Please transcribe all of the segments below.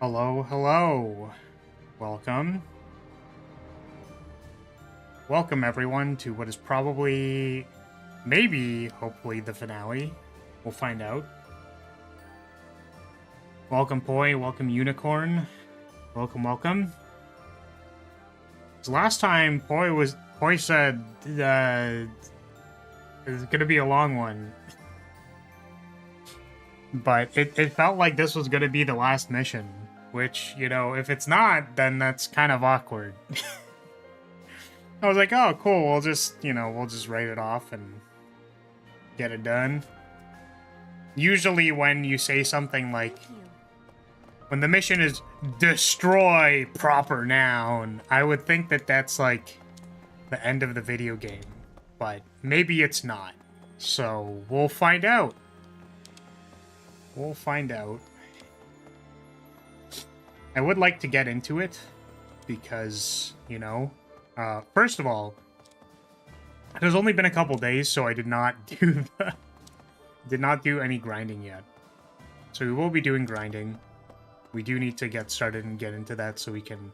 Hello, hello. Welcome. Welcome, everyone, to what is probably, maybe, hopefully, the finale. We'll find out. Welcome, Poi. Welcome, Unicorn. Welcome, welcome. So last time, Poi said, it's gonna be a long one. But it felt like this was gonna be the last mission. Which, you know, if it's not, then that's kind of awkward. I was like, oh, cool, we'll just write it off and get it done. Usually when you say something like, when the mission is destroy proper noun, I would think that that's like the end of the video game. But maybe it's not. So we'll find out. We'll find out. I would like to get into it because, you know, first of all, it has only been a couple days, so I did not do any grinding yet. So we will be doing grinding. We do need to get started and get into that so we can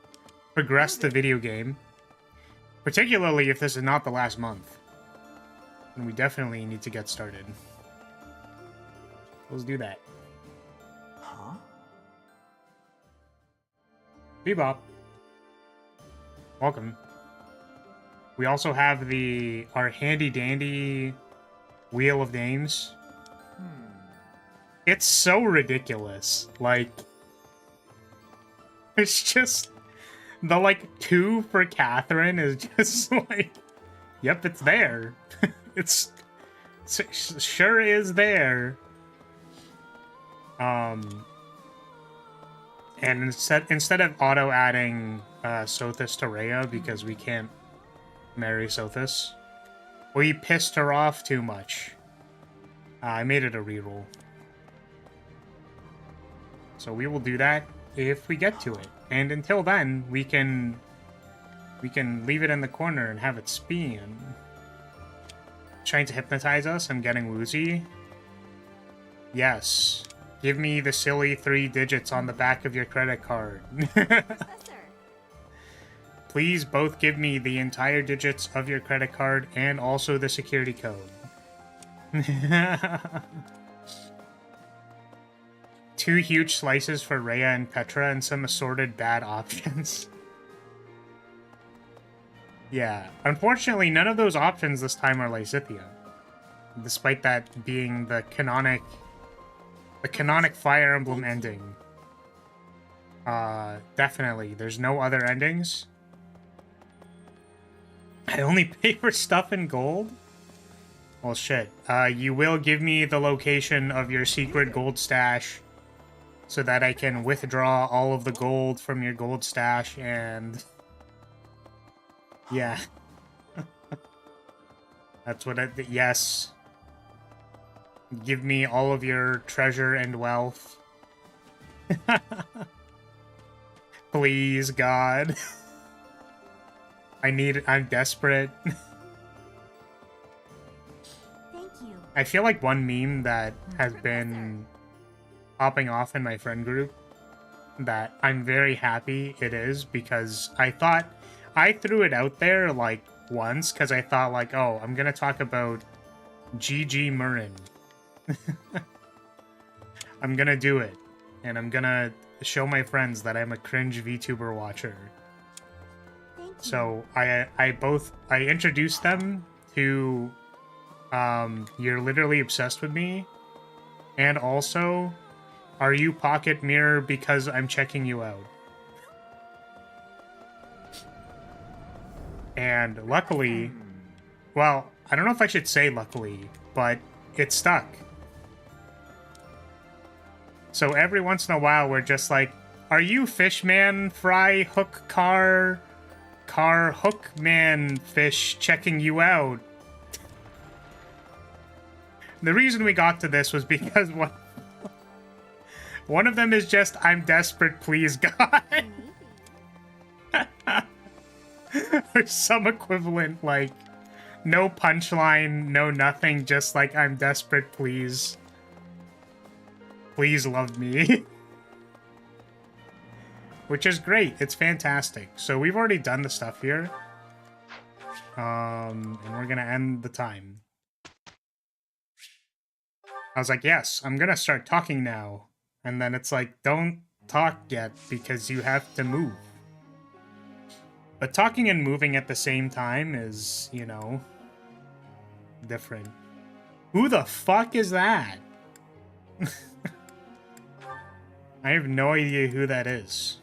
progress the video game. Particularly if this is not the last month. And we definitely need to get started. Let's do that. Huh? Bebop. Welcome. We also have our handy dandy wheel of names. It's so ridiculous. Like, it's just the like 2 for Catherine is just like, yep, it's there. it sure is there. And instead of auto-adding Sothis to Rhea, because we can't marry Sothis, we pissed her off too much. I made it a reroll. So we will do that if we get to it. And until then, we can leave it in the corner and have it spin. Trying to hypnotize us and getting woozy? Yes. Give me the silly 3 digits on the back of your credit card. Please both give me the entire digits of your credit card and also the security code. 2 huge slices for Rhea and Petra and some assorted bad options. Yeah, unfortunately, none of those options this time are Lysithea. Despite that being the canonic Fire Emblem ending. Definitely. There's no other endings. I only pay for stuff in gold? Well, shit. You will give me the location of your secret gold stash so that I can withdraw all of the gold from your gold stash and... yeah. That's what yes. Give me all of your treasure and wealth. Please, God. I'm desperate. Thank you. I feel like one meme that has been popping off in my friend group that I'm very happy it is because I thought I threw it out there like once because I thought like, oh, I'm gonna talk about GG Murrin. I'm gonna do it, and I'm gonna show my friends that I'm a cringe VTuber watcher. So I introduced them to You're Literally Obsessed With Me, and also Are You Pocket Mirror Because I'm Checking You Out. And luckily, well, I don't know if I should say luckily, but it stuck. So every once in a while, we're just like, are you Fishman, Fry, Hook, Car, Hook, Man, Fish, checking you out? The reason we got to this was because one of them is just, I'm desperate, please, God. Or some equivalent, like, no punchline, no nothing, just like, I'm desperate, please. Please love me. which is great. It's fantastic. So we've already done the stuff here. And we're gonna end the time. I was like, yes, I'm gonna start talking now. And then it's like, don't talk yet because you have to move. But talking and moving at the same time is, you know, different. Who the fuck is that? I have no idea who that is.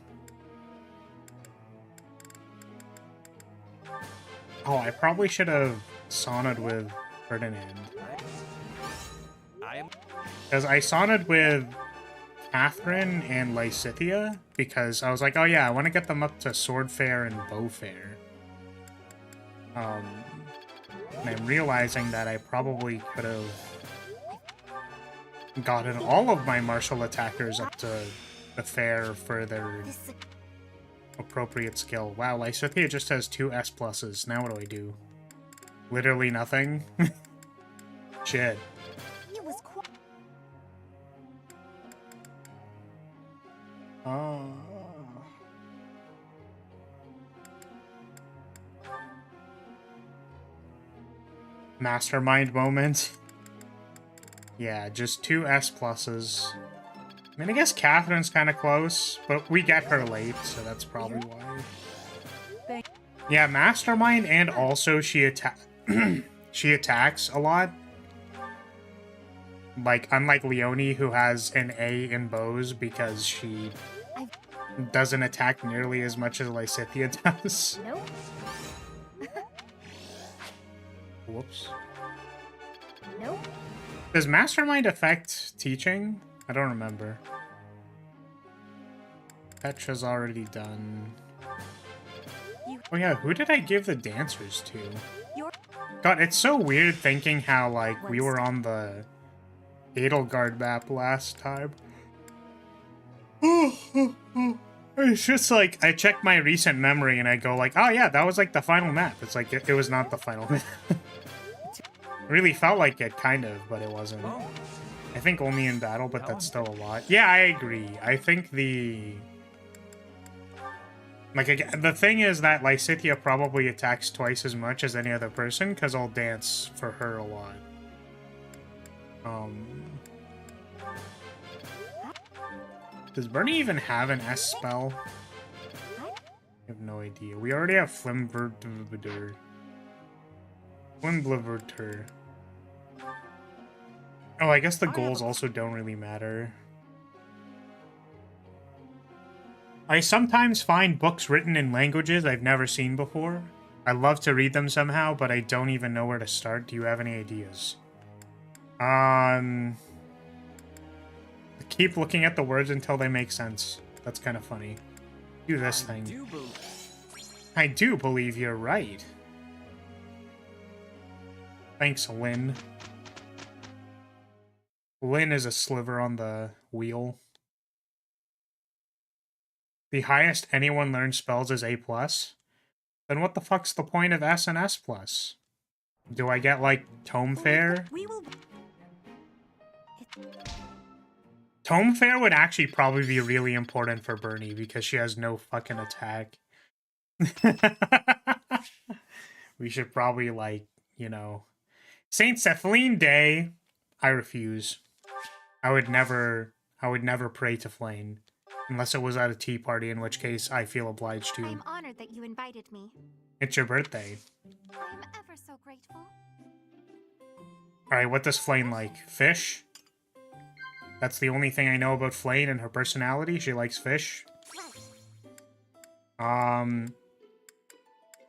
Oh, I probably should have sonneted with Ferdinand. Because I sonneted with Catherine and Lysithia, because I was like, oh yeah, I want to get them up to Sword Fair and Bow Fair. And I'm realizing that I probably could have gotten all of my martial attackers up to the fair for their appropriate skill. Wow, Lysithia just has 2 S pluses. Now what do I do? Literally nothing? Shit. Oh. Mastermind moment. Yeah, just 2 S pluses. I mean, I guess Catherine's kind of close, but we get her late, so that's probably why. Yeah, Mastermind, and also she she attacks a lot. Like, unlike Leonie, who has an A in bows because she doesn't attack nearly as much as Lysithia does. Nope. Whoops. Nope. Does Mastermind affect teaching? I don't remember. Petra's already done. Oh yeah, who did I give the dancers to? God, it's so weird thinking how, like, we were on the Edelgard map last time. It's just like, I check my recent memory and I go like, oh yeah, that was like the final map. It's like, it was not the final map. It really felt like it, kind of, but it wasn't. I think only in battle, but that's still a lot. Yeah, I agree. I think the... Like, again, the thing is that Lysithia probably attacks twice as much as any other person, because I'll dance for her a lot. Does Bernie even have an S spell? I have no idea. We already have Flimbliviter. Oh, I guess the goals also don't really matter. I sometimes find books written in languages I've never seen before. I love to read them somehow, but I don't even know where to start. Do you have any ideas? Keep looking at the words until they make sense. That's kind of funny. Do this thing. I do believe you're right. Thanks, Lynn. Lynn is a sliver on the wheel. The highest anyone learns spells is A+. Then what the fuck's the point of S and S+? Do I get, like, Tome Fair? Tome Fair would actually probably be really important for Bernie because she has no fucking attack. We should probably, like, you know... St. Cephaline Day, I refuse. I would never pray to Flane. Unless it was at a tea party, in which case I feel obliged to. I'm honored that you invited me. It's your birthday. I'm ever so grateful. Alright, what does Flane like? Fish? That's the only thing I know about Flane and her personality. She likes fish. Fuck,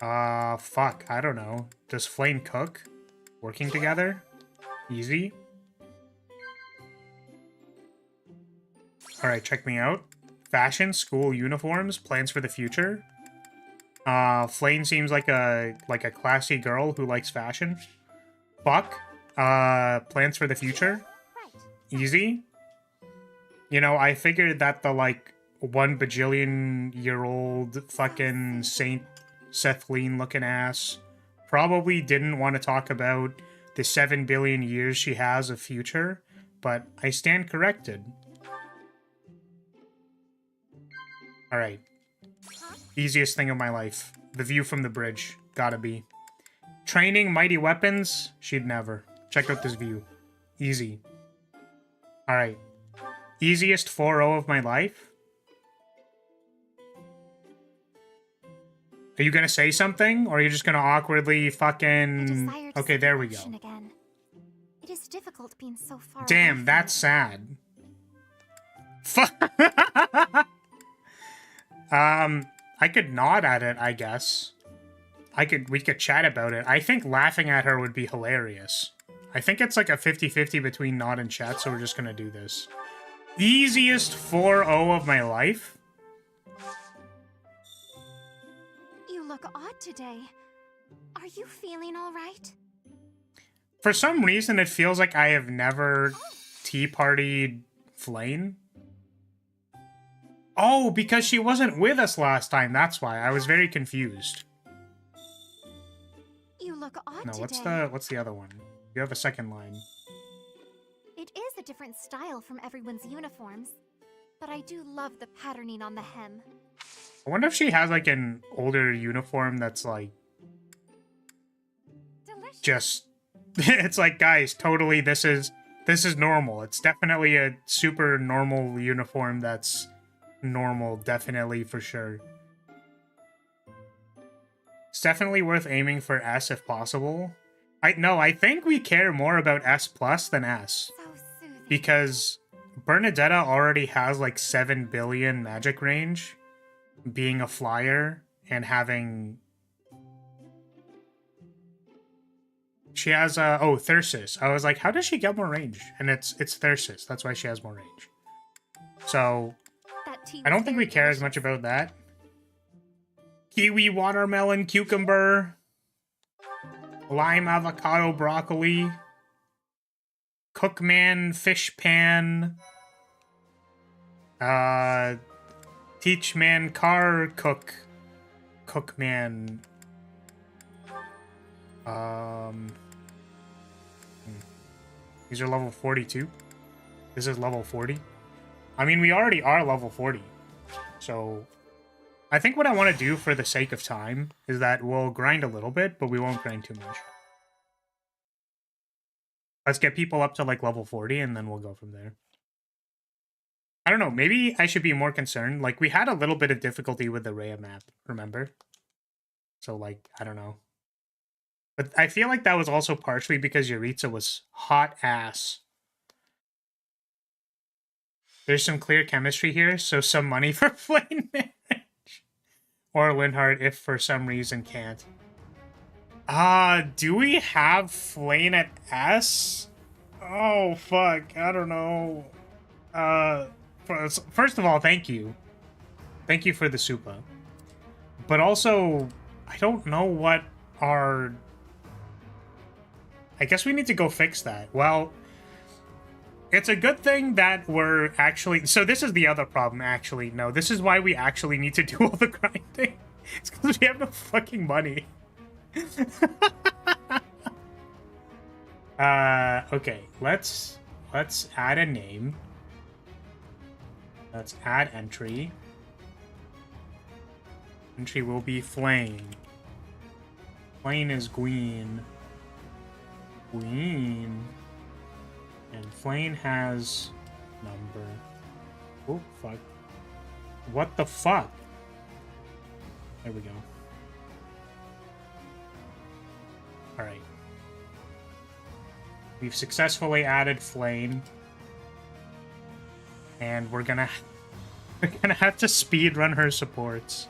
I don't know. Does Flane cook? Working together? Easy. Alright, check me out. Fashion, school, uniforms, plans for the future. Flane seems like a classy girl who likes fashion. Fuck. Plans for the future. Easy. You know, I figured that the, like, 1 bajillion-year-old fucking Saint Cephaline looking ass probably didn't want to talk about the 7 billion years she has of future, but I stand corrected. Alright, Easiest thing of my life. The view from the bridge. Gotta be. Training mighty weapons? She'd never. Check out this view. Easy. Alright. Easiest 4-0 of my life? Are you gonna say something? Or are you just gonna awkwardly fucking... Okay, there we go. Again. It is difficult being so far Damn, away that's from sad. Fuck. I could nod at it, I guess. We could chat about it. I think laughing at her would be hilarious. I think it's like a 50-50 between nod and chat, so we're just gonna do this. Easiest 4-0 of my life? You look odd today. Are you feeling all right? For some reason, it feels like I have never tea partied Flame. Oh, because she wasn't with us last time. That's why. I was very confused. You look odd No, today. what's the other one? You have a second line. It is a different style from everyone's uniforms, but I do love the patterning on the hem. I wonder if she has like an older uniform that's like Delicious. just it's like, guys, totally this is normal. It's definitely a super normal uniform that's normal, definitely for sure. It's definitely worth aiming for S if possible. I think we care more about S plus than S. So soothing. Because Bernadetta already has like 7 billion magic range, being a flyer and having... She has, oh, Thyrsus. I was like, how does she get more range? And it's Thyrsus. That's why she has more range. So, That tea I don't was think we very care as delicious. much about that. Kiwi, watermelon, cucumber, lime, avocado, broccoli, cookman, fish pan, teachman, car, cookman, these are level 42. This is level 40. I mean, we already are level 40. So, I think what I want to do for the sake of time is that we'll grind a little bit, but we won't grind too much. Let's get people up to like level 40 and then we'll go from there. I don't know, maybe I should be more concerned. Like, we had a little bit of difficulty with the Rhea map, remember? So, like, I don't know. But I feel like that was also partially because Yuritsa was hot ass. There's some clear chemistry here, so some money for Flame marriage. Or Linhardt if for some reason can't. Do we have Flame at S? Oh, fuck. I don't know. First of all, thank you. Thank you for the Supa. But also, I don't know what our... I guess we need to go fix that. Well, it's a good thing that we're actually... So this is the other problem, actually. No, this is why we actually need to do all the grinding. It's because we have no fucking money. Okay, let's add a name. Let's add entry. Entry will be Flame. Flame is Gween. Gween. And Flame has number. Oh, fuck. What the fuck? There we go. Alright. We've successfully added Flame. And we're gonna have to speedrun her supports.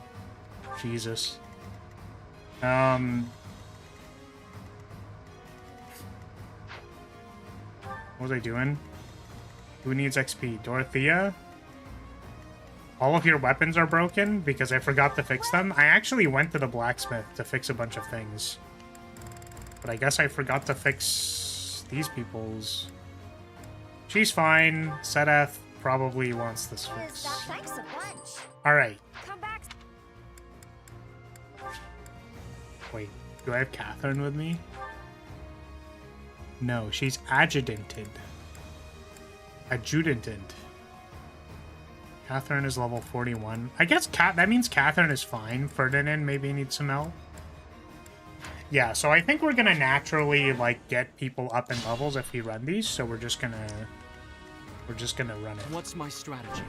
Jesus. What was I doing? Who needs XP? Dorothea? All of your weapons are broken because I forgot to fix them. I actually went to the blacksmith to fix a bunch of things. But I guess I forgot to fix these people's. She's fine. Setath probably wants this fixed. Thanks a bunch. Alright. Come back. Wait, do I have Catherine with me? No, she's adjutanted. Adjutanted. Catherine is level 41. I guess that means Catherine is fine. Ferdinand maybe needs some help. Yeah, so I think we're gonna naturally, like, get people up in levels if we run these, so we're just gonna run it. What's my strategy?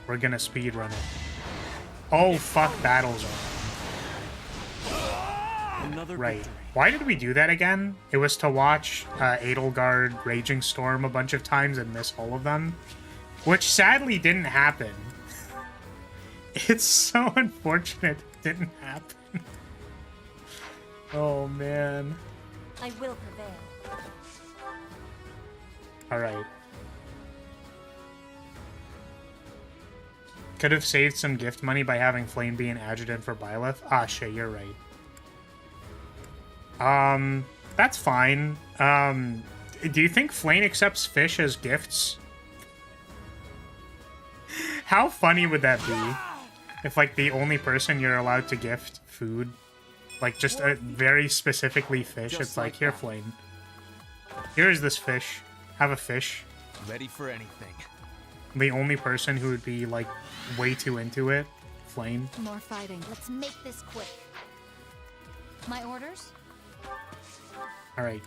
We're gonna speed run it. Oh, fuck, battles are. Another Right. victory. Why did we do that again? It was to watch Edelgard Raging Storm a bunch of times and miss all of them, which sadly didn't happen. It's so unfortunate it didn't happen. Oh, man. I will prevail. Alright. Could have saved some gift money by having Flame be an adjutant for Byleth. Ah, shit, you're right. That's fine. Do you think Flame accepts fish as gifts? How funny would that be? If, like, the only person you're allowed to gift food, like, just a very specifically fish, Just it's like, like here, that. Flame. Here is this fish. Have a fish. Ready for anything. The only person who would be, like, way too into it, Flame. More fighting. Let's make this quick. My orders? Alright.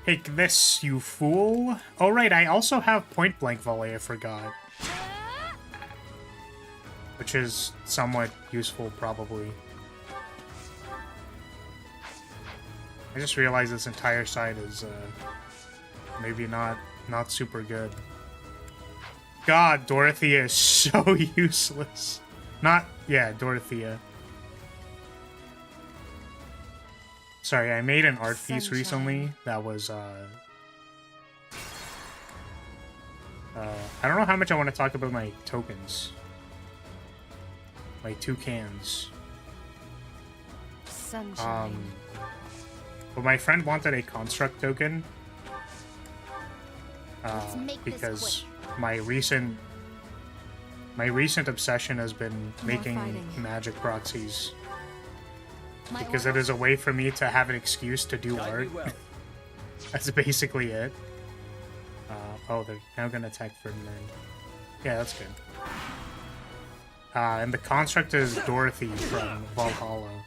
Take this, you fool. Oh, right, I also have point blank volley, I forgot. Which is somewhat useful, probably. I just realized this entire side is, maybe not super good. God, Dorothea is so useless. Yeah, Dorothea. Sorry, I made an art piece Sunshine. recently that was, I don't know how much I want to talk about my tokens. My toucans. Sunshine. But my friend wanted a construct token. Let's make this Because my recent obsession has been More making fighting. magic proxies. My Because it orders? is a way for me to have an excuse to do Guide me art. well. That's basically it. Oh, they're now gonna attack Ferdinand. Yeah, that's good. And the construct is Dorothy from Valhalla.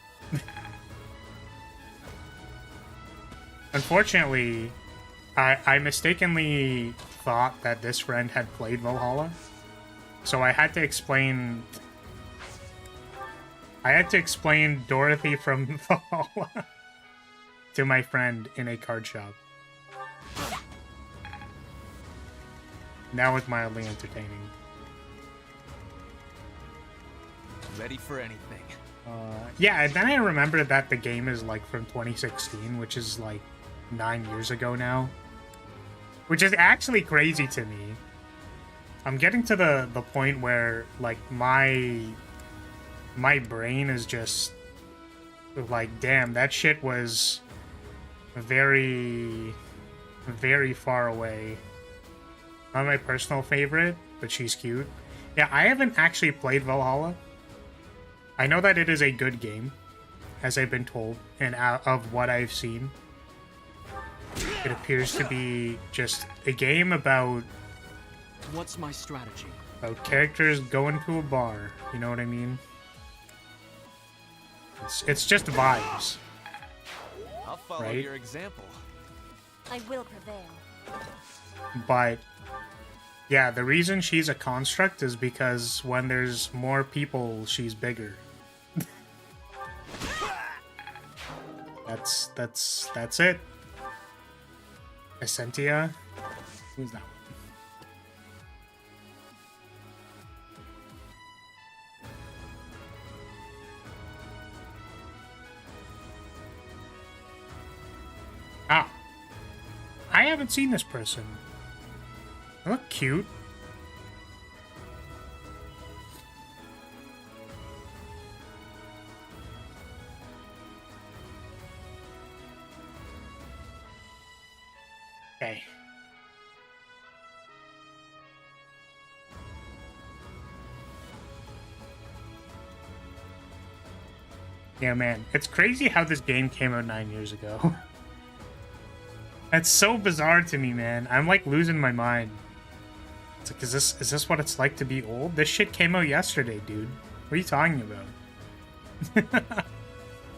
Unfortunately, I mistakenly thought that this friend had played Valhalla, so I had to explain Dorothy from Valhalla to my friend in a card shop. That was mildly entertaining. Ready for anything. Yeah, and then I remembered that the game is like from 2016, which is like 9 years ago now. Which is actually crazy to me. I'm getting to the point where like my brain is just like, damn, that shit was very, very far away. Not my personal favorite, but she's cute. Yeah, I haven't actually played Valhalla. I know that it is a good game, as I've been told, and of what I've seen. It appears to be just a game about What's my strategy? characters going to a bar. You know what I mean? It's just vibes. I'll follow Right? your example. I will prevail. But yeah, the reason she's a construct is because when there's more people, she's bigger. That's it. Essentia? Who's that one? Ah. I haven't seen this person. They look cute. Okay. Yeah, man. It's crazy how this game came out 9 years ago. That's so bizarre to me, man. I'm like losing my mind. It's like, is this what it's like to be old? This shit came out yesterday, dude. What are you talking about?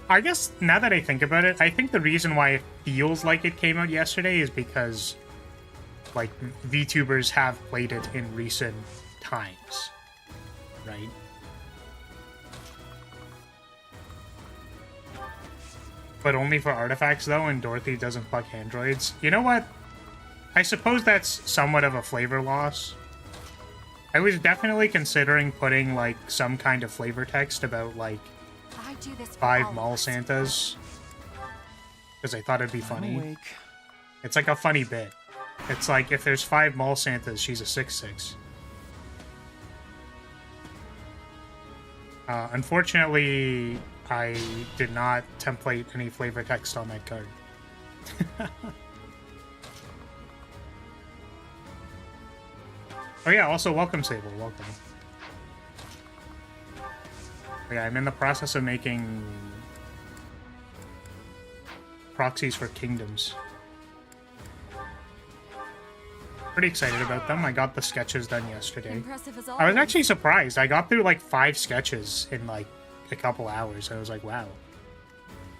I guess, now that I think about it, I think the reason why it feels like it came out yesterday is because, like, VTubers have played it in recent times, right? But only for artifacts, though, and Dorothy doesn't fuck androids. You know what? I suppose that's somewhat of a flavor loss. I was definitely considering putting, like, some kind of flavor text about, like, I do this for 5 all mall of us. Santas. Because I thought it'd be funny. awake. It's like a funny bit. It's like, if there's 5 mall Santas, she's a 6'6". Unfortunately, I did not template any flavor text on that card. Oh yeah, also welcome, Sable. Welcome. Yeah, I'm in the process of making proxies for kingdoms. Pretty excited about them. I got the sketches done yesterday. Impressive as I was always. actually surprised. I got through like 5 sketches in like a couple hours. I was like, wow.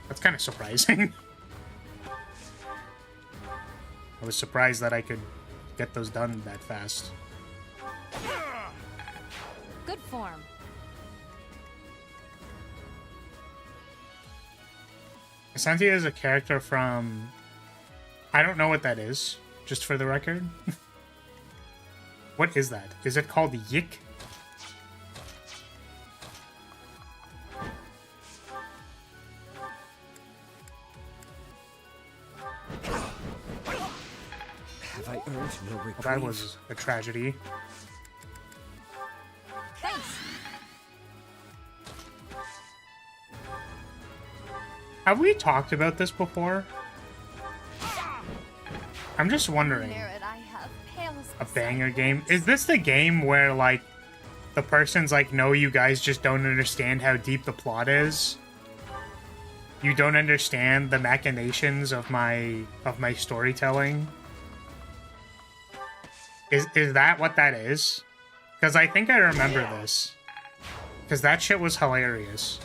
That's kind of surprising. I was surprised that I could get those done that fast. Good form. Santi is a character from... I don't know what that is, just for the record. What is that? Is it called Yik? Have I earned no reprieve? Well, that was a tragedy. Thanks. Have we talked about this before? I'm just wondering. Merit I have pales A beside banger yours. game? Is this the game where, like, the person's like, no, you guys just don't understand how deep the plot is? You don't understand the machinations of my storytelling? Is that what that is? Because I think I remember this. Because that shit was hilarious.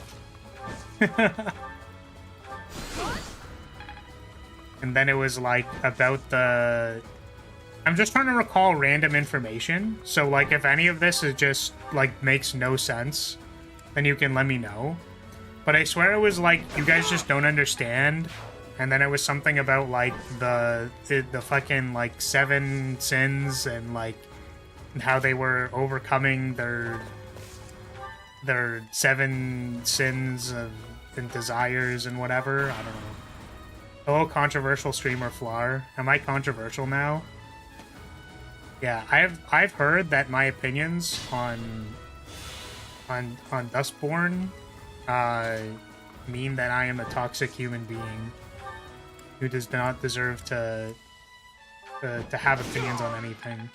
And then it was, like, about the... I'm just trying to recall random information. So, like, if any of this is just, like, makes no sense, then you can let me know. But I swear it was, like, you guys just don't understand. And then it was something about, like, the fucking, like, 7 sins and, like, how they were overcoming their 7 sins and desires and whatever. I don't know. Hello, controversial streamer Flar. Am I controversial now? Yeah, I've heard that my opinions on Dustborn mean that I am a toxic human being who does not deserve to have opinions on anything.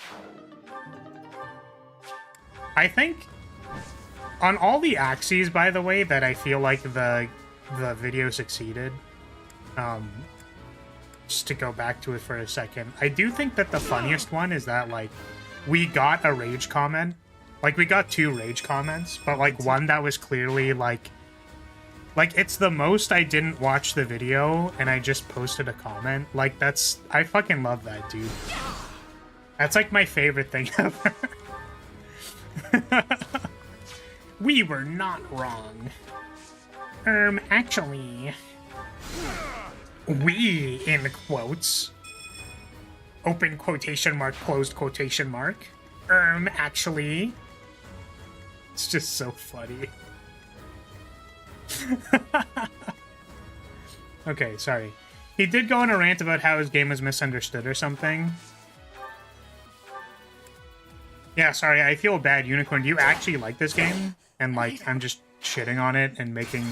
I think on all the axes, by the way, that I feel like the video succeeded. Just to go back to it for a second, I do think that the funniest one is that, like, we got a rage comment. Like, we got 2 rage comments, but, like, one that was clearly, like, it's the most I didn't watch the video, and I just posted a comment. Like, that's... I fucking love that, dude. That's, like, my favorite thing ever. We were not wrong. Actually... We, in quotes. Open quotation mark, closed quotation mark. Actually. It's just so funny. Okay, sorry. He did go on a rant about how his game was misunderstood or something. Yeah, sorry, I feel bad, Unicorn. Do you actually like this game? And, like, I'm just shitting on it and making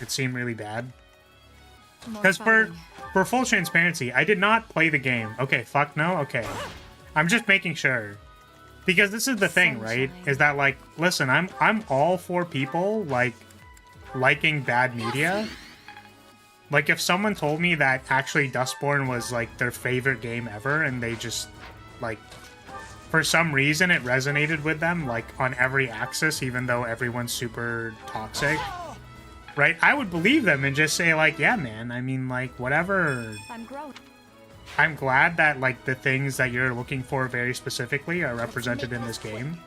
it seem really bad? More Because fighting. for full transparency, I did not play the game. Okay, fuck no? Okay. I'm just making sure. Because this is the thing, right? Sunshine. Is that, like, listen, I'm all for people, like, liking bad media. Like, if someone told me that actually Dustborn was, like, their favorite game ever, and they just, like, for some reason it resonated with them, like, on every axis, even though everyone's super toxic. Right? I would believe them and just say, like, yeah, man, I mean, like, whatever. I'm growing. I'm glad that, like, the things that you're looking for very specifically are represented in this game.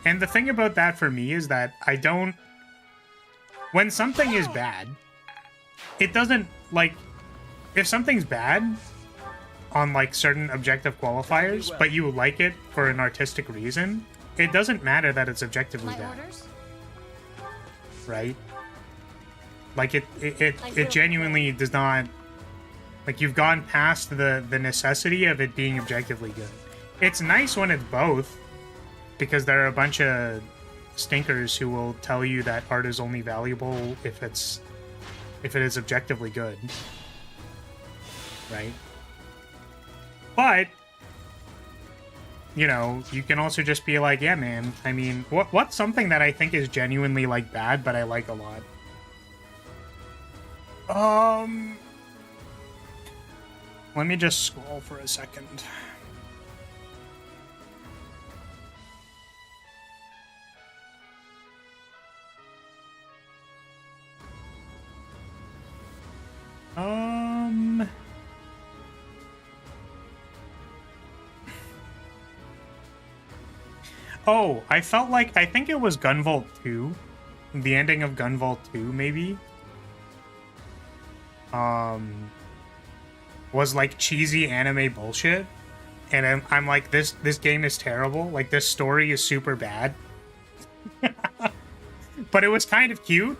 And the thing about that for me is that I don't... When something is bad, it doesn't, like... If something's bad on, like, certain objective qualifiers, but you like it for an artistic reason, it doesn't matter that it's objectively bad. Right? Like, it genuinely does not... Like, you've gone past the necessity of it being objectively good. It's nice when it's both, because there are a bunch of stinkers who will tell you that art is only valuable if it is objectively good. Right? But, you know, you can also just be like, yeah, man, I mean, what's something that I think is genuinely, like, bad, but I like a lot? Let me just scroll for a second. Oh, I felt like, I think it was Gunvolt 2. The ending of Gunvolt 2, maybe? Was like cheesy anime bullshit. And I'm like, this game is terrible. Like, this story is super bad. But it was kind of cute.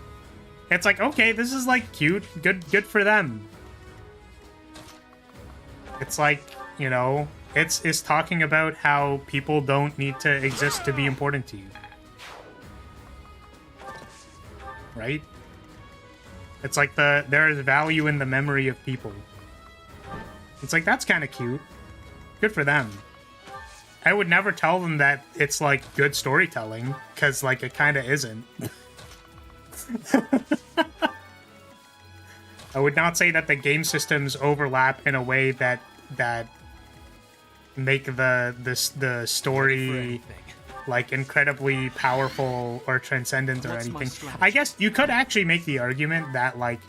It's like, okay, this is like cute. Good for them. It's like, you know, it's talking about how people don't need to exist to be important to you. Right? It's like there is value in the memory of people. It's like, that's kind of cute. Good for them. I would never tell them that it's like good storytelling, because like it kind of isn't. I would not say that the game systems overlap in a way that make the story like incredibly powerful or transcendent or anything. I guess you could actually make the argument that like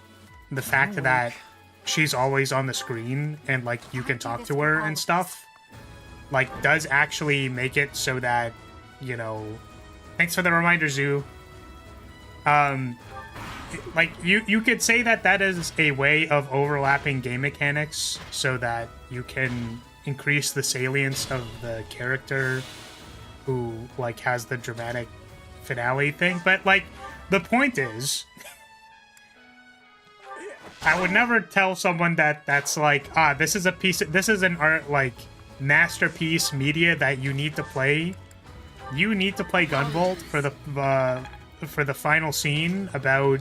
the fact that she's always on the screen and like you can talk to her and stuff like does actually make it so that, you know, thanks for the reminder, Zoo. Like you could say that that is a way of overlapping game mechanics so that you can increase the salience of the character who like has the dramatic finale thing. But like the point is, I would never tell someone that that's like, this is an art like masterpiece media that you need to play. You need to play Gunvolt for the final scene about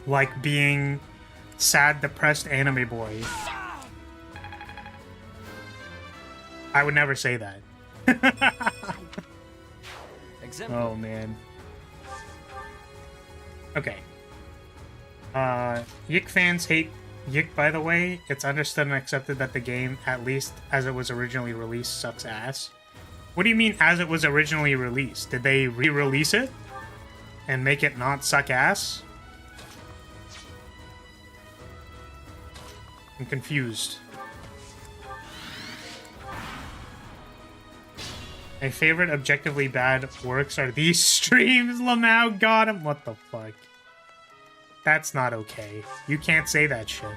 like being sad, depressed anime boy. I would never say that. Oh man. Okay. Yick fans hate Yick, by the way. It's understood and accepted that the game, at least as it was originally released, sucks ass. What do you mean, as it was originally released? Did they re-release it and make it not suck ass? I'm confused. My favorite objectively bad works are these streams. Lamau got him. What the fuck? That's not okay. You can't say that shit.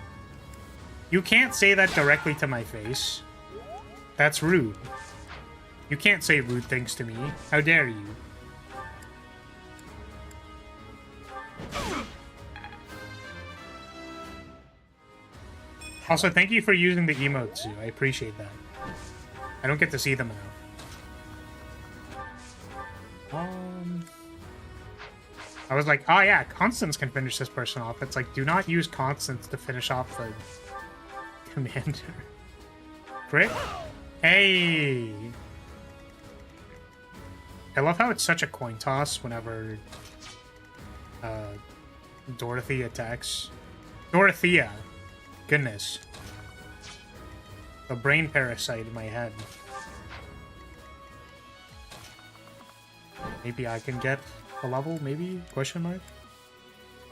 You can't say that directly to my face. That's rude. You can't say rude things to me. How dare you? Also, thank you for using the emotes, Zoo. I appreciate that. I don't get to see them enough. I was like, oh yeah, Constance can finish this person off. It's like, do not use Constance to finish off the commander. Crit? Hey! I love how it's such a coin toss whenever Dorothy attacks. Dorothea! Goodness. The brain parasite in my head. Maybe I can get a level, maybe? Question mark?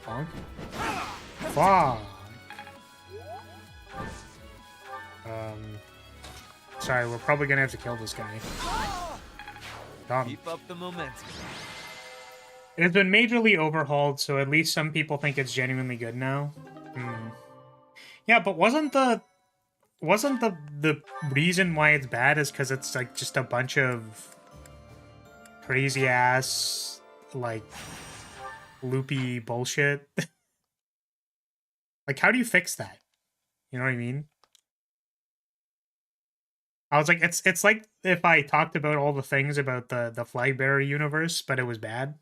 Bonk? Fuck! Sorry, we're probably gonna have to kill this guy. Done. Keep up the momentum. It has been majorly overhauled, so at least some people think it's genuinely good now. Yeah, but wasn't the reason why it's bad is because it's like just a bunch of crazy ass like loopy bullshit? Like, how do you fix that? You know what I mean? I was like, it's like if I talked about all the things about the flag bearer universe, but it was bad.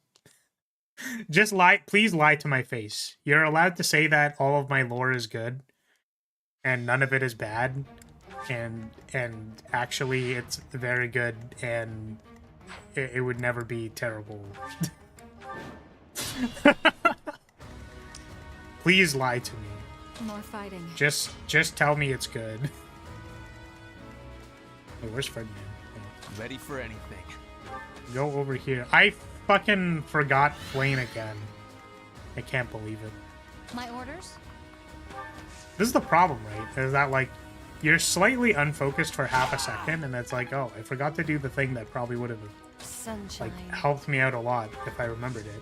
Just lie, please lie to my face. You're allowed to say that all of my lore is good, and none of it is bad, and actually it's very good, and it would never be terrible. Please lie to me. More fighting. Just tell me it's good. Hey, where's Ferdinand? Oh. Ready for anything. Go over here. I fucking forgot Flame again. I can't believe it. My orders? This is the problem, right? Is that, like, you're slightly unfocused for half a second, and it's like, oh, I forgot to do the thing that probably would have, Sunshine. like, helped me out a lot if I remembered it.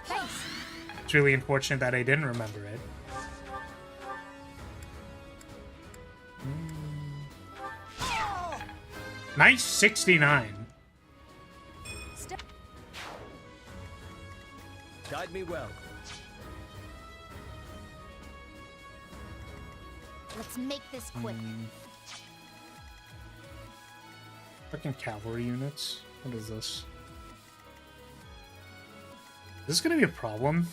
Thanks. It's really unfortunate that I didn't remember it. Nice 69. Step. Guide me well. Let's make this quick. Fucking cavalry units. What is this? Is this gonna be a problem?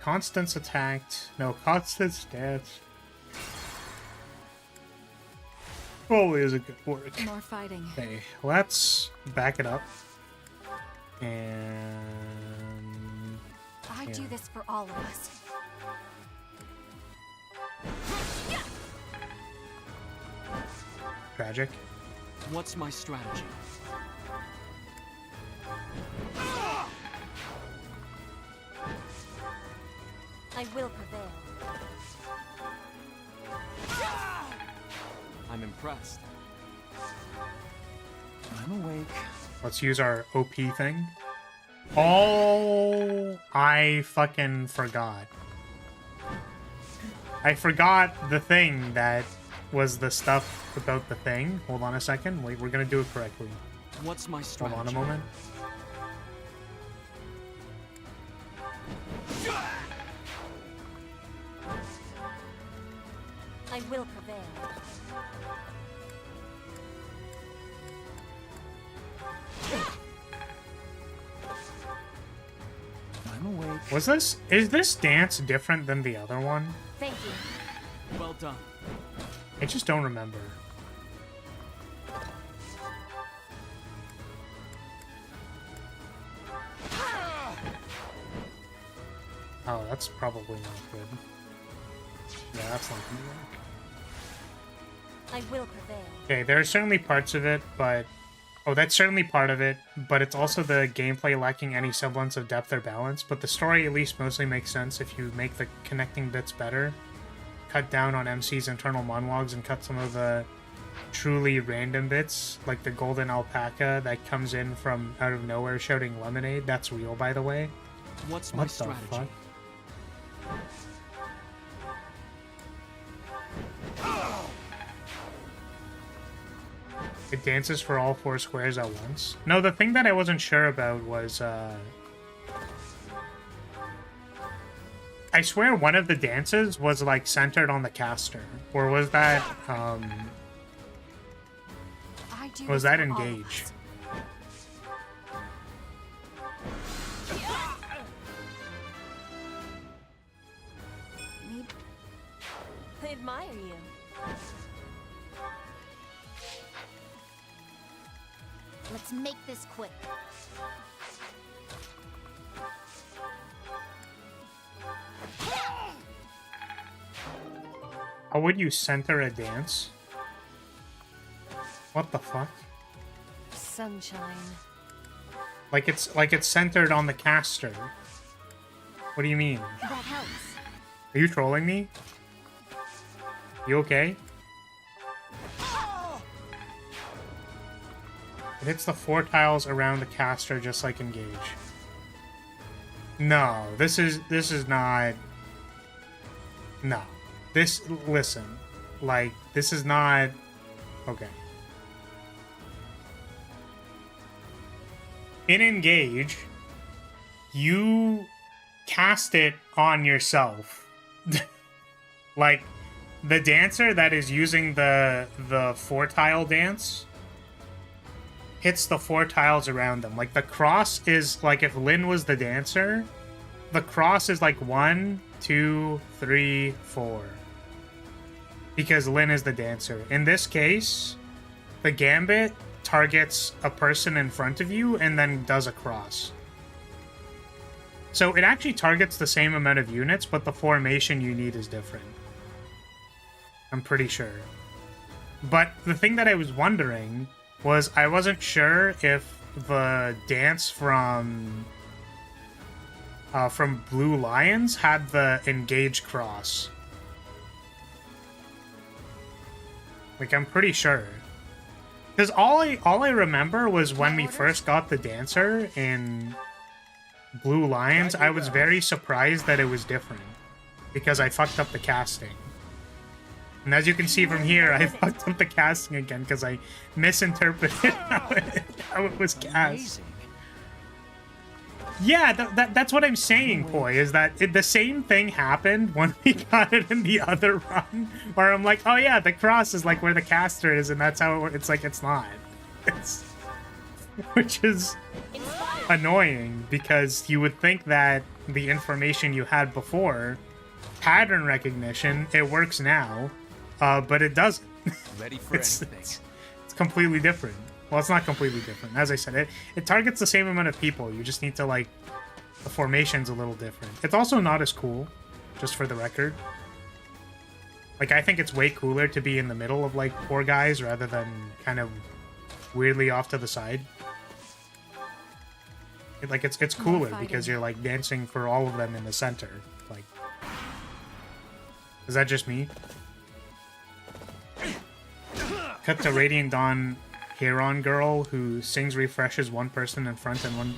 Constance attacked. No, Constance stats. Probably isn't good work. More fighting. Okay, let's back it up. And I do this for all of us. tragic. What's my strategy? I will prevail. I'm impressed. I'm awake. Let's use our OP thing. Oh, I fucking forgot. I forgot the thing that was the stuff about the thing. Hold on a second. Wait, we're gonna do it correctly. What's my strategy? Hold on a moment. I will prevail. I'm awake. Is this dance different than the other one? Thank you. Well done. I just don't remember. Oh, that's probably not good. Yeah, that's not gonna work. I will prevail. Okay, there are certainly parts of it, but... Oh, that's certainly part of it, but it's also the gameplay lacking any semblance of depth or balance, but the story at least mostly makes sense if you make the connecting bits better, cut down on MC's internal monologues, and cut some of the truly random bits, like the golden alpaca that comes in from out of nowhere shouting lemonade. That's real, by the way. What's my What the strategy? fuck? It dances for all 4 squares at once. No, the thing that I wasn't sure about was, I swear one of the dances was, like, centered on the caster. Or was that, I do was this that for all of engage? us. Maybe. I admire you. Let's make this quick. How would you center a dance? What the fuck? sunshine. Like it's centered on the caster. What do you mean? That helps. Are you trolling me? You okay? It hits the 4 tiles around the caster just like engage. No, this is not. No. Listen. Like, this is not. Okay. In engage, you cast it on yourself. Like, the dancer that is using the 4 tile dance hits the 4 tiles around them. Like, the cross is, like, if Lynn was the dancer, the cross is like 1, 2, 3, 4. Because Lynn is the dancer. In this case, the gambit targets a person in front of you and then does a cross. So it actually targets the same amount of units, but the formation you need is different. I'm pretty sure. But the thing that I was wondering was I wasn't sure if the dance from Blue Lions had the engage cross. Like, I'm pretty sure. Because all I remember was when we first got the dancer in Blue Lions, I was very surprised that it was different. Because I fucked up the casting. And as you can see from here, I fucked up the casting again because I misinterpreted how it was cast. Yeah, that's what I'm saying, Poi, is that the same thing happened when we got it in the other run, where I'm like, oh yeah, the cross is like where the caster is, and that's how it's like, it's not. Which is annoying, because you would think that the information you had before, pattern recognition, it works now, but it doesn't. Ready for it's completely different. Well, it's not completely different. As I said, it targets the same amount of people. You just need to, like, the formation's a little different. It's also not as cool, just for the record. Like, I think it's way cooler to be in the middle of, like, 4 guys rather than kind of weirdly off to the side. Like, it's cooler because you're, like, dancing for all of them in the center. Like, is that just me? Cut to Radiant Dawn Heron girl who sings refreshes one person in front and one...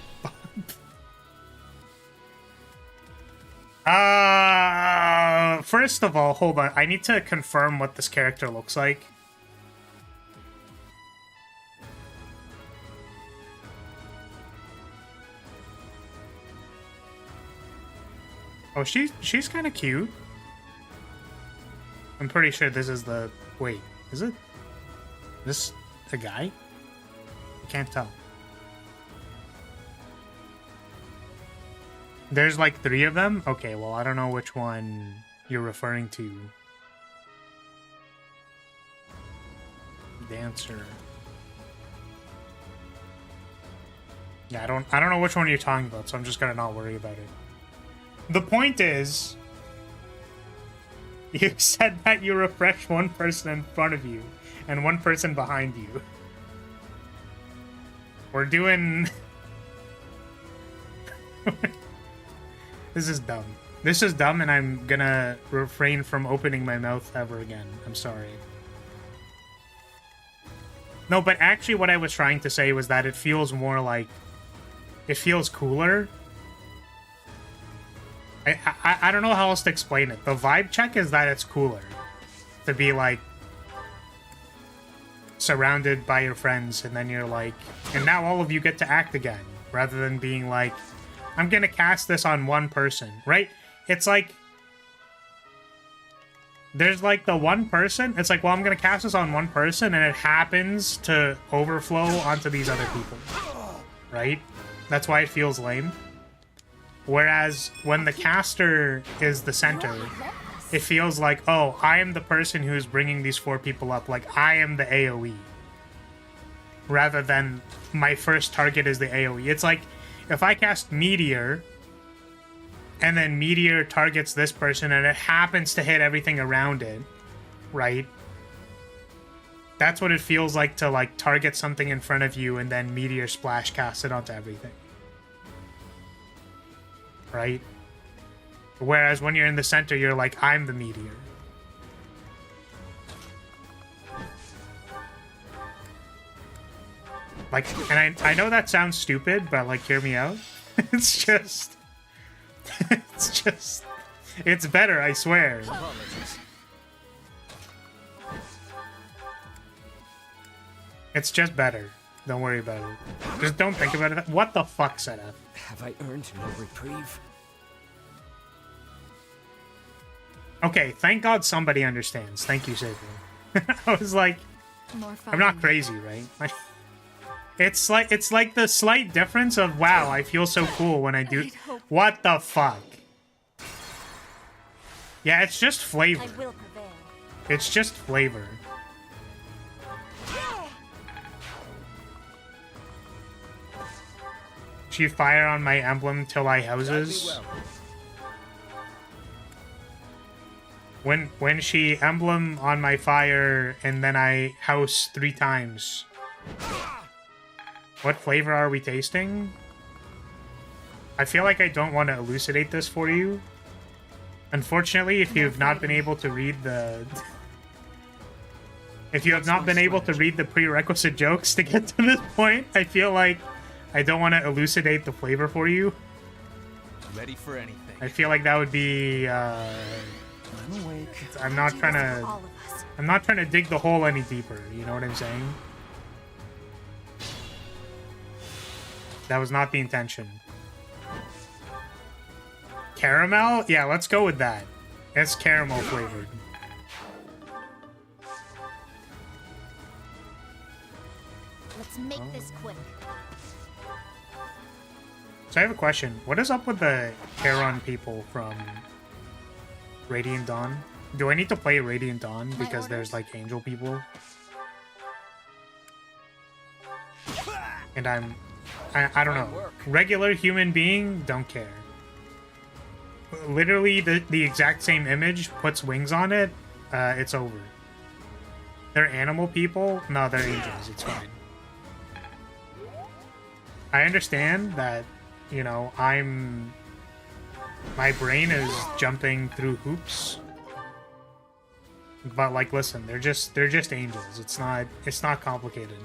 First of all, hold on. I need to confirm what this character looks like. Oh, she's kind of cute. I'm pretty sure this is the... Wait, is it? This a guy? I can't tell. There's like 3 of them? Okay, well, I don't know which one you're referring to. Dancer. Yeah, I don't know which one you're talking about, so I'm just gonna not worry about it. The point is, you said that you refresh one person in front of you and one person behind you. We're doing... This is dumb. This is dumb, and I'm gonna refrain from opening my mouth ever again. I'm sorry. No, but actually what I was trying to say was that it feels more like... It feels cooler. I don't know how else to explain it. The vibe check is that it's cooler. To be, like, surrounded by your friends, and then you're like... And now all of you get to act again. Rather than being like... I'm gonna cast this on one person, right? It's like... There's, like, the one person. It's like, well, I'm gonna cast this on one person, and it happens to overflow onto these other people. Right? That's why it feels lame. Whereas, when the caster is the center, it feels like, oh, I am the person who's bringing these 4 people up. Like, I am the AoE. Rather than my first target is the AoE. It's like, if I cast Meteor, and then Meteor targets this person, and it happens to hit everything around it, right? That's what it feels like to like target something in front of you and then meteor splash cast it onto everything. Right? Whereas when you're in the center, you're like, I'm the meteor. Like, and I know that sounds stupid, but like, hear me out. It's just, it's better, I swear. It's just better. Don't worry about it. Just don't think about it. What the fuck, Setup? Have I earned no reprieve? Okay, thank God somebody understands. Thank you, Saber. I was like, More fun. I'm not crazy, right? Like, it's like the slight difference of, wow, I feel so cool when I do. What the fuck? Yeah, it's just flavor. I will prevail. It's just flavor. She fire on my emblem till I houses. When she emblem on my fire and then I house 3 times. What flavor are we tasting? I feel like I don't want to elucidate this for you. Unfortunately, if you've not been able to read the... If you have not been able to read the prerequisite jokes to get to this point, I feel like I don't want to elucidate the flavor for you. Ready for anything. I feel like that would be, I'm awake. I'm not trying to... All of us. I'm not trying to dig the hole any deeper, you know what I'm saying? That was not the intention. Caramel? Yeah, let's go with that. It's caramel flavored. Let's make this quick. So I have a question. What is up with the Charon people from Radiant Dawn? Do I need to play Radiant Dawn because there's like angel people? And I don't know. Regular human being, don't care. Literally the exact same image, puts wings on it, it's over. They're animal people? No, they're angels, it's fine. I understand that, you know, my brain is jumping through hoops. But like, listen, they're just angels. It's not complicated.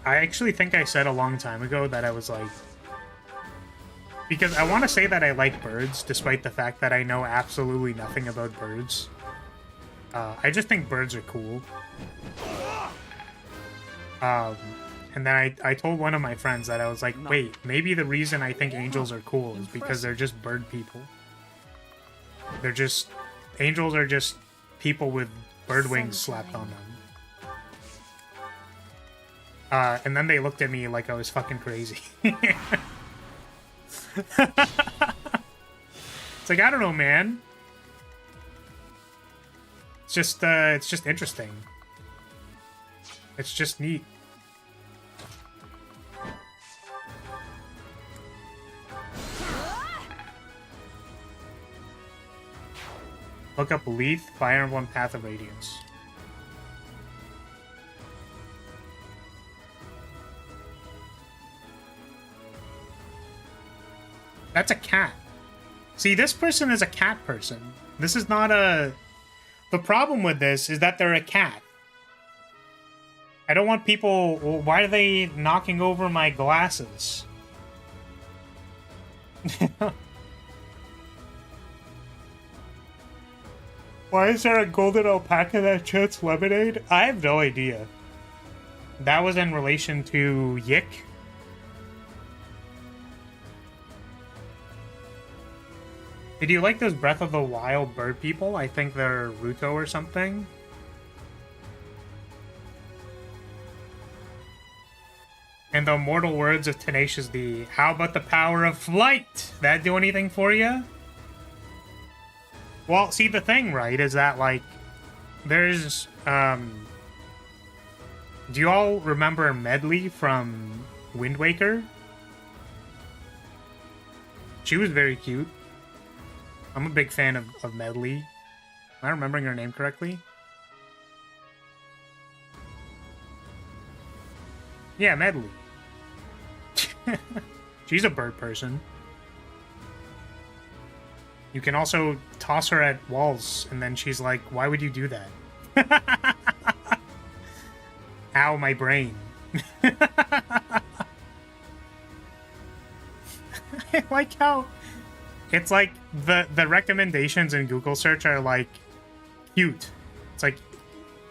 I actually think I said a long time ago that I was like, because I want to say that I like birds, despite the fact that I know absolutely nothing about birds. I just think birds are cool. And then I told one of my friends that I was like, wait, maybe the reason I think angels are cool is because they're just bird people. Angels are just people with bird wings slapped on them. And then they looked at me like I was fucking crazy. It's like, I don't know, man. It's just interesting. It's just neat. Look up Leaf, Fire Emblem Path of Radiance. That's a cat. See, this person is a cat person. This is not a... The problem with this is that they're a cat. I don't want people... Well, why are they knocking over my glasses? Why is there a golden alpaca that shoots lemonade? I have no idea. That was in relation to Yick. Did you like those Breath of the Wild bird people? I think they're Ruto or something. And the immortal words of Tenacious D. How about the power of flight? That do anything for you? Well, see, the thing, right, is that, like, there's, do you all remember Medley from Wind Waker? She was very cute. I'm a big fan of Medley. Am I remembering her name correctly? Yeah, Medley. She's a bird person. You can also toss her at walls, and then she's like, why would you do that? Ow, my brain. I like how it's like the recommendations in Google search are like cute. It's like,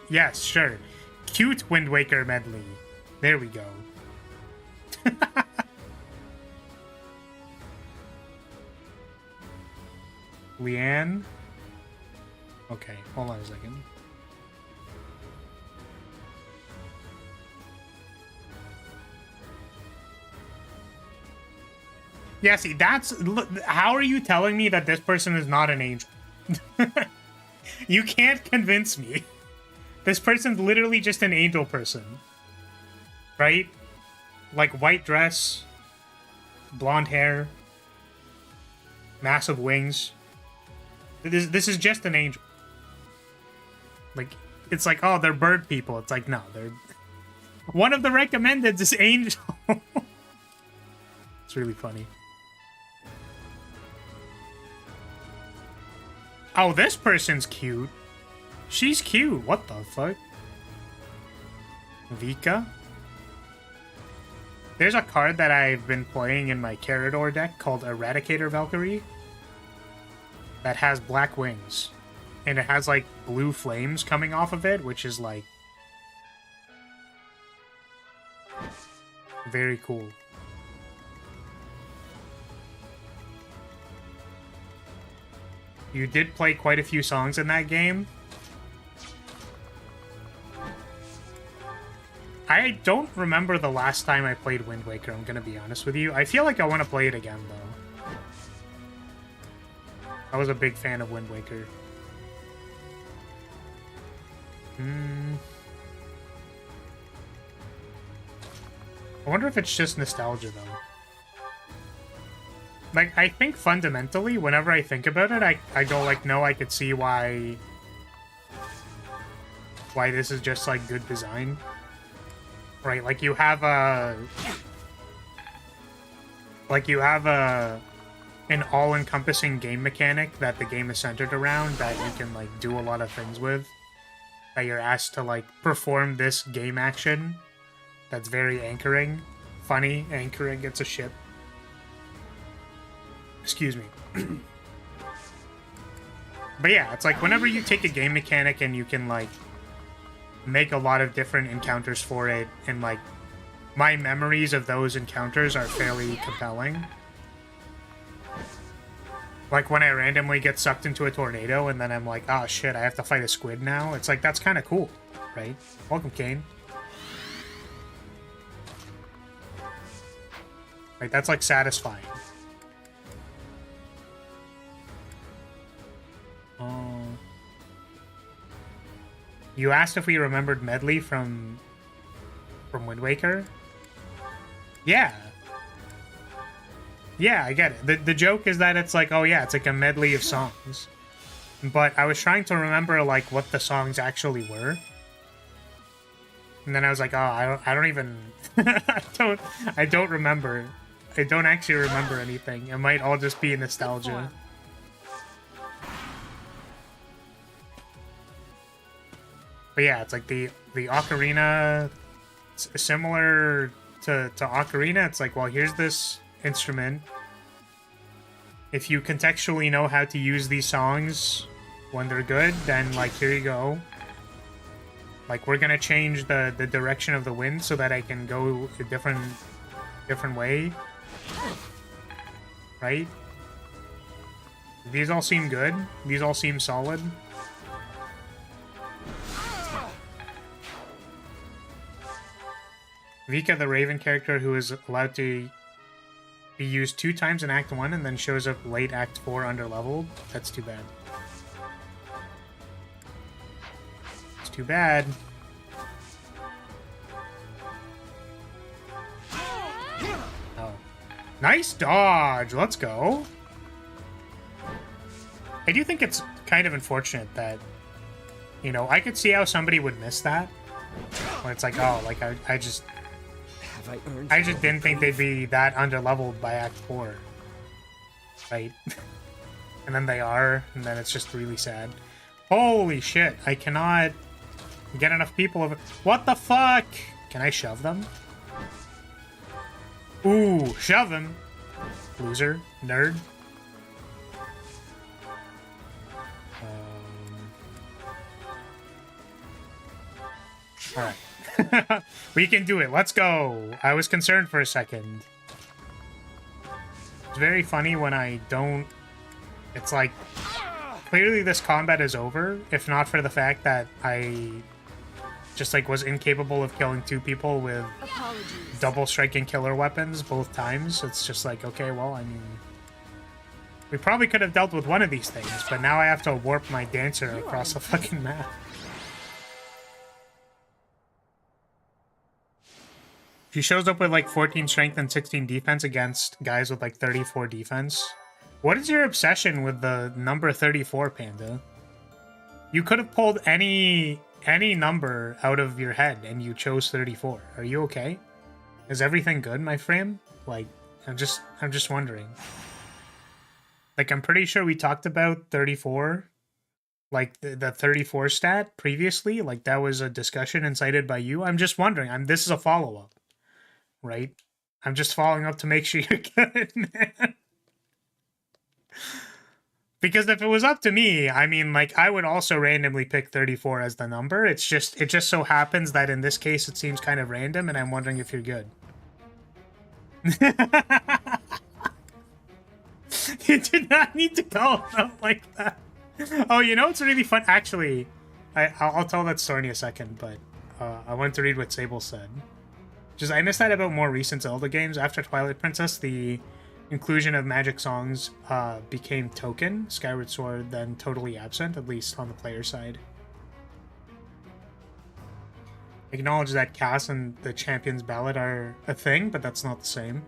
yes, sure. Cute Wind Waker medley. There we go. Leanne. Okay, hold on a second. Yeah, see, that's... How are you telling me that this person is not an angel? You can't convince me. This person's literally just an angel person. Right? Like, white dress, blonde hair, massive wings. This is just an angel. Like, it's like, oh, they're bird people. It's like, no, they're... One of the recommended is angel. It's really funny. Oh, this person's cute. She's cute. What the fuck? Vika? There's a card that I've been playing in my Carador deck called Eradicator Valkyrie that has black wings. And it has, like, blue flames coming off of it, which is, like... very cool. You did play quite a few songs in that game. I don't remember the last time I played Wind Waker, I'm gonna be honest with you. I feel like I want to play it again, though. I was a big fan of Wind Waker. I wonder if it's just nostalgia, though. Like, I think fundamentally, whenever I think about it, I go like, no, I could see why this is just, like, good design. Right, like, you have a... Like, you have an all-encompassing game mechanic that the game is centered around that you can, like, do a lot of things with. That you're asked to, like, perform this game action that's very anchoring. Funny, anchoring, it's a ship. Excuse me. But yeah, it's like whenever you take a game mechanic and you can like make a lot of different encounters for it, and like my memories of those encounters are fairly compelling. Like when I randomly get sucked into a tornado and then I'm like, oh shit, I have to fight a squid now. It's like, that's kind of cool, right? Welcome, Kane. Like, that's like satisfying. You asked if we remembered Medley from Wind Waker? Yeah. Yeah, I get it. The joke is that it's like, oh yeah, it's like a medley of songs. But I was trying to remember like what the songs actually were. And then I was like, oh, I don't even I don't remember. I don't actually remember anything. It might all just be nostalgia. But yeah, it's like the ocarina, similar to ocarina. It's like, well, here's this instrument. If you contextually know how to use these songs when they're good, then like, here you go. Like, we're gonna change the direction of the wind so that I can go a different way. Right? These all seem good. These all seem solid. Vika, the Raven character who is allowed to be used 2 times in Act 1 and then shows up late Act 4 underleveled. That's too bad. It's too bad. Oh. Nice dodge! Let's go! I do think it's kind of unfortunate that, you know, I could see how somebody would miss that. Where it's like, oh, like, I just didn't think they'd be that underleveled by Act 4. Right? And then they are, and then it's just really sad. Holy shit, I cannot get enough people over. What the fuck? Can I shove them? Ooh, shove him. Loser. Nerd. Alright. We can do it. Let's go. I was concerned for a second. It's very funny when I don't... It's like... Clearly this combat is over, if not for the fact that I just, like, was incapable of killing 2 people with double striking killer weapons both times. It's just like, okay, well, I mean... We probably could have dealt with one of these things, but now I have to warp my dancer across the fucking map. She shows up with, like, 14 strength and 16 defense against guys with, like, 34 defense. What is your obsession with the number 34, Panda? You could have pulled any number out of your head and you chose 34. Are you okay? Is everything good, my friend? Like, I'm just wondering. Like, I'm pretty sure we talked about 34, like the 34 stat previously. Like, that was a discussion incited by you. I'm just wondering. This is a follow-up, right? I'm just following up to make sure you're good, man. Because if it was up to me, I mean, like, I would also randomly pick 34 as the number. It just so happens that in this case it seems kind of random, and I'm wondering if you're good. You did not need to call it out like that. Oh, you know what's really fun? Actually, I'll tell that story in a second, but I wanted to read what Sable said. Just, I missed that about more recent Zelda games. After Twilight Princess, the inclusion of magic songs became token. Skyward Sword then totally absent, at least on the player side. Acknowledge that Cass and the Champion's Ballad are a thing, but that's not the same.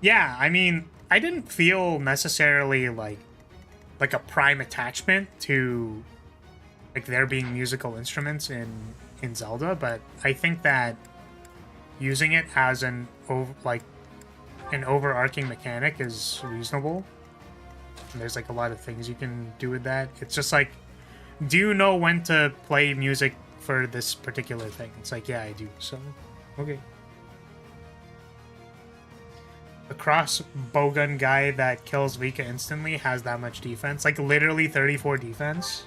Yeah, I mean, I didn't feel necessarily like a prime attachment to like there being musical instruments in Zelda, but I think that using it as an overarching mechanic is reasonable. And there's like a lot of things you can do with that. It's just like, do you know when to play music for this particular thing? It's like, yeah, I do. So, okay. The cross bowgun guy that kills Vika instantly has that much defense. Like, literally 34 defense.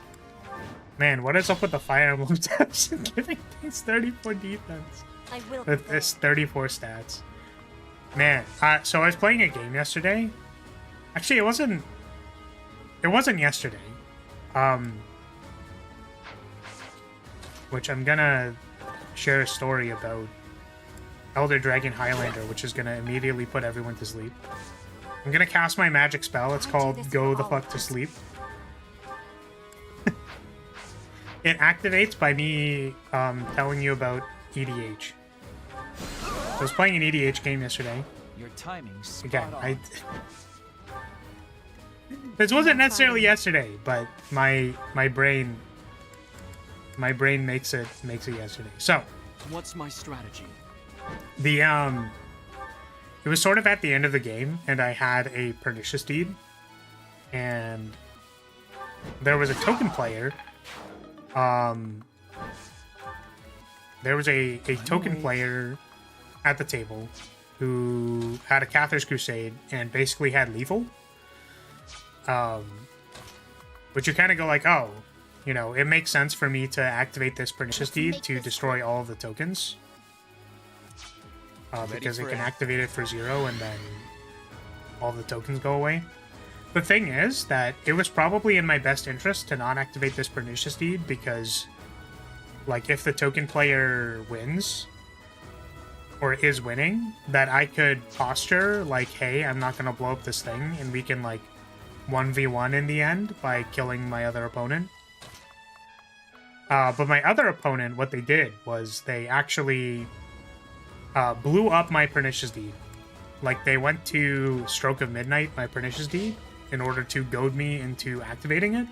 Man, what is up with the Fire Emblem tabs giving things 34 defense? With this 34 stats. Man, so I was playing a game yesterday. Actually, it wasn't yesterday. Which I'm gonna share a story about Elder Dragon Highlander, which is gonna immediately put everyone to sleep. I'm gonna cast my magic spell. It's called Go the Fuck to Sleep. It activates by me telling you about EDH. I was playing an EDH game yesterday. Your timing's Again, this wasn't necessarily yesterday, but my brain makes it yesterday. So, what's my strategy? It was sort of at the end of the game, and I had a Pernicious Deed, and there was a token player. There was a token player at the table who had a Cathar's Crusade and basically had lethal. But you kind of go like, oh, you know, it makes sense for me to activate this Pernicious Deed to destroy all of the tokens. Because it can activate it for 0 and then all the tokens go away. The thing is that it was probably in my best interest to not activate this Pernicious Deed because, like, if the token player wins, or is winning, that I could posture, like, hey, I'm not going to blow up this thing, and we can, like, 1v1 in the end by killing my other opponent. But my other opponent, what they did was they actually blew up my Pernicious Deed like, they went to Stroke of Midnight, my Pernicious Deed, in order to goad me into activating it.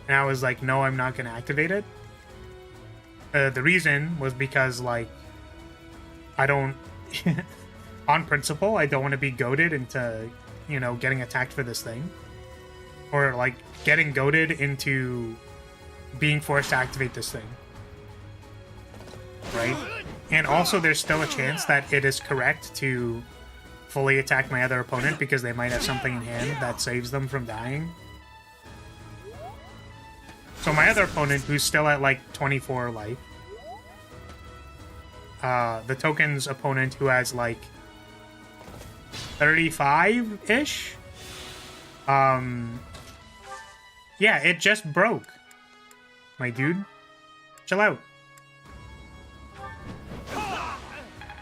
And I was like, no, I'm not going to activate it. The reason was because, like, I don't... on principle, I don't want to be goaded into, you know, getting attacked for this thing. Or, like, getting goaded into being forced to activate this thing. Right? And also, there's still a chance that it is correct to fully attack my other opponent because they might have something in hand that saves them from dying. So my other opponent, who's still at, like, 24 life, the token's opponent, who has, like, 35-ish, yeah, it just broke. My dude, chill out.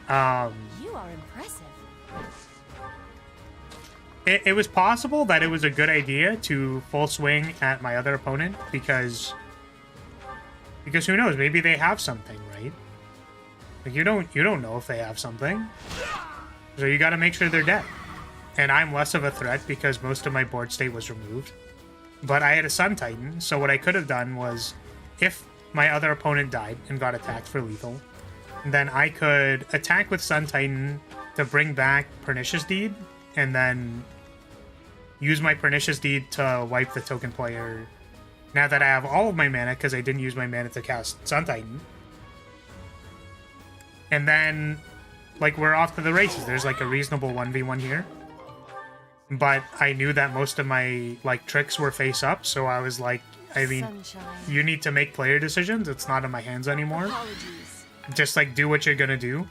You are impressive. It was possible that it was a good idea to full swing at my other opponent because who knows, maybe they have something, right? Like, you don't know if they have something. So you got to make sure they're dead. And I'm less of a threat because most of my board state was removed. But I had a Sun Titan, so what I could have done was, if my other opponent died and got attacked for lethal, then I could attack with Sun Titan to bring back Pernicious Deed, and then use my Pernicious Deed to wipe the token player. Now that I have all of my mana, because I didn't use my mana to cast Sun Titan. And then, like, we're off to the races. There's, like, a reasonable 1v1 here. But I knew that most of my, like, tricks were face up, so I was like, I mean, you need to make player decisions. It's not in my hands anymore. Apologies. Just, like, do what you're gonna do.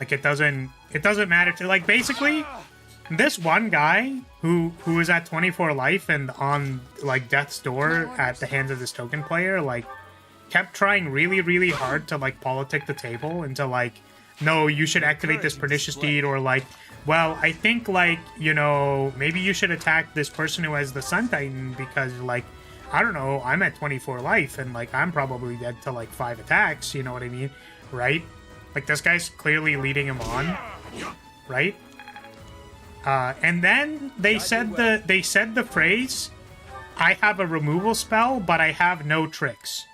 Like, it doesn't matter to, like, basically, this one guy who is at 24 life and on, like, death's door at the hands of this token player, like, kept trying really, really hard to, like, politic the table into, like, no, you should activate this Pernicious Deed, or, like, well, I think, like, you know, maybe you should attack this person who has the Sun Titan because, like, I don't know, I'm at 24 life and, like, I'm probably dead to, like, 5 attacks, you know what I mean? Right? Like, this guy's clearly leading him on, right? And then they said the phrase, I have a removal spell, but I have no tricks.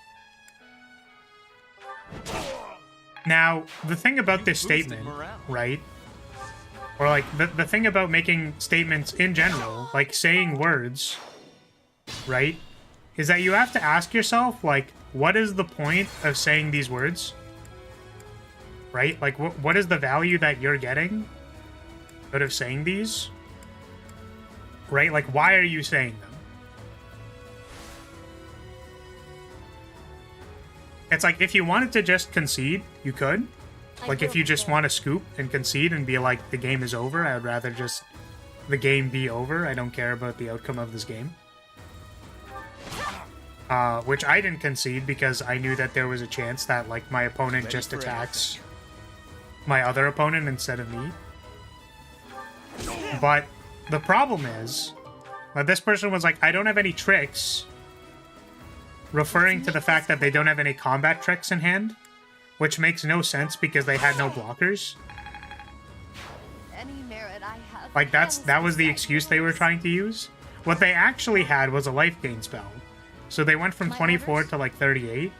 Now, the thing about this statement, right? Or, like, the thing about making statements in general, like saying words, right? Is that you have to ask yourself, like, what is the point of saying these words? Right? Like, what is the value that you're getting out of saying these? Right? Like, why are you saying them? It's like, if you wanted to just concede, you could. Like, if you just want to scoop and concede and be like, the game is over, I would rather just the game be over. I don't care about the outcome of this game. Which I didn't concede because I knew that there was a chance that, like, my opponent just attacks my other opponent instead of me. But the problem is that this person was like, I don't have any tricks, referring to the fact that they don't have any combat tricks in hand, which makes no sense because they had no blockers. Any merit I have. Like, that was the excuse they were trying to use. What they actually had was a life gain spell. So they went from 24 to, like, 38,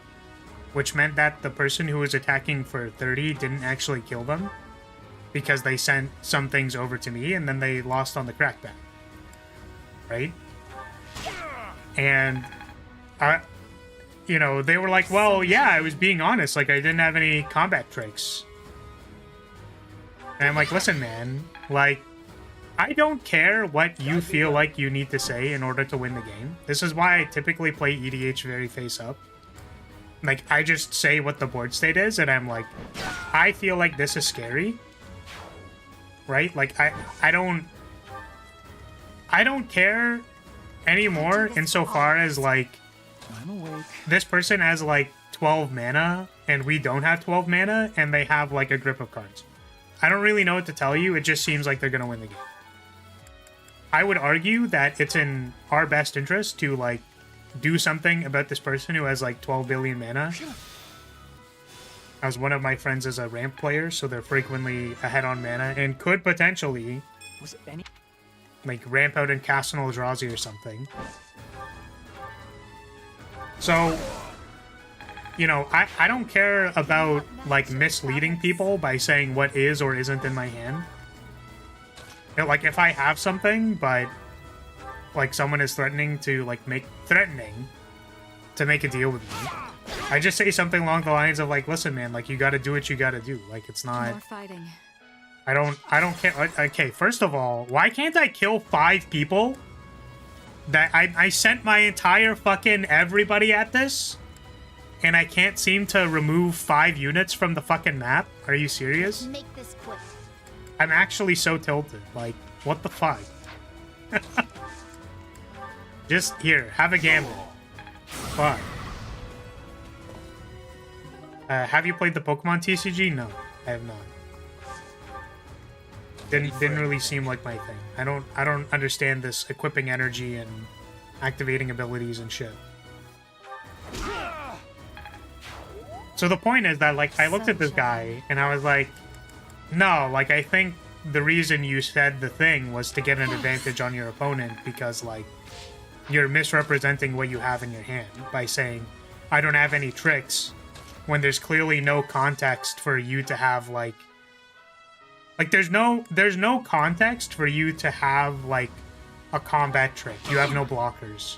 which meant that the person who was attacking for 30 didn't actually kill them because they sent some things over to me and then they lost on the crackback. Right? And you know, they were like, well, yeah, I was being honest. Like, I didn't have any combat tricks. And I'm like, listen, man, like, I don't care what you feel like you need to say in order to win the game. This is why I typically play EDH very face up. Like, I just say what the board state is, and I'm like, I feel like this is scary. Right? Like, I don't care anymore insofar as, like, this person has, like, 12 mana, and we don't have 12 mana, and they have, like, a grip of cards. I don't really know what to tell you. It just seems like they're going to win the game. I would argue that it's in our best interest to, like, do something about this person who has, like, 12 billion mana. as one of my friends is a ramp player, so they're frequently ahead on mana and could potentially Was it any? like ramp out in Castle Eldrazi or something. So, you know, I don't care about like misleading people by saying what is or isn't in my hand. You know, like if I have something, but like someone is threatening to make a deal with me, I just say something along the lines of like, listen, man, like you got to do what you got to do. Like it's not. More fighting. I don't care. Okay, first of all, why can't I kill 5 people? That I sent my entire fucking everybody at this, and I can't seem to remove 5 units from the fucking map? Are you serious? Make this quick. I'm actually so tilted. Like, what the fuck? Just here, have a gamble. Fuck. Have you played the Pokemon TCG? No, I have not. Didn't really seem like my thing. I don't understand this equipping energy and activating abilities and shit. So the point is that like I looked at this guy and I was like, no, like I think the reason you said the thing was to get an advantage on your opponent because like you're misrepresenting what you have in your hand by saying I don't have any tricks when there's clearly no context for you to have like there's no context for you to have like a combat trick. You have no blockers,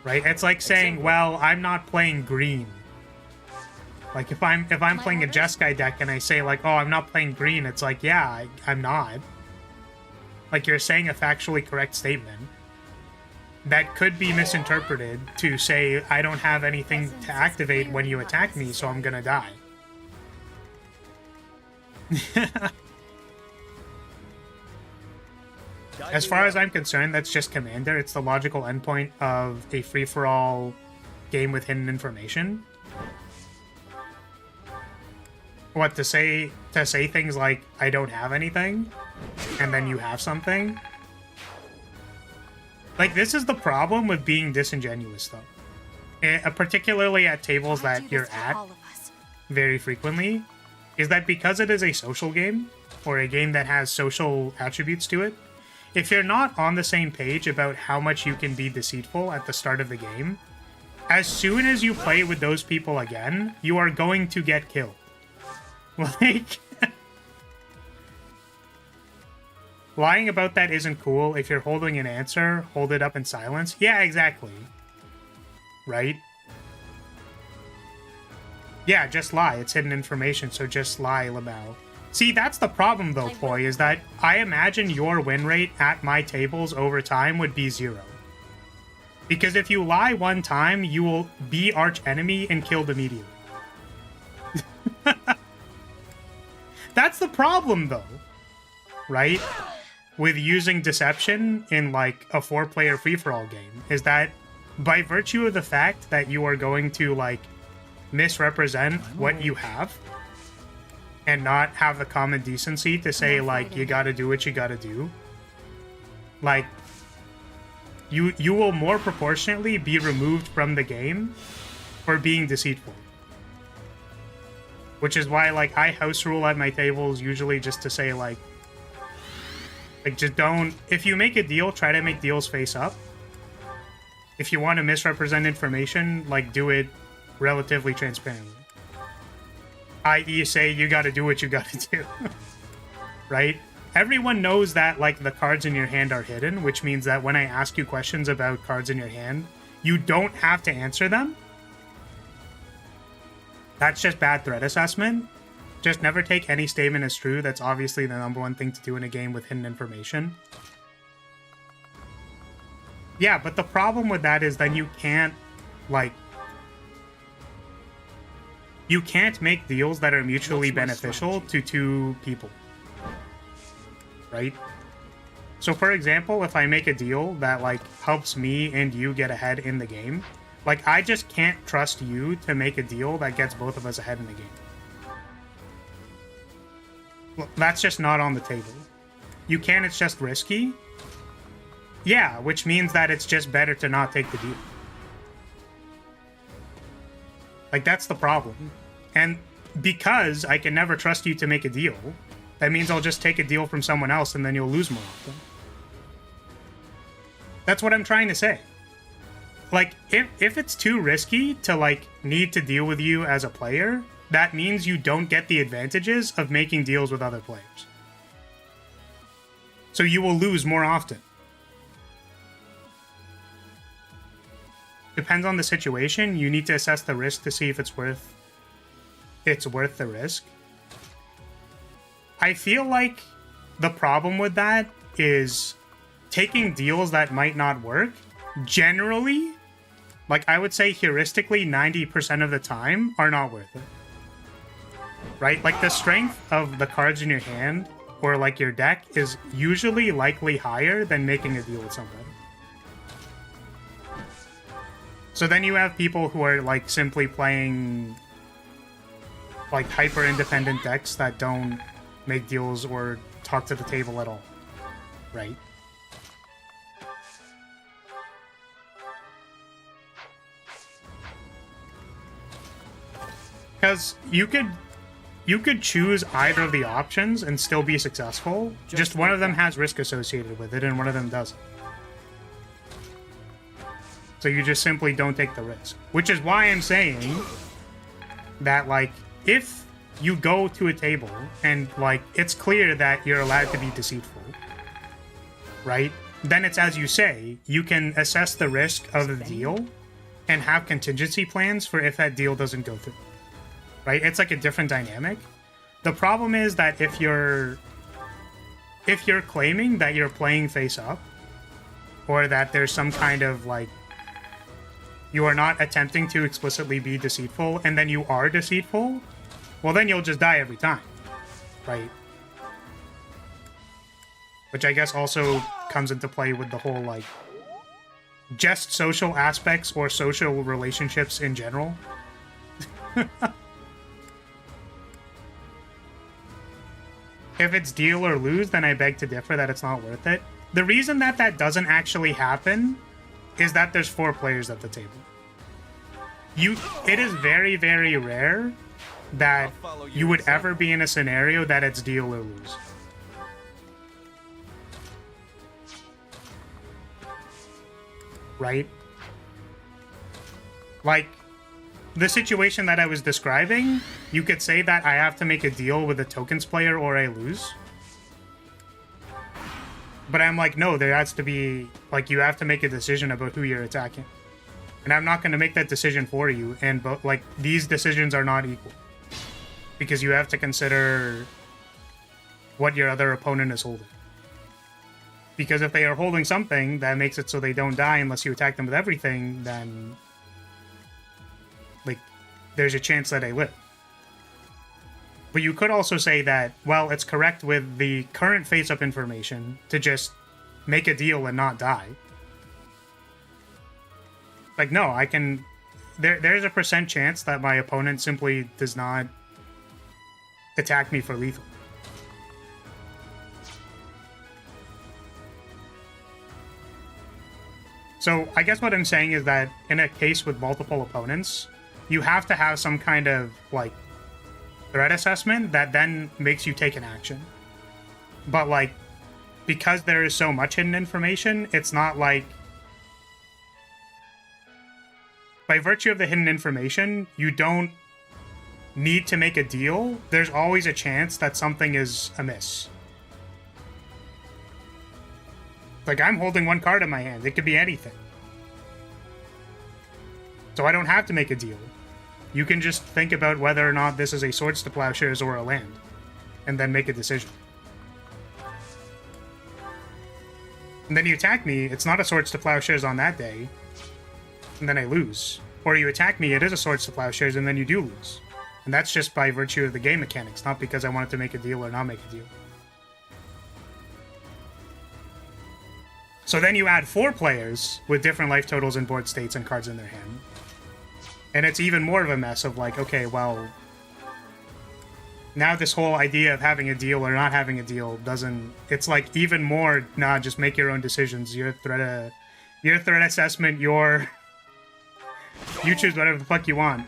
right? It's like saying, well, I'm not playing green. Like if I'm playing a Jeskai deck and I say like, oh, I'm not playing green, it's like, yeah, I'm not. Like you're saying a factually correct statement that could be misinterpreted to say I don't have anything to activate when you attack me, so I'm gonna die. As far as I'm concerned, that's just Commander. It's the logical endpoint of a free-for-all game with hidden information. What, to say things like, I don't have anything, and then you have something? Like, this is the problem with being disingenuous, though. Particularly at tables that you're at very frequently, is that because it is a social game, or a game that has social attributes to it, if you're not on the same page about how much you can be deceitful at the start of the game, as soon as you play with those people again, you are going to get killed. Like, lying about that isn't cool. If you're holding an answer, hold it up in silence. Yeah, exactly. Right? Yeah, just lie. It's hidden information, so just lie, Lamau. See, that's the problem, though, Poi, is that I imagine your win rate at my tables over time would be 0. Because if you lie one time, you will be arch enemy and killed immediately. That's the problem, though. Right? With using deception in, like, a 4-player free-for-all game, is that by virtue of the fact that you are going to, like, misrepresent what you have, and not have the common decency to say, like, you gotta do what you gotta do. Like, you will more proportionately be removed from the game for being deceitful. Which is why, like, I house rule at my tables usually just to say, like, just don't... If you make a deal, try to make deals face up. If you want to misrepresent information, like, do it relatively transparently. I.e. say you gotta do what you gotta do. Right? Everyone knows that, like, the cards in your hand are hidden, which means that when I ask you questions about cards in your hand, you don't have to answer them. That's just bad threat assessment. Just never take any statement as true. That's obviously the #1 thing to do in a game with hidden information. Yeah, but the problem with that is then you can't, like... You can't make deals that are mutually beneficial to 2 people. Right? So for example, if I make a deal that like helps me and you get ahead in the game, like I just can't trust you to make a deal that gets both of us ahead in the game. Well, that's just not on the table. You can, it's just risky. Yeah, which means that it's just better to not take the deal. Like, that's the problem. And because I can never trust you to make a deal, that means I'll just take a deal from someone else and then you'll lose more often. That's what I'm trying to say. Like, if it's too risky to, like, need to deal with you as a player, that means you don't get the advantages of making deals with other players. So you will lose more often. Depends on the situation. You need to assess the risk to see if it's worth the risk. I feel like the problem with that is taking deals that might not work. Generally, like I would say heuristically, 90% of the time are not worth it. Right? Like the strength of the cards in your hand or like your deck is usually likely higher than making a deal with somebody. So then you have people who are like simply playing like hyper independent decks that don't make deals or talk to the table at all. Right? Because you could choose either of the options and still be successful. Just one of them has risk associated with it and one of them doesn't. So you just simply don't take the risk. Which is why I'm saying that, like, if you go to a table and, like, it's clear that you're allowed to be deceitful, right? Then it's as you say, you can assess the risk of the deal and have contingency plans for if that deal doesn't go through. Right? It's like a different dynamic. The problem is that if you're claiming that you're playing face up, or that there's some kind of like you are not attempting to explicitly be deceitful and then you are deceitful, well then you'll just die every time. Right? Which I guess also comes into play with the whole like just social aspects or social relationships in general. If it's deal or lose, then I beg to differ that it's not worth it. The reason that that doesn't actually happen is that there's 4 players at the table. It is very, very rare that you would ever be in a scenario that it's deal or lose. Right? Like, the situation that I was describing, you could say that I have to make a deal with a tokens player or I lose. But I'm like, no, there has to be, like, you have to make a decision about who you're attacking. And I'm not going to make that decision for you. And, like, these decisions are not equal. Because you have to consider what your other opponent is holding. Because if they are holding something that makes it so they don't die unless you attack them with everything, then like, there's a chance that I live. But you could also say that, well, it's correct with the current face-up information to just make a deal and not die. Like, no, I can... There's a % chance that my opponent simply does not attack me for lethal. So, I guess what I'm saying is that in a case with multiple opponents, you have to have some kind of, like, threat assessment that then makes you take an action. But, like, because there is so much hidden information, it's not like... By virtue of the hidden information, you don't need to make a deal. There's always a chance that something is amiss. Like, I'm holding one card in my hand. It could be anything. So I don't have to make a deal. You can just think about whether or not this is a Swords to Plowshares or a land, and then make a decision. And then you attack me, it's not a Swords to Plowshares on that day, and then I lose. Or you attack me, it is a Swords to Plowshares, and then you do lose. And that's just by virtue of the game mechanics, not because I wanted to make a deal or not make a deal. So then you add 4 players with different life totals and board states and cards in their hand. And it's even more of a mess of like, okay, well, now this whole idea of having a deal or not having a deal doesn't... It's like even more, nah, just make your own decisions. Your threat assessment, you choose whatever the fuck you want.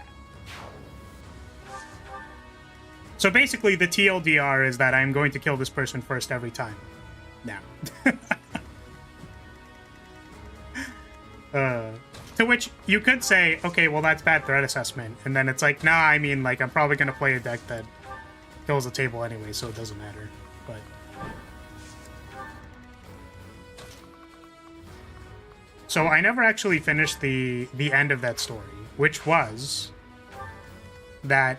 So basically, the TLDR is that I'm going to kill this person first every time. Now. To which you could say, okay, well, that's bad threat assessment. And then it's like, nah, I mean, like, I'm probably going to play a deck that kills the table anyway, so it doesn't matter. But... So I never actually finished the end of that story, which was that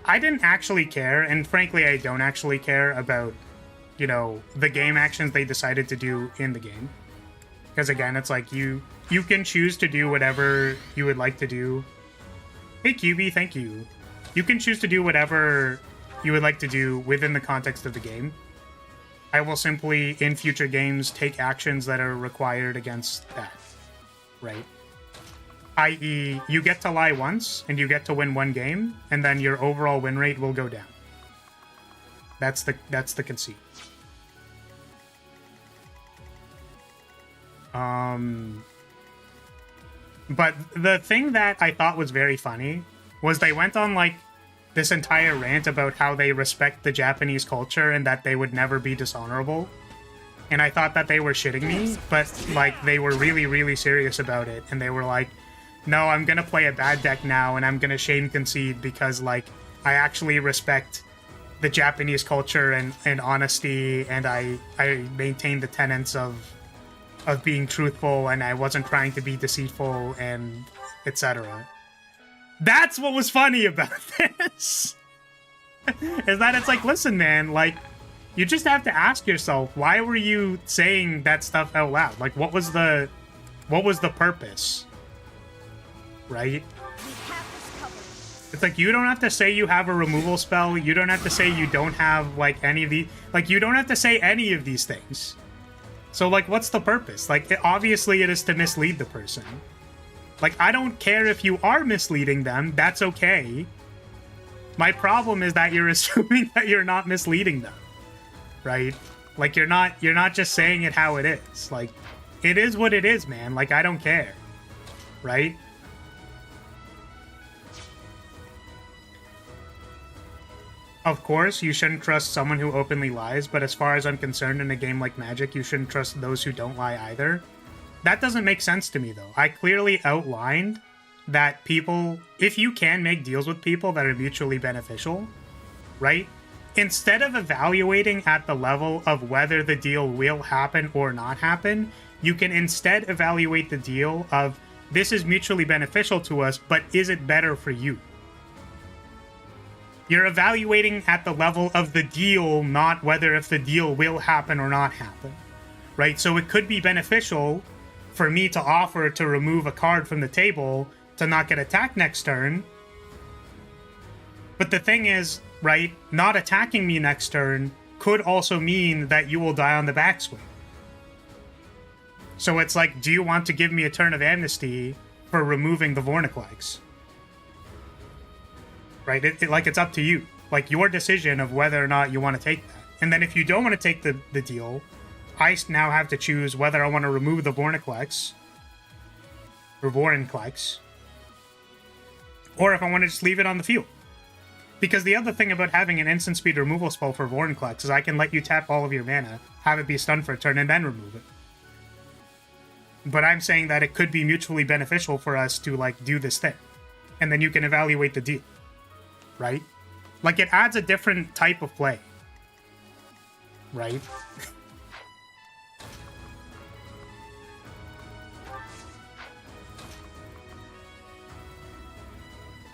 I didn't actually care, and frankly, I don't actually care about, you know, the game actions they decided to do in the game. Because again, it's like you can choose to do whatever you would like to do. Hey QB, thank you. You can choose to do whatever you would like to do within the context of the game. I will simply, in future games, take actions that are required against that. Right? I.e., you get to lie once, and you get to win one game, and then your overall win rate will go down. That's the conceit. But the thing that I thought was very funny was they went on, like, this entire rant about how they respect the Japanese culture and that they would never be dishonorable. And I thought that they were shitting me, but, like, they were really, really serious about it. And they were like, no, I'm gonna play a bad deck now, and I'm gonna shame concede because, like, I actually respect the Japanese culture and honesty, and I maintain the tenets of being truthful, and I wasn't trying to be deceitful, and etc. That's what was funny about this. Is that it's like, listen, man, like, you just have to ask yourself, why were you saying that stuff out loud? Like, what was the purpose? Right? It's like, you don't have to say you have a removal spell. You don't have to say you don't have, like, any of these. Like, you don't have to say any of these things. So, like, what's the purpose? Like, obviously it is to mislead the person. Like, I don't care if you are misleading them. That's okay. My problem is that you're assuming that you're not misleading them. Right? Like, you're not just saying it how it is. Like, it is what it is, man. Like, I don't care. Right? Of course, you shouldn't trust someone who openly lies, but as far as I'm concerned, in a game like Magic, you shouldn't trust those who don't lie either. That doesn't make sense to me, though. I clearly outlined that people, if you can make deals with people that are mutually beneficial, right? Instead of evaluating at the level of whether the deal will happen or not happen, you can instead evaluate the deal of, this is mutually beneficial to us, but is it better for you? You're evaluating at the level of the deal, not whether if the deal will happen or not happen, right? So it could be beneficial for me to offer to remove a card from the table to not get attacked next turn. But the thing is, right, not attacking me next turn could also mean that you will die on the backswing. So it's like, do you want to give me a turn of amnesty for removing the Vorniclex? Right? It's up to you. Like, your decision of whether or not you want to take that. And then if you don't want to take the deal, I now have to choose whether I want to remove the Vorniclex, or Vorinclex, or if I want to just leave it on the field. Because the other thing about having an instant speed removal spell for Vorinclex is I can let you tap all of your mana, have it be stunned for a turn, and then remove it. But I'm saying that it could be mutually beneficial for us to, like, do this thing. And then you can evaluate the deal. Right? Like, it adds a different type of play. Right?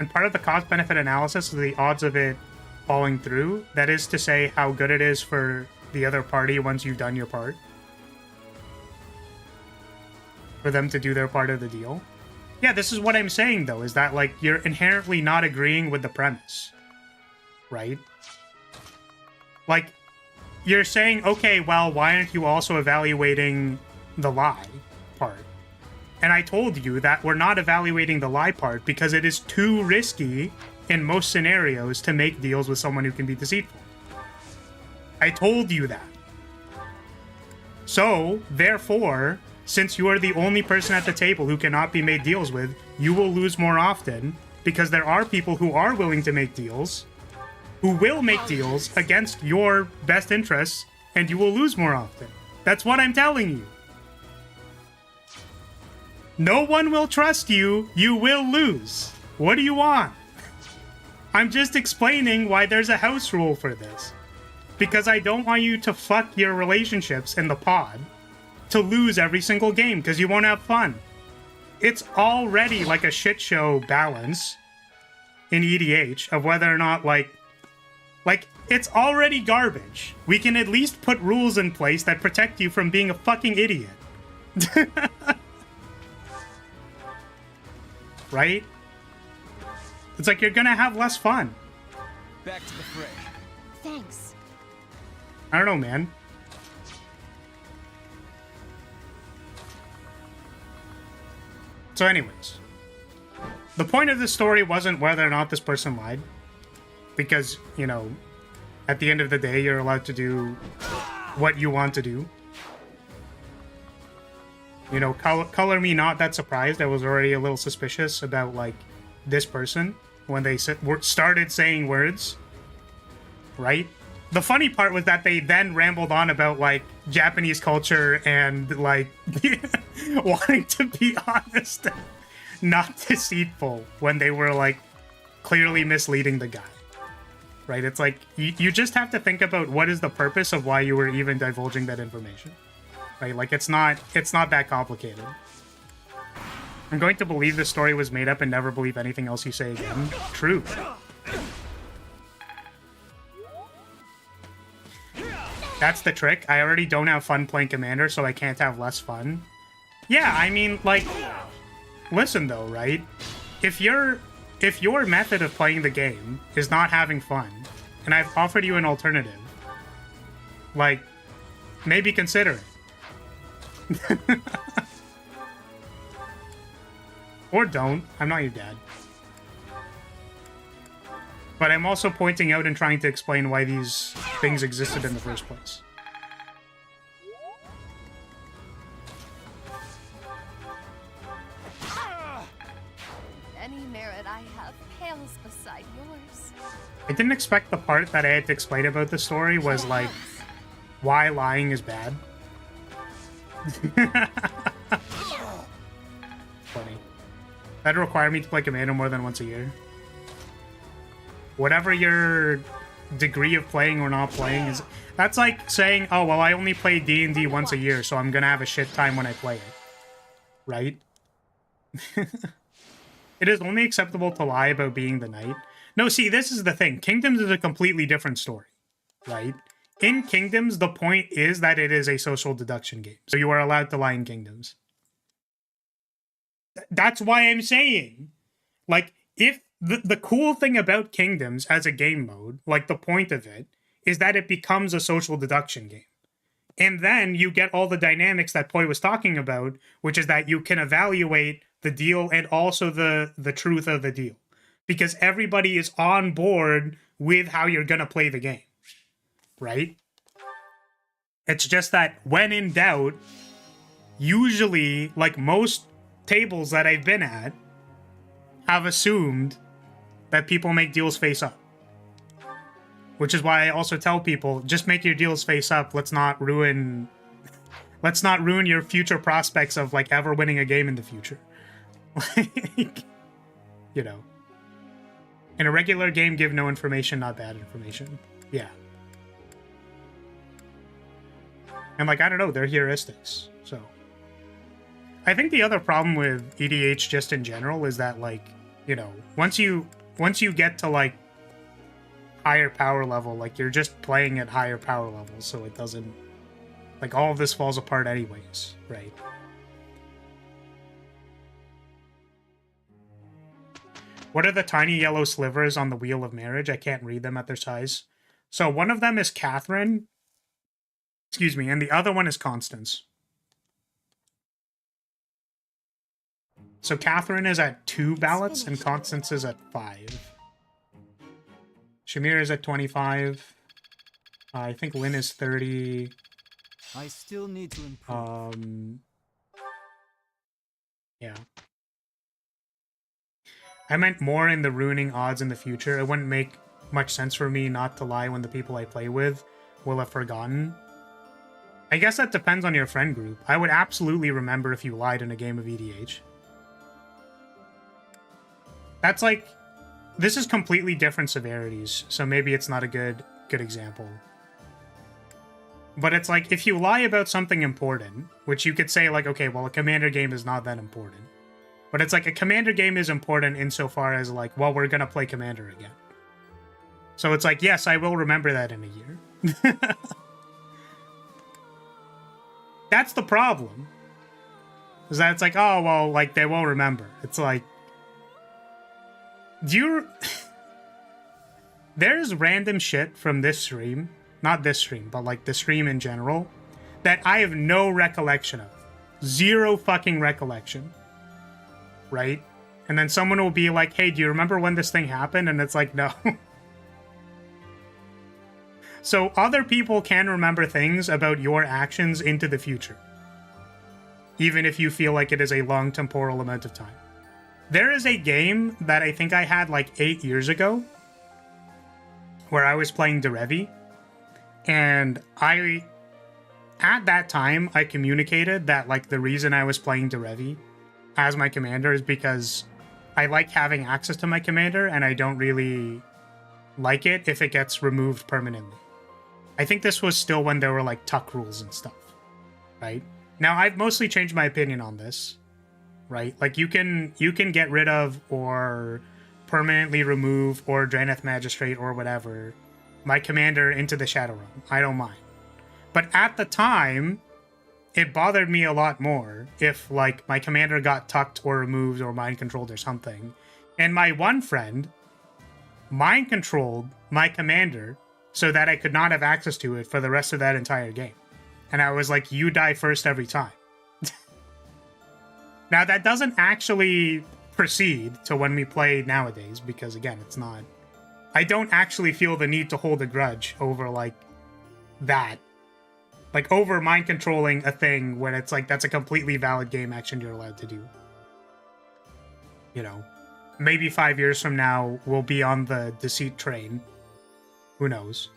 And part of the cost-benefit analysis is the odds of it falling through. That is to say, how good it is for the other party once you've done your part. For them to do their part of the deal. Yeah, this is what I'm saying, though, is that, like, you're inherently not agreeing with the premise. Right? Like, you're saying, okay, well, why aren't you also evaluating the lie part? And I told you that we're not evaluating the lie part because it is too risky in most scenarios to make deals with someone who can be deceitful. I told you that. So, therefore, since you are the only person at the table who cannot be made deals with, you will lose more often because there are people who are willing to make deals, who will make deals against your best interests, and you will lose more often. That's what I'm telling you. No one will trust you. You will lose. What do you want? I'm just explaining why there's a house rule for this. Because I don't want you to fuck your relationships in the pod to lose every single game, because you won't have fun. It's already like a shit show balance in EDH of whether or not, like, it's already garbage. We can at least put rules in place that protect you from being a fucking idiot. Right? It's like you're gonna have less fun. Back to the fray. Thanks. I don't know, man. So anyways, the point of this story wasn't whether or not this person lied. Because, you know, at the end of the day, you're allowed to do what you want to do. You know, color me not that surprised. I was already a little suspicious about, like, this person when they started saying words. Right? The funny part was that they then rambled on about, like, Japanese culture and, like, wanting to be honest and not deceitful when they were, like, clearly misleading the guy. Right? It's like, you just have to think about what is the purpose of why you were even divulging that information. Right? Like, it's not that complicated. I'm going to believe this story was made up and never believe anything else you say again. True. That's the trick. I already don't have fun playing Commander, so I can't have less fun. Yeah, I mean, like, listen though, right? If your method of playing the game is not having fun, and I've offered you an alternative, like, maybe consider it. Or don't. I'm not your dad. But I'm also pointing out and trying to explain why these things existed in the first place. Any merit I have pales beside yours. I didn't expect the part that I had to explain about the story was, like, why lying is bad. Funny. That'd require me to play Commander more than once a year. Whatever your degree of playing or not playing is, that's like saying, oh, well, I only play D&D once a year, so I'm gonna have a shit time when I play it. Right? It is only acceptable to lie about being the knight. No, see, this is the thing. Kingdoms is a completely different story. Right? In Kingdoms, the point is that it is a social deduction game. So you are allowed to lie in Kingdoms. That's why I'm saying, like, if the cool thing about Kingdoms as a game mode, like, the point of it, is that it becomes a social deduction game. And then you get all the dynamics that Poi was talking about, which is that you can evaluate the deal and also the truth of the deal. Because everybody is on board with how you're going to play the game. Right? It's just that when in doubt, usually, like most tables that I've been at, have assumed that people make deals face up. Which is why I also tell people, just make your deals face up. Let's not ruin your future prospects of, like, ever winning a game in the future. Like, you know. In a regular game, give no information, not bad information. Yeah. And, like, I don't know, they're heuristics, so. I think the other problem with EDH just in general is that, like, you know, once you get to, like, higher power level, like, you're just playing at higher power levels, so it doesn't, like, all of this falls apart anyways, right? What are the tiny yellow slivers on the Wheel of Marriage? I can't read them at their size. So one of them is Catherine, excuse me, and the other one is Constance. So Catherine is at 2 ballots and Constance is at 5. Shamir is at 25. I think Lynn is 30. I still need to improve. Yeah. I meant more in the ruining odds in the future. It wouldn't make much sense for me not to lie when the people I play with will have forgotten. I guess that depends on your friend group. I would absolutely remember if you lied in a game of EDH. That's like... This is completely different severities, so maybe it's not a good example. But it's like, if you lie about something important, which you could say like, okay, well, a Commander game is not that important. But it's like, a Commander game is important insofar as like, well, we're gonna play Commander again. So it's like, yes, I will remember that in a year. That's the problem. Is that it's like, oh, well, like, they won't remember. It's like... Do you... There's random shit from this stream, not this stream, but like the stream in general, that I have no recollection of. Zero fucking recollection. Right? And then someone will be like, hey, do you remember when this thing happened? And it's like, no. So other people can remember things about your actions into the future, even if you feel like it is a long temporal amount of time. There is a game that I think I had like 8 years ago where I was playing Derevi, and at that time, I communicated that like the reason I was playing Derevi as my commander is because I like having access to my commander, and I don't really like it if it gets removed permanently. I think this was still when there were like tuck rules and stuff, right? Now, I've mostly changed my opinion on this, right? Like, you can get rid of or permanently remove or Draeneth Magistrate or whatever my commander into the Shadow Realm. I don't mind. But at the time, it bothered me a lot more if, like, my commander got tucked or removed or mind-controlled or something. And my one friend mind-controlled my commander so that I could not have access to it for the rest of that entire game. And I was like, you die first every time. Now, that doesn't actually proceed to when we play nowadays, because, again, it's not... I don't actually feel the need to hold a grudge over, like, that. Like, over mind-controlling a thing when it's like, that's a completely valid game action you're allowed to do. You know, maybe 5 years from now, we'll be on the deceit train. Who knows?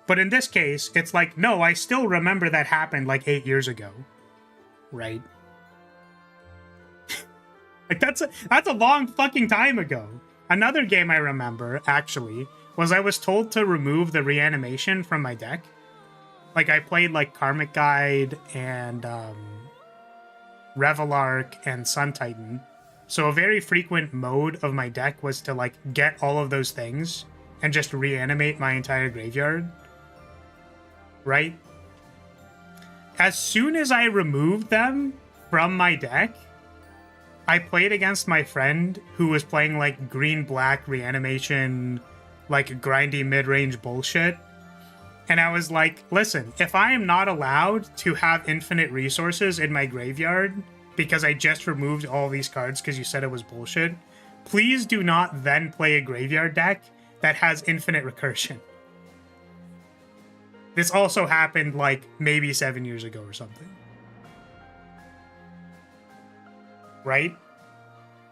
But in this case, it's like, no, I still remember that happened like 8 years ago. Right? Like, that's a long fucking time ago. Another game I remember, actually, was I was told to remove the reanimation from my deck. Like, I played, like, Karmic Guide and Revelark and Sun Titan. So a very frequent mode of my deck was to, like, get all of those things and just reanimate my entire graveyard. Right? As soon as I removed them from my deck, I played against my friend who was playing, like, green-black reanimation, like, grindy mid-range bullshit. And I was like, listen, if I am not allowed to have infinite resources in my graveyard because I just removed all these cards because you said it was bullshit, please do not then play a graveyard deck that has infinite recursion. This also happened, like, maybe 7 years ago or something. Right?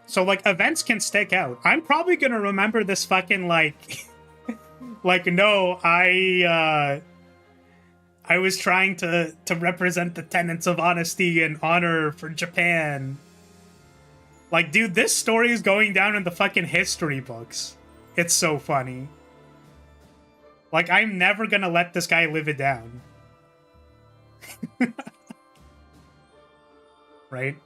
So, like, events can stick out. I'm probably gonna remember this fucking, like... like, no, I was trying to represent the tenets of honesty and honor for Japan. Like, dude, this story is going down in the fucking history books. It's so funny. Like, I'm never gonna let this guy live it down. Right?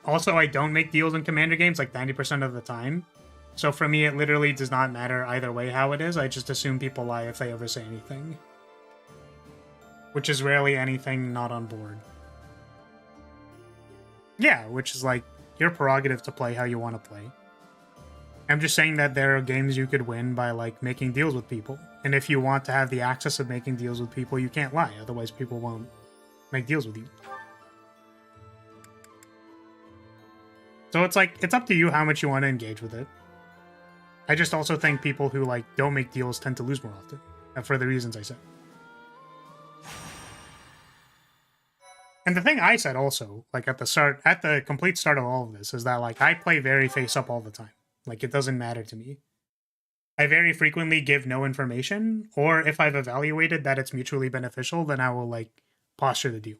Also, I don't make deals in Commander games like 90% of the time. So for me, it literally does not matter either way how it is. I just assume people lie if they ever say anything. Which is rarely anything not on board. Yeah, which is like your prerogative to play how you want to play. I'm just saying that there are games you could win by, like, making deals with people. And if you want to have the access of making deals with people, you can't lie. Otherwise, people won't make deals with you. So it's like, it's up to you how much you want to engage with it. I just also think people who, like, don't make deals tend to lose more often. For the reasons I said. And the thing I said also, like at the complete start of all of this, is that like I play very face up all the time. Like it doesn't matter to me. I very frequently give no information, or if I've evaluated that it's mutually beneficial, then I will like posture the deal.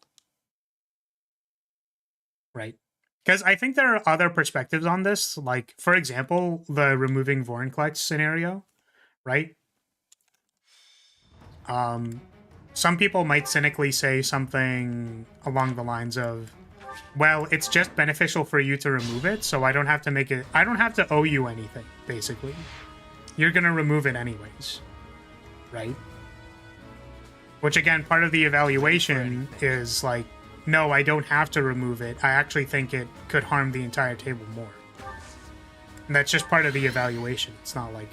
Right? Because I think there are other perspectives on this, like for example, the removing Vorinclex scenario, right? Some people might cynically say something along the lines of, well, it's just beneficial for you to remove it, so I don't have to make it, I don't have to owe you anything, basically. You're gonna remove it anyways, right? Which again, part of the evaluation is like, no, I don't have to remove it. I actually think it could harm the entire table more. And that's just part of the evaluation. It's not like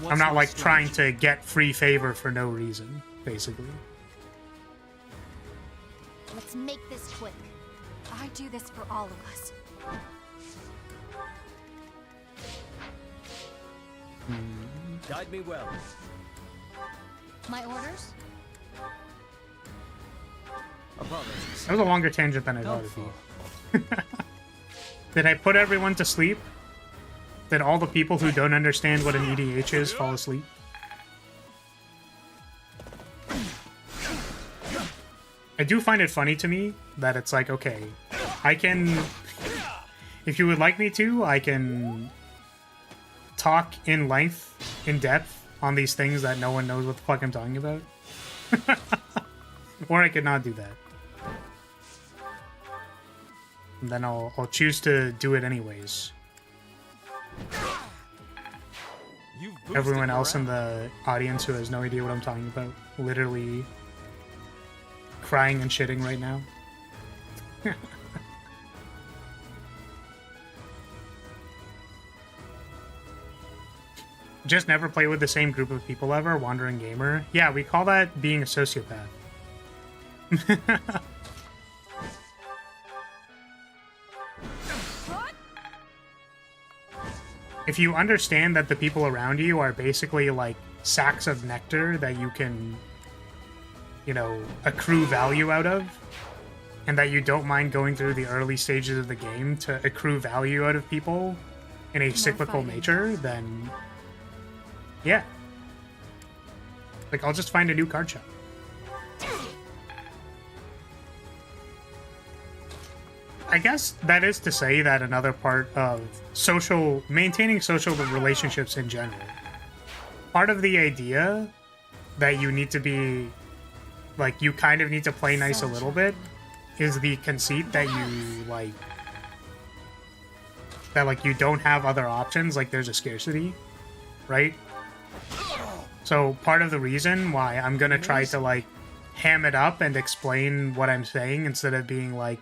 I'm not like trying to get free favor for no reason, basically. Let's make this quick. I do this for all of us. Guide me well. My orders? Apologies. That was a longer tangent than I thought it'd be. Did I put everyone to sleep? Did all the people who don't understand what an EDH is fall asleep? I do find it funny to me that it's like, okay, I can... If you would like me to, I can talk in length, in depth, on these things that no one knows what the fuck I'm talking about. Or I could not do that. And then I'll choose to do it anyways. Everyone else in the audience who has no idea what I'm talking about, literally crying and shitting right now. Just never play with the same group of people ever, wandering gamer. Yeah, we call that being a sociopath. If you understand that the people around you are basically like sacks of nectar that you can, you know, accrue value out of, and that you don't mind going through the early stages of the game to accrue value out of people in a cyclical nature, then yeah. Like, I'll just find a new card shop. I guess that is to say that another part of maintaining social relationships in general, part of the idea that you need to be, like, you kind of need to play nice a little bit is the conceit that you don't have other options, like there's a scarcity, right? So part of the reason why I'm gonna try to, like, ham it up and explain what I'm saying instead of being like,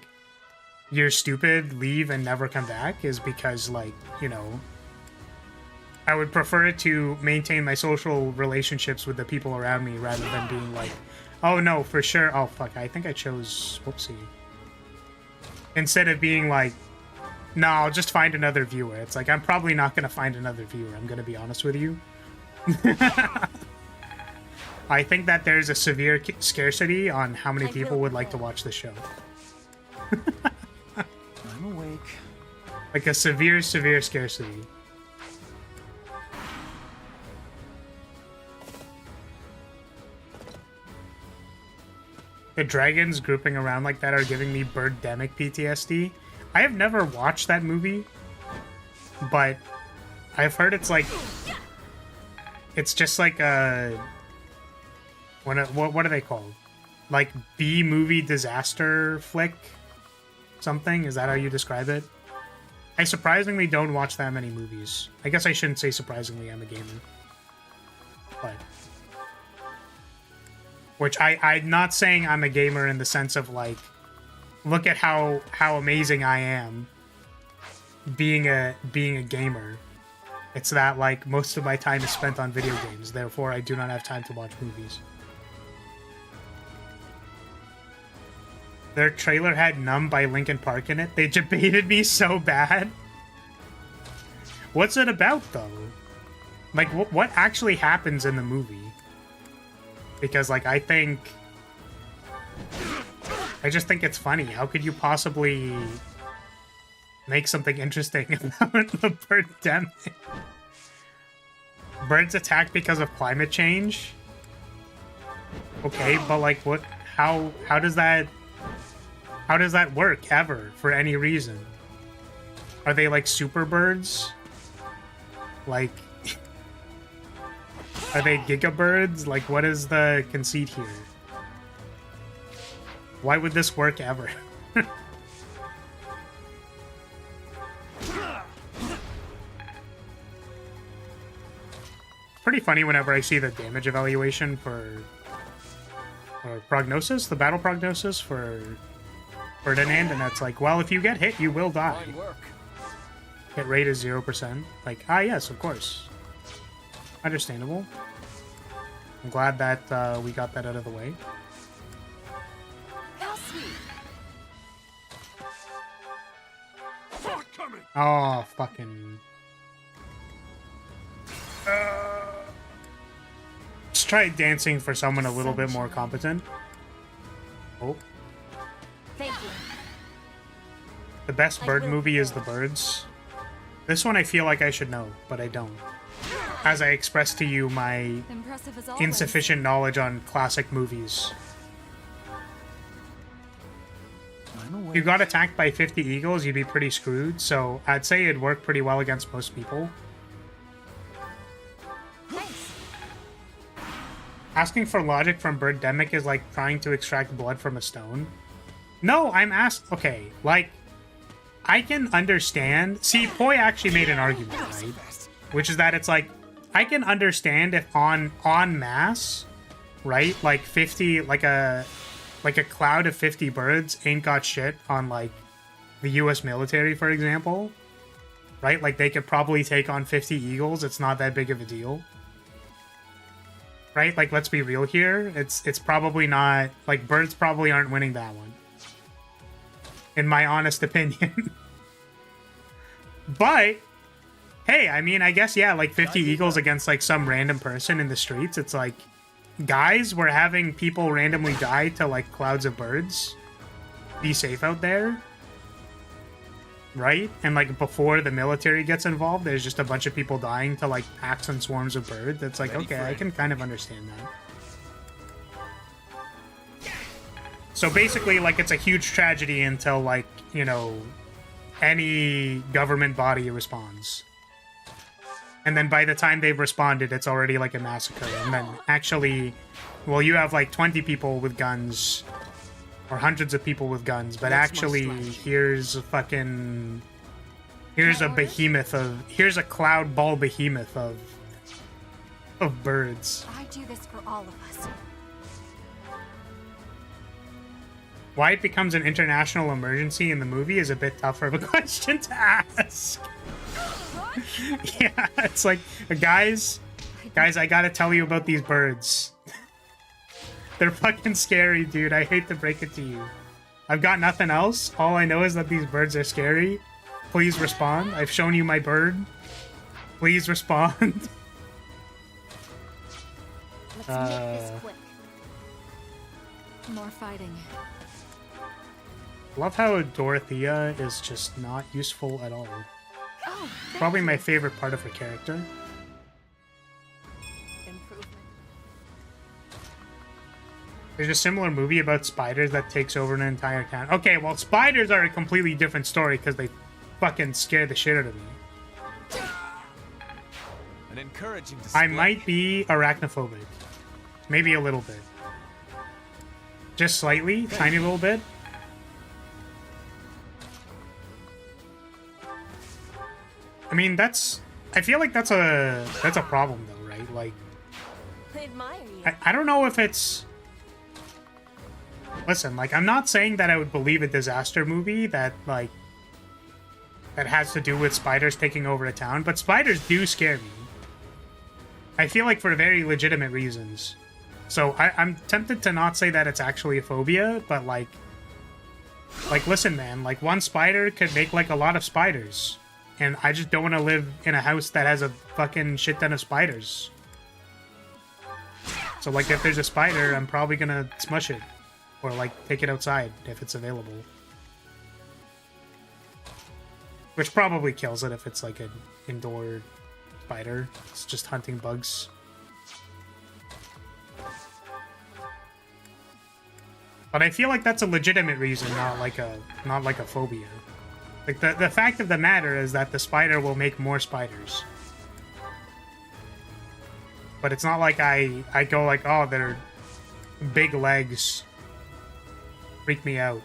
you're stupid, leave and never come back, is because, like, you know, I would prefer to maintain my social relationships with the people around me rather than being like, oh no, for sure, oh fuck, I think I chose, whoopsie. Instead of being like, no, I'll just find another viewer. It's like, I'm probably not going to find another viewer, I'm going to be honest with you. I think that there's a severe scarcity on how many people would like to watch the show. I'm awake. Like a severe scarcity. The dragons grouping around like that are giving me Birdemic PTSD. I have never watched that movie, but I've heard it's like, it's just like a, what are they called? Like B-movie disaster flick? Something? Is that how you describe it? I surprisingly don't watch that many movies. I guess I shouldn't say surprisingly, I'm a gamer. But... Which I'm not saying I'm a gamer in the sense of like, look at how amazing I am being a gamer. It's that like most of my time is spent on video games, therefore I do not have time to watch movies. Their trailer had Numb by Linkin Park in it. They debated me so bad. What's it about though? Like what actually happens in the movie? Because, like, I think I just think it's funny. How could you possibly make something interesting about the birdemic? Birds attack because of climate change? Okay, but like what how does that work ever for any reason? Are they like super birds? Like are they gigabirds? Like what is the conceit here? Why would this work ever? Pretty funny whenever I see the damage evaluation for or prognosis, the battle prognosis for Ferdinand, and that's like, well, if you get hit, you will die. Fine work. Hit rate is 0%. Like, yes, of course. Understandable. I'm glad that we got that out of the way. How sweet. Oh, fucking... Let's try dancing for someone a little bit more competent. Oh. Thank you. The best bird movie is The Birds. This one I feel like I should know, but I don't. As I expressed to you my Impressive as always. insufficient knowledge on classic movies. If you got attacked by 50 eagles, you'd be pretty screwed, so I'd say it'd work pretty well against most people. Thanks. Asking for logic from Birdemic is like trying to extract blood from a stone. No, I'm asked... Okay, like, I can understand... See, Poi actually made an argument, right? Which is that it's like, I can understand if en masse, right? Like 50, like a cloud of 50 birds ain't got shit on, like, the US military, for example. Right? Like, they could probably take on 50 eagles. It's not that big of a deal. Right? Like, let's be real here. It's probably not... Like, birds probably aren't winning that one. In my honest opinion. But, hey, I mean, I guess, yeah, like 50 eagles against, like, some random person in the streets. It's like, guys, we're having people randomly die to, like, clouds of birds. Be safe out there. Right? And, like, before the military gets involved, there's just a bunch of people dying to, like, packs and swarms of birds. It's like, okay, I can kind of understand that. So basically, like, it's a huge tragedy until, like, you know, any government body responds. And then by the time they've responded, it's already, like, a massacre. And then actually, well, you have, like, 20 people with guns, or hundreds of people with guns, but actually, here's a fucking... Here's a behemoth of... Here's a cloud ball behemoth of birds. I do this for all of us. Why it becomes an international emergency in the movie is a bit tougher of a question to ask. Yeah, it's like, guys, I gotta tell you about these birds. They're fucking scary, dude. I hate to break it to you. I've got nothing else. All I know is that these birds are scary. Please respond. I've shown you my bird. Please respond. Let's make this quick. More fighting. Love how Dorothea is just not useful at all. Oh, Probably my favorite part of her character. improvement. There's a similar movie about spiders that takes over an entire town. Okay, well, spiders are a completely different story because they fucking scare the shit out of me. An encouraging display. I might be arachnophobic. Maybe a little bit. Just slightly, tiny little bit. I mean, I feel like that's a problem though, right? Like, I admire you. I don't know if it's... Listen, like, I'm not saying that I would believe a disaster movie that, like, that has to do with spiders taking over a town, but spiders do scare me. I feel like for very legitimate reasons. So I'm tempted to not say that it's actually a phobia, but, like, listen, man, like, one spider could make, like, a lot of spiders. And I just don't want to live in a house that has a fucking shit ton of spiders. So, like, if there's a spider, I'm probably gonna smush it. Or, like, take it outside if it's available. Which probably kills it if it's, like, an indoor spider. It's just hunting bugs. But I feel like that's a legitimate reason, not like a phobia. Like, the fact of the matter is that the spider will make more spiders. But it's not like I go like, oh, their big legs freak me out.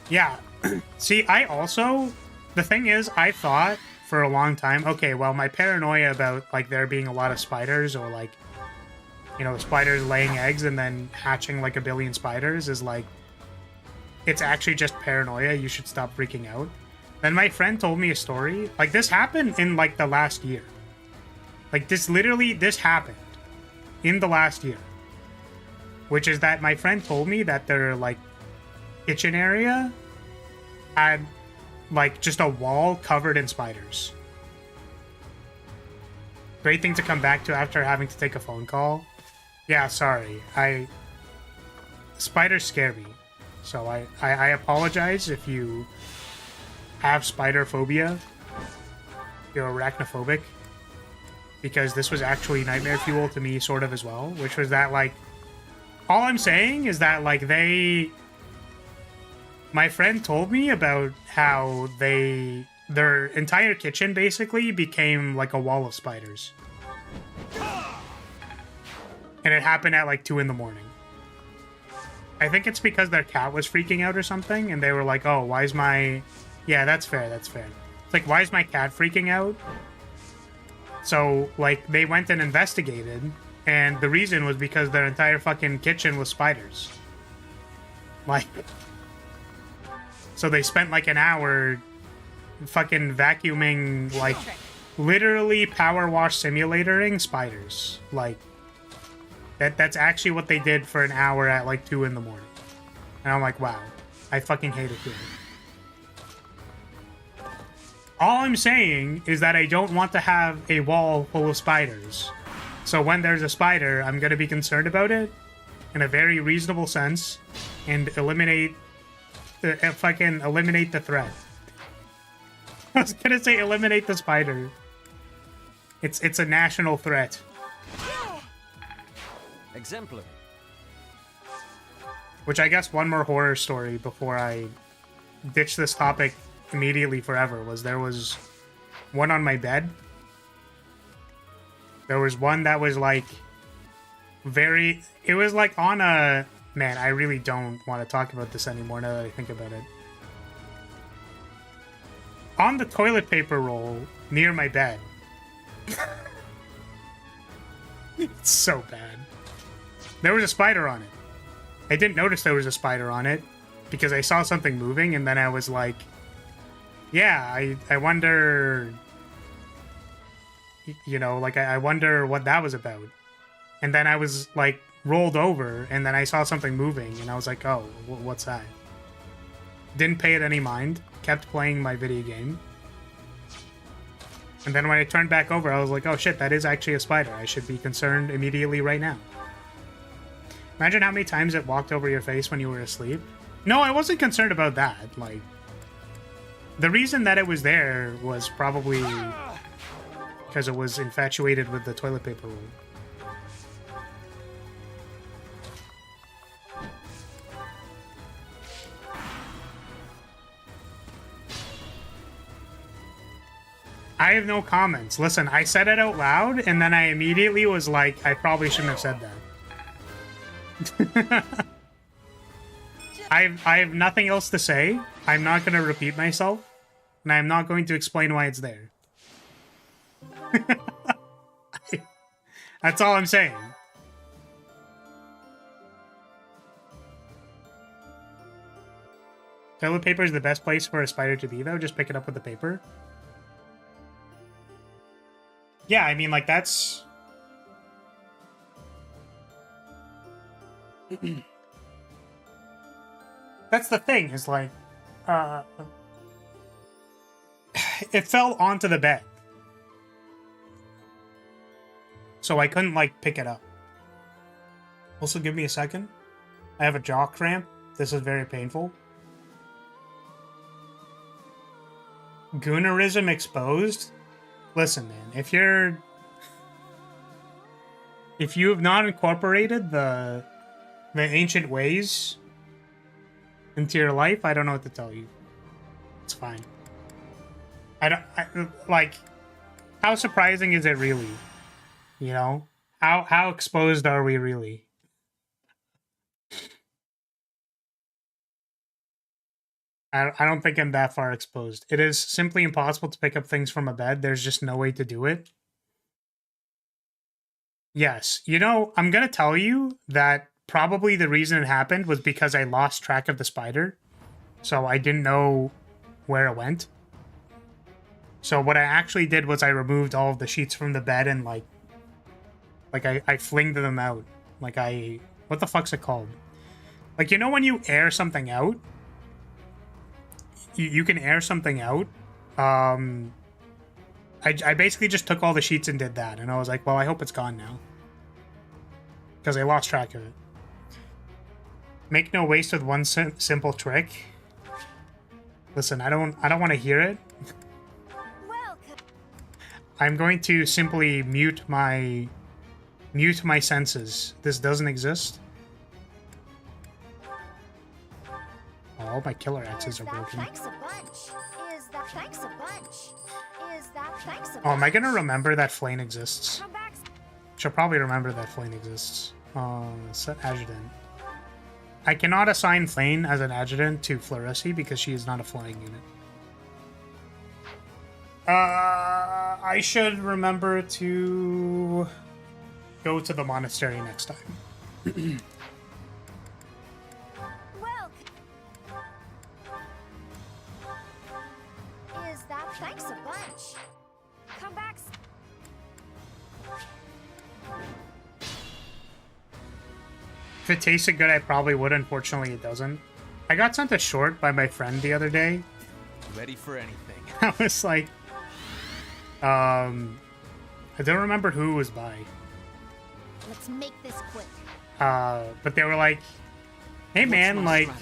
Yeah. See, the thing is, I thought for a long time, okay, well, my paranoia about, like, there being a lot of spiders or, like, you know, spiders laying eggs and then hatching, like, a billion spiders is, like, it's actually just paranoia. You should stop freaking out. Then my friend told me a story. Like, this happened in, like, the last year. Like, this happened in the last year. Which is that my friend told me that their, like, kitchen area had, like, just a wall covered in spiders. Great thing to come back to after having to take a phone call. Yeah, sorry. Spiders scare me. So I apologize if you have spider phobia. You're arachnophobic. Because this was actually nightmare fuel to me, sort of, as well. Which was that, like... All I'm saying is that, like, my friend told me about how their entire kitchen basically became like a wall of spiders. And it happened at like 2 in the morning. I think it's because their cat was freaking out or something, and they were like, oh, why is my... Yeah, that's fair, that's fair. It's like, why is my cat freaking out? So, like, they went and investigated, and the reason was because their entire fucking kitchen was spiders. Like... So they spent like an hour fucking vacuuming, like, literally power wash simulatoring spiders. Like, that's actually what they did for an hour at like 2 in the morning. And I'm like, wow, I fucking hate it here. All I'm saying is that I don't want to have a wall full of spiders. So when there's a spider, I'm going to be concerned about it in a very reasonable sense and eliminate the threat. I was gonna say eliminate the spider. It's a national threat. Exemplary. Which I guess one more horror story before I ditch this topic immediately forever was there was one on my bed. There was one that was like it was like on a... Man, I really don't want to talk about this anymore now that I think about it. On the toilet paper roll near my bed. It's so bad. There was a spider on it. I didn't notice there was a spider on it because I saw something moving, and then I was like, yeah, I wonder... You know, like, I wonder what that was about. And then I was, like, rolled over, and then I saw something moving, and I was like, oh, what's that? Didn't pay it any mind. Kept playing my video game. And then when I turned back over, I was like, oh shit, that is actually a spider. I should be concerned immediately right now. Imagine how many times it walked over your face when you were asleep. No, I wasn't concerned about that. Like, the reason that it was there was probably because it was infatuated with the toilet paper roll. I have no comments. Listen, I said it out loud, and then I immediately was like, I probably shouldn't have said that. I have nothing else to say. I'm not going to repeat myself, and I'm not going to explain why it's there. That's all I'm saying. Toilet paper is the best place for a spider to be, though. Just pick it up with the paper. Yeah, I mean, like, that's... That's the thing, is like... It fell onto the bed. So I couldn't, like, pick it up. Also, give me a second. I have a jaw cramp. This is very painful. Goonerism exposed? Listen, man, if you have not incorporated the ancient ways into your life, I don't know what to tell you. It's fine. Like, how surprising is it really? You know? How exposed are we really? I don't think I'm that far exposed. It is simply impossible to pick up things from a bed. There's just no way to do it. Yes. You know, I'm going to tell you that probably the reason it happened was because I lost track of the spider. So I didn't know where it went. So what I actually did was I removed all of the sheets from the bed and like I flinged them out. Like what the fuck's it called? Like, you know when you air something out? You can air something out. I basically just took all the sheets and did that. And I was like, well, I hope it's gone now. Because I lost track of it. Make no waste with one simple trick. Listen, I don't want to hear it. I'm going to simply mute my senses. This doesn't exist. All my killer axes are broken. Oh, am I gonna remember that Flame exists? She'll probably remember that Flame exists. Set adjutant. I cannot assign Flame as an adjutant to Floressi because she is not a flying unit. I should remember to go to the monastery next time. Thanks a bunch. Come back. If it tasted good, I probably would. Unfortunately, it doesn't. I got sent a short by my friend the other day. Ready for anything. I was like, I don't remember who it was by. Let's make this quick. But they were like, hey man, like, do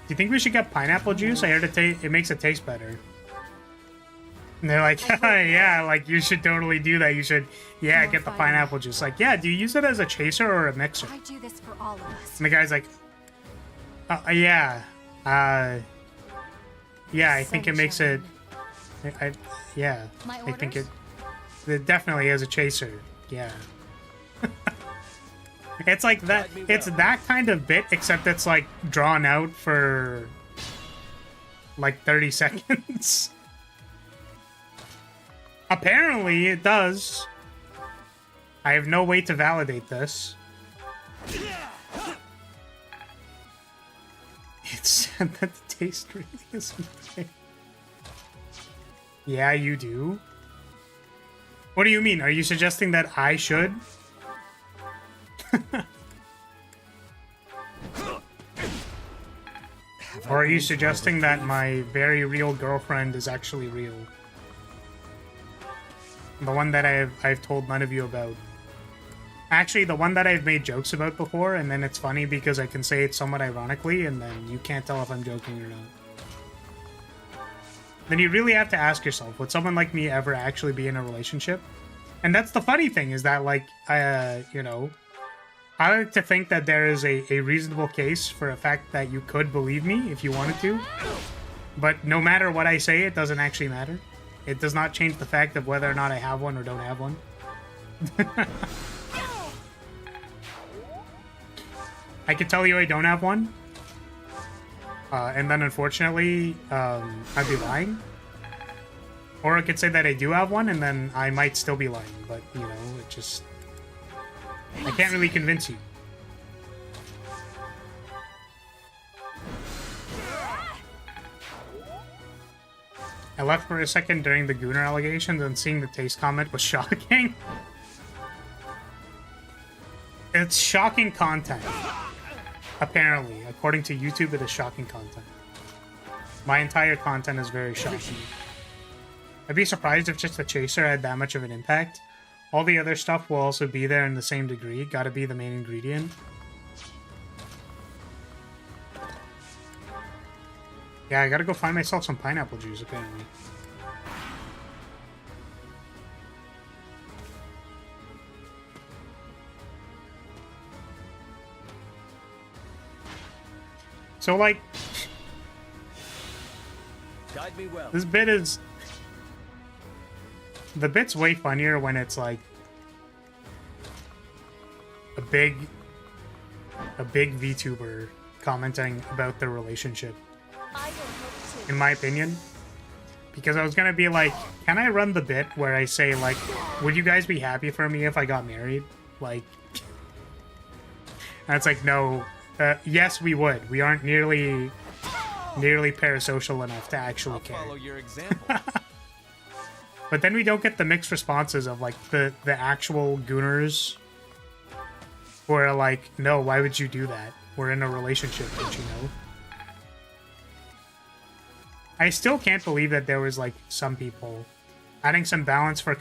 you think we should get pineapple juice? I heard it makes it taste better. And they're like, yeah, like, you should totally do that. You should, yeah, get the pineapple juice. Like, yeah, do you use it as a chaser or a mixer? I do this for all of us. And the guy's like, yeah. Yeah, I think it makes it, yeah. I think it definitely is a chaser. Yeah. It's like that, it's that kind of bit, except it's like drawn out for like 30 seconds. Apparently, it does. I have no way to validate this. It said that the taste really is okay. Yeah, you do. What do you mean? Are you suggesting that I should? Or are you suggesting that my very real girlfriend is actually real? The one that I've told none of you about. Actually, the one that I've made jokes about before, and then it's funny because I can say it somewhat ironically, and then you can't tell if I'm joking or not. Then you really have to ask yourself, would someone like me ever actually be in a relationship? And that's the funny thing, is that, like, you know, I like to think that there is a reasonable case for a fact that you could believe me if you wanted to. But no matter what I say, it doesn't actually matter. It does not change the fact of whether or not I have one or don't have one. I could tell you I don't have one. And then unfortunately, I'd be lying. Or I could say that I do have one and then I might still be lying. But, you know, it just... I can't really convince you. I left for a second during the Gooner allegations, and seeing the taste comment was shocking. It's shocking content. Apparently. According to YouTube, it is shocking content. My entire content is very shocking. I'd be surprised if just the chaser had that much of an impact. All the other stuff will also be there in the same degree. Gotta be the main ingredient. Yeah, I gotta go find myself some pineapple juice, apparently. So, like, Guide me well. this bit is... The bit's way funnier when it's, like, a big VTuber commenting about their relationship, I will hope to. in my opinion. Because I was gonna be like, can I run the bit where I say, like, would you guys be happy for me if I got married? Like... And it's like, no... yes, we would. We aren't nearly parasocial enough to actually I'll care. follow your example. But then we don't get the mixed responses of, like, the actual gooners who are like, no, why would you do that? We're in a relationship, don't you know? I still can't believe that there was, like, some people adding some balance for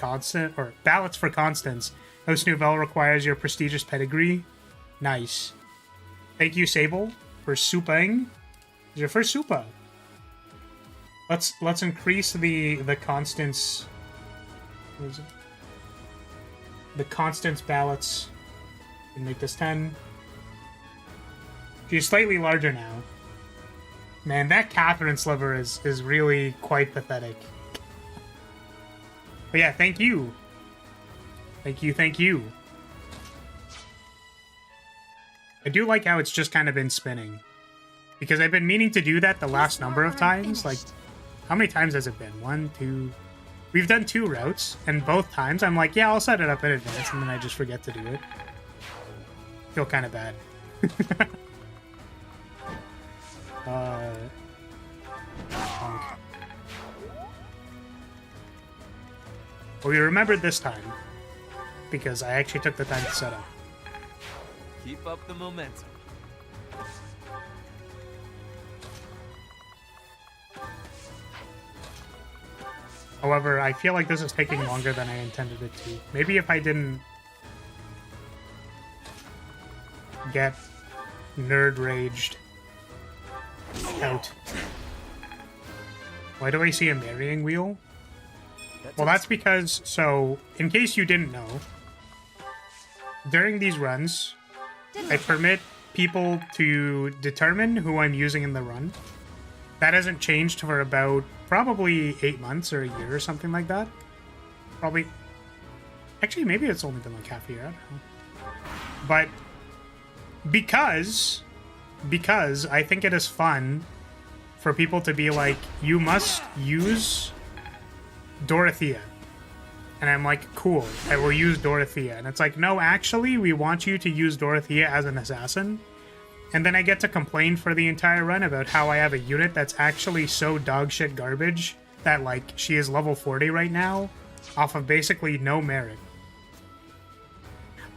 ballots for constants. House Nouvelle requires your prestigious pedigree. Nice. Thank you, Sable, for suping. It's your first supa. Let's increase the constants. What is it? The constants ballots. And make this 10. She's slightly larger now. Man, that Catherine sliver is really quite pathetic. But yeah, thank you. Thank you. I do like how it's just kind of been spinning. Because I've been meaning to do that the last number of times. Like, how many times has it been? 1, 2... We've done 2 routes, and both times I'm like, yeah, I'll set it up in advance, and then I just forget to do it. Feel kind of bad. Well, we remembered this time, because I actually took the time to set up. Keep up the momentum. However, I feel like this is taking longer than I intended it to. Maybe if I didn't get nerd raged out. Why do I see a marrying wheel? Well, that's because, so, in case you didn't know, during these runs, I permit people to determine who I'm using in the run. That hasn't changed for about probably 8 months or a year or something like that. Probably. Actually, maybe it's only been like half a year. I don't know. But because I think it is fun for people to be like, you must use Dorothea. And I'm like, cool, I will use Dorothea. And it's like, no, actually, we want you to use Dorothea as an assassin. And then I get to complain for the entire run about how I have a unit that's actually so dogshit garbage that, like, she is level 40 right now off of basically no merit.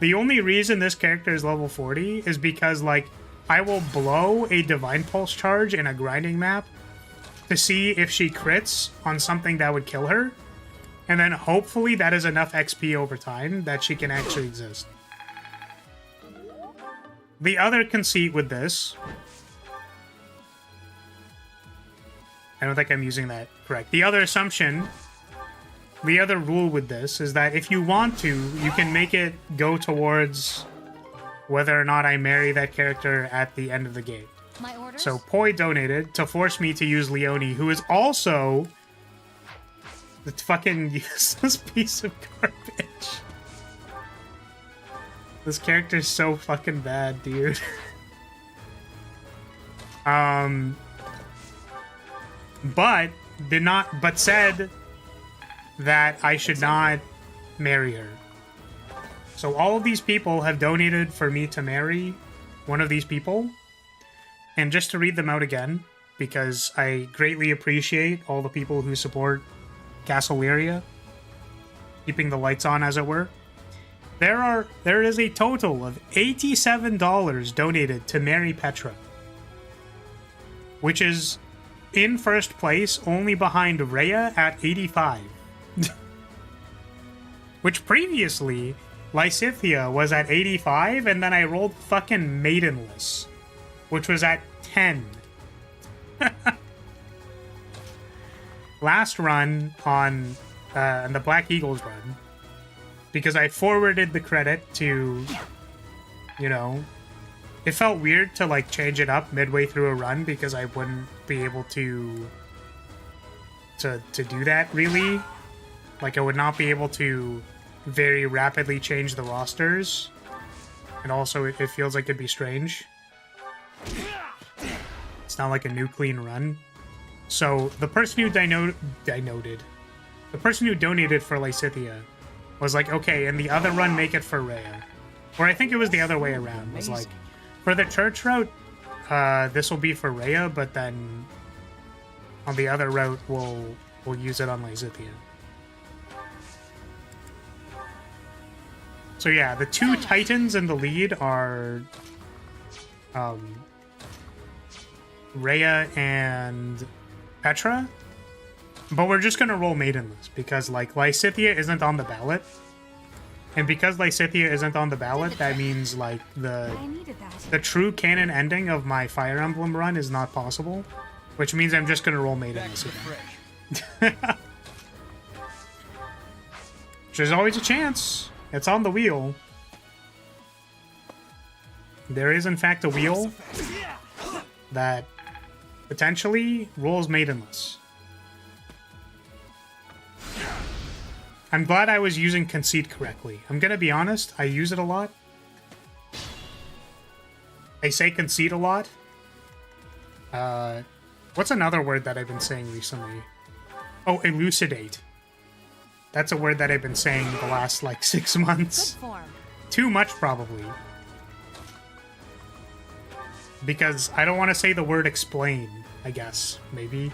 The only reason this character is level 40 is because, like, I will blow a Divine Pulse charge in a grinding map to see if she crits on something that would kill her. And then hopefully that is enough XP over time that she can actually exist. The other conceit with this... I don't think I'm using that correct. The other assumption, the other rule with this is that if you want to, you can make it go towards whether or not I marry that character at the end of the game. My orders? So Poi donated to force me to use Leonie, who is also the fucking useless piece of garbage. This character's so fucking bad, dude. But said that I should not marry her. So all of these people have donated for me to marry one of these people. And just to read them out again, because I greatly appreciate all the people who support House Lyria, keeping the lights on, as it were. There is a total of $87 donated to marry Petra, which is in first place, only behind Rhea at 85. which previously Lysithea was at 85, and then I rolled fucking Maidenless, which was at 10. Last run on the Black Eagles run, because I forwarded the credit to, you know, it felt weird to like change it up midway through a run because I wouldn't be able to do that really. Like I would not be able to very rapidly change the rosters, and also it feels like it'd be strange. It's not like a new clean run. So the person who the person who donated for Lysithea was like, okay, in the other run, make it for Rhea. Or I think it was the other way around. It was like, for the church route, this will be for Rhea, but then on the other route, we'll use it on Lysithea. So yeah, the two titans in the lead are Rhea and Petra, but we're just gonna roll Maidenless because like Lysithea isn't on the ballot, and because Lysithea isn't on the ballot, that means like the true canon ending of my Fire Emblem run is not possible, which means I'm just gonna roll Maidenless again. There's always a chance. It's on the wheel. There is in fact a wheel that potentially rolls Maidenless. I'm glad I was using conceit correctly. I'm gonna be honest, I use it a lot. I say conceit a lot. What's another word that I've been saying recently? Oh, elucidate. That's a word that I've been saying the last, like, 6 months. Too much, probably. Because I don't want to say the word explain, I guess. Maybe.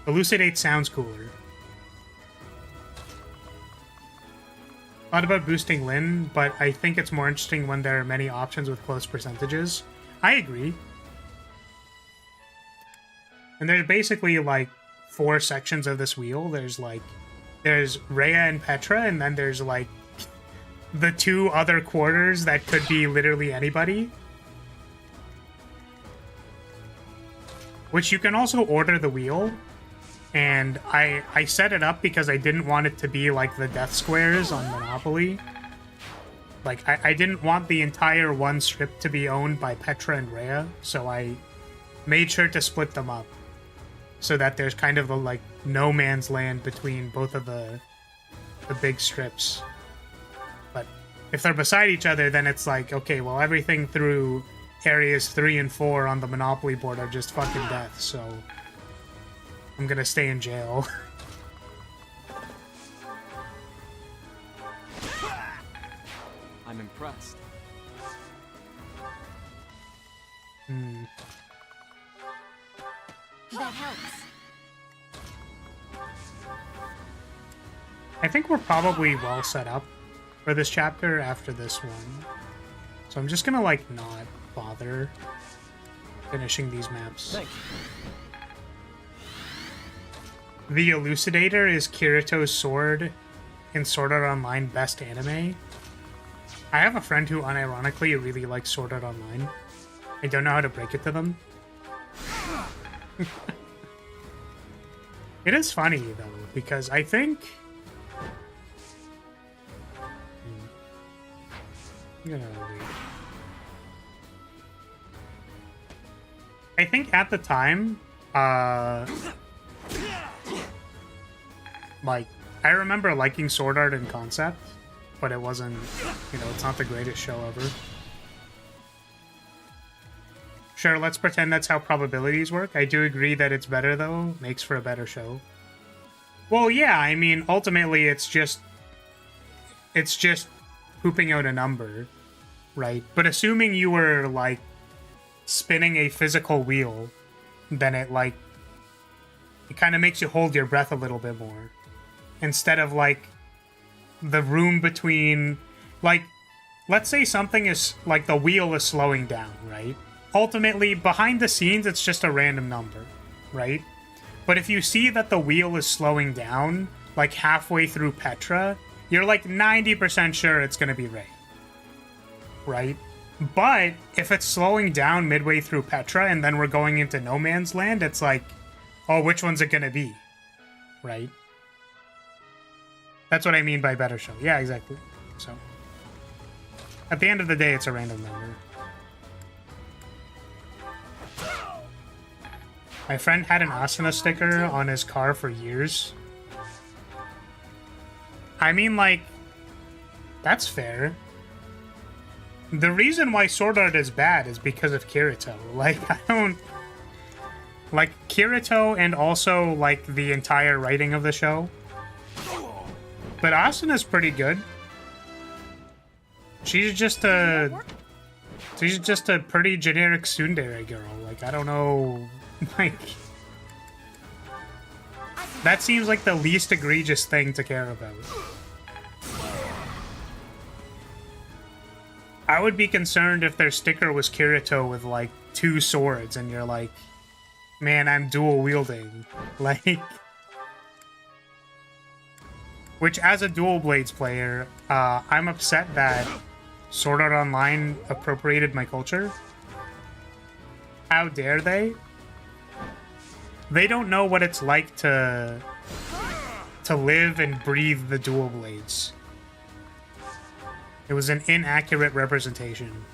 Elucidate sounds cooler. Thought about boosting Lyn, but I think it's more interesting when there are many options with close percentages. I agree. And there's basically, like, 4 sections of this wheel. There's Rhea and Petra, and then there's like the 2 other quarters that could be literally anybody. Which you can also order the wheel, and I set it up because I didn't want it to be like the death squares on Monopoly. Like I didn't want the entire one strip to be owned by Petra and Rhea, so I made sure to split them up, so that there's kind of a, like, no man's land between both of the big strips. But if they're beside each other, then it's like, okay, well, everything through areas 3 and 4 on the Monopoly board are just fucking death, so I'm gonna stay in jail. I'm impressed. That helps. I think we're probably well set up for this chapter after this one. So I'm just gonna, like, not bother finishing these maps. Thank you. The Elucidator is Kirito's sword in Sword Art Online Best Anime. I have a friend who unironically really likes Sword Art Online. I don't know how to break it to them. It is funny, though, because I think... I think at the time, like, I remember liking Sword Art in concept, but it wasn't, you know, it's not the greatest show ever. Sure, let's pretend that's how probabilities work. I do agree that it's better, though. Makes for a better show. Well, yeah, I mean, ultimately, it's just pooping out a number, right? But assuming you were, like, spinning a physical wheel, then it kind of makes you hold your breath a little bit more. Instead of, like, the room between, like, let's say something is, like, the wheel is slowing down, right? Ultimately, behind the scenes, it's just a random number, right? But if you see that the wheel is slowing down, like halfway through Petra, you're like 90% sure it's gonna be Ray. Right? But if it's slowing down midway through Petra and then we're going into no man's land, it's like, oh, which one's it gonna be? Right? That's what I mean by better show. Yeah, exactly. So, at the end of the day, it's a random number. My friend had an Asuna sticker on his car for years. I mean, like, that's fair. The reason why Sword Art is bad is because of Kirito. Like, I don't... Like, Kirito and also, like, the entire writing of the show. But Asuna's pretty good. She's just a pretty generic tsundere girl. Like, I don't know... Like... That seems like the least egregious thing to care about. I would be concerned if their sticker was Kirito with, like, 2 swords, and you're like, man, I'm dual-wielding. Like... Which, as a Dual Blades player, I'm upset that Sword Art Online appropriated my culture. How dare they? They don't know what it's like to live and breathe the Dual Blades. It was an inaccurate representation.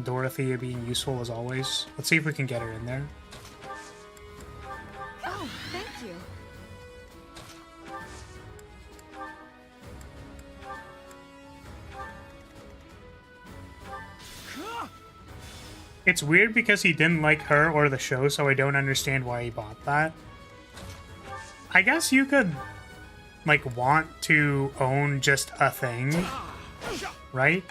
Dorothea being useful as always. Let's see if we can get her in there. Oh, thank you. It's weird because he didn't like her or the show, so I don't understand why he bought that. I guess you could, like, want to own just a thing, right?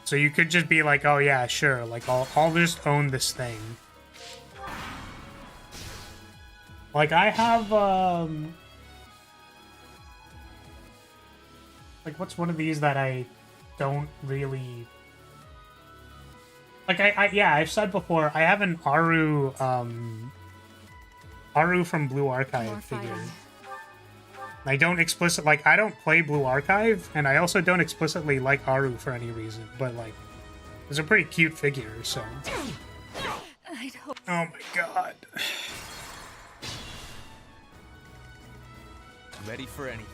So you could just be like, oh yeah, sure, like, I'll just own this thing. Like, I have, like, what's one of these that I don't really... Like, yeah, I've said before, I have an Aru from Blue Archive figure. I don't I don't play Blue Archive, and I also don't explicitly like Aru for any reason, but, like, it's a pretty cute figure, so... Oh my god. Ready for anything.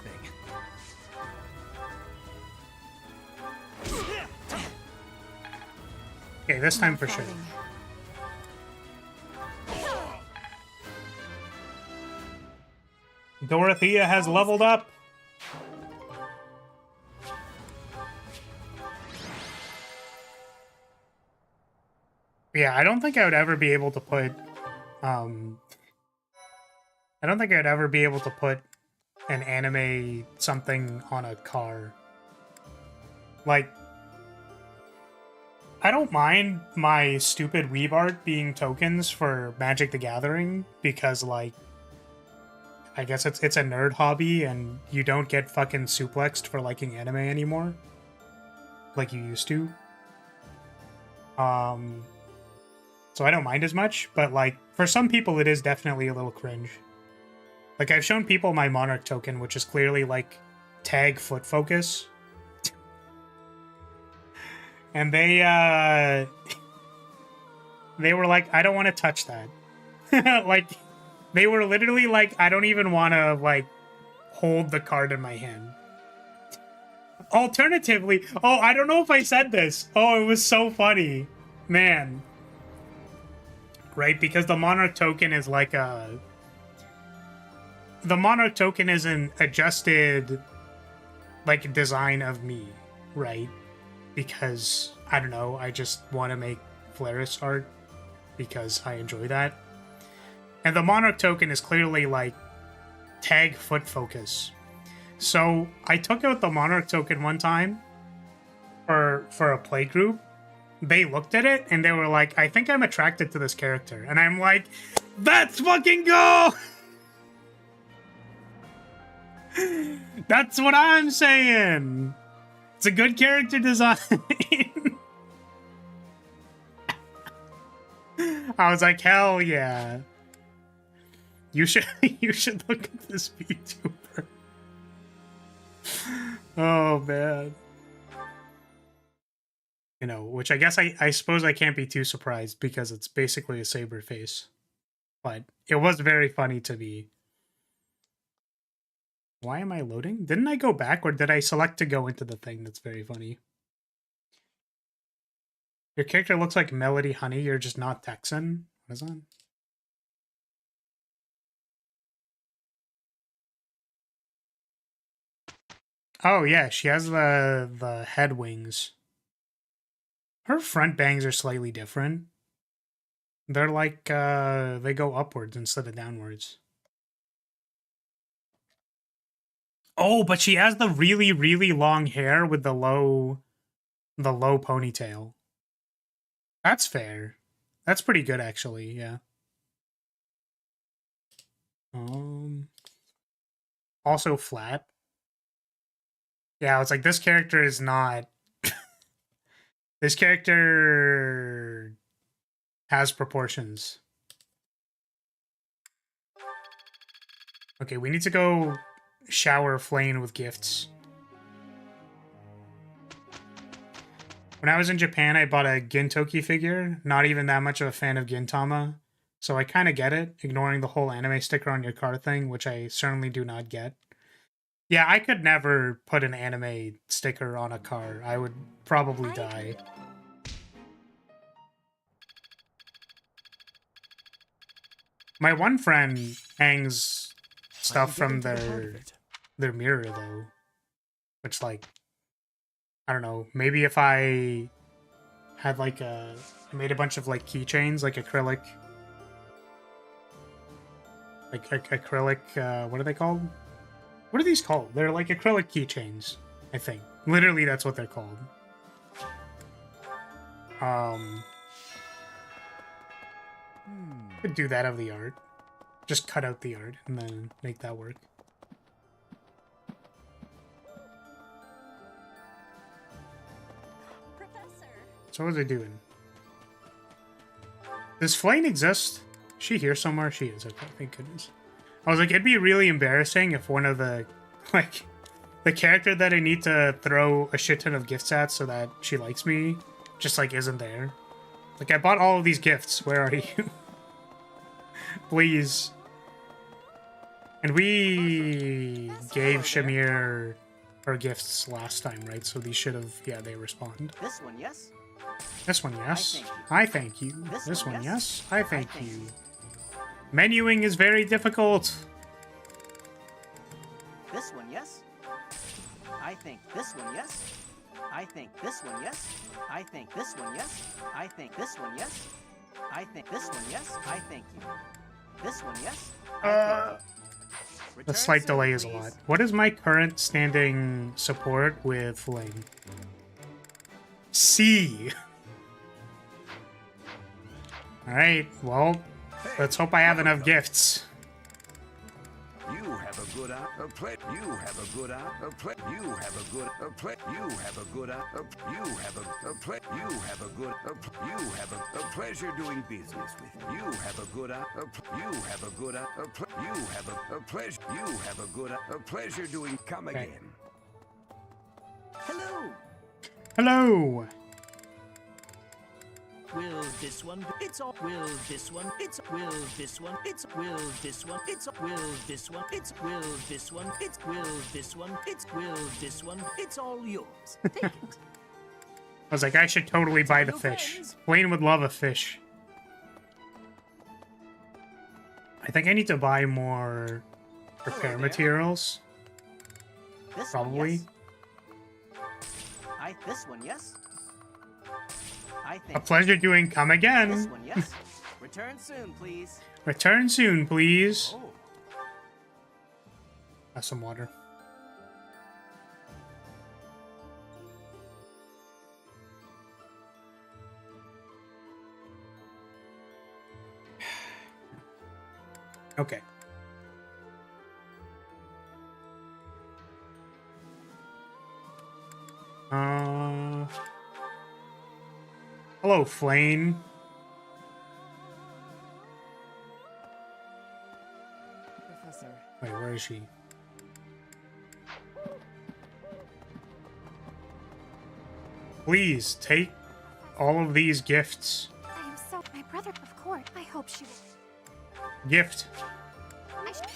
Okay, this time for sure. Dorothea has leveled up. Yeah, I don't think I would ever be able to put, I don't think I'd ever be able to put an anime something on a car. Like, I don't mind my stupid weeb art being tokens for Magic the Gathering, because, like, I guess it's a nerd hobby, and you don't get fucking suplexed for liking anime anymore. Like you used to. So I don't mind as much, but, like, for some people it is definitely a little cringe. Like, I've shown people my Monarch token, which is clearly, like, tag foot focus. And they were like, I don't want to touch that. Like, they were literally like, I don't even want to, like, hold the card in my hand. Alternatively, oh, I don't know if I said this. Oh, it was so funny. Man. Right? Because the Monarch token is like a... The Monarch token is an adjusted, like, design of me, right? Because, I don't know, I just want to make Flaris art because I enjoy that. And the Monarch token is clearly, like, tag foot focus. So, I took out the Monarch token one time for a play group. They looked at it, and they were like, I think I'm attracted to this character. And I'm like, let's fucking go! That's what I'm saying! It's a good character design. I was like, hell yeah. You should you should look at this VTuber. Oh man. You know, which I guess I suppose I can't be too surprised because it's basically a saber face. But it was very funny to me. Why am I loading? Didn't I go back or did I select to go into the thing? That's very funny. Your character looks like Melody Honey, you're just not Texan. What is that? Oh yeah, she has the head wings. Her front bangs are slightly different. They're like they go upwards instead of downwards. Oh, but she has the really, really long hair with the low ponytail. That's fair. That's pretty good actually, yeah. Also flat. Yeah, it's like this character is not this character has proportions. Okay, we need to go shower Flame with gifts. When I was in Japan, I bought a Gintoki figure. Not even that much of a fan of Gintama. So I kind of get it, ignoring the whole anime sticker on your car thing, which I certainly do not get. Yeah, I could never put an anime sticker on a car. I would probably die. My one friend hangs stuff from their mirror, though. Which, like, I don't know. Maybe if I had, like, I made a bunch of, like, keychains, like acrylic... Like, acrylic, what are they called? What are these called? They're like acrylic keychains, I think. Literally, that's what they're called. Could do that of the art. Just cut out the art and then make that work. Professor. So what was I doing? Does Flame exist? Is she here somewhere? She is. Okay, thank goodness. I was like, it'd be really embarrassing if one of the, like, the character that I need to throw a shit ton of gifts at so that she likes me just, like, isn't there. Like, I bought all of these gifts. Where are you? Please. And we gave Shamir her gifts last time, right? So these should have, yeah, they respond. This one, yes? This one, yes. I thank you. This one, yes. I thank you. Menuing is very difficult. This one, yes? I think this one, yes? I think this one, yes? I think this one, yes? I think this one, yes? I think this one, yes? I thank you. This one, yes? The slight delay is a lot. What is my current standing support with Flame? C. Alright, well, let's hope I have enough gifts. You have a good eye. You have a good eye. You have a good. You have a good eye. You have a. You have a good. You have a pleasure doing business with. You have a good eye. You have a good eye. You have a pleasure. You have a good eye. A pleasure doing. Come again. Hello. Hello. Will this one? It's all. Will this one? It's. Will this one? It's. Will this one? It's. Will this one? It's. Will this one? It's. Will this one? It's. Will this one? It's all yours. Take it. I was like, I should totally buy the fish. Wayne would love a fish. I think I need to buy more repair materials. This Probably. One, yes? This one, yes? I think A pleasure doing come again. this one, yes? Return soon, please. Return soon, please. Oh. Have some water. Okay. Hello, Flame. is she? Please take all of these gifts. I am so... My brother, of course. I hope she will... Gift. I shall...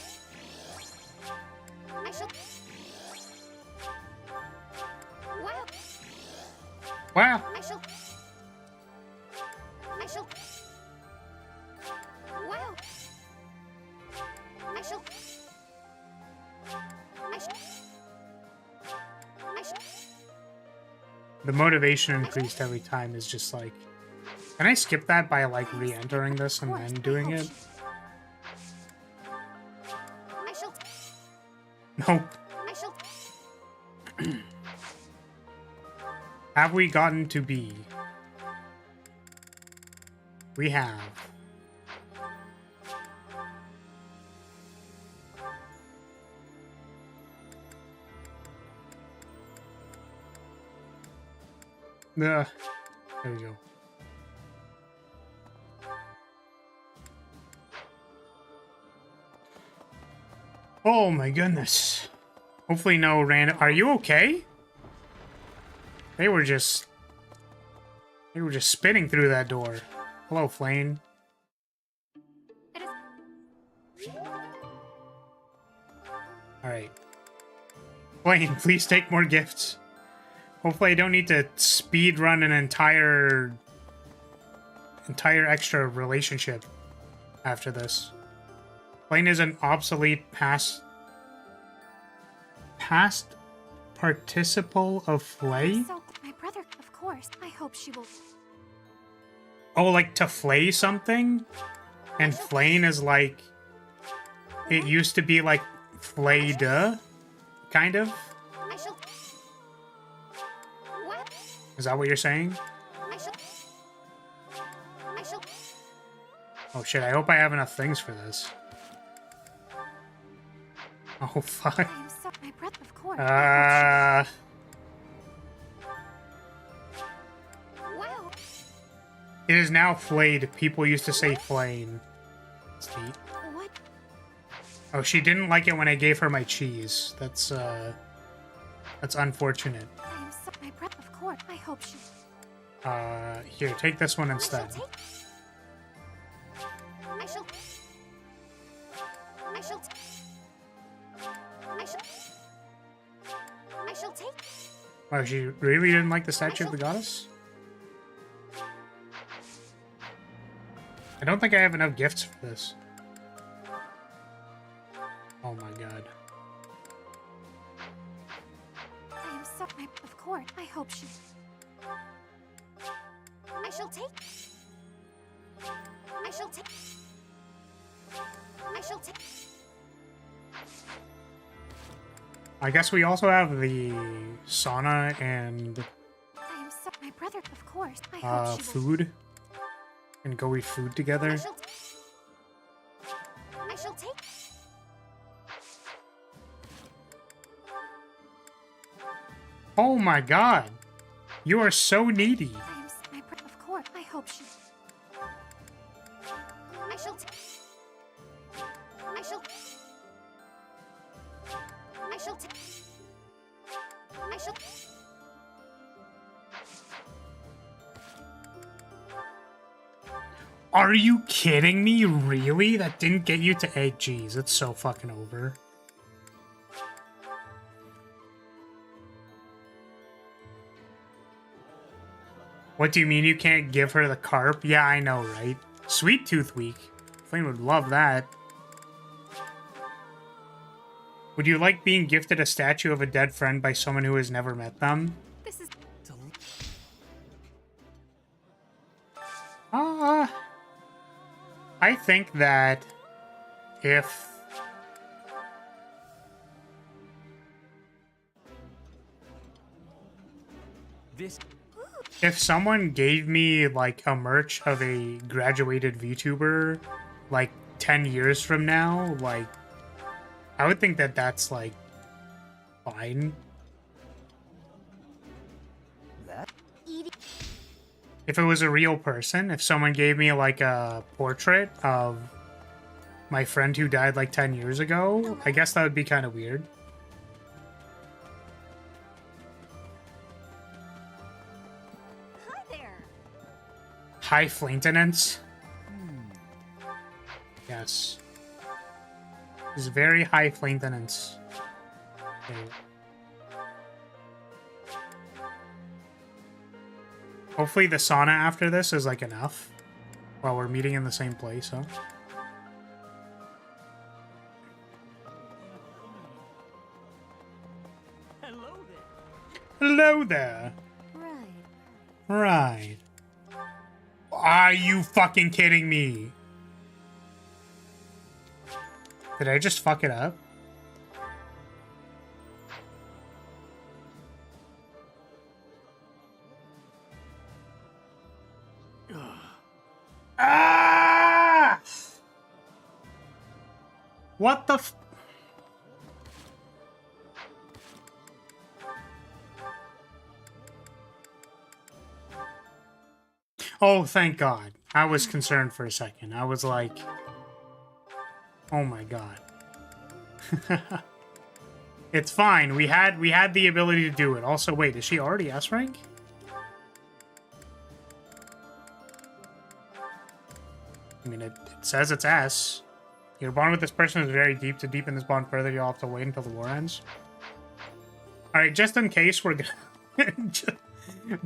Wow. Wow. I shall... Wow. I shall... The motivation increased every time is just like... Can I skip that by like re-entering this and then doing it? I shall... Nope. I shall... Have we gotten to B? We have. There we go. Oh my goodness. Hopefully no random... Are you okay? They were just spinning through that door. Hello, Flame. It is... Alright. Flame, please take more gifts. Hopefully I don't need to speed run an entire extra relationship after this. Flame is an obsolete past participle of flay? So, my brother, of course. I hope she will... Oh, like to flay something? And flame is like... It used to be like flayed, kind of? I shall... What? Is that what you're saying? I shall... I shall... Oh shit, I hope I have enough things for this. Oh fuck. I am so... My brother, of course. Wow. It is now flayed. People used to say flame. That's neat. What? Oh, she didn't like it when I gave her my cheese. That's unfortunate. I am so... My brother, of course. I hope she... Here, take this one I shall instead. take... I shall... I shall... I shall... I shall take... Oh, she really didn't like the statue of the goddess? I don't think I have enough gifts for this. Oh my god. I am so... My... Of course. I hope she... I shall take... I shall take... I shall take... I guess we also have the sauna and I am so... My brother, of course. I hope she will... food. And go eat food together. I shall... I shall take... Oh my god. You are so needy. I am so... My brother, of course. I hope she... I shall take... I shall... I shall take... I shall... Are you kidding me? Really? That didn't get you to 8 Gs. It's so fucking over. What do you mean you can't give her the carp? Yeah, I know, right? Sweet Tooth Week. Flame would love that. Would you like being gifted a statue of a dead friend by someone who has never met them? This is... I think that if... This If someone gave me, like, a merch of a graduated VTuber, like, 10 years from now, like, I would think that that's, like, fine. If it was a real person, if someone gave me, like, a portrait of my friend who died like 10 years ago, I guess that would be kind of weird. Hi there. High maintenance. Yes. It's very high maintenance. Okay. Hopefully the sauna after this is like enough while we're meeting in the same place, huh? Hello there. Hello there. Right. Right. Are you fucking kidding me? Did I just fuck it up? Ah! What the f- Oh, thank God. I was concerned for a second. I was like, oh my God. It's fine. We had the ability to do it. Also, wait, is she already S rank? I mean, it says it's S. Your bond with this person is very deep. To deepen this bond further, you'll have to wait until the war ends. Alright, just in case we're gonna...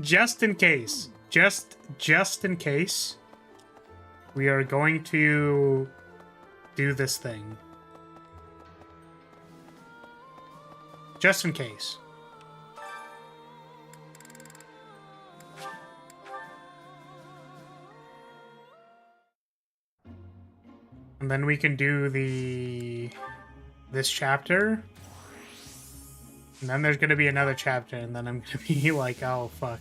just in case. Just in case. We are going to do this thing. Just in case. And then we can do this chapter. And then there's gonna be another chapter, and then I'm gonna be like, oh fuck.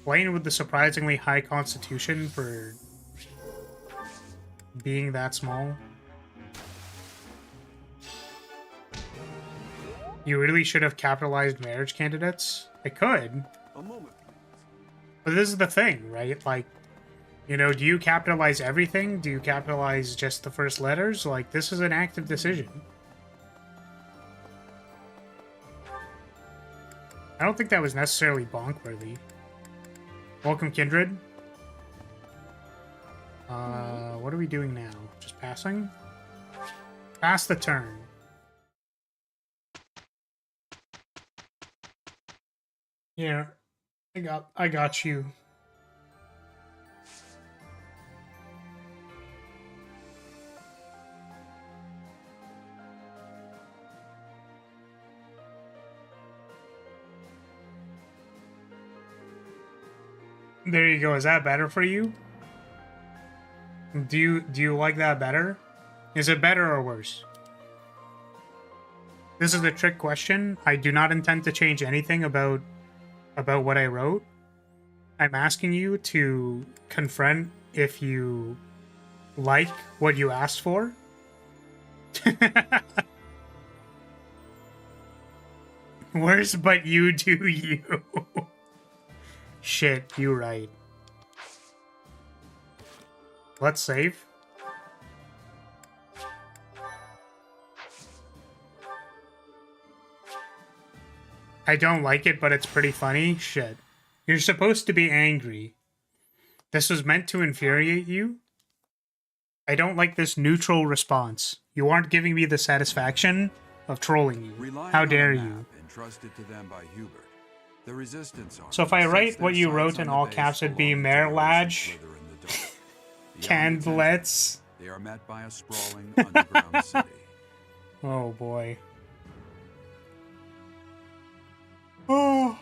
Playing with the surprisingly high constitution for being that small. You really should have capitalized marriage candidates. I could. A moment. But this is the thing, right? Like, you know, do you capitalize everything? Do you capitalize just the first letters? Like, this is an active decision. I don't think that was necessarily bonk-worthy. Welcome, Kindred. What are we doing now? Just passing? Pass the turn. Yeah, I got you. There you go. Is that better for you? Do you like that better? Is it better or worse? This is a trick question. I do not intend to change anything about what I wrote. I'm asking you to confront if you like what you asked for. Worse, but you do you. Shit, you right. Let's save. I don't like it, but it's pretty funny. Shit. You're supposed to be angry. This was meant to infuriate you? I don't like this neutral response. You aren't giving me the satisfaction of trolling you. How dare you? Entrusted to them by Hubert. The resistance army. So if I write what you wrote in all caps, it'd be Merlage. Candlets. They are met by a sprawling underground city. Oh boy. Oh.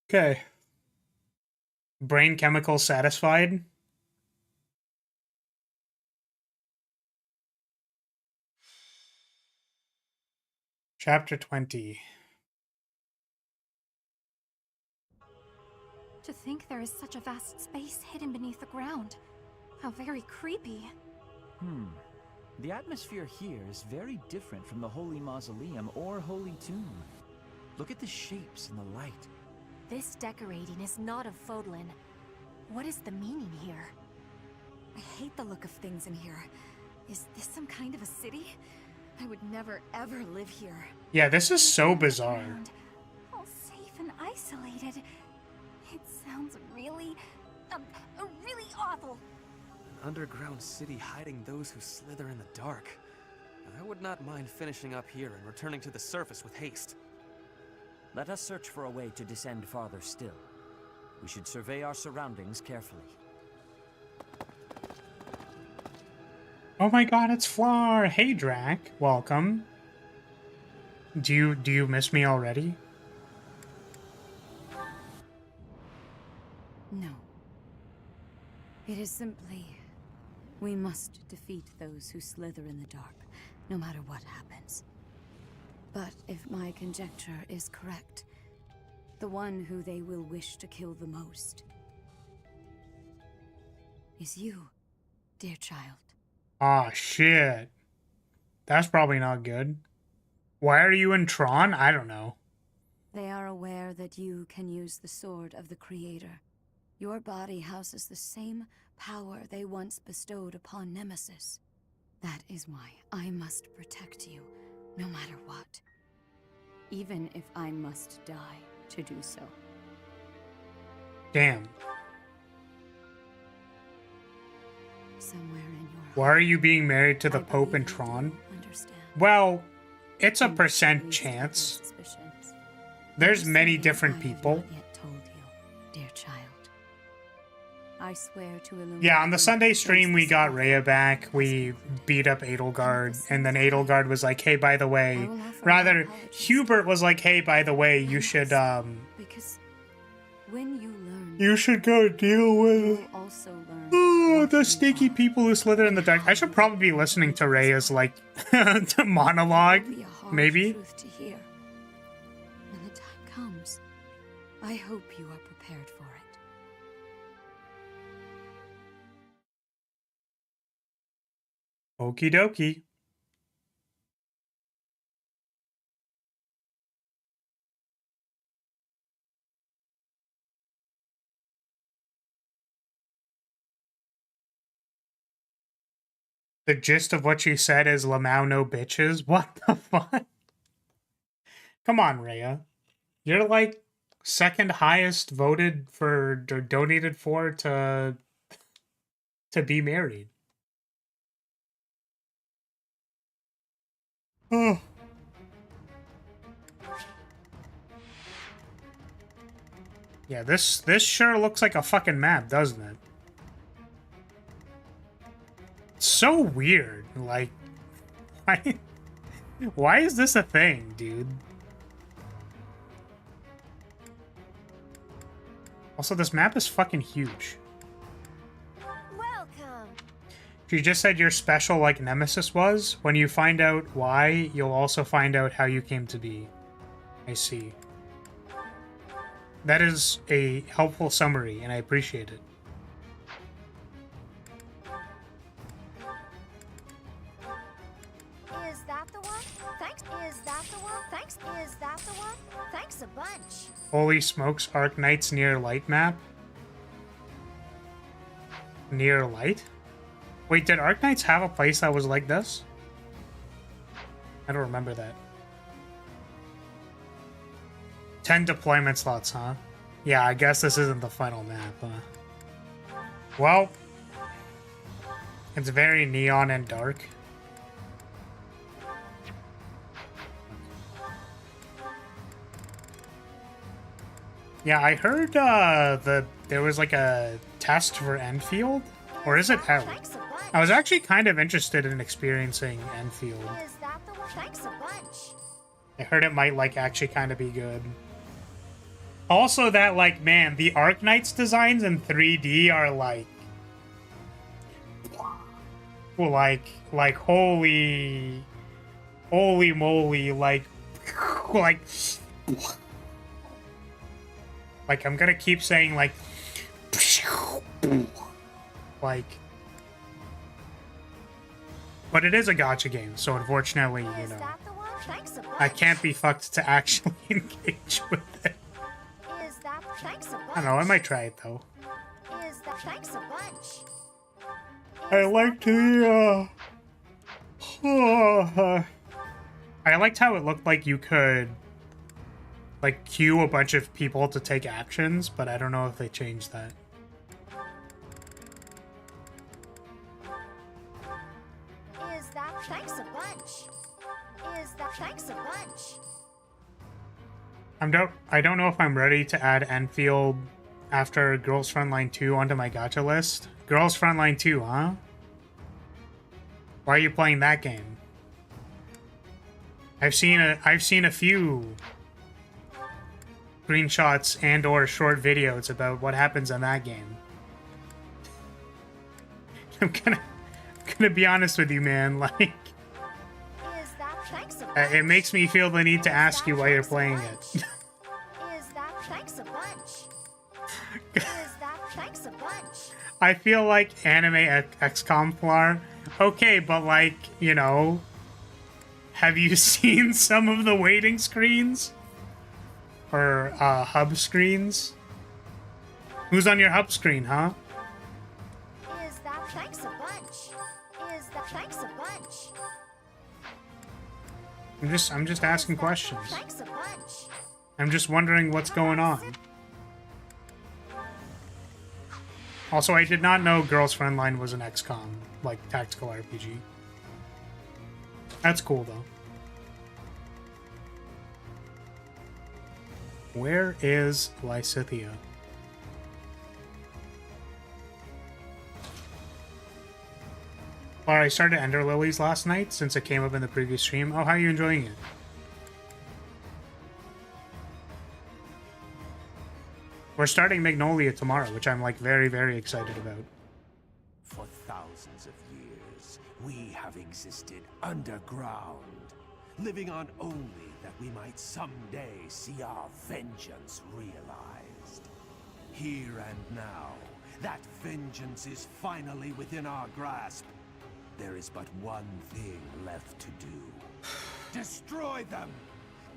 Okay. Brain chemical satisfied. Chapter 20. To think there is such a vast space hidden beneath the ground. How very creepy. The atmosphere here is very different from the Holy Mausoleum or Holy Tomb. Look at the shapes and the light. This decorating is not of Fodlan. What is the meaning here? I hate the look of things in here. Is this some kind of a city? I would never ever live here. Yeah, this is so bizarre. All safe and isolated. It sounds really awful. An underground city hiding those who slither in the dark. I would not mind finishing up here and returning to the surface with haste. Let us search for a way to descend farther still. We should survey our surroundings carefully. Oh my god, it's Flar! Hey Drac, welcome. Do you miss me already? No. It is simply... we must defeat those who slither in the dark, no matter what happens. But if my conjecture is correct, the one who they will wish to kill the most is you, dear child. Ah, shit. That's probably not good. Why are you in Tron? I don't know. They are aware that you can use the sword of the Creator. Your body houses the same power they once bestowed upon Nemesis. That is why I must protect you, no matter what. Even if I must die to do so. Damn. Somewhere in your Why are you being married to the I Pope in believe you Tron? do understand. Well, it's a You percent at least have your chance. suspicions. There's There is many something different I have people. not yet told you, dear child. I swear to illuminate Yeah, on the you Sunday against stream, we the got self- Rhea back. We beat up Edelgard, and then Edelgard was like, hey, by the way... Rather, Hubert was like, hey, by the way, you should, Because when you learn, You should go deal you with... will also learn Oh, what the you sneaky are. people who slither in the dark. I should probably be listening to Rhea's, like, monologue. It will be a hard Maybe? truth to hear. When the time comes, I hope you are prepared for it. Okie dokie. The gist of what she said is Lamau no bitches. What the fuck? Come on, Rhea. You're like second highest voted for or donated for to be married. Oh. Yeah, this sure looks like a fucking map, doesn't it? It's so weird. Like, why is this a thing, dude? Also, this map is fucking huge. Welcome. You just said you're special like Nemesis was. When you find out why, you'll also find out how you came to be. I see. That is a helpful summary, and I appreciate it. Is that the one? Thanks. Is that the one? Thanks. Is that the one? Thanks a bunch. Holy smokes, Arknight's near light map? Near light? Wait, did Arknights have a place that was like this? I don't remember that. 10 deployment slots, huh? Yeah, I guess this isn't the final map, huh? Well, it's very neon and dark. Yeah, I heard there was like a test for Enfield, or is it out? Thanks a bunch. I was actually kind of interested in experiencing Enfield. Is that the one? Thanks a bunch. I heard it might like actually kind of be good. Also, that like man, the Arknights designs in 3D are like holy moly, like I'm gonna keep saying like but it is a gacha game, so unfortunately, you Is know, that the one? Thanks a bunch. I can't be fucked to actually engage with it. Is that thanks a bunch. I don't know, I might try it though. Is that thanks a bunch? I liked the, I liked how it looked like you could, like, queue a bunch of people to take actions, but I don't know if they changed that. Is that thanks a bunch? Is that thanks a bunch? I don't know if I'm ready to add Enfield after Girls Frontline 2 onto my gacha list. Girls Frontline 2, huh? Why are you playing that game? I've seen a few screenshots and or short videos about what happens in that game. I'm gonna be honest with you, man, like Is that thanks a bunch? it makes me feel the need to ask you why you're playing it. Is that thanks a bunch? Is that thanks a bunch? I feel like anime XCOM Flar. Okay, but like, you know, have you seen some of the waiting screens? Or hub screens? Who's on your hub screen, huh? Is that thanks a bunch? Is that thanks a bunch? I'm just asking questions. Thanks a bunch. I'm just wondering what's going on. Also, I did not know Girls Frontline was an XCOM, like, tactical RPG. That's cool, though. Where is Lysithia? Alright, I started Ender Lilies last night, since it came up in the previous stream. Oh, how are you enjoying it? We're starting Magnolia tomorrow, which I'm, like, very, very excited about. For thousands of years, we have existed underground, living on only that we might someday see our vengeance realized. Here and now, that vengeance is finally within our grasp. There is but one thing left to do. Destroy them!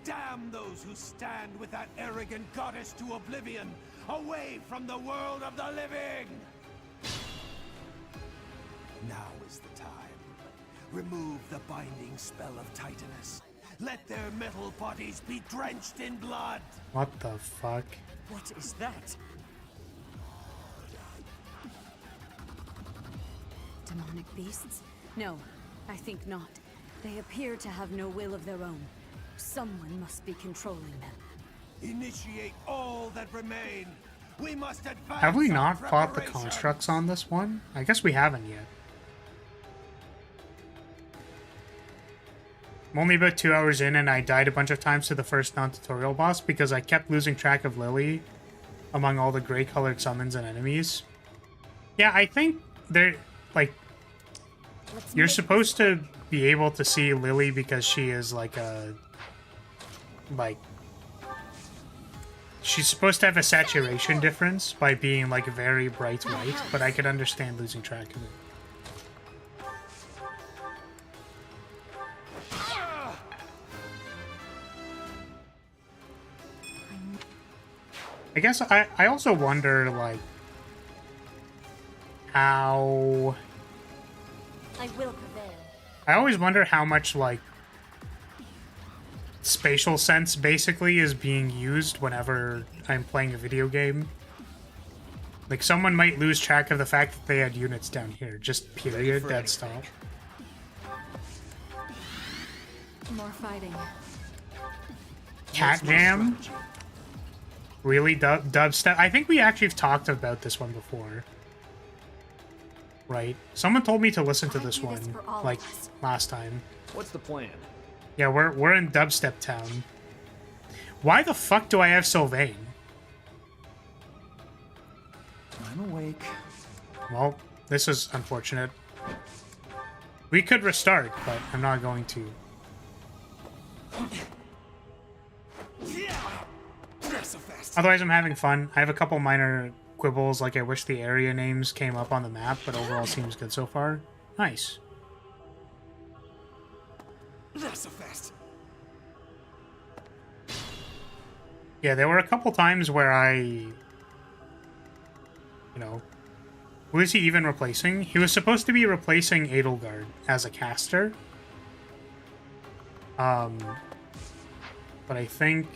Damn those who stand with that arrogant goddess to oblivion, away from the world of the living! Now is the time. Remove the binding spell of Titanus. Let their metal bodies be drenched in blood! What the fuck? What is that? Demonic beasts? No, I think not. They appear to have no will of their own. Someone must be controlling them. Initiate all that remain. We must advance. Have we our not fought the preparations. constructs on this one? I guess we haven't yet. I'm only about 2 hours in and I died a bunch of times to the first non-tutorial boss because I kept losing track of Lily among all the gray colored summons and enemies. Yeah, I think they're like, you're supposed to be able to see Lily because she is like a, like, she's supposed to have a saturation difference by being like very bright white, but I could understand losing track of it. I guess I also wonder, like, how... I will prevail. I always wonder how much, like, spatial sense, basically, is being used whenever I'm playing a video game. Like, someone might lose track of the fact that they had units down here. Just period, dead stop. More fighting. Cat Jam? Really? Dubstep? I think we actually have talked about this one before. Right? Someone told me to listen to this one, like, last time. What's the plan? Yeah, we're in Dubstep Town. Why the fuck do I have Sylvain? I'm awake. Well, this is unfortunate. We could restart, but I'm not going to. Otherwise, I'm having fun. I have a couple minor quibbles, like I wish the area names came up on the map, but overall seems good so far. Nice. Yeah, there were a couple times where who is he even replacing? He was supposed to be replacing Edelgard as a caster. But I think...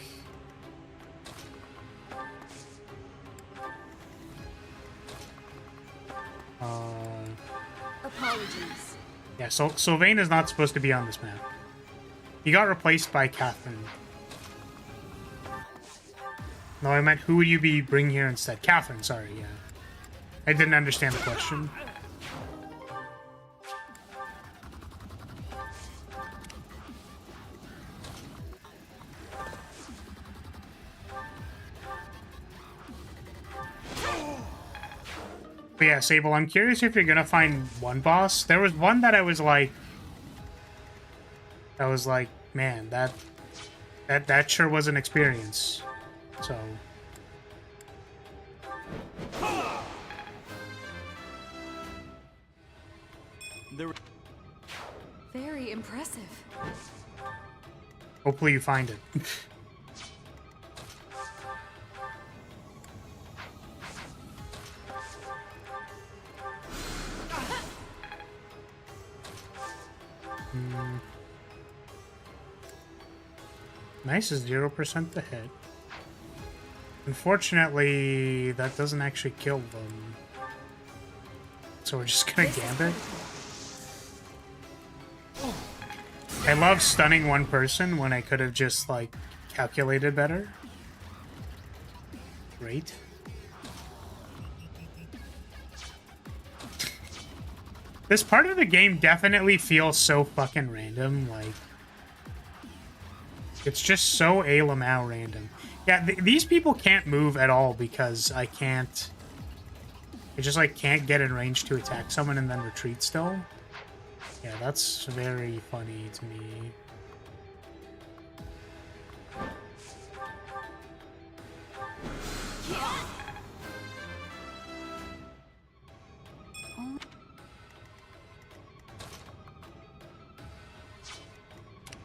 Apologies. Yeah, so Sylvain is not supposed to be on this map. He got replaced by Catherine. No, I meant who would you be bringing here instead? Catherine, sorry, yeah. I didn't understand the question. But yeah, Sable, I'm curious if you're gonna find one boss. There was one that I was like, man, that sure was an experience. So. Very impressive. Hopefully you find it. Nice is 0% to hit. Unfortunately, that doesn't actually kill them. So we're just gonna gambit. I love stunning one person when I could have just, like, calculated better. Great. This part of the game definitely feels so fucking random, like... It's just so a-lamau random. Yeah, these people can't move at all because I can't... I just, like, can't get in range to attack someone and then retreat still. Yeah, that's very funny to me.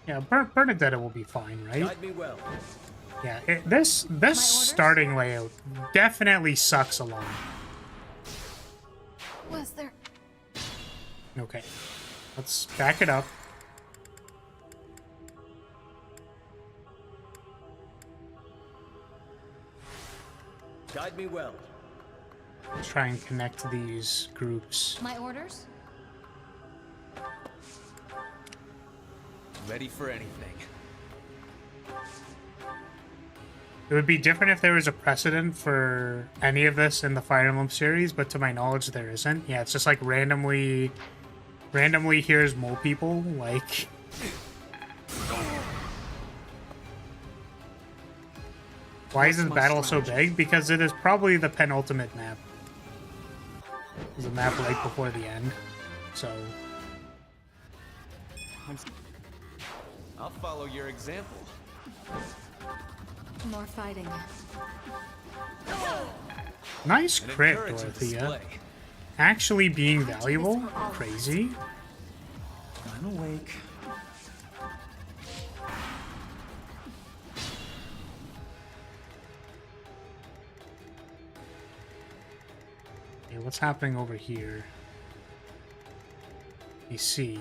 Yeah, Bernadetta will be fine, right? Guide me well. Yeah, this starting layout definitely sucks a lot. Was there... Okay, let's back it up. Guide me well. Let's try and connect these groups. My orders? Ready for anything. It would be different if there was a precedent for any of this in the Fire Emblem series, but to my knowledge there isn't. Yeah, it's just like randomly here's mole people, like... Why is this battle so big? Because it is probably the penultimate map. It's a map right before the end, so... I'll follow your example. More fighting. Nice An crit, encouraging Dorothea. display. Actually being valuable? Crazy. I'm awake. Okay, what's happening over here? You see.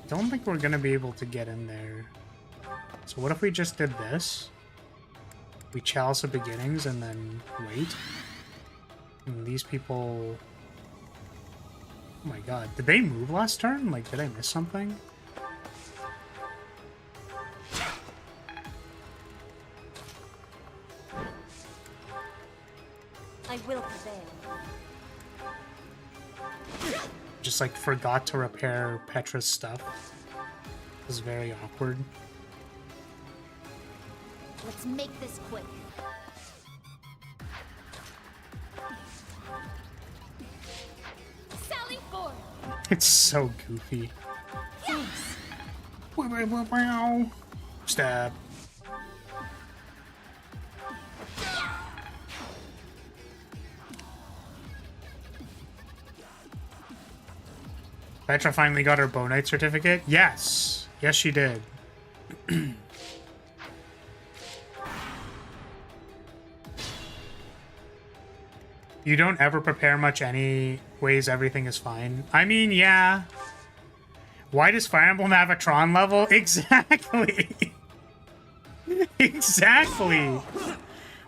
Don't think we're gonna be able to get in there. So what if we just did this? We chalice the beginnings and then wait. And these people... Oh my god, did they move last turn? Like, did I miss something? I will prevail. Just like forgot to repair Petra's stuff. It was very awkward. Let's make this quick. Sally forth. It's so goofy. Thanks. Stab. Petra finally got her Bow Knight certificate? Yes. Yes, she did. You don't ever prepare much anyways, everything is fine. I mean, yeah. Why does Fire Emblem have a Tron level? Exactly! Exactly!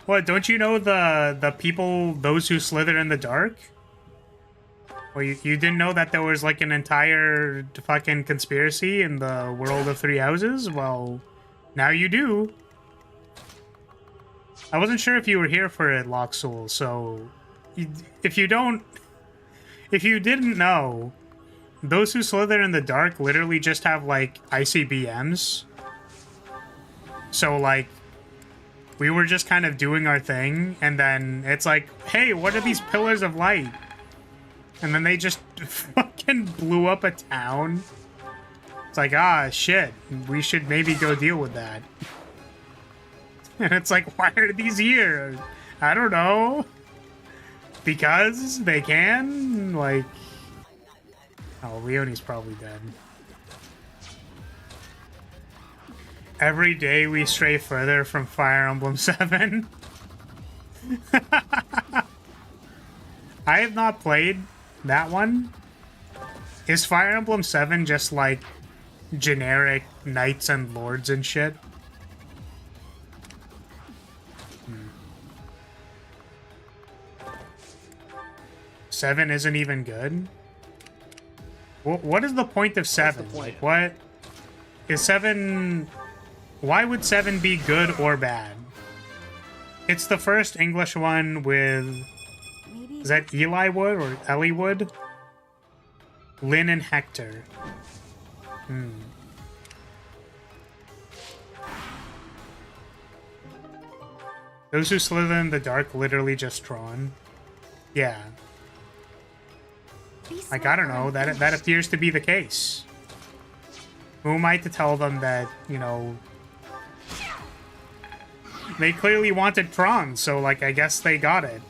What, don't you know the people, those who slither in the dark? Well, you didn't know that there was like an entire fucking conspiracy in the world of Three Houses? Well, now you do. I wasn't sure if you were here for it, Loxul, so... If you didn't know, those who slither in the dark literally just have, like, ICBMs. So, like, we were just kind of doing our thing, and then it's like, hey, what are these pillars of light? And then they just fucking blew up a town. It's like, ah, shit, we should maybe go deal with that. And it's like, why are these here? I don't know. Because they can? Like... Oh, Leonie's probably dead. Every day we stray further from Fire Emblem 7. I have not played that one. Is Fire Emblem 7 just like generic knights and lords and shit? 7 isn't even good? What is the point of 7? Like, what? Is 7... Why would 7 be good or bad? It's the first English one with... Is that Eli Wood or Ellie Wood? Lynn and Hector. Those who slither in the dark literally just drawn. Yeah. Like, I don't know, that appears to be the case. Who am I to tell them that, you know... They clearly wanted Tron, so, like, I guess they got it.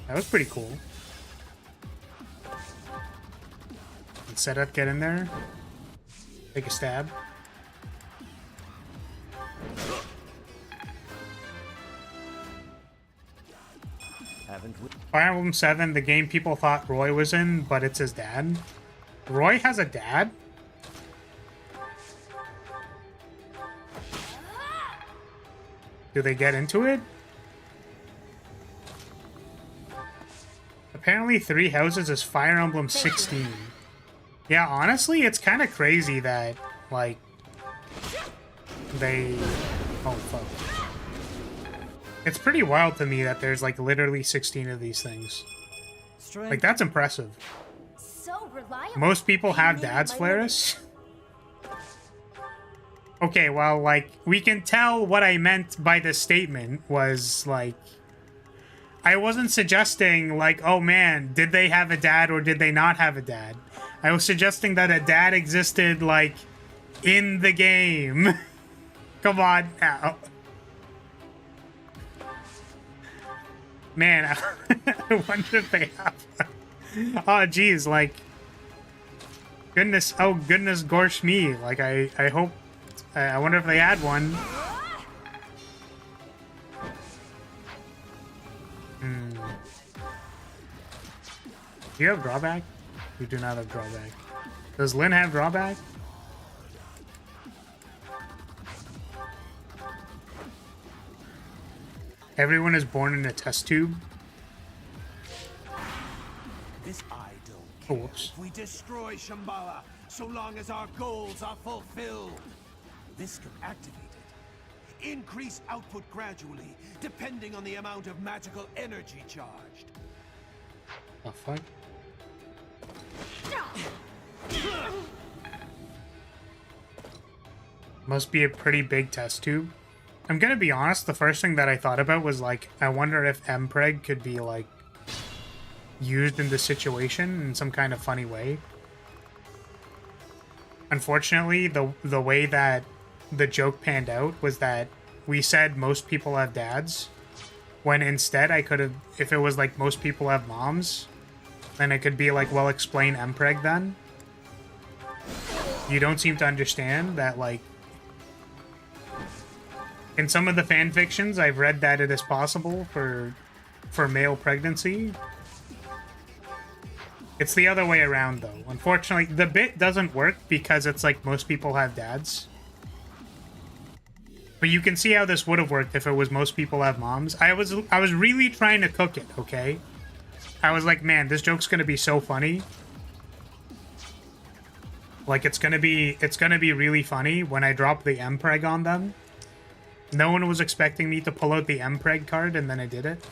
That was pretty cool. Set up, get in there. Take a stab. Fire Emblem 7, the game people thought Roy was in, but it's his dad. Roy has a dad? Do they get into it? Apparently 3 Houses is Fire Emblem 16. Yeah, honestly, it's kind of crazy that, like, they... Oh, fuck. It's pretty wild to me that there's, like, literally 16 of these things. Like, that's impressive. So reliable. Most people have dads, Flaris. Okay, well, like, we can tell what I meant by the statement was, like... I wasn't suggesting, like, oh man, did they have a dad or did they not have a dad? I was suggesting that a dad existed, like, in the game. Come on now. Man, I wonder if they have... Oh, geez, like... Goodness, oh goodness gorsh me. Like, I hope... I wonder if they had one. Do you have drawback? You do not have drawback. Does Lynn have drawback? Everyone is born in a test tube. This I don't Oh, care. whoops. We destroy Shambhala so long as our goals are fulfilled. This can activate it. Increase output gradually, depending on the amount of magical energy charged. Oh, fuck. Must be a pretty big test tube. I'm gonna be honest, the first thing that I thought about was, like, I wonder if Mpreg could be, like, used in this situation in some kind of funny way. Unfortunately, the way that the joke panned out was that we said most people have dads, when instead I could have, if it was like most people have moms, then it could be like, well, explain Mpreg then. You don't seem to understand that, like, In some of the fan fictions, I've read that it is possible for male pregnancy. It's the other way around, though. Unfortunately, the bit doesn't work because it's like most people have dads. But you can see how this would have worked if it was most people have moms. I was really trying to cook it, okay? I was like, man, this joke's gonna be so funny. Like, it's gonna be really funny when I drop the mpreg on them. No one was expecting me to pull out the mpreg card, and then I did it.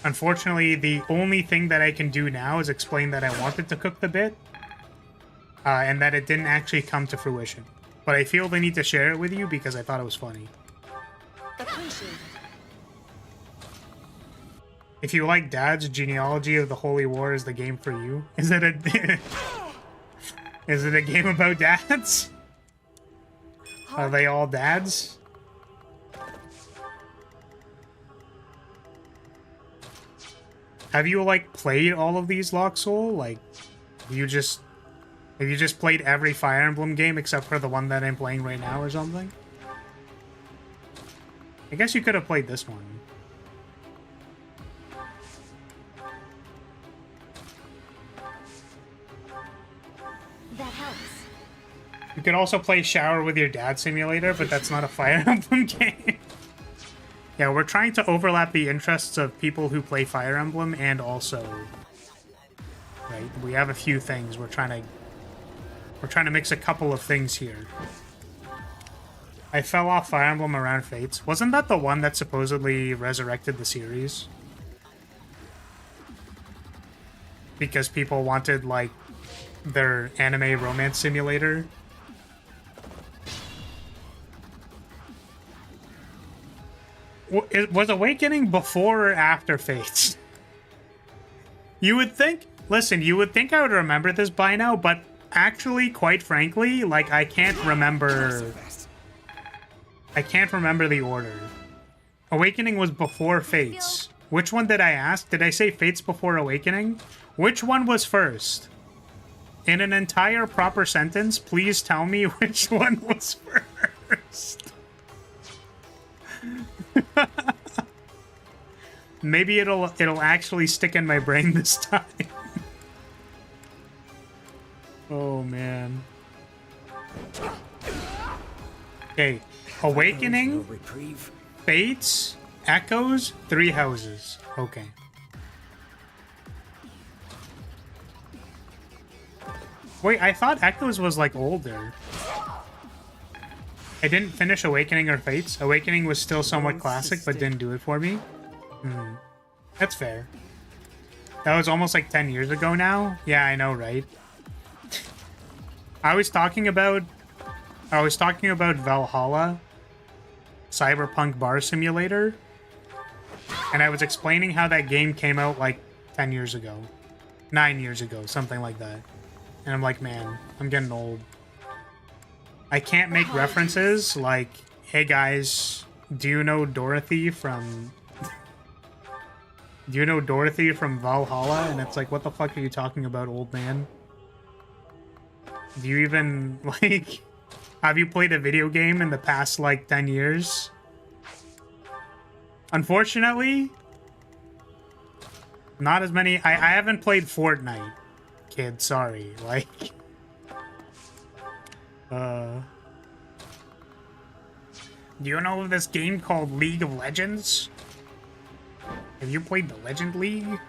Unfortunately, the only thing that I can do now is explain that I wanted to cook the bit, and that it didn't actually come to fruition. But I feel the need to share it with you because I thought it was funny. If you like dads, Genealogy of the Holy War is the game for you. Is it a is it a game about dads? Are they all dads? Have you like played all of these, Locksoul? Like, have you just played every Fire Emblem game except for the one that I'm playing right now or something? I guess you could have played this one. That helps. You could also play Shower with Your Dad Simulator, but that's not a Fire Emblem game. Yeah, we're trying to overlap the interests of people who play Fire Emblem and also... Right, we have a few things. We're trying to mix a couple of things here. I fell off Fire Emblem around Fates. Wasn't that the one that supposedly resurrected the series? Because people wanted, like, their anime romance simulator. Was Awakening before or after Fates? You would think... Listen, you would think I would remember this by now, but actually, quite frankly, like, I can't remember... I can't remember the order. Awakening was before Fates. Which one did I ask? Did I say Fates before Awakening? Which one was first? In an entire proper sentence, please tell me which one was first. Maybe it'll actually stick in my brain this time. Oh man. Okay, Awakening, Fates, Echoes, Three Houses. Okay. Wait, I thought Echoes was like older. I didn't finish Awakening or Fates. Awakening was still somewhat classic, but didn't do it for me. That's fair. That was almost like 10 years ago now. Yeah, I know, right? I was talking about Valhalla, Cyberpunk Bar Simulator, and I was explaining how that game came out like 10 years ago, 9 years ago, something like that. And I'm like, man, I'm getting old. I can't make references like, hey guys, do you know Dorothy from... Do you know Dorothy from Valhalla? And it's like, what the fuck are you talking about, old man? Do you even, like... Have you played a video game in the past, like, 10 years? Unfortunately, not as many... I haven't played Fortnite, kid, sorry. Like... Do you know this game called League of Legends? Have you played the Legend League?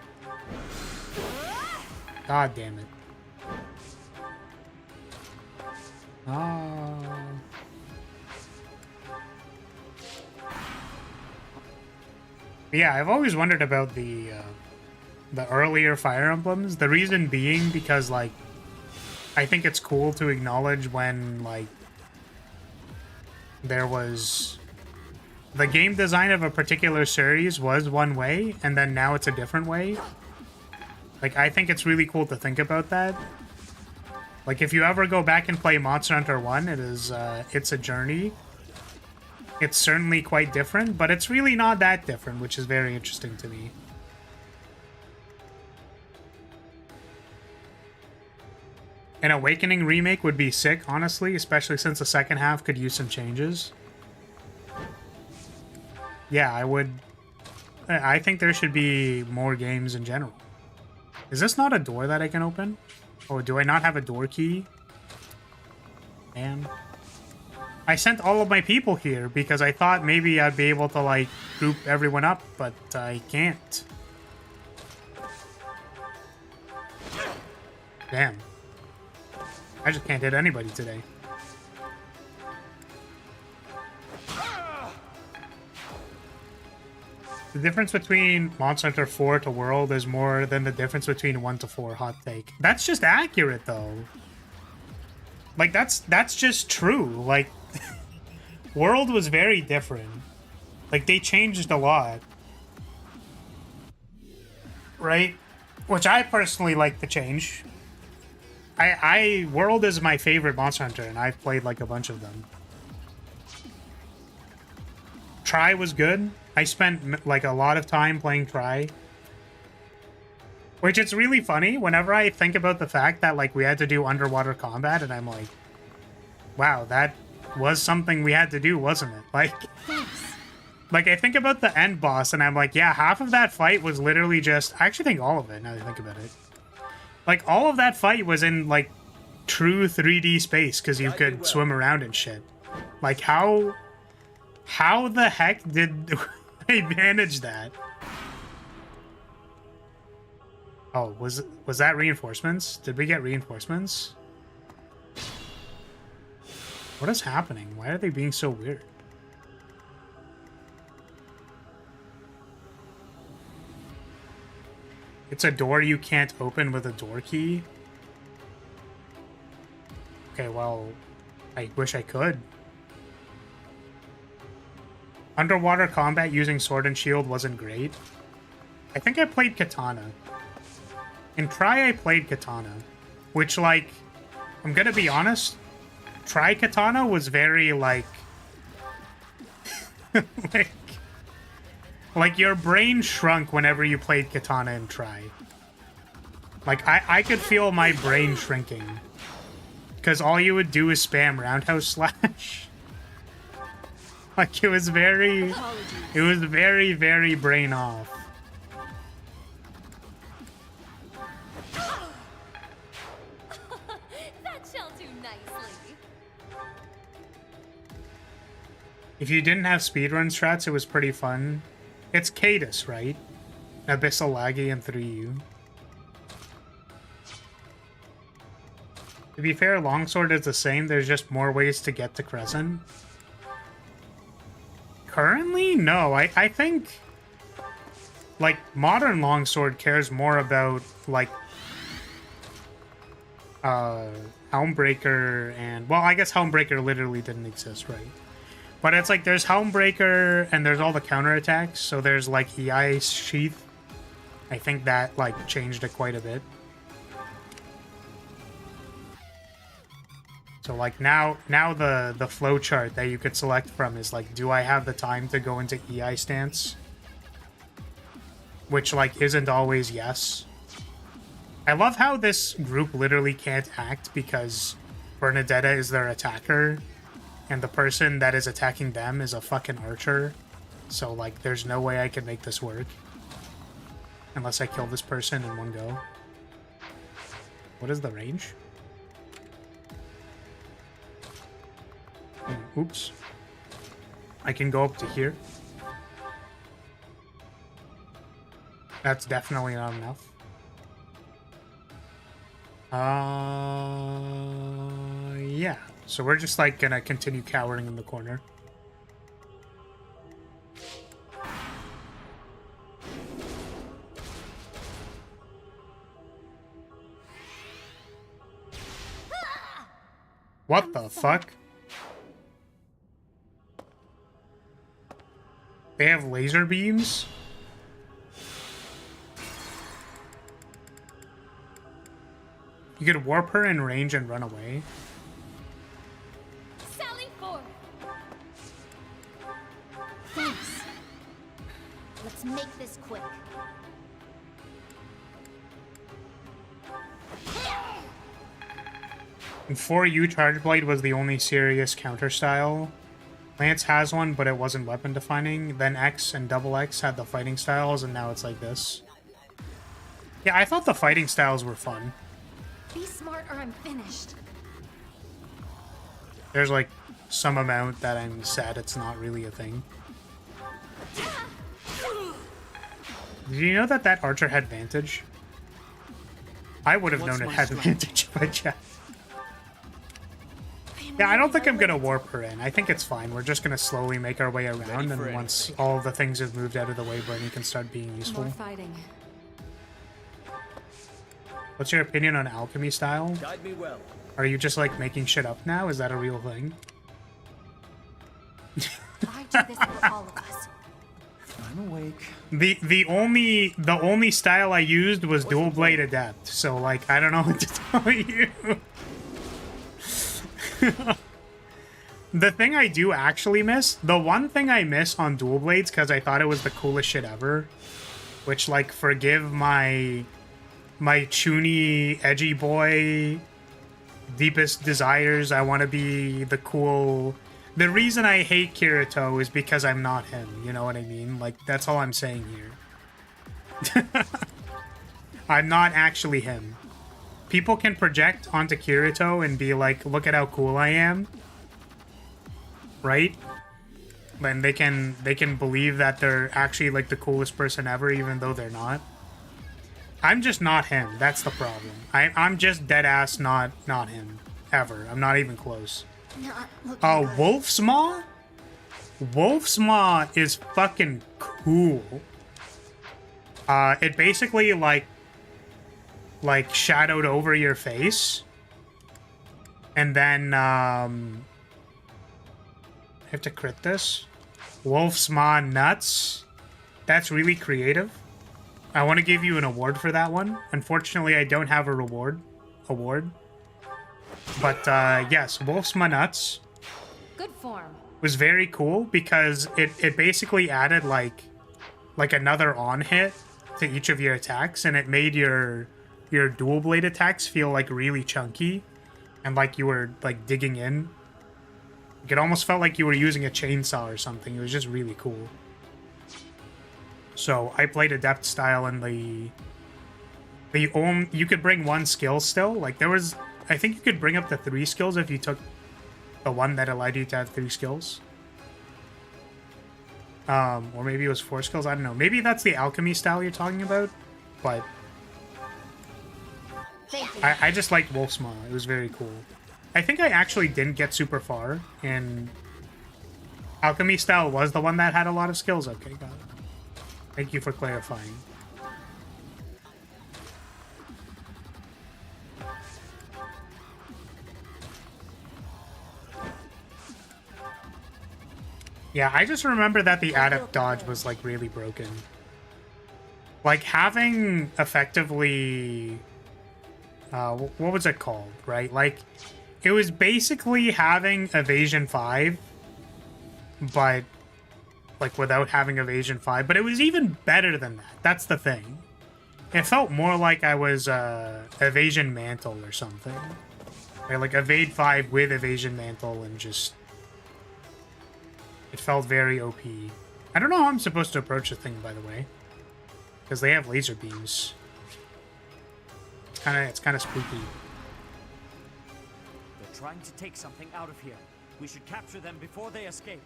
God damn it. Yeah, I've always wondered about the earlier Fire Emblems. The reason being because, like, I think it's cool to acknowledge when, like, there was... The game design of a particular series was one way, and then now it's a different way. Like, I think it's really cool to think about that. Like, if you ever go back and play Monster Hunter 1, it's a journey. It's certainly quite different, but it's really not that different, which is very interesting to me. An Awakening remake would be sick, honestly, especially since the second half could use some changes. yeah, I would... I think there should be more games in general. Is this not a door that I can open? Oh, do I not have a door key? Damn. I sent all of my people here because I thought maybe I'd be able to, like, group everyone up, but I can't. Damn. I just can't hit anybody today. The difference between Monster Hunter 4 to World is more than the difference between 1 to 4, hot take. That's just accurate, though. Like, that's just true. Like, World was very different. Like, they changed a lot. Right? Which I personally like the change. World is my favorite Monster Hunter, and I've played, like, a bunch of them. Try was good. I spent, like, a lot of time playing Try. Which it's really funny whenever I think about the fact that, like, we had to do underwater combat, and I'm like, wow, that was something we had to do, wasn't it? Like, I think about the end boss, and I'm like, yeah, half of that fight was literally just... I actually think all of it, now that I think about it. Like, all of that fight was in, like, true 3D space, because you could swim around and shit. Like, how the heck did they manage that? Oh, was that reinforcements? Did we get reinforcements? What is happening? Why are they being so weird? It's a door you can't open with a door key? Okay, well, I wish I could. Underwater combat using sword and shield wasn't great. I think I played Katana. In Try, I played Katana. Which, like, I'm gonna be honest, Try Katana was very, like... like, your brain shrunk whenever you played Katana in Try. Like, I could feel my brain shrinking. Because all you would do is spam roundhouse slash. Like, it was very, very brain off. That shall do nicely. If you didn't have speedrun strats, it was pretty fun. It's Cadus, right? Abyssal Laggy and 3U. To be fair, Longsword is the same, there's just more ways to get to Crescent. Currently? No, I think... like, modern Longsword cares more about, like... Helmbreaker and... well, I guess Helmbreaker literally didn't exist, right? But it's like, there's Helmbreaker and there's all the counterattacks, so there's, like, EI Sheath. I think that, like, changed it quite a bit. So, like, now the flowchart that you could select from is, like, do I have the time to go into EI stance? Which, like, isn't always yes. I love how this group literally can't act because Bernadetta is their attacker, and the person that is attacking them is a fucking archer. So, like, there's no way I can make this work. Unless I kill this person in one go. What is the range? Oops. I can go up to here. That's definitely not enough. Yeah. So we're just, like, gonna continue cowering in the corner. What the fuck? They have laser beams? You could warp her in range and run away. Sally forth. Thanks. Let's make this quick. In 4U, Charge Blade was the only serious counter style. Lance has one, but it wasn't weapon defining. Then X and Double X had the fighting styles, and now it's like this. Yeah, I thought the fighting styles were fun. Be smart or I'm finished. There's like some amount that I'm sad it's not really a thing. Did you know that that archer had Vantage? I would have known it had Vantage if I checked. Yeah, I don't think I'm gonna warp her in. I think it's fine. We're just gonna slowly make our way around, and once all the things have moved out of the way, Bernie can start being useful. More fighting. What's your opinion on alchemy style? Guide me well. Are you just like making shit up now? Is that a real thing? I do this for all of us. I'm awake. The only style I used was dual blade adept. So like I don't know what to tell you. The thing I do actually miss, the one thing I miss on dual blades, because I thought it was the coolest shit ever, which like forgive my chuny edgy boy deepest desires. I want to be the cool. The reason I hate Kirito is because I'm not him. You know what I mean? Like that's all I'm saying here. I'm not actually him. People can project onto Kirito and be like, look at how cool I am. Right? And they can believe that they're actually like the coolest person ever, even though they're not. I'm just not him. That's the problem. I'm just dead ass not him. Ever. I'm not even close. Wolf's Maw? Wolf's Maw is fucking cool. It basically like shadowed over your face. And then I have to crit this. Wolf's Maw nuts. That's really creative. I want to give you an award for that one. Unfortunately, I don't have a award. But yes, Wolf's Maw nuts. Good form. Was very cool because it basically added like another on hit to each of your attacks, and it made your dual blade attacks feel like really chunky and like you were like digging in. It almost felt like you were using a chainsaw or something. It was just really cool. So I played adept style, and you could bring one skill still. Like there was, I think you could bring up to 3 skills if you took the one that allowed you to have 3 skills. Or maybe it was 4 skills. I don't know. Maybe that's the alchemy style you're talking about. But I just liked Wolf's Maw. It was very cool. I think I actually didn't get super far, and alchemy style was the one that had a lot of skills. Okay, got it. Thank you for clarifying. Yeah, I just remember that the adept dodge was like really broken. Like having effectively what was it called, right? Like it was basically having evasion 5, but like without having evasion 5, but it was even better than that. That's the thing. It felt more like I was evasion mantle or something. Right? Like evade 5 with evasion mantle, and just it felt very OP. I don't know how I'm supposed to approach the thing, by the way, because they have laser beams. It's kind of spooky. They're trying to take something out of here. We should capture them before they escape.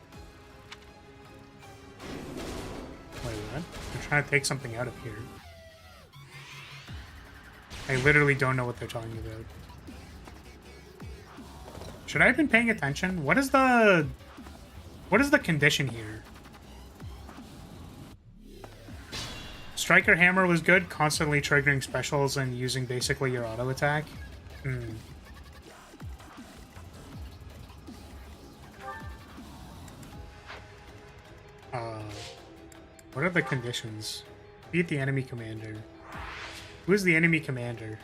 Wait, what? They're trying to take something out of here. I literally don't know what they're talking about. Should I have been paying attention? What is the condition here? Striker Hammer was good, constantly triggering specials and using basically your auto attack. What are the conditions? Beat the enemy commander. Who is the enemy commander?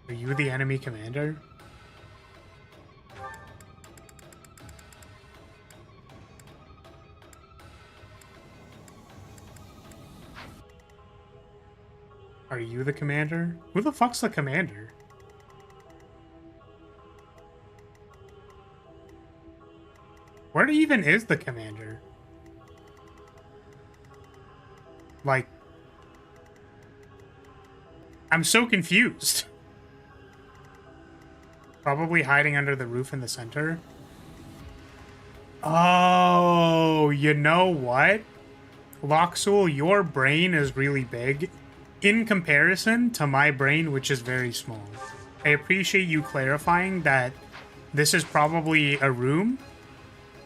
Are you the enemy commander? Are you the commander? Who the fuck's the commander? Where even is the commander? Like, I'm so confused. Probably hiding under the roof in the center. Oh, you know what? Loxul, your brain is really big in comparison to my brain, which is very small. I appreciate you clarifying that this is probably a room.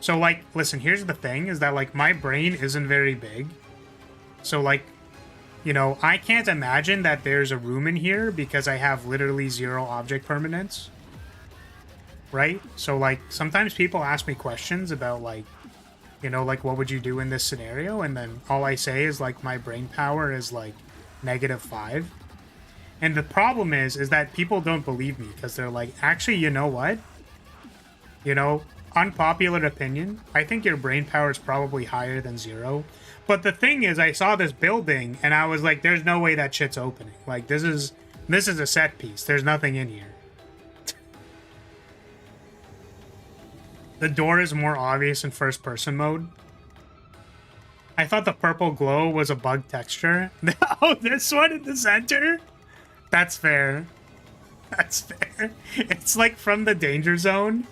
So, like, listen, here's the thing, is that, like, my brain isn't very big. So, like, you know, I can't imagine that there's a room in here because I have literally 0 object permanence. Right? So, like, sometimes people ask me questions about, like, you know, like, what would you do in this scenario? And then all I say is, like, my brain power is, like, -5. And the problem is that people don't believe me because they're like, actually, you know what? You know, unpopular opinion, I think your brain power is probably higher than 0. But the thing is, I saw this building and I was like, there's no way that shit's opening. Like, this is a set piece. There's nothing in here. The door is more obvious in first person mode. I thought the purple glow was a bug texture. Oh, this one in the center? That's fair. That's fair. It's like from the danger zone,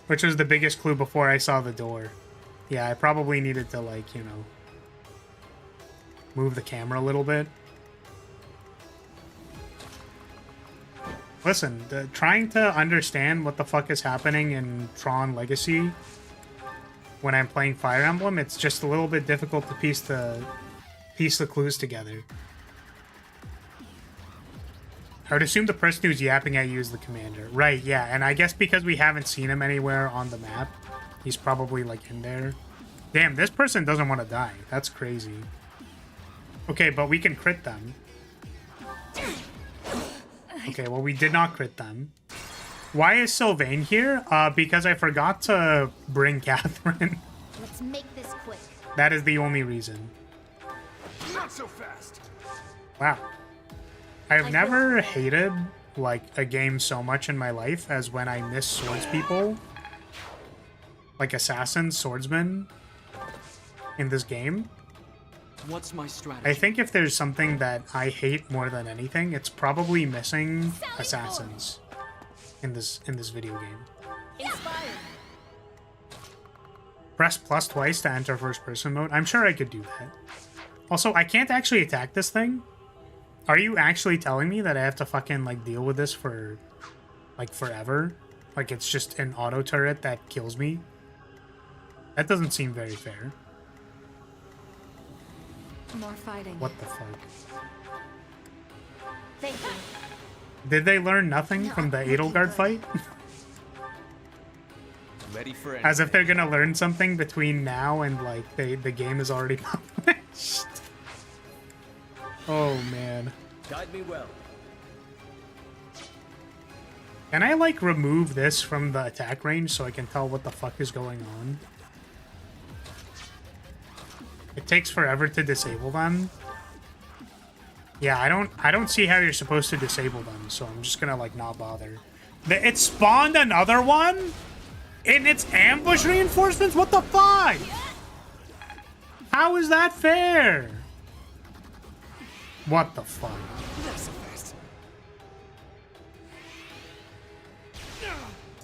which was the biggest clue before I saw the door. Yeah, I probably needed to, like, you know, move the camera a little bit. Listen, trying to understand what the fuck is happening in Tron Legacy when I'm playing Fire Emblem, it's just a little bit difficult to piece the clues together. I would assume the person who's yapping at you is the commander. Right, yeah, and I guess because we haven't seen him anywhere on the map, he's probably, like, in there. Damn, this person doesn't want to die. That's crazy. Okay, but we can crit them. Okay, well, we did not crit them. Why is Sylvain here? Because I forgot to bring Catherine. Let's make this quick. That is the only reason. Not so fast. Wow. I've never hated, like, a game so much in my life as when I miss swords people. Like assassins, swordsmen in this game. What's my strategy? I think if there's something that I hate more than anything, it's probably missing assassins in this video game. Inspired. Press plus twice to enter first person mode. I'm sure I could do that. Also, I can't actually attack this thing. Are you actually telling me that I have to fucking, like, deal with this for, like, forever? Like, it's just an auto turret that kills me? That doesn't seem very fair. More fighting. What the fuck? Thank you. Did they learn nothing from the Edelgard fight? Ready for As if they're gonna learn something between now and, like, the game is already published. Oh, man. Guide me well. Can I, like, remove this from the attack range so I can tell what the fuck is going on? It takes forever to disable them. Yeah, I don't see how you're supposed to disable them, so I'm just gonna, like, not bother. It spawned another one? In its ambush reinforcements? What the fuck? How is that fair? What the fuck?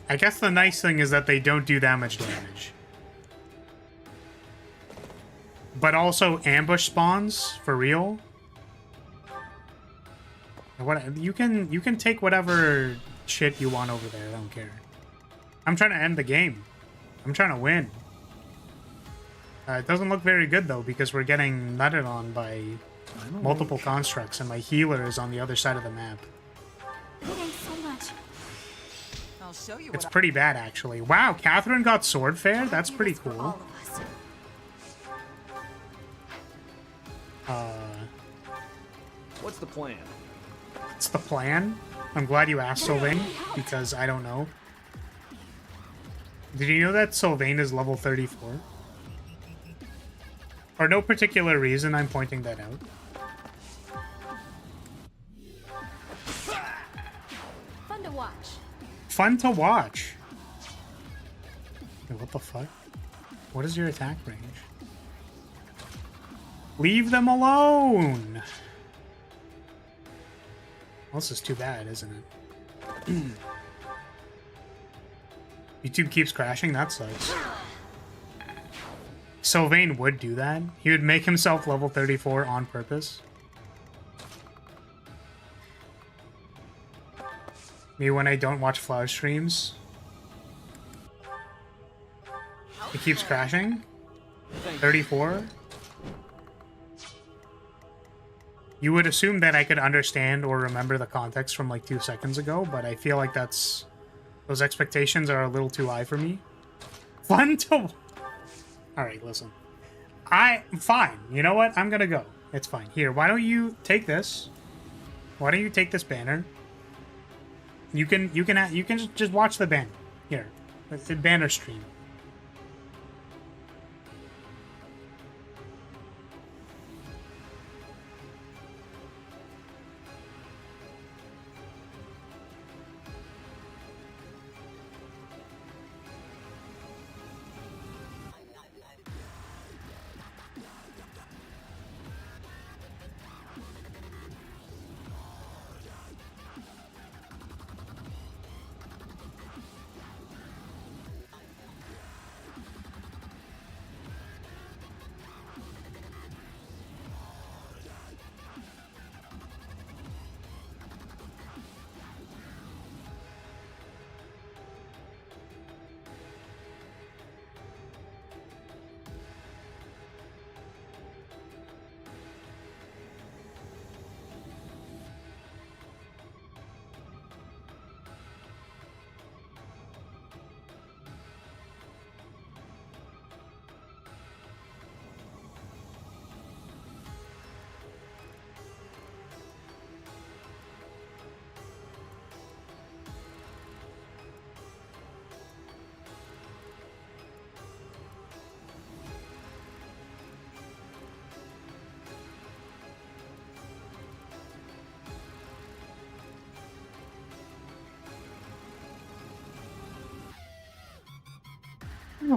I guess the nice thing is that they don't do that much damage. But also ambush spawns for real. What you can take whatever shit you want over there. I don't care. I'm trying to end the game. I'm trying to win. It doesn't look very good though because we're getting nutted on by multiple constructs and my healer is on the other side of the map. Thanks so much. I'll show you It's pretty bad actually. Wow, Catherine got sword fair. That's pretty For all cool. of us. What's the plan? What's the plan? I'm glad you asked, Sylvain, because I don't know. Did you know that Sylvain is level 34? For no particular reason, I'm pointing that out. Fun to watch. Fun to watch. Wait, what the fuck? What is your attack range? Leave them alone! Well, this is too bad, isn't it? YouTube keeps crashing? That sucks. Sylvain would do that. He would make himself level 34 on purpose. Me when I don't watch Flower streams. It keeps crashing. 34. You would assume that I could understand or remember the context from like 2 seconds ago, but I feel like those expectations are a little too high for me. Fun to... Alright, listen. Fine. You know what? I'm gonna go. It's fine. Here, why don't you take this? Why don't you take this banner? You can just watch the banner. Here. The banner stream.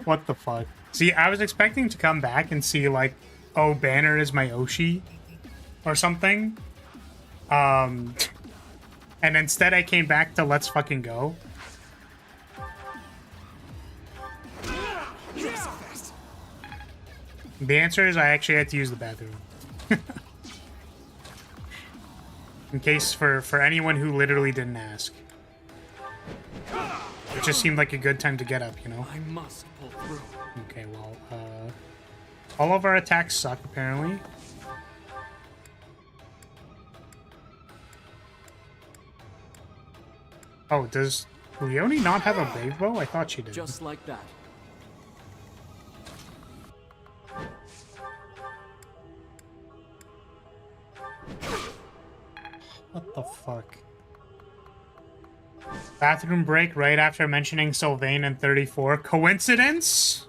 What the fuck? See, I was expecting to come back and see, like, oh, Banner is my Oshi or something. And instead I came back to Let's Fucking Go. The answer is I actually had to use the bathroom. In case for anyone who literally didn't ask. It just seemed like a good time to get up, you know? I must pull through. Okay, well, all of our attacks suck, apparently. Oh, does Leonie not have a brave bow? I thought she did. Just like that. What the fuck? Bathroom break right after mentioning Sylvain and 34. Coincidence?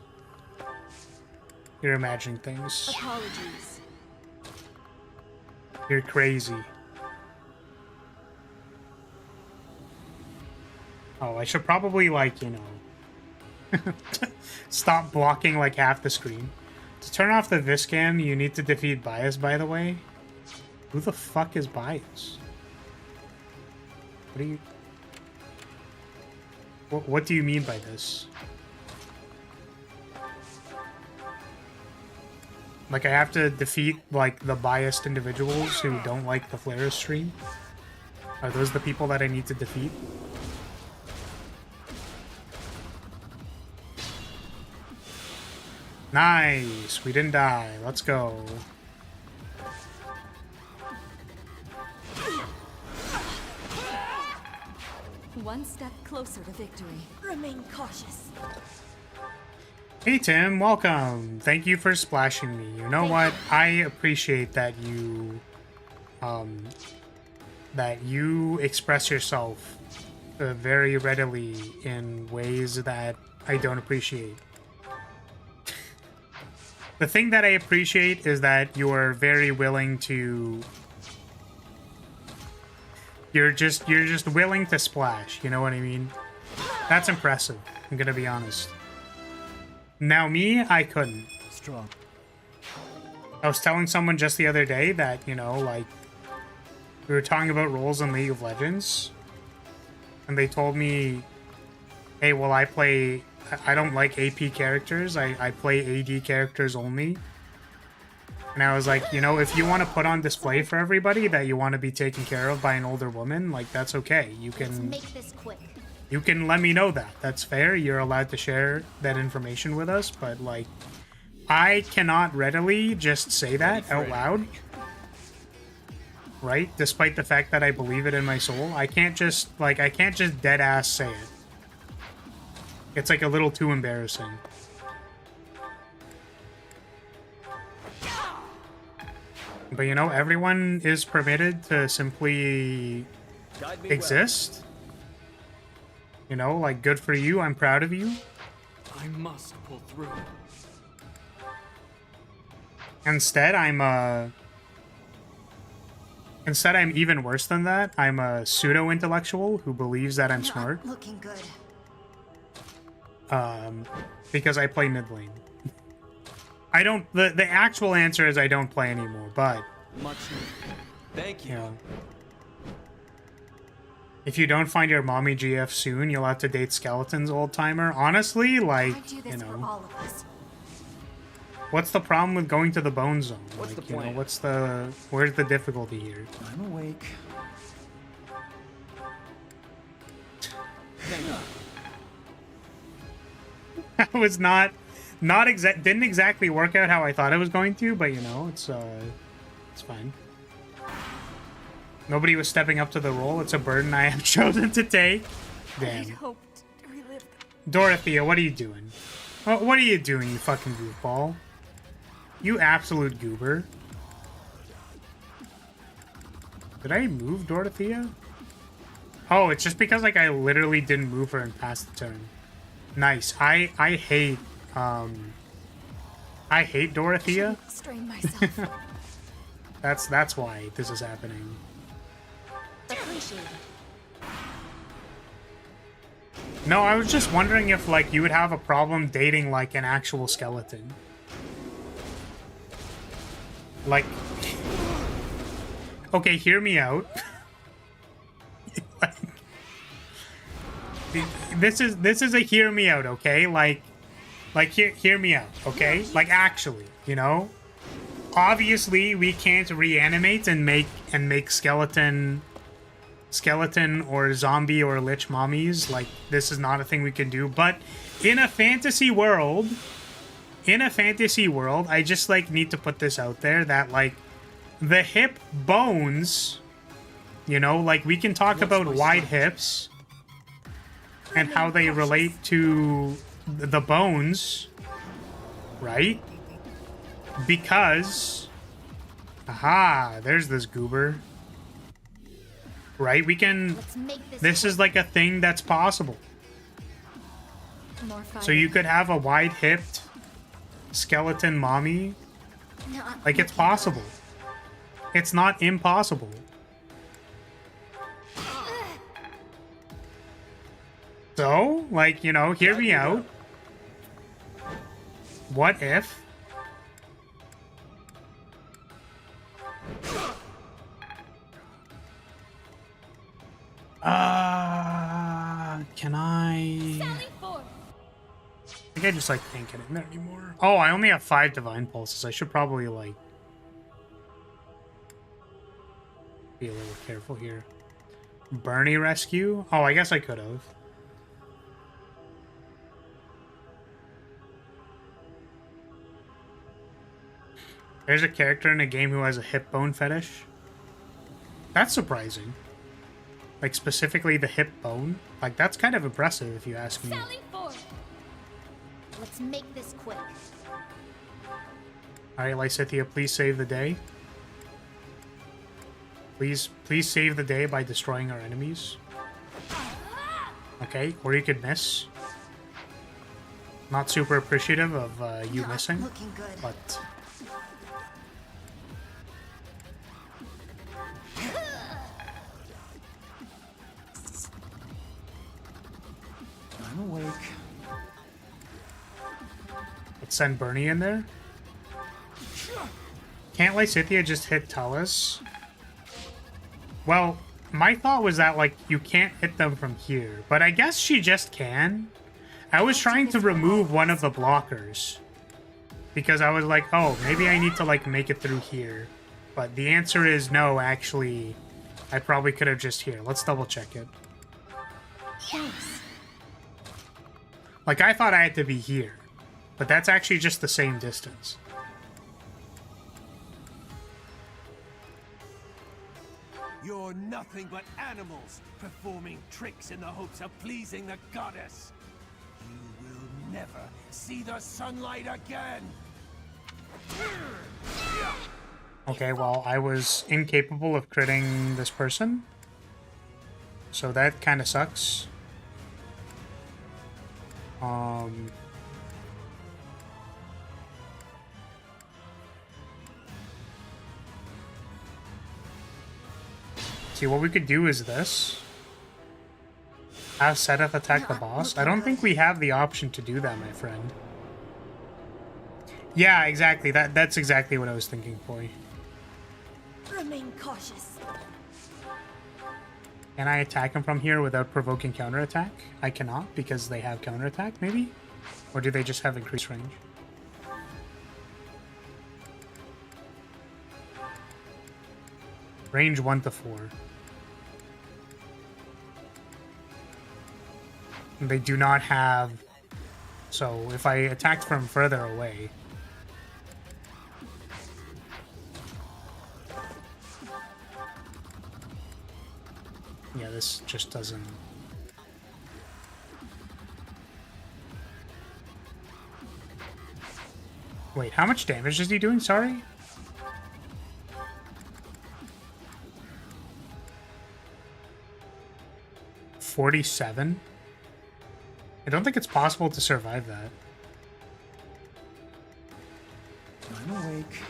You're imagining things. Apologies. You're crazy. Oh, I should probably, like, you know, stop blocking, like, half the screen. To turn off the Viscam, you need to defeat Bias, by the way. Who the fuck is Bias? What do you... What do you mean by this? Like, I have to defeat, like, the biased individuals who don't like the Flare stream? Are those the people that I need to defeat? Nice! We didn't die. Let's go. One step closer to victory. Remain cautious. Hey Tim, welcome. Thank you for splashing me. You know what? I appreciate that you express yourself very readily in ways that I don't appreciate. The thing that I appreciate is that you're very willing to... You're just willing to splash, you know what I mean? That's impressive, I'm gonna be honest. Now me, I couldn't. Strong. I was telling someone just the other day that, you know, like, we were talking about roles in League of Legends, and they told me, hey, well, I don't like AP characters, I play AD characters only. And I was like, you know, if you want to put on display for everybody that you want to be taken care of by an older woman, like, that's okay. You can Make this quick. You can let me know that. That's fair. You're allowed to share that information with us, but, like, I cannot readily just say that out loud. Right? Despite the fact that I believe it in my soul. I can't just dead ass say it. It's, like, a little too embarrassing. But, you know, everyone is permitted to simply exist. You know, like, good for you. I'm proud of you. I must pull through. Instead, I'm even worse than that. I'm a pseudo-intellectual who believes that I'm smart. Looking good. Because I play mid lane. I don't... The actual answer is I don't play anymore, but... Much. Thank you. You know, if you don't find your mommy GF soon, you'll have to date Skeleton's old-timer. Honestly, like, I do this you for know... all of us. What's the problem with going to the bone zone? What's Like, the you know, plan? where's the difficulty here? I'm awake. Thank you. That was didn't exactly work out how I thought it was going to, but, you know, it's fine. Nobody was stepping up to the role. It's a burden I have chosen to take. Damn. hoped to relive Dorothea, what are you doing? Oh, what are you doing, you fucking goofball? You absolute goober. Did I move Dorothea? Oh, it's just because, like, I literally didn't move her and pass the turn. Nice. I hate Dorothea. strain myself. That's why this is happening. Appreciate it. No, I was just wondering if, like, you would have a problem dating, like, an actual skeleton. Like... Okay, hear me out. Like, this is a hear me out, okay? Like hear me out, okay? Like, actually, you know? Obviously, we can't reanimate and make skeleton or zombie or lich mommies. Like, this is not a thing we can do. But in a fantasy world, I just, like, need to put this out there that, like, the hip bones, you know, like, we can talk about wide hips and how they relate to the bones, right? Because, aha, there's this goober. Right? We can... Let's make This is like a thing that's possible. More So you could have a wide-hipped skeleton mommy. Like, it's possible. It's not impossible. So, like, you know, hear me out. What if... Can I... I think I just, like, can't get in there anymore. Oh, I only have 5 divine pulses. I should probably, like... be a little careful here. Bernie rescue? Oh, I guess I could have. There's a character in a game who has a hip bone fetish. That's surprising. Like, specifically the hip bone. Like, that's kind of impressive, if you ask me. Let's make this quick. Alright, Lysithea, please save the day. Please save the day by destroying our enemies. Okay, or you could miss. Not super appreciative of you missing, Looking good. but... I'm awake. send Bernie in there. Can't Lysithea just hit Talus? Well, my thought was that, like, you can't hit them from here, but I guess she just can. I was trying to remove one of the blockers because I was like, oh, maybe I need to, like, make it through here. But the answer is no, actually, I probably could have just here. Let's double check it. Yes. Like, I thought I had to be here, but that's actually just the same distance. You're nothing but animals, performing tricks in the hopes of pleasing the goddess. You will never see the sunlight again. Okay, well, I was incapable of critting this person, so that kind of sucks. See, what we could do is this. Have Sedith attack the boss. I don't think we have the option to do that, my friend. Yeah, exactly. That's exactly what I was thinking, boy. Remain cautious. Can I attack him from here without provoking counterattack? I cannot, because they have counterattack, maybe? Or do they just have increased range? Range 1 to 4. They do not have... So, if I attacked from further away... Yeah, this just doesn't... Wait, how much damage is he doing? Sorry? $47? I don't think it's possible to survive that. I'm awake.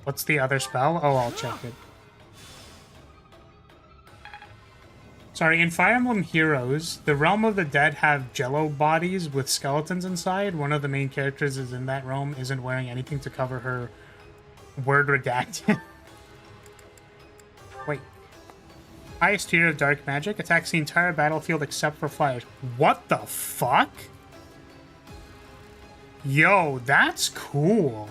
What's the other spell? Oh, I'll check it. Sorry, in Fire Emblem Heroes, the Realm of the Dead have jello bodies with skeletons inside. One of the main characters is in that realm, isn't wearing anything to cover her word redacted. Wait. Highest tier of dark magic attacks the entire battlefield except for flyers. What the fuck? Yo, that's cool.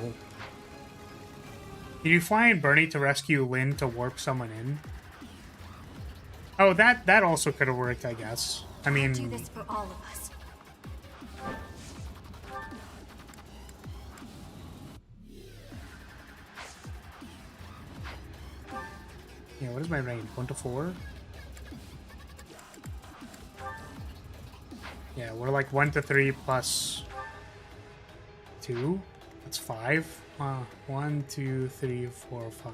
Can you fly in Bernie to rescue Lynn to warp someone in? Oh, that also could have worked, I guess. I mean... Do this for all of us. Yeah, what is my range? 1 to 4? Yeah, we're like 1 to 3 plus 2. That's 5. 1, 2, 3, 4, 5.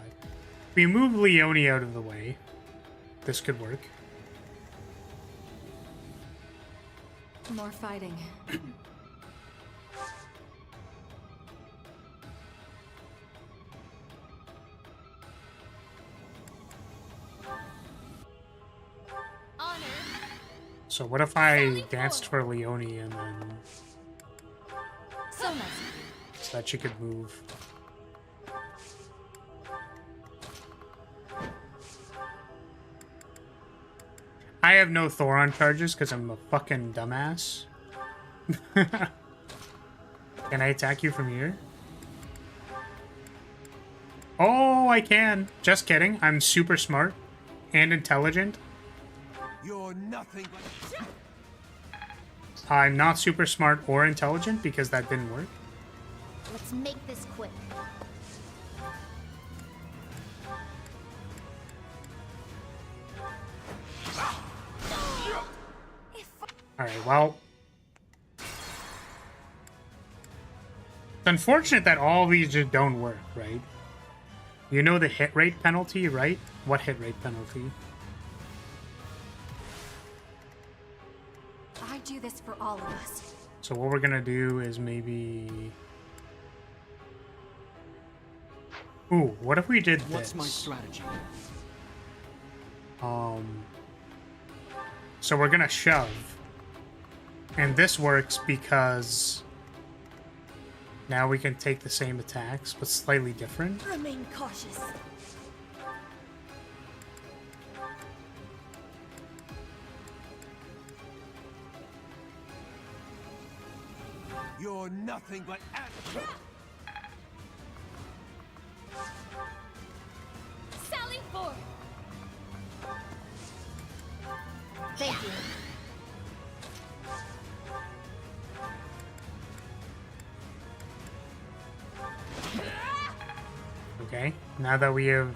We move Leone out of the way. This could work. More fighting. So what if I danced for Leone and then... So nice. So that she could move. I have no Thoron charges because I'm a fucking dumbass. Can I attack you from here? Oh, I can. Just kidding. I'm super smart and intelligent. You're nothing but... I'm not super smart or intelligent because that didn't work. Let's make this quick. Alright, well... It's unfortunate that all these just don't work, right? You know the hit rate penalty, right? What hit rate penalty? I do this for all of us. So what we're gonna do is maybe... Ooh, what if we did this? What's my strategy? So we're gonna shove. And this works because now we can take the same attacks, but slightly different. Remain cautious. You're nothing but Sally forth. Thank you. Okay, now that we have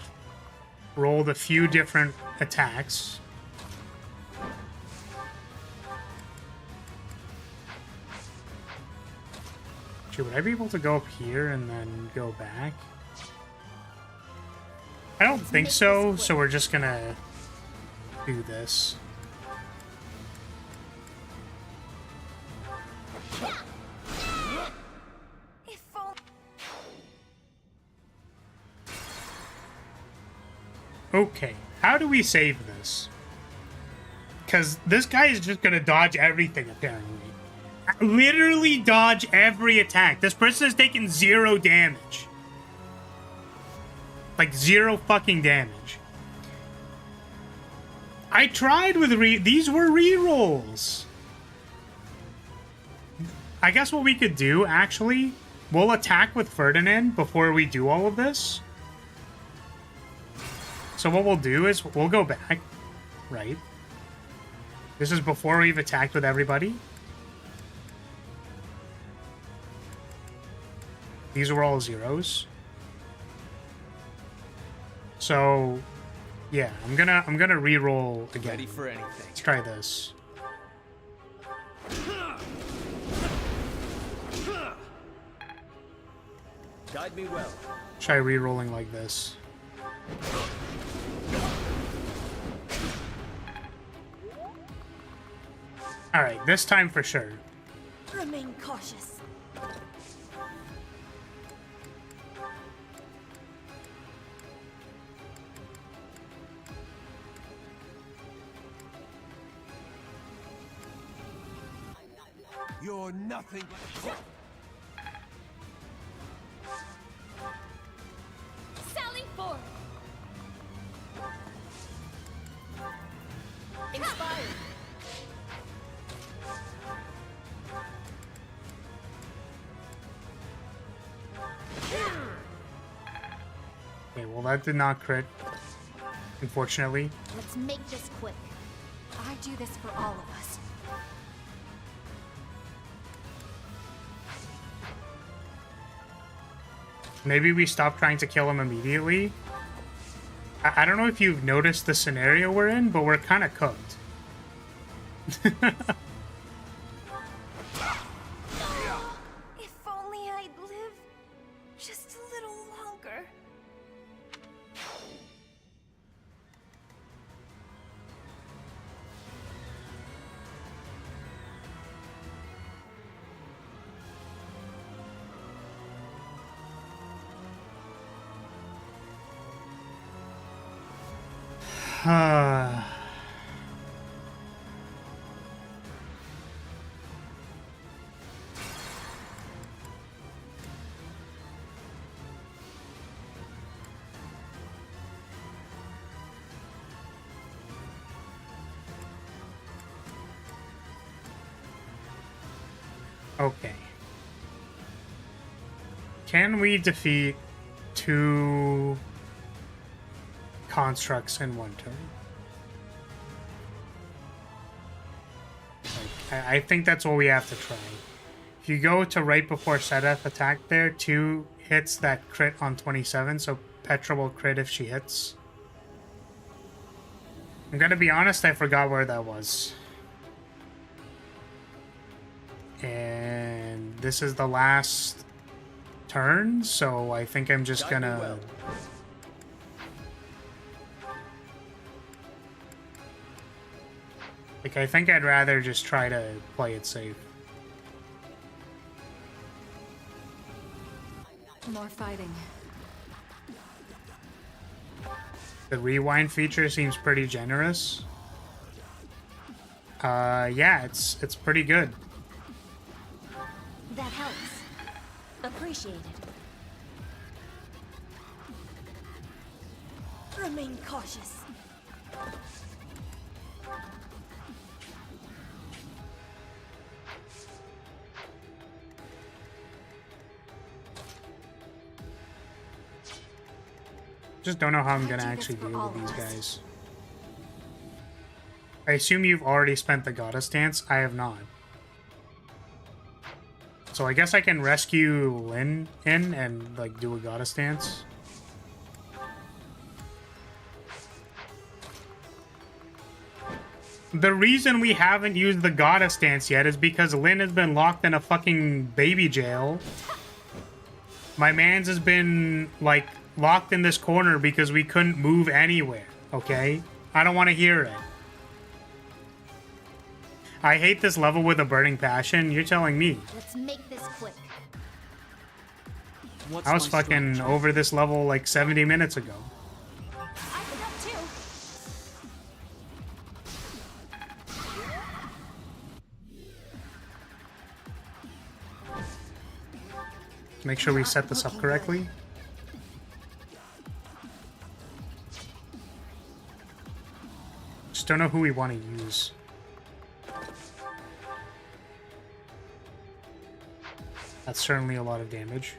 rolled a few different attacks. Would I be able to go up here and then go back? I don't think so, so we're just gonna do this. Okay, how do we save this? Because this guy is just gonna dodge everything, apparently. Literally dodge every attack. This person has taken 0 damage. Like 0 fucking damage. I tried with these were rerolls. I guess what we could do, actually, we'll attack with Ferdinand before we do all of this. So what we'll do is we'll go back, right? This is before we've attacked with everybody. These were all 0s. So, yeah, I'm gonna re-roll again. Ready for anything. Let's try this. Guide me well. Try re-rolling like this. All right, this time for sure. Remain cautious. You're nothing but Sally forth. Inspired. Okay, well that did not crit, unfortunately. Let's make this quick. I do this for all of us. Maybe we stop trying to kill him immediately. I don't know if you've noticed the scenario we're in, but we're kind of cooked. If only I'd live just a little longer. Okay. Can we defeat 2 constructs in 1 turn? Like, I think that's what we have to try. If you go to right before Sedef attack there, 2 hits that crit on 27, so Petra will crit if she hits. I'm gonna be honest, I forgot where that was. And this is the last turn, so I think I'm just gonna... Like, I think I'd rather just try to play it safe. More fighting. The rewind feature seems pretty generous. Yeah, it's pretty good. That helps. Appreciated. Remain cautious. Just don't know how I'm gonna actually deal with these guys. I assume you've already spent the goddess dance. I have not. So I guess I can rescue Lynn in and like do a goddess dance. The reason we haven't used the goddess dance yet is because Lynn has been locked in a fucking baby jail. My man's has been like locked in this corner because we couldn't move anywhere, okay? I don't want to hear it. I hate this level with a burning passion. You're telling me. Let's make this quick. I was fucking over this level like 70 minutes ago. I can help too. Make sure we set this up correctly. Just don't know who we want to use. That's certainly a lot of damage.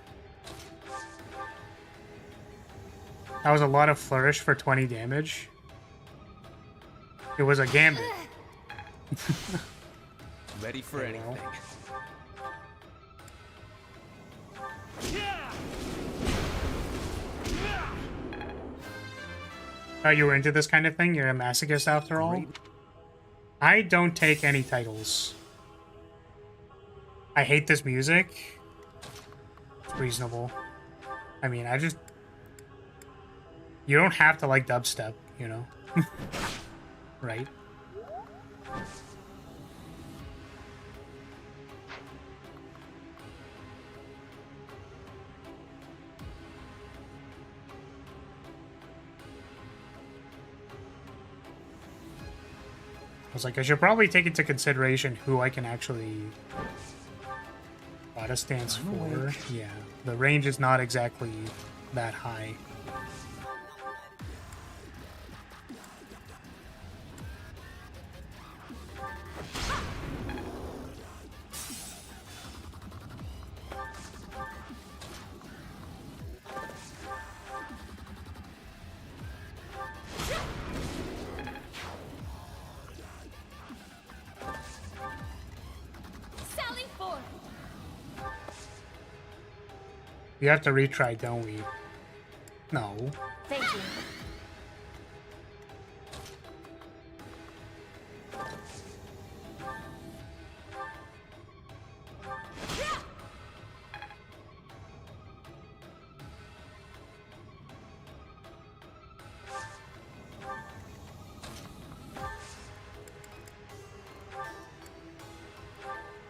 That was a lot of flourish for 20 damage. It was a gambit. Ready for anything. Oh, you were into this kind of thing? You're a masochist after all? I don't take any titles. I hate this music. It's reasonable. I mean, I just... You don't have to like dubstep, you know? Right? I was like, I should probably take into consideration who I can actually goddess dance for. Yeah, the range is not exactly that high. We have to retry, don't we? No. Thank you.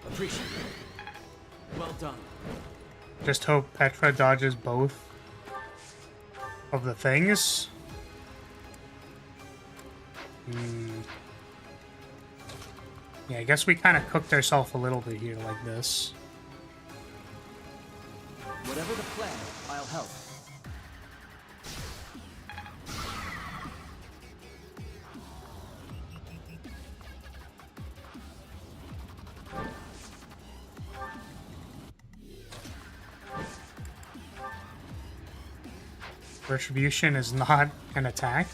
Appreciate it. Well done. Just hope Petra dodges both of the things. Yeah, I guess we kind of cooked ourselves a little bit here like this. Whatever the plan, I'll help. Retribution is not an attack.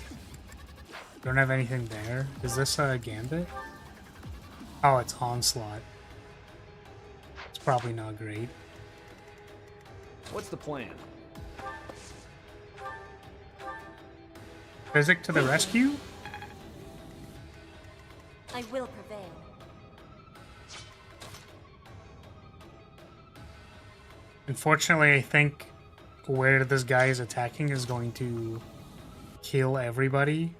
Don't have anything there. Is this a gambit? Oh, it's onslaught. It's probably not great. What's the plan? Physic to the rescue? I will prevail. Unfortunately, I think where this guy is attacking is going to kill everybody.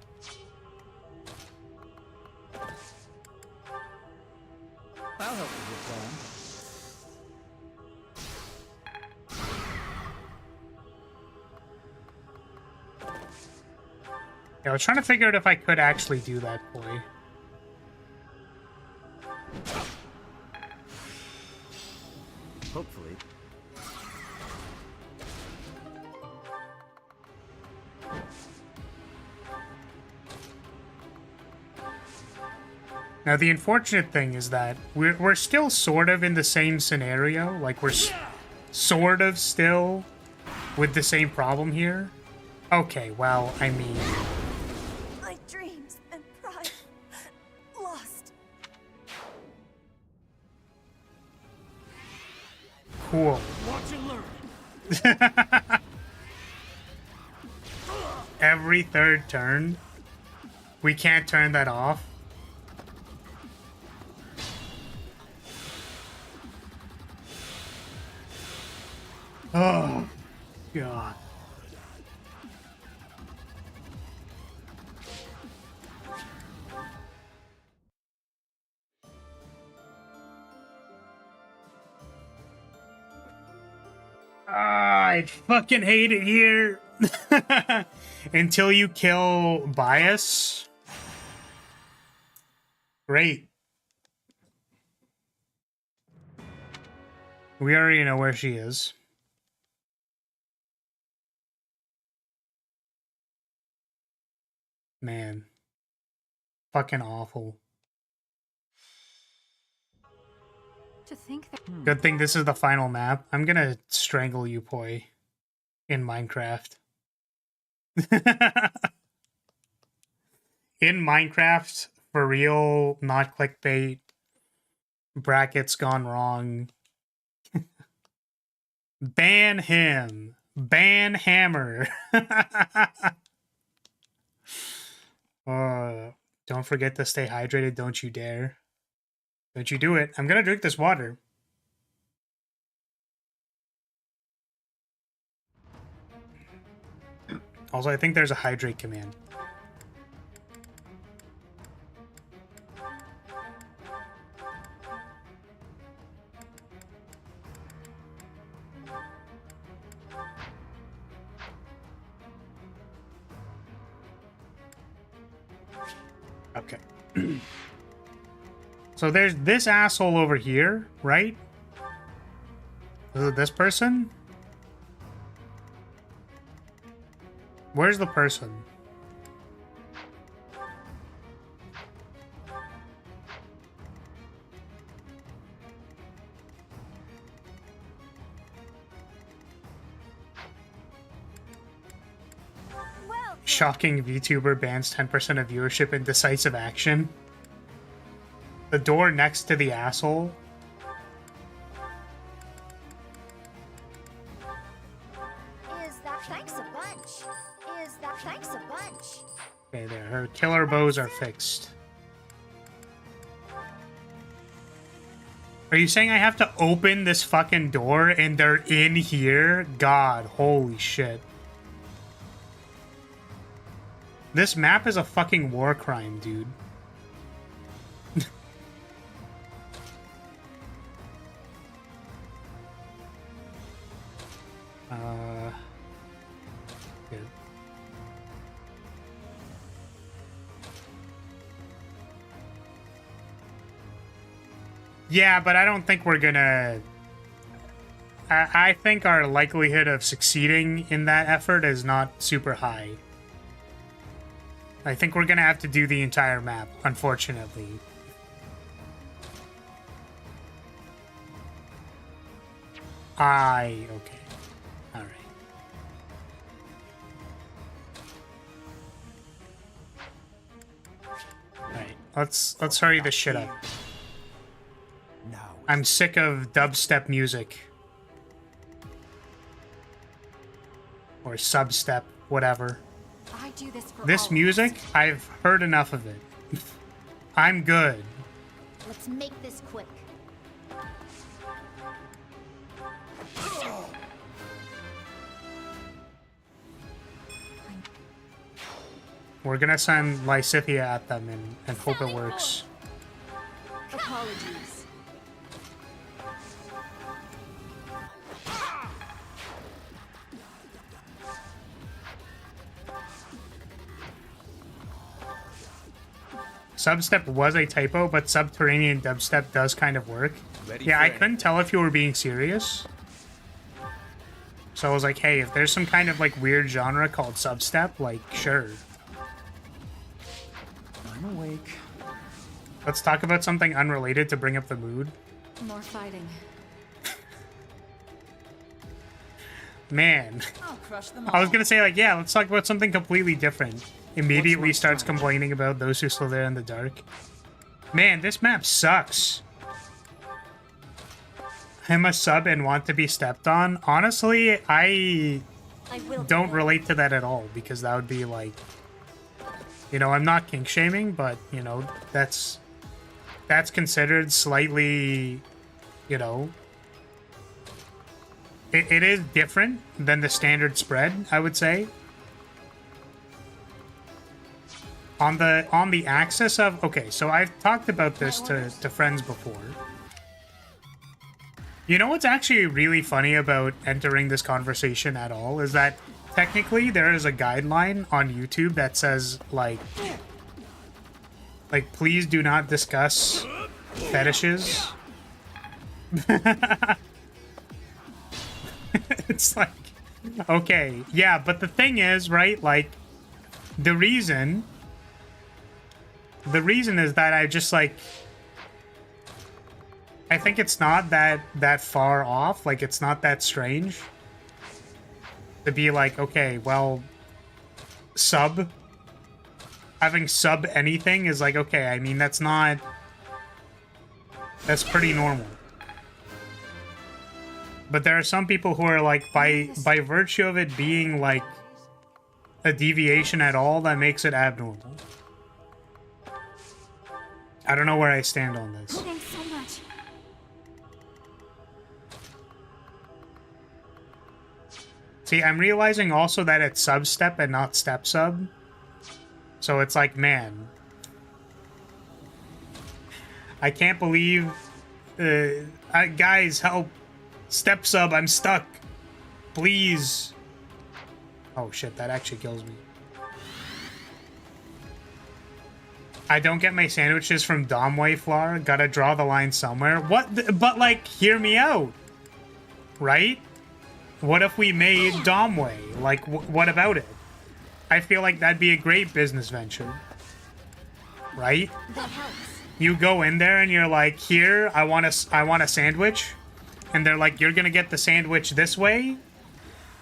I'll help with your plan. Yeah, I was trying to figure out if I could actually do that boy. Hopefully. Now, the unfortunate thing is that we're still sort of in the same scenario. Like, we're sort of still with the same problem here. Okay, well, I mean... My dreams and pride lost. Cool. Watch and learn. Every third turn? We can't turn that off? Oh, God. I fucking hate it here. Until you kill Bias. Great. We already know where she is. Man. Fucking awful. To think that Good thing this is the final map. I'm gonna strangle you, Poi. In Minecraft. In Minecraft, for real, not clickbait. Brackets gone wrong. Ban him. Ban Hammer. Don't forget to stay hydrated, don't you dare. Don't you do it. I'm gonna drink this water. Also, I think there's a hydrate command. Okay. So there's this asshole over here, right? Is it this person? Where's the person? Well, Shocking VTuber bans 10% of viewership in decisive action. The door next to the asshole. is that thanks a bunch? Is that thanks a bunch? Okay, there. Her killer bows are fixed. Are you saying I have to open this fucking door and they're in here? God, holy shit. This map is a fucking war crime, dude. Good. Yeah, but I don't think we're gonna... I think our likelihood of succeeding in that effort is not super high. I think we're gonna have to do the entire map, unfortunately. Okay. Alright. Alright, let's hurry this shit up. I'm sick of dubstep music. Or substep, whatever. I do this for This all of music, us. I've heard enough of it. I'm good. Let's make this quick. We're gonna send Lysithia at them and hope it works. Apologies. Substep was a typo, but subterranean dubstep does kind of work. Yeah, I couldn't tell if you were being serious. So I was like, hey, if there's some kind of like weird genre called substep, like, sure. I'm awake. Let's talk about something unrelated to bring up the mood. More fighting. Man. I'll crush them I was gonna say, like, yeah, let's talk about something completely different. Immediately starts complaining about those who slither in the dark. Man, this map sucks. I'm a sub and want to be stepped on. Honestly, I don't relate to that at all, because that would be like, you know, I'm not kink shaming, but you know, that's considered slightly, you know, it is different than the standard spread, I would say. On the axis of, okay, so I've talked about this to friends before. You know what's actually really funny about entering this conversation at all is that technically there is a guideline on YouTube that says like please do not discuss fetishes. It's like, okay, yeah, but the thing is, right, like the reason is that I just like, I think it's not that far off, like it's not that strange to be like, okay, well, having sub anything is like, okay, I mean, that's pretty normal. But there are some people who are like, by virtue of it being like a deviation at all, that makes it abnormal. I don't know where I stand on this. Thanks so much. See, I'm realizing also that it's sub-step and not step-sub. So it's like, man. I can't believe... guys, help. Step-sub, I'm stuck. Please. Oh shit, that actually kills me. I don't get my sandwiches from Domway Flour. Gotta draw the line somewhere. What? But like, hear me out. Right? What if we made Domway? Like, what about it? I feel like that'd be a great business venture. Right? That helps. You go in there and you're like, here, I want a sandwich. And they're like, you're gonna get the sandwich this way?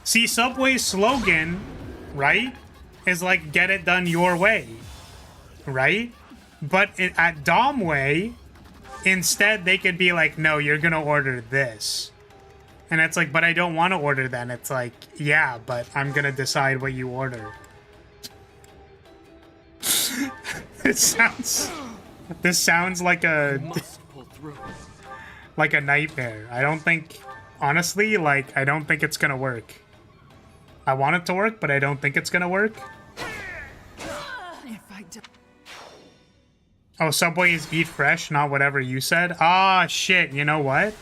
See, Subway's slogan, right, is like, get it done your way. Right? But at Domway, instead they could be like, no, you're gonna order this. And it's like, but I don't want to order that. And it's like, yeah, but I'm gonna decide what you order. This sounds like a like a nightmare. I don't think, honestly, like, I don't think it's gonna work. I want it to work, but I don't think it's gonna work. Oh, Subway is eat fresh, not whatever you said. Ah, shit, you know what?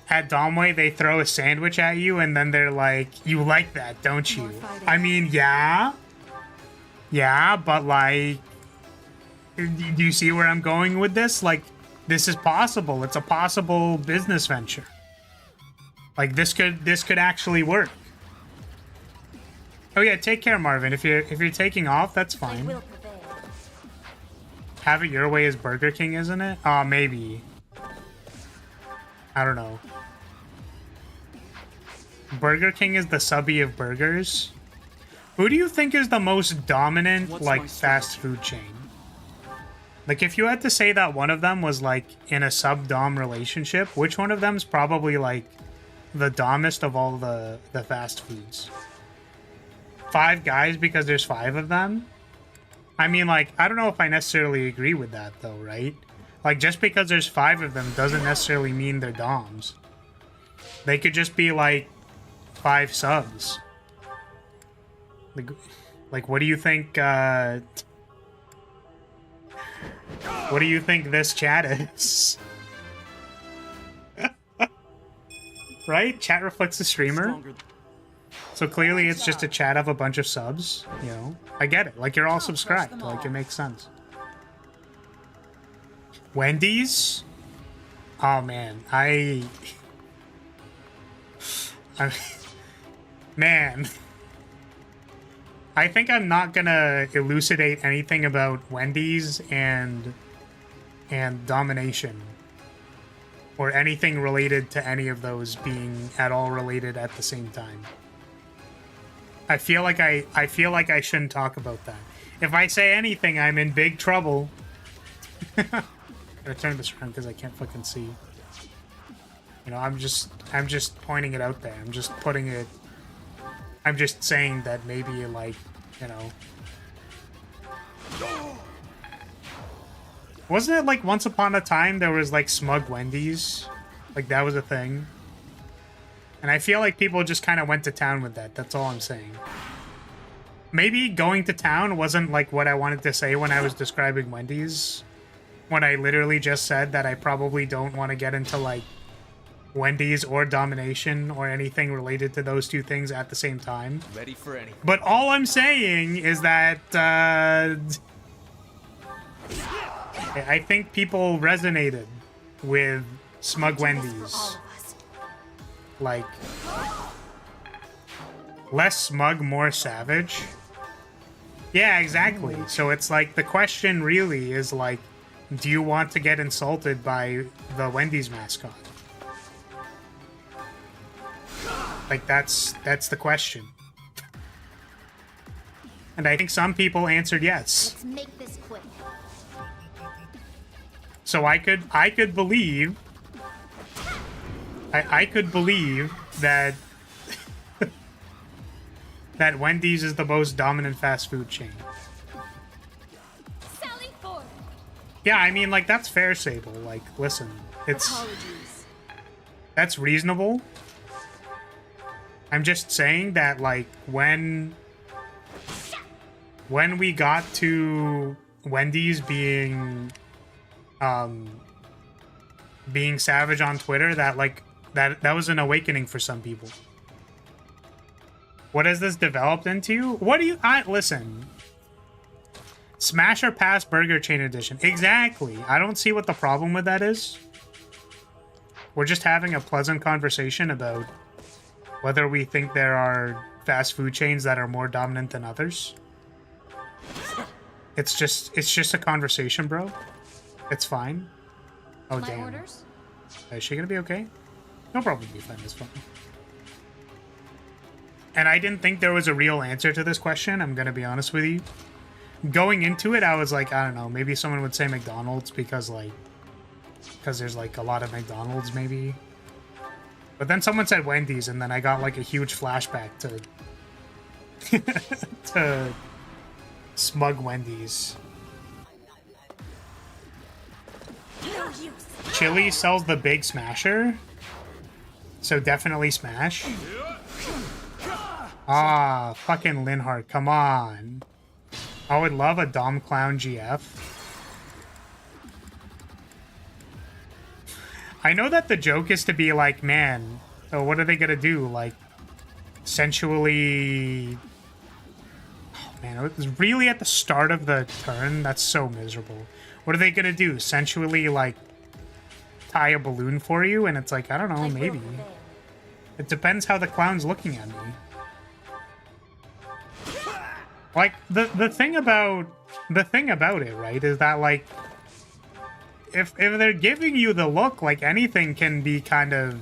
At Domway, they throw a sandwich at you, and then they're like, you like that, don't you? I mean, yeah. Yeah, but like, do you see where I'm going with this? Like, this is possible. It's a possible business venture. Like, this could actually work. Oh yeah, take care, Marvin. If you're taking off, that's fine. Have it your way is Burger King, isn't it? Maybe. I don't know. Burger King is the subby of burgers. Who do you think is the most dominant, like, fast food chain? Like, if you had to say that one of them was, like, in a sub-dom relationship, which one of them is probably, like, the domest of all the fast foods? Five Guys because there's 5 of them? I mean, like, I don't know if I necessarily agree with that, though, right? Like, just because there's 5 of them doesn't necessarily mean they're doms. They could just be, like, 5 subs. Like, what do you think, what do you think this chat is? Right? Chat reflects the streamer. So clearly it's just a chat of a bunch of subs, you know? I get it. Like, you're all subscribed. Like, it makes sense. Wendy's? Oh, man. Man. I think I'm not gonna elucidate anything about Wendy's and domination. Or anything related to any of those being at all related at the same time. I feel like I shouldn't talk about that. If I say anything, I'm in big trouble. Gotta turn this around because I can't fucking see. You know, I'm just pointing it out there. I'm just putting it. I'm just saying that maybe, like, you know. Wasn't it like once upon a time there was like smug Wendy's? Like that was a thing. And I feel like people just kind of went to town with that. That's all I'm saying. Maybe going to town wasn't like what I wanted to say when I was describing Wendy's. When I literally just said that I probably don't want to get into like Wendy's or domination or anything related to those two things at the same time. Ready for anything. But all I'm saying is that I think people resonated with smug Wendy's. Like, less smug, more savage. Yeah, exactly. So it's like, the question really is like, do you want to get insulted by the Wendy's mascot? Like, that's the question. And I think some people answered yes. Let's make this quick. So I could believe I could believe that that Wendy's is the most dominant fast food chain. Sally Ford. Yeah, I mean, like, that's fair, Sable. Like, listen, that's reasonable. I'm just saying that, like, when we got to Wendy's being savage on Twitter, that, like, that was an awakening for some people. What has this developed into? What do you... listen. Smash or pass burger chain edition. Exactly. I don't see what the problem with that is. We're just having a pleasant conversation about whether we think there are fast food chains that are more dominant than others. It's just a conversation, bro. It's fine. Oh, damn. Orders? Is she gonna be okay? No problem, be fine. It's fine. And I didn't think there was a real answer to this question, I'm gonna be honest with you. Going into it, I was like, I don't know, maybe someone would say McDonald's because there's like a lot of McDonald's, maybe. But then someone said Wendy's, and then I got like a huge flashback to to smug Wendy's. Chili sells the Big Smasher, so definitely smash. Ah, fucking Linhart, come on. I would love a Dom Clown GF. I know that the joke is to be like, man, so what are they gonna do? Like, sensually... Oh, man, it was really at the start of the turn? That's so miserable. What are they gonna do? Sensually, like, tie a balloon for you? And it's like, I don't know, maybe. It depends how the clown's looking at me. Like, the thing about it, right, is that, like, if they're giving you the look, like, anything can be kind of,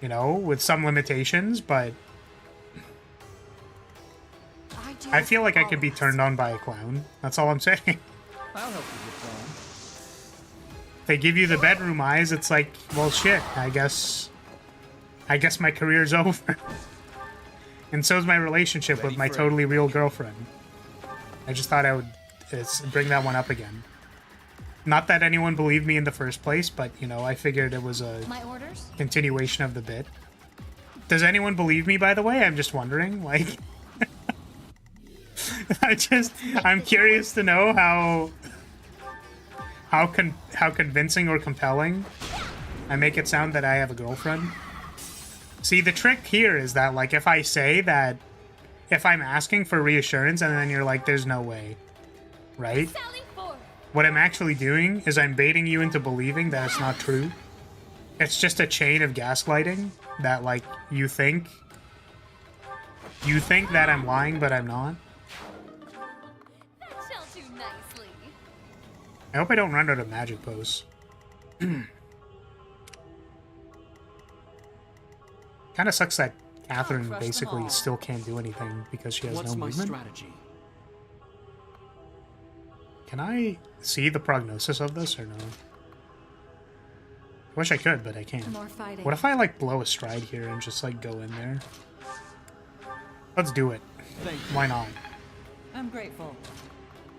you know, with some limitations, but I feel like I could be turned on by a clown. That's all I'm saying. I'll help you with that. If they give you the bedroom eyes, it's like, well, shit, I guess my career's over. And so's my relationship with my totally real girlfriend. I just thought I would bring that one up again. Not that anyone believed me in the first place, but, you know, I figured it was a continuation of the bit. Does anyone believe me, by the way? I'm just wondering, like... I'm curious to know how convincing or compelling I make it sound that I have a girlfriend. See, the trick here is that, like, if I say that, if I'm asking for reassurance and then you're like, there's no way, right? What I'm actually doing is I'm baiting you into believing that it's not true. It's just a chain of gaslighting that, like, you think that I'm lying, but I'm not. That shall do nicely. I hope I don't run out of magic posts. Kind of sucks that Catherine basically still can't do anything because she has no movement. Strategy? Can I see the prognosis of this or no? I wish I could, but I can't. More fighting. What if I, like, blow a stride here and just, like, go in there? Let's do it. Why not? I'm grateful.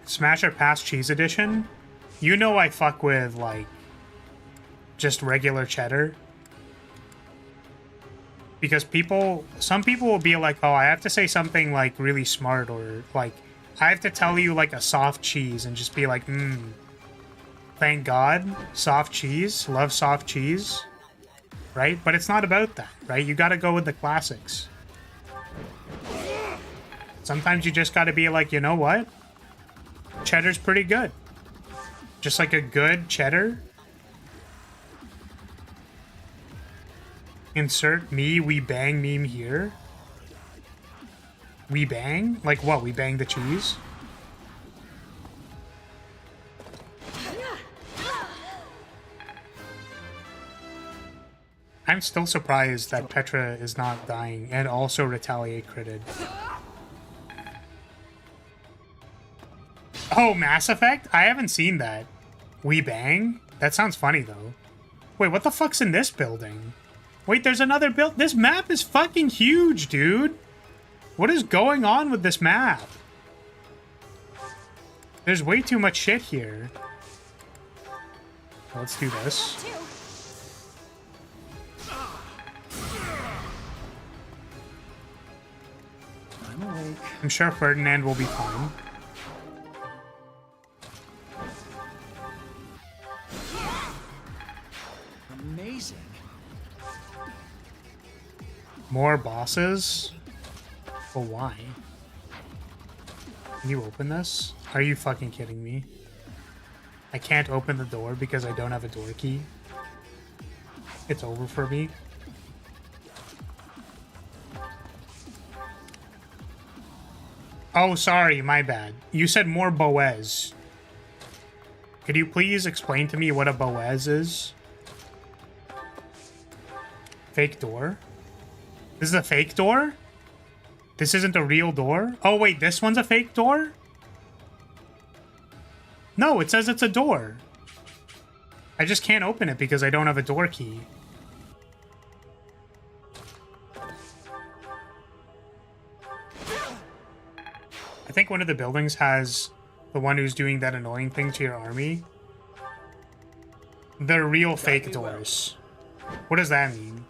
Smash or Pass Cheese Edition? You know I fuck with, like, just regular cheddar. Because some people will be like, oh, I have to say something, like, really smart, or, like, I have to tell you, like, a soft cheese, and just be like, thank God, soft cheese, love soft cheese, right? But it's not about that, right? You gotta go with the classics. Sometimes you just gotta be like, you know what? Cheddar's pretty good. Just like a good cheddar. Insert me, we bang meme here. We bang? Like what? We bang the cheese? I'm still surprised that Petra is not dying and also retaliate critted. Oh, Mass Effect? I haven't seen that. We bang? That sounds funny though. Wait, what the fuck's in this building? Wait, there's another build. This map is fucking huge, dude. What is going on with this map? There's way too much shit here. Let's do this. I'm awake. I'm sure Ferdinand will be fine. Amazing. More bosses? But why? Can you open this? Are you fucking kidding me? I can't open the door because I don't have a door key. It's over for me. Oh, sorry, my bad. You said more Boaz. Could you please explain to me what a Boaz is? Fake door? This is a fake door? This isn't a real door? Oh, wait, this one's a fake door? No, it says it's a door. I just can't open it because I don't have a door key. I think one of the buildings has the one who's doing that annoying thing to your army. They're real fake doors. What does that mean?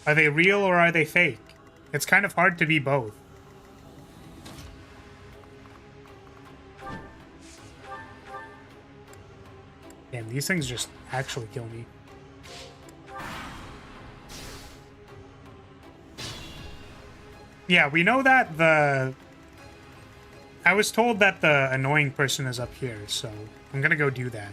Are they real or are they fake? It's kind of hard to be both. Damn, these things just actually kill me. Yeah, we know that the... I was told that the annoying person is up here, so I'm gonna go do that.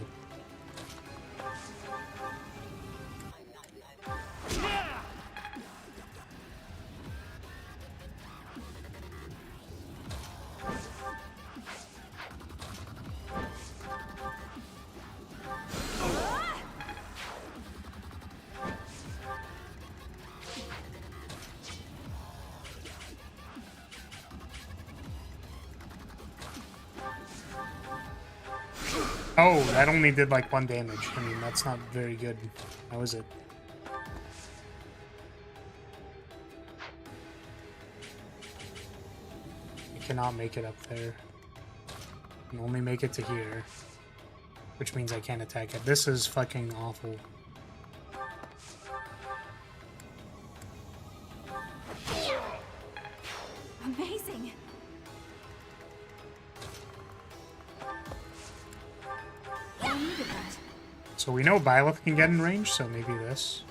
Oh, that only did like 1 damage. I mean, that's not very good. How is it? I cannot make it up there. I can only make it to here. Which means I can't attack it. This is fucking awful. Amazing. So we know Byleth can get in range, so maybe this.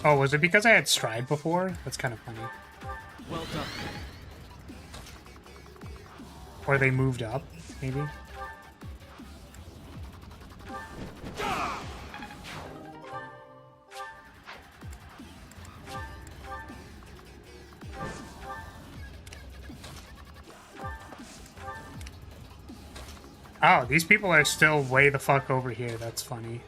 Oh, was it because I had Stride before? That's kind of funny. Well done. Or they moved up, maybe? Oh, these people are still way the fuck over here. That's funny.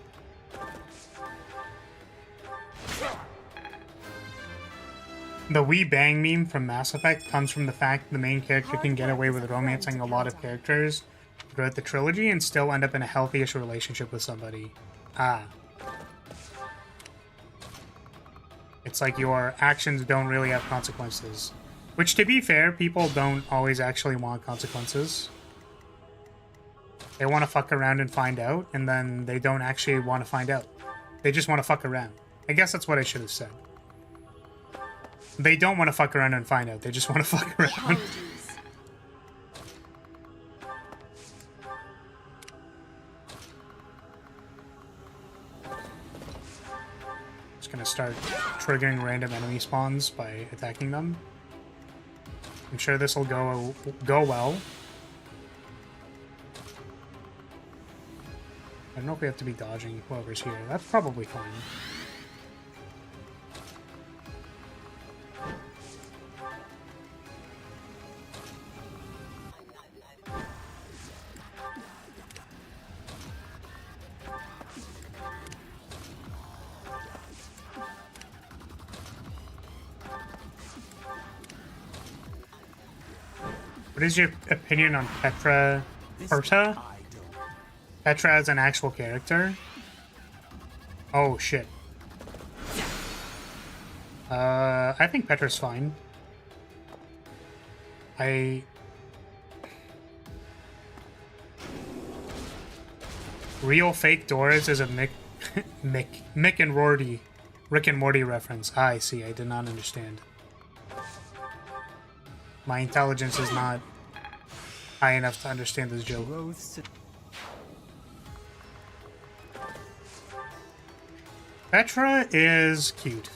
The "we bang" meme from Mass Effect comes from the fact the main character can get away with romancing a lot of characters throughout the trilogy and still end up in a healthy-ish relationship with somebody. Ah. It's like your actions don't really have consequences. Which, to be fair, people don't always actually want consequences. They want to fuck around and find out, and then they don't actually want to find out. They just want to fuck around. I guess that's what I should have said. They don't want to fuck around and find out. They just want to fuck around. Just gonna start triggering random enemy spawns by attacking them. I'm sure this will go well. I don't know if we have to be dodging whoever's here. That's probably fine. What is your opinion on Petra? Petra as an actual character? Oh shit. I think Petra's fine. Real fake doors is a Rick and Morty reference. I see, I did not understand. My intelligence is not high enough to understand this joke. Petra is cute.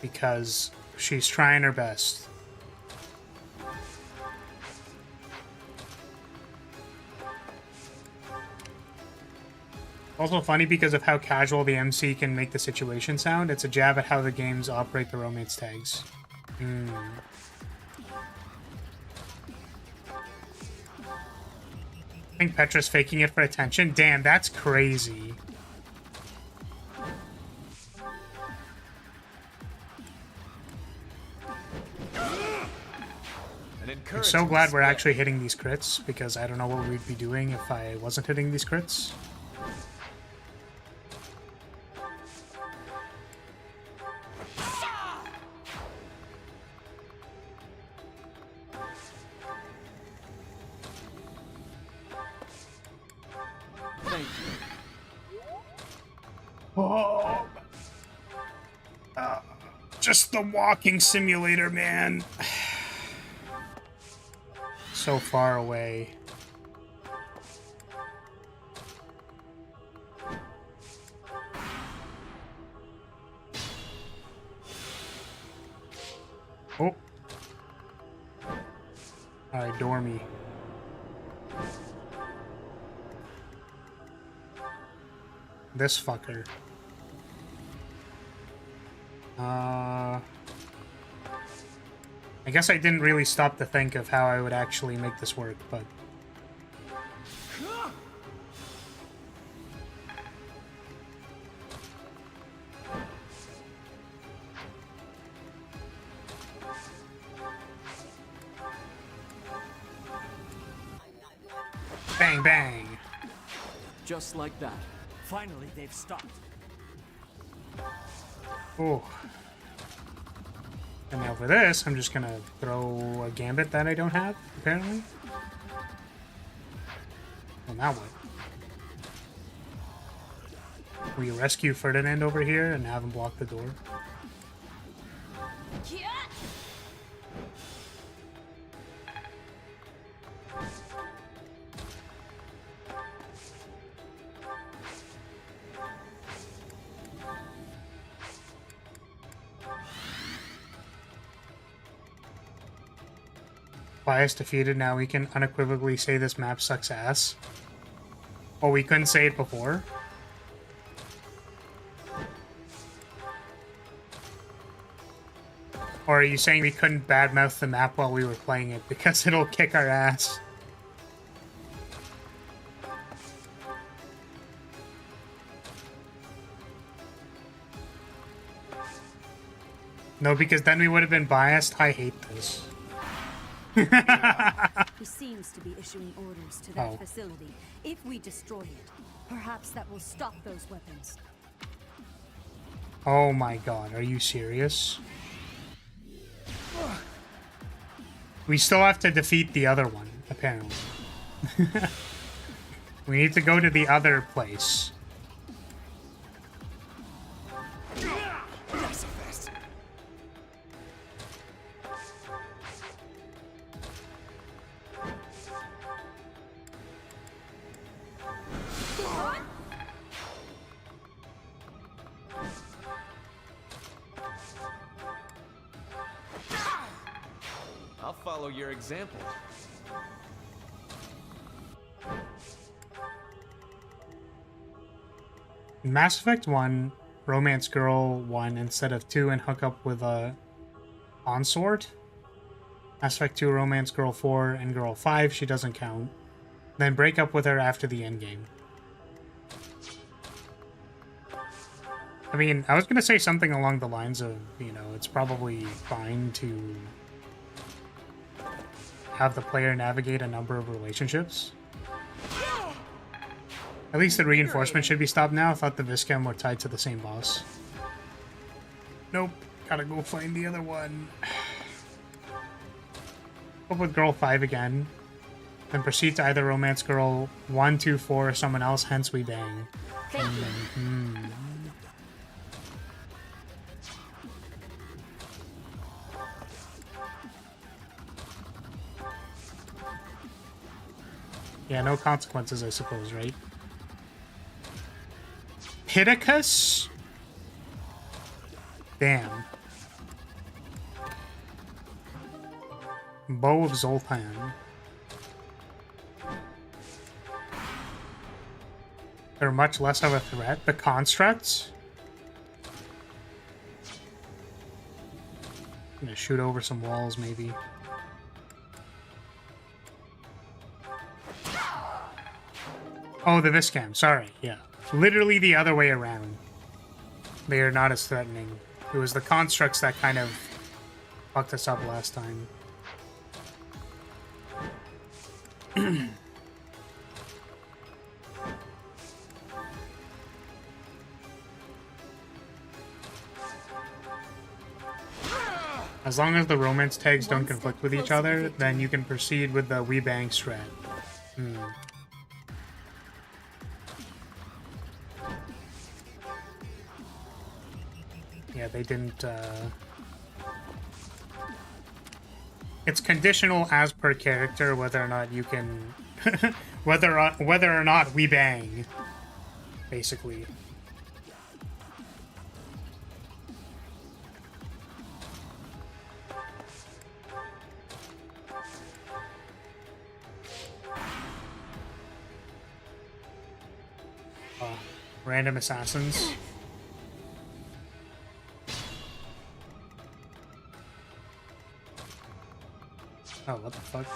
Because she's trying her best. Also funny because of how casual the MC can make the situation sound. It's a jab at how the games operate the romance tags. I think Petra's faking it for attention. Damn, that's crazy. I'm so glad we're actually hitting these crits, because I don't know what we'd be doing if I wasn't hitting these crits. Oh, just the walking simulator, man. So far away. Oh. Alright, Dormy. This fucker. I guess I didn't really stop to think of how I would actually make this work, but... Bang, bang! Just like that. Finally, they've stopped. Oh. And now for this, I'm just gonna throw a gambit that I don't have, apparently. Well, now what? We rescue Ferdinand over here and have him block the door. Bias defeated, now we can unequivocally say this map sucks ass. Oh, we couldn't say it before? Or are you saying we couldn't badmouth the map while we were playing it because it'll kick our ass? No, because then we would have been biased. I hate this. He seems to be issuing orders to that Oh. facility. If we destroy it, perhaps that will stop those weapons. Oh my god, are you serious? We still have to defeat the other one, apparently. We need to go to the other place. I'll follow your example. In Mass Effect 1, Romance Girl 1 instead of 2 and hook up with a consort. Mass Effect 2, Romance Girl 4 and Girl 5, she doesn't count. Then break up with her after the endgame. I mean, I was gonna say something along the lines of, you know, it's probably fine to have the player navigate a number of relationships. At least the reinforcement should be stopped now. I thought the Viscam were tied to the same boss. Nope. Gotta go find the other one. Up with Girl 5 again. Then proceed to either Romance Girl 1, 2, 4 or someone else, hence we bang. Yeah, no consequences, I suppose, right? Pittacus? Damn. Bow of Zoltan. They're much less of a threat. The constructs? I'm gonna shoot over some walls, maybe. Oh, the Viscam. Sorry, yeah. Literally the other way around. They are not as threatening. It was the constructs that kind of fucked us up last time. As long as the romance tags don't conflict with each other, then you can proceed with the We Bang strat. Yeah, they didn't, It's conditional as per character whether or not you can... whether or not we bang, basically. Random assassins. Oh, what the fuck?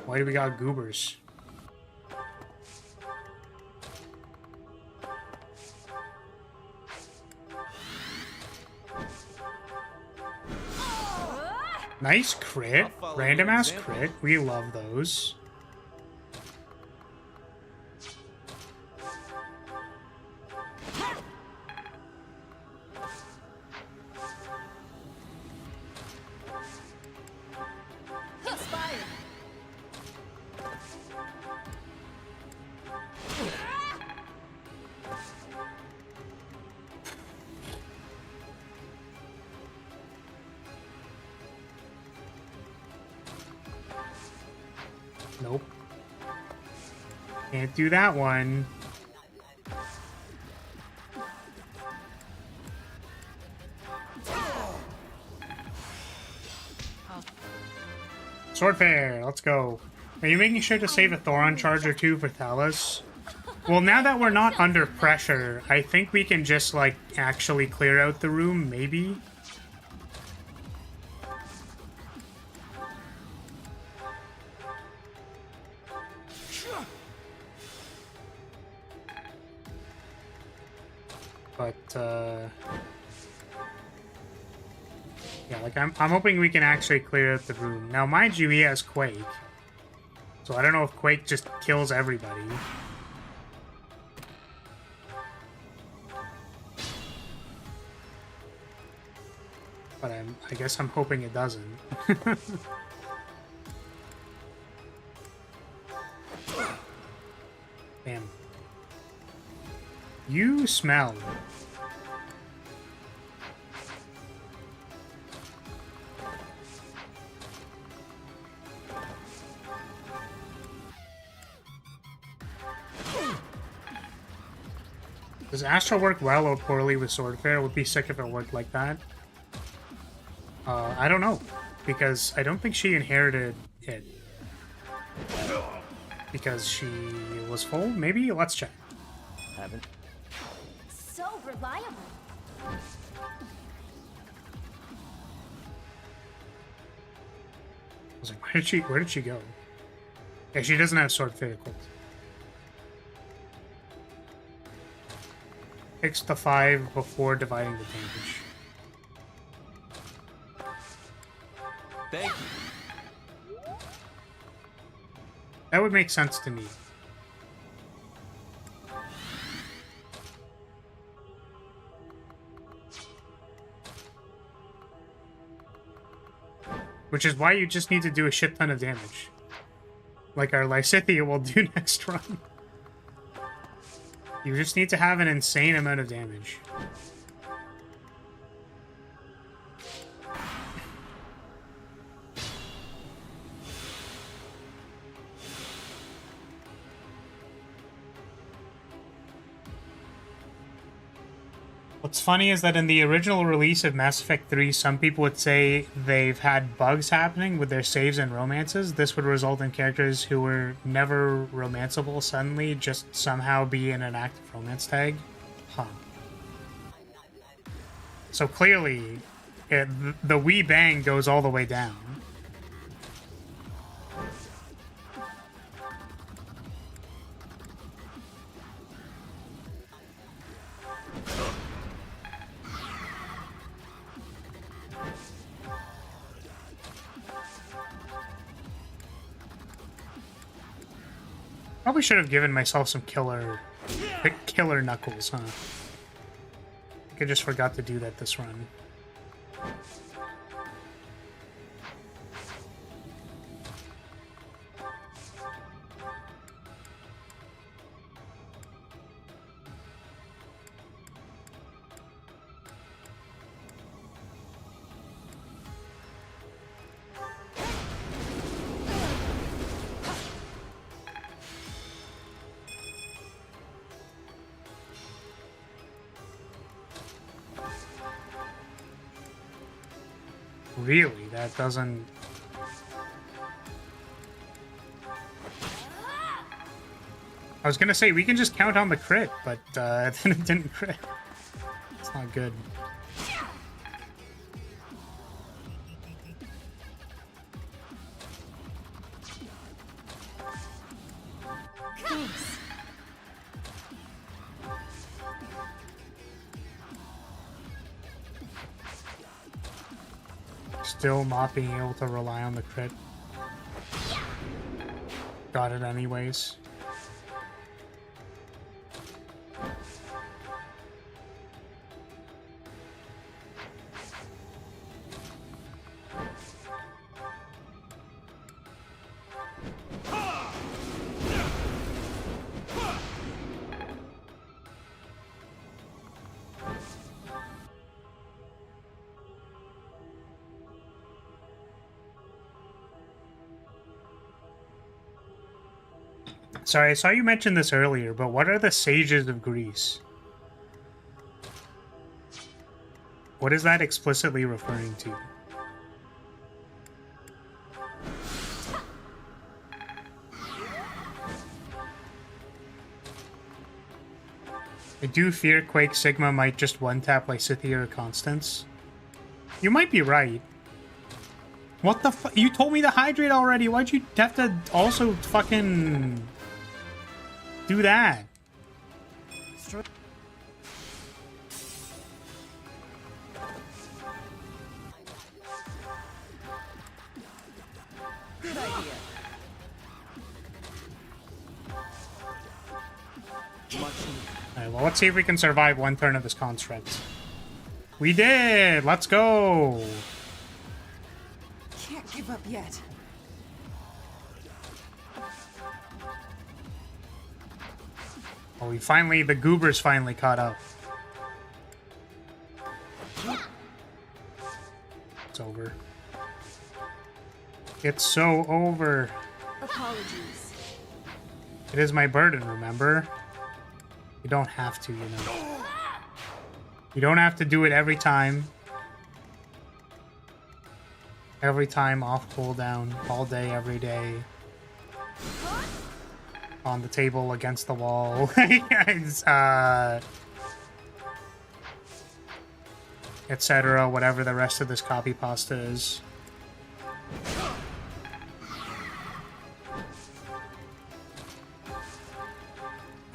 Why do we got goobers? Nice crit. Random ass crit. We love those. Nope. Can't do that one. Sword fair, let's go. Are you making sure to save a Thoron charge or two for Thalos? Well, now that we're not under pressure, I think we can just, like, actually clear out the room, maybe? But, yeah, like, I'm hoping we can actually clear out the room. Now, mind you, he has Quake. So I don't know if Quake just kills everybody. But I guess I'm hoping it doesn't. Damn. You smell. Does Astral work well or poorly with Sword Fair? It would be sick if it worked like that. I don't know. Because I don't think she inherited it. Because she was full? Maybe? Let's check. Haven't. So reliable. I was like, where did she go? Yeah, she doesn't have Sword Vehicles. Fix the 5 before dividing the damage. Thank you. That would make sense to me. Which is why you just need to do a shit ton of damage. Like our Lysithea will do next run. You just need to have an insane amount of damage. What's funny is that in the original release of Mass Effect 3, some people would say they've had bugs happening with their saves and romances. This would result in characters who were never romanceable suddenly just somehow be in an active romance tag. Huh. So clearly, the wee bang goes all the way down. Probably should have given myself some killer knuckles, huh? I think I just forgot to do that this run. Really? That doesn't... I was gonna say, we can just count on the crit, but then it didn't crit. It's not good. Still not being able to rely on the crit. Got it anyways. Sorry, I saw you mention this earlier, but what are the sages of Greece? What is that explicitly referring to? I do fear Quake Sigma might just one-tap Lysithea or Constance. You might be right. What the fuck? You told me to hydrate already. Why'd you have to also fucking do that? Good idea. Alright, well, let's see if we can survive one turn of this construct. We did! Let's go! Can't give up yet. Oh, the goobers finally caught up. It's over. It's so over. Apologies. It is my burden, remember? You don't have to, you know. You don't have to do it every time. Every time off cooldown, all day, every day. On the table, against the wall. Etc. Whatever the rest of this copy pasta is.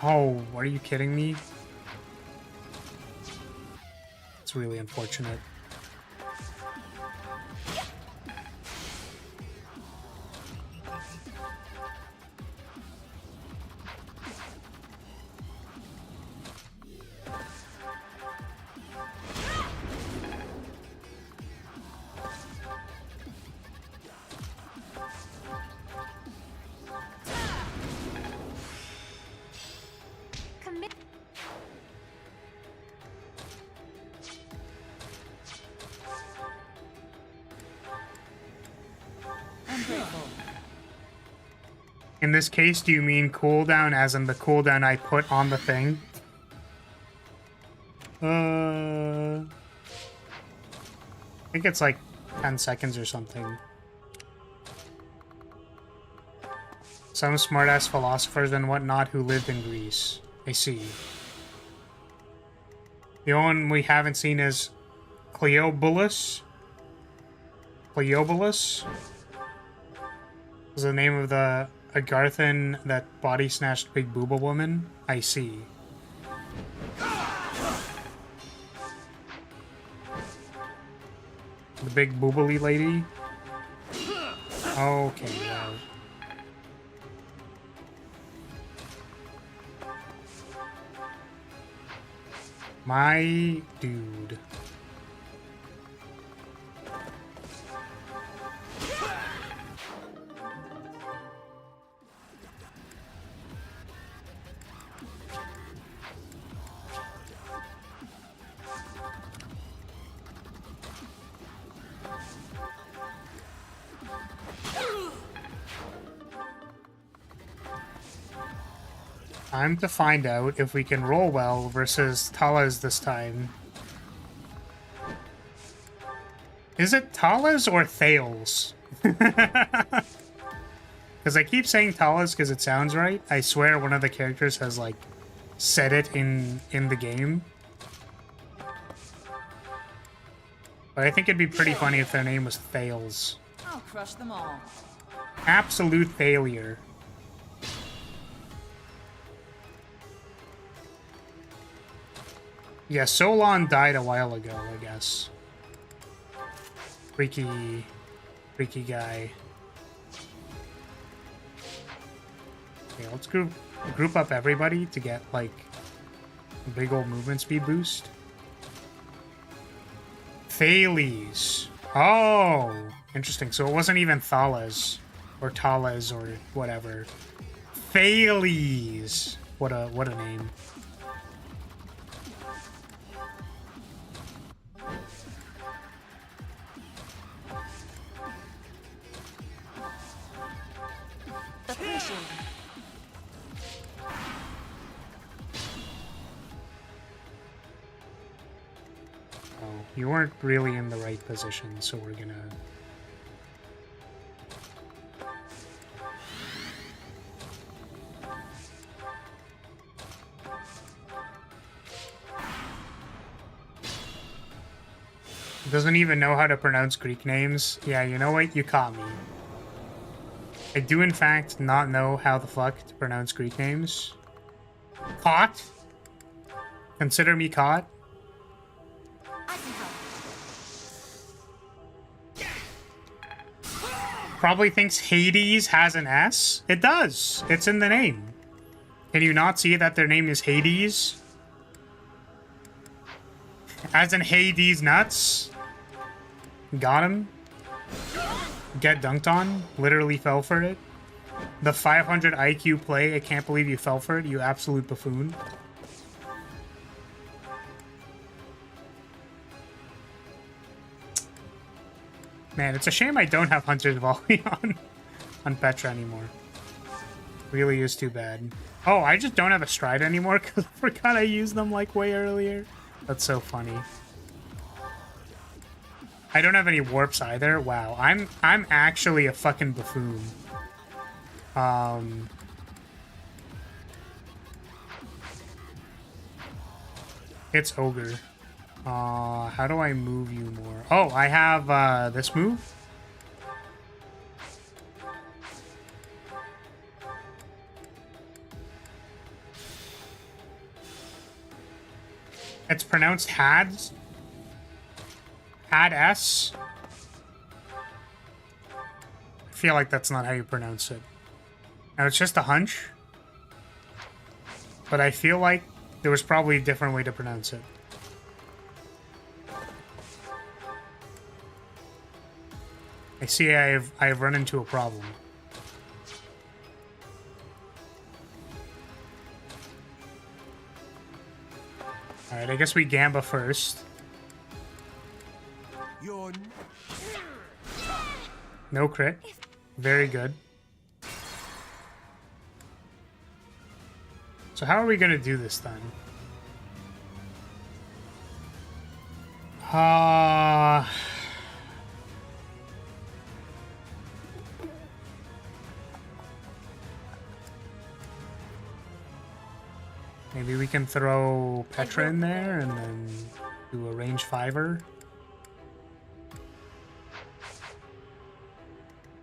Oh, are you kidding me? It's really unfortunate. In this case, do you mean cooldown as in the cooldown I put on the thing? I think it's like 10 seconds or something. Some smart-ass philosophers and whatnot who lived in Greece. I see. The only one we haven't seen is Cleobulus. Cleobulus is the name of the Agarthan that body snatched Big Booba Woman. I see. The big boobily lady. Okay, well. My dude. Time to find out if we can roll well versus Talas this time. Is it Talas or Thales? Because I keep saying Talas because it sounds right. I swear one of the characters has, like, said it in the game. But I think it'd be pretty funny if their name was Thales. I'll crush them all. Absolute failure. Yeah, Solon died a while ago, I guess. Freaky guy. Okay, let's group up everybody to get, like, a big old movement speed boost. Thales. Oh, interesting. So it wasn't even Thales or Thales or whatever. Thales. What a name. You weren't really in the right position, so we're gonna... Doesn't even know how to pronounce Greek names. Yeah, you know what? You caught me. I do, in fact, not know how the fuck to pronounce Greek names. Caught? Consider me caught? I can help. Probably thinks Hades has an S. It does. It's in the name. Can you not see that their name is Hades? As in Hades nuts? Got him. Get dunked on. Literally fell for it. The 500 IQ play. I can't believe you fell for it, you absolute buffoon. Man, it's a shame I don't have Hunter's Volley on Petra anymore. Really is too bad. Oh, I just don't have a stride anymore because I forgot I used them like way earlier. That's so funny. I don't have any warps either. Wow, I'm actually a fucking buffoon. It's Ogre. How do I move you more? Oh, I have this move. It's pronounced Hads. Had-S. I feel like that's not how you pronounce it. Now, it's just a hunch. But I feel like there was probably a different way to pronounce it. I see I've run into a problem. Alright, I guess we Gamba first. No crit. Very good. So how are we gonna do this then? Maybe we can throw Petra in there and then do a range 5-er.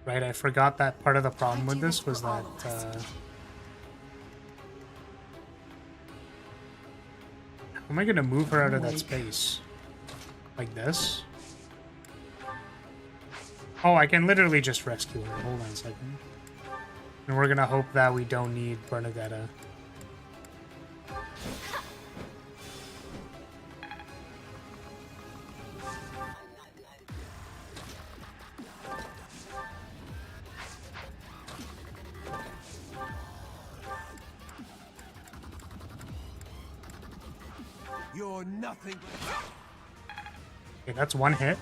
Right, I forgot that part of the problem with this was that how am I gonna move her out of that space? Like this? Oh, I can literally just rescue her. Hold on a second. And we're gonna hope that we don't need Bernadetta. You're nothing. Okay, that's one hit.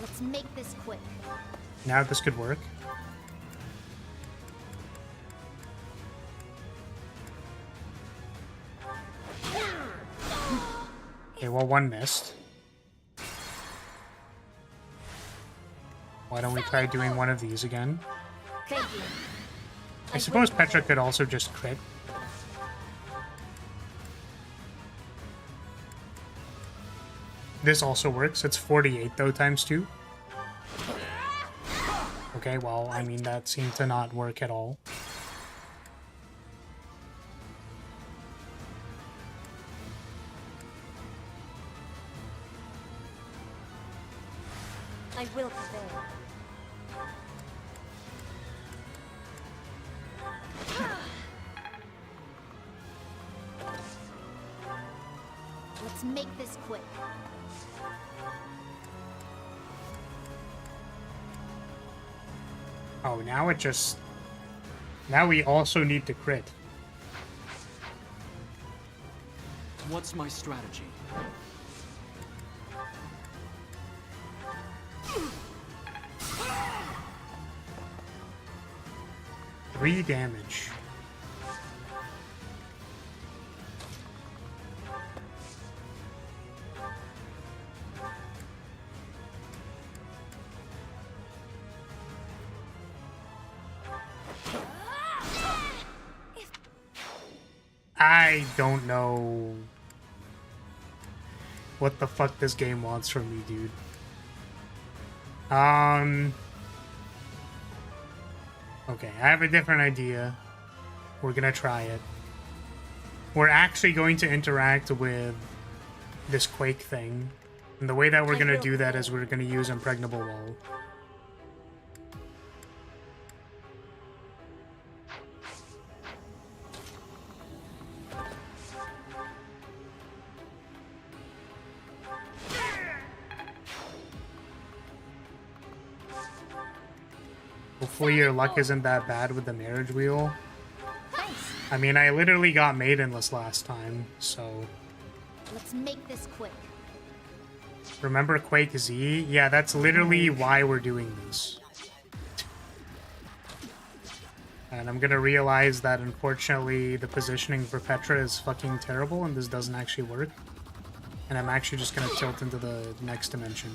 Let's make this quick. Now this could work. Okay, well, one missed. Why don't we try doing one of these again? Thank you. I suppose Petra could also just crit. This also works. It's 48 though, times 2. Okay, well, I mean, that seemed to not work at all. I will prevail. Let's make this quick. Oh, now it just... Now we also need to crit. What's my strategy? Three damage. I don't know what the fuck this game wants from me, dude. Okay, I have a different idea. We're gonna try it. We're actually going to interact with this Quake thing. And the way that we're gonna do that is we're gonna use Impregnable Wall. Hopefully your luck isn't that bad with the marriage wheel. Thanks. I mean, I literally got maidenless last time, so... Let's make this quick. Remember Quake Z? Yeah, that's literally why we're doing this. And I'm gonna realize that unfortunately the positioning for Petra is fucking terrible and this doesn't actually work. And I'm actually just gonna tilt into the next dimension.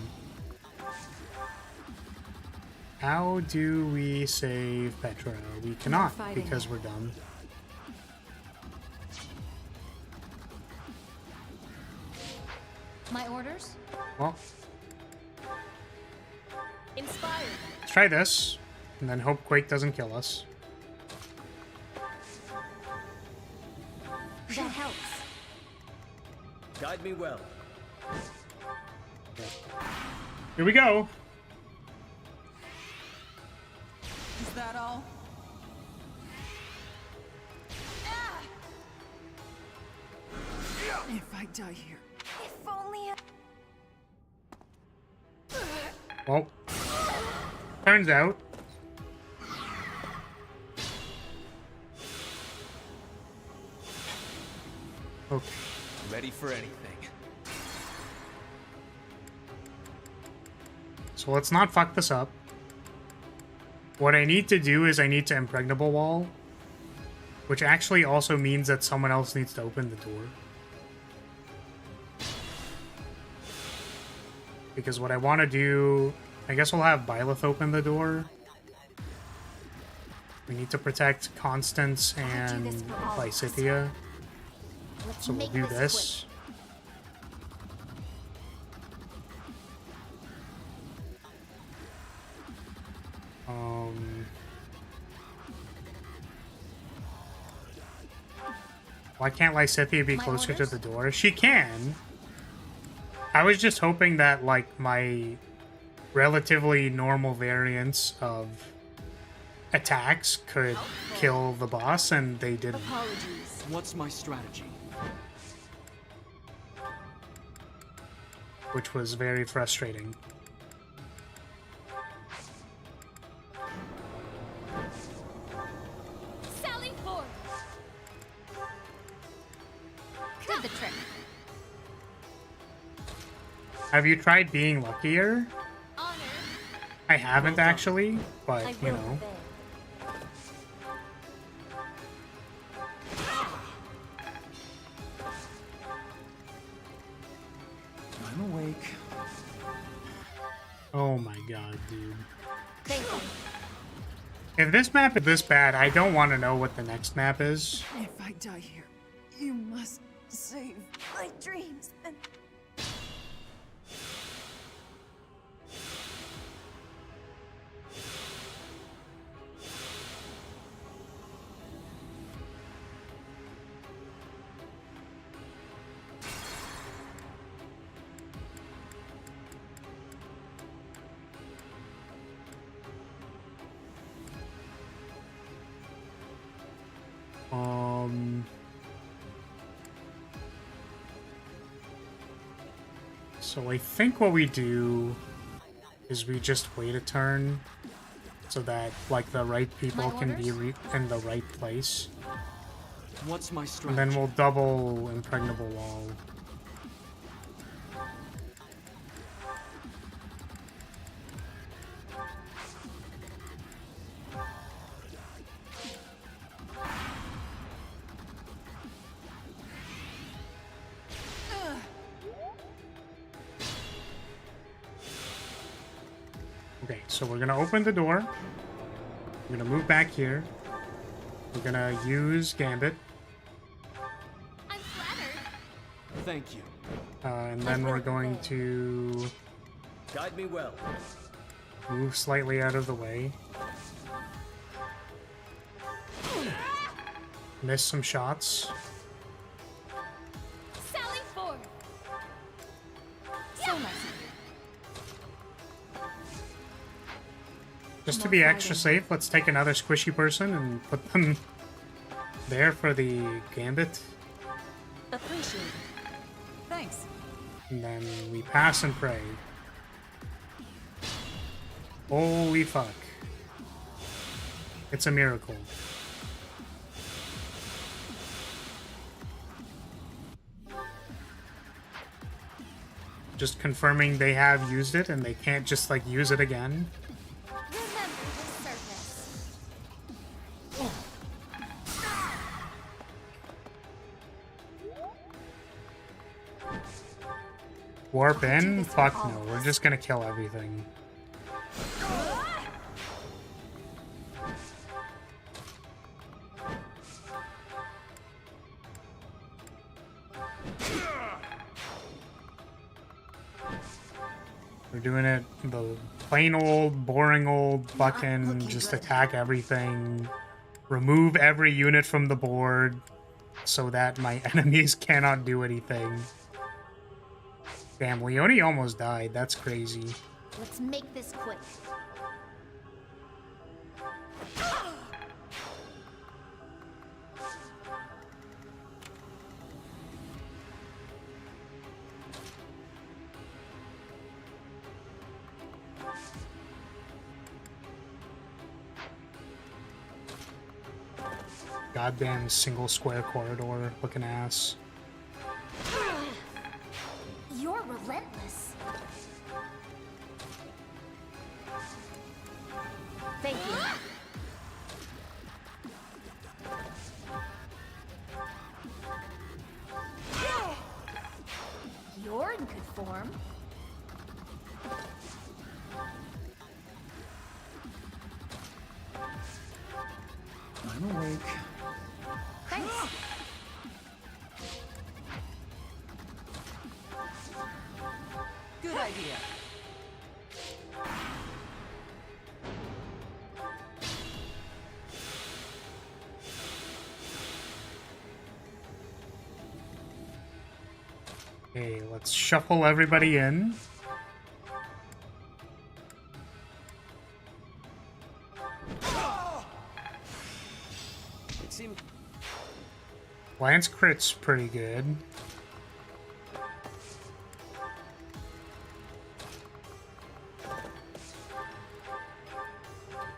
How do we save Petra? We cannot, because we're dumb. My orders? Well, Inspired. let's try this, and then hope Quake doesn't kill us. That helps. Guide me well. Here we go! Is that all? If I die here. If only I... Well, turns out... Okay. Ready for anything. So let's not fuck this up. What I need to do is I need to Impregnable Wall, which actually also means that someone else needs to open the door. Because what I want to do... I guess we'll have Byleth open the door. We need to protect Constance and Lysithea. So we'll do this. Why can't Lysithea be closer to the door? She can. I was just hoping that, like, my relatively normal variants of attacks could kill the boss, and they didn't. Apologies. What's my strategy? Which was very frustrating. Sally forth. Did the trick. Have you tried being luckier? Honor. I haven't actually, but you know. I'm awake. Oh my god, dude. Thank you. If this map is this bad, I don't want to know what the next map is. If I die here, you must save My dreams and... So I think what we do is we just wait a turn so that, like, the right people can be in the right place. What's my And strategy? then we'll double Impregnable Wall. Okay, so we're gonna open the door. We're gonna move back here. We're gonna use Gambit. Thank you. And then we're going to Guide me well. move slightly out of the way. Miss some shots. Sally forth. So much. Just to be extra safe, let's take another squishy person and put them there for the gambit. Appreciate it. Thanks. And then we pass and pray. Holy fuck. It's a miracle. Just confirming they have used it and they can't just like use it again. Remember the surface. Warp in? Fuck no, we're just gonna kill everything. We're doing it the plain old, boring old fucking just attack everything. Remove every unit from the board so that my enemies cannot do anything. Damn, Leone almost died. That's crazy. Let's make this quick. Goddamn single square corridor looking ass. You're relentless. Thank you. You're in good form. I'm awake. Thanks. Good idea. Okay, let's shuffle everybody in. It seemed Lance crit's pretty good.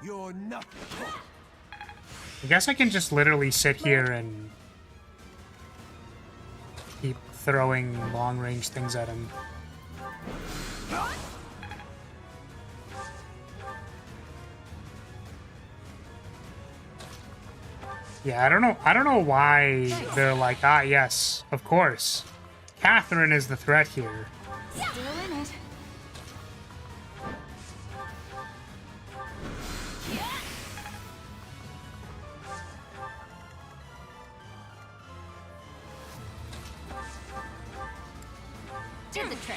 You're nothing. I guess I can just literally sit here and keep throwing long-range things at him. Yeah, I don't know why they're like, ah, yes, of course. Catherine is the threat here. Still in it. Did the trick.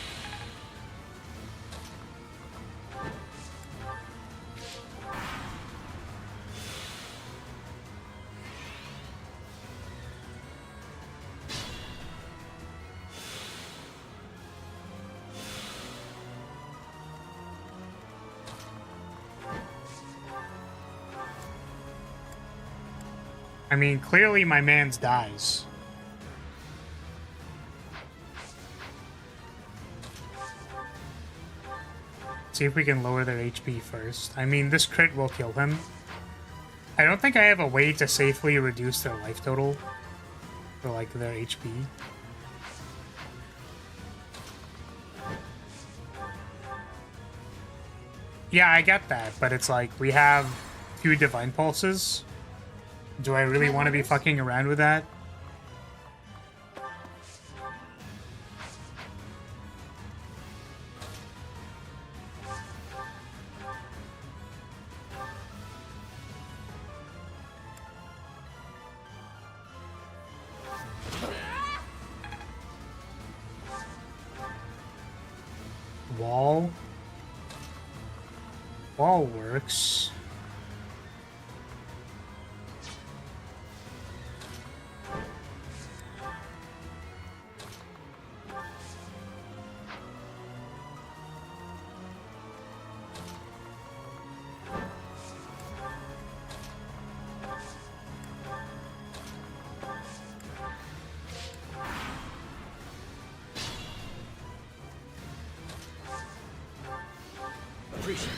I mean, clearly my man's dies. See if we can lower their HP first. I mean, this crit will kill him. I don't think I have a way to safely reduce their life total for, like, their HP. Yeah, I get that, but it's like, we have 2 Divine Pulses. Do I really want to be fucking around with that? Wall works. Appreciate it.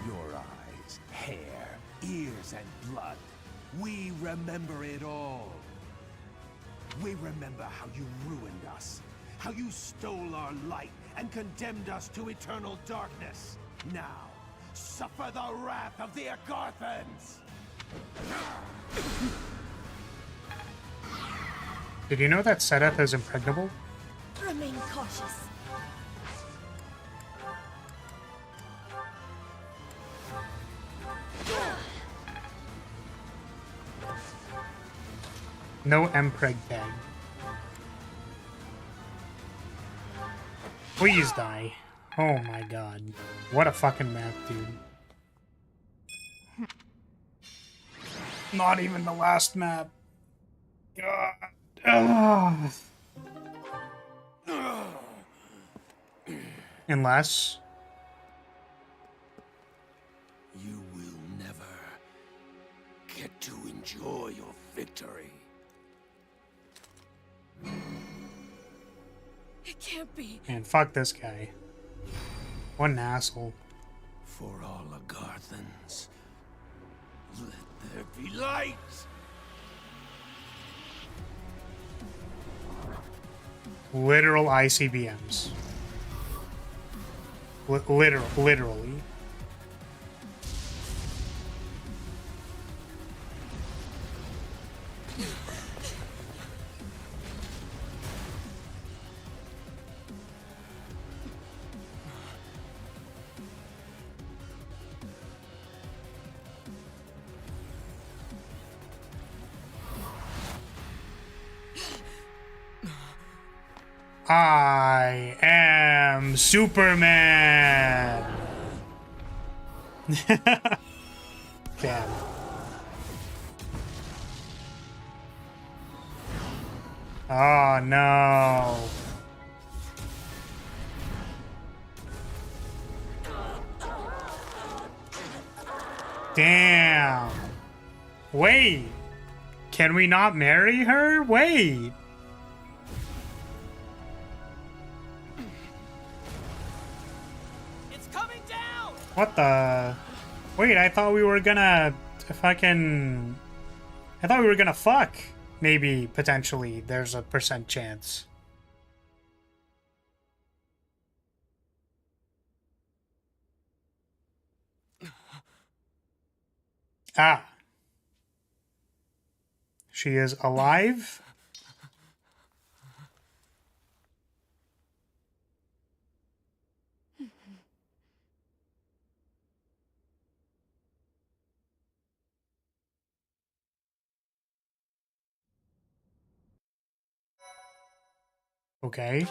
Your eyes, hair, ears, and blood. We remember it all. We remember how you ruined us, how you stole our light and condemned us to eternal darkness. Now, suffer the wrath of the Agarthans! Did you know that Sedeth is impregnable? Remain cautious. No Mpreg tag. Please die. Oh my god. What a fucking map, dude. Not even the last map. God. Ugh. Unless... You will never get to enjoy your victory. It can't be. Man, fuck this guy. What an asshole. For all Agarthans, let there be light! Literal ICBMs. Literally. I am Superman! Damn. Oh no. Damn. Wait. Can we not marry her? Wait. What the? Wait, I thought we were gonna fucking... I thought we were gonna fuck. Maybe, potentially, there's a % chance. Ah. She is alive? Okay.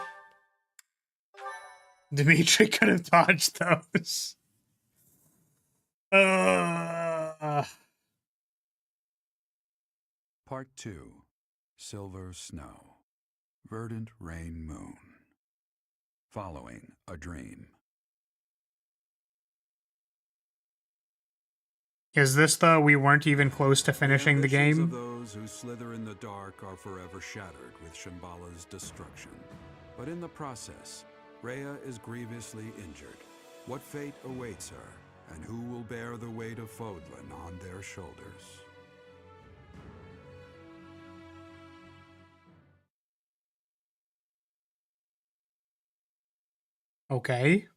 Dimitri could have dodged those. Part 2. Silver Snow. Verdant Rain Moon. Following a Dream. Is this the we weren't even close to finishing the ambitions game? Of those who slither in the dark are forever shattered with Shambhala's destruction. But in the process, Rhea is grievously injured. What fate awaits her, and who will bear the weight of Fodlan on their shoulders? Okay.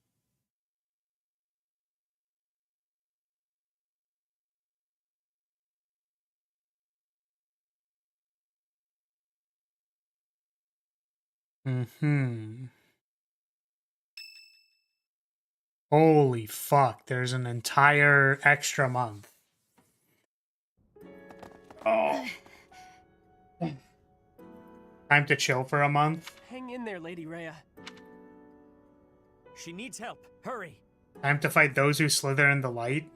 Mm-hmm. Holy fuck, there's an entire extra month. Oh. Time to chill for a month. Hang in there, Lady Rhea. She needs help. Hurry. Time to fight those who slither in the light.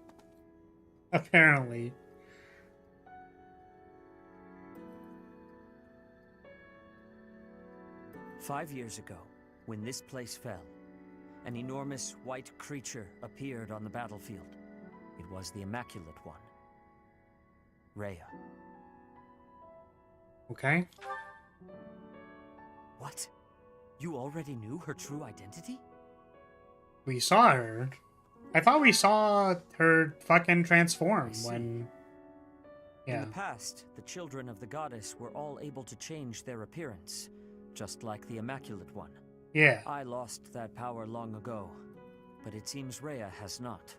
Apparently. "5 years ago, when this place fell, an enormous white creature appeared on the battlefield. It was the Immaculate One, Rhea." Okay. What? You already knew her true identity? We saw her. I thought we saw her fucking transform when... Yeah. In the past, the children of the goddess were all able to change their appearance, just like the Immaculate One. Yeah. I lost that power long ago, but it seems Rhea has not.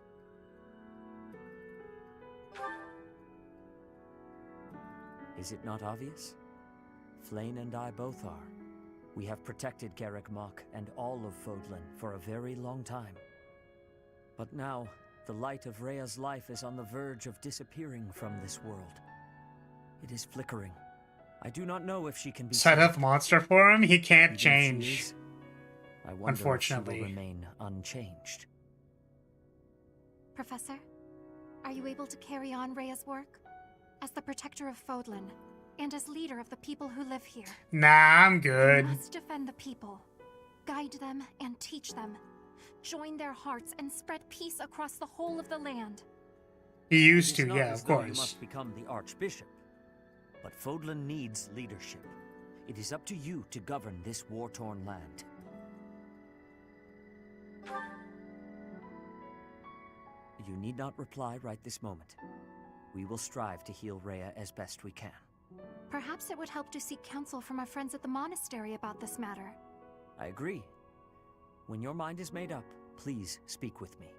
Is it not obvious? Flayn and I both are. We have protected Garreg Mach and all of Fodlan for a very long time. But now, the light of Rhea's life is on the verge of disappearing from this world. It is flickering. I do not know if she can be Set saved. up monster for him? He can't Even if she change. is, I wonder Unfortunately. if she will remain unchanged. Professor, are you able to carry on Rhea's work? As the protector of Fodlan, and as leader of the people who live here. Nah, I'm good. You must defend the people, guide them and teach them, join their hearts and spread peace across the whole of the land. He used It to, is not yeah, as of though course. You must become the Archbishop. But Fodlan needs leadership. It is up to you to govern this war-torn land. You need not reply right this moment. We will strive to heal Rhea as best we can. Perhaps it would help to seek counsel from our friends at the monastery about this matter. I agree. When your mind is made up, please speak with me.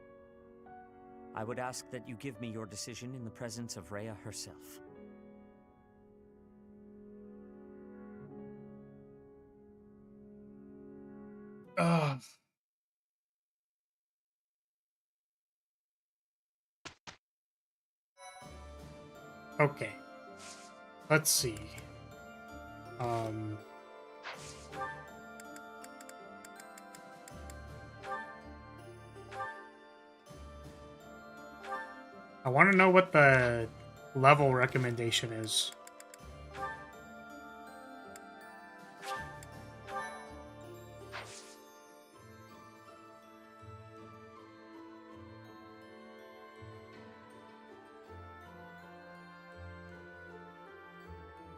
I would ask that you give me your decision in the presence of Rhea herself. Ugh. Okay. Let's see. I want to know what the level recommendation is.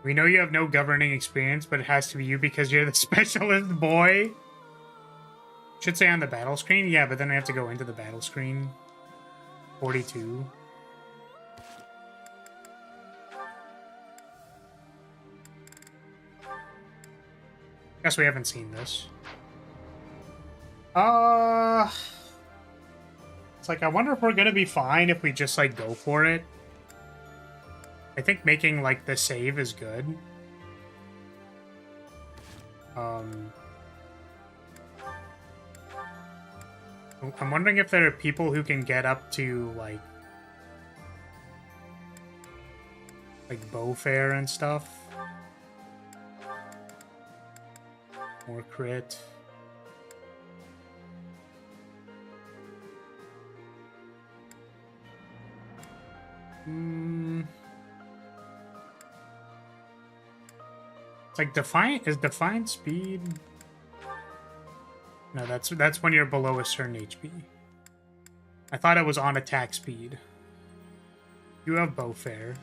We know you have no governing experience, but it has to be you because you're the specialist boy. Should say on the battle screen. Yeah, but then I have to go into the battle screen. 42. Guess we haven't seen this. It's like, I wonder if we're gonna be fine if we just, like, go for it. I think making, like, the save is good. I'm wondering if there are people who can get up to, like bow fair and stuff. More crit. It's like Defiant speed? No, that's when you're below a certain HP. I thought it was on attack speed. You have bow fair.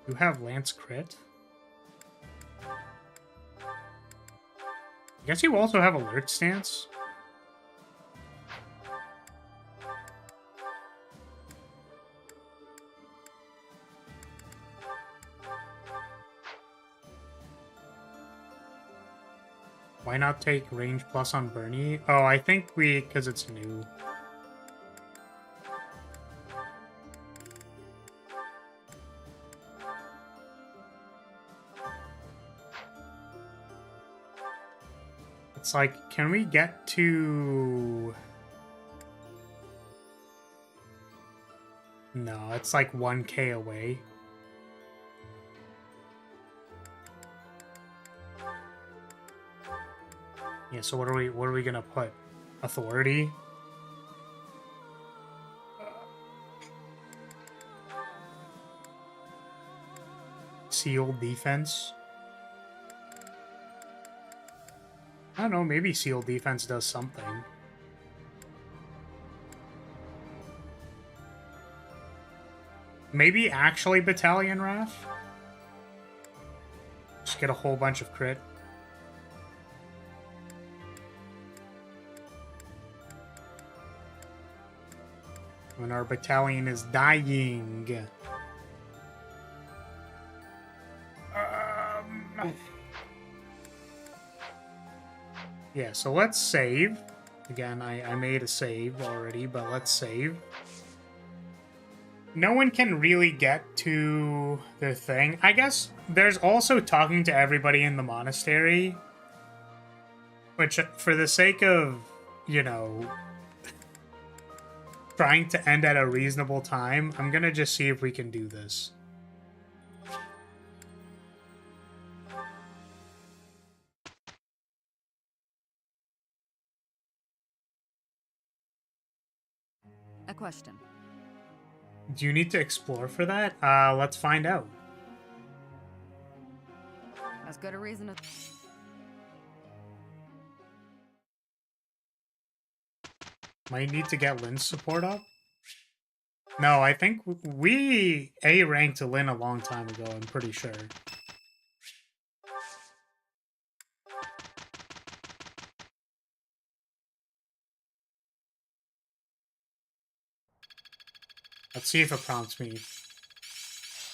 You have lance crit. I guess you also have alert stance. Why not take range plus on Bernie? Oh, I think because it's new. It's like, can we get to... No, it's like 1K away. Yeah, so what are we gonna put? Authority? Sealed defense? I don't know, maybe sealed defense does something. Maybe actually Battalion Wrath? Just get a whole bunch of crit. When our battalion is dying. Yeah, so let's save. Again, I made a save already, but let's save. No one can really get to their thing. I guess there's also talking to everybody in the monastery. Which, for the sake of, you know, trying to end at a reasonable time, I'm gonna just see if we can do this. A question. Do you need to explore for that? Let's find out. As good a reason as... Might need to get Lynn's support up? No, I think we A-ranked Lynn a long time ago, I'm pretty sure. Let's see if it prompts me.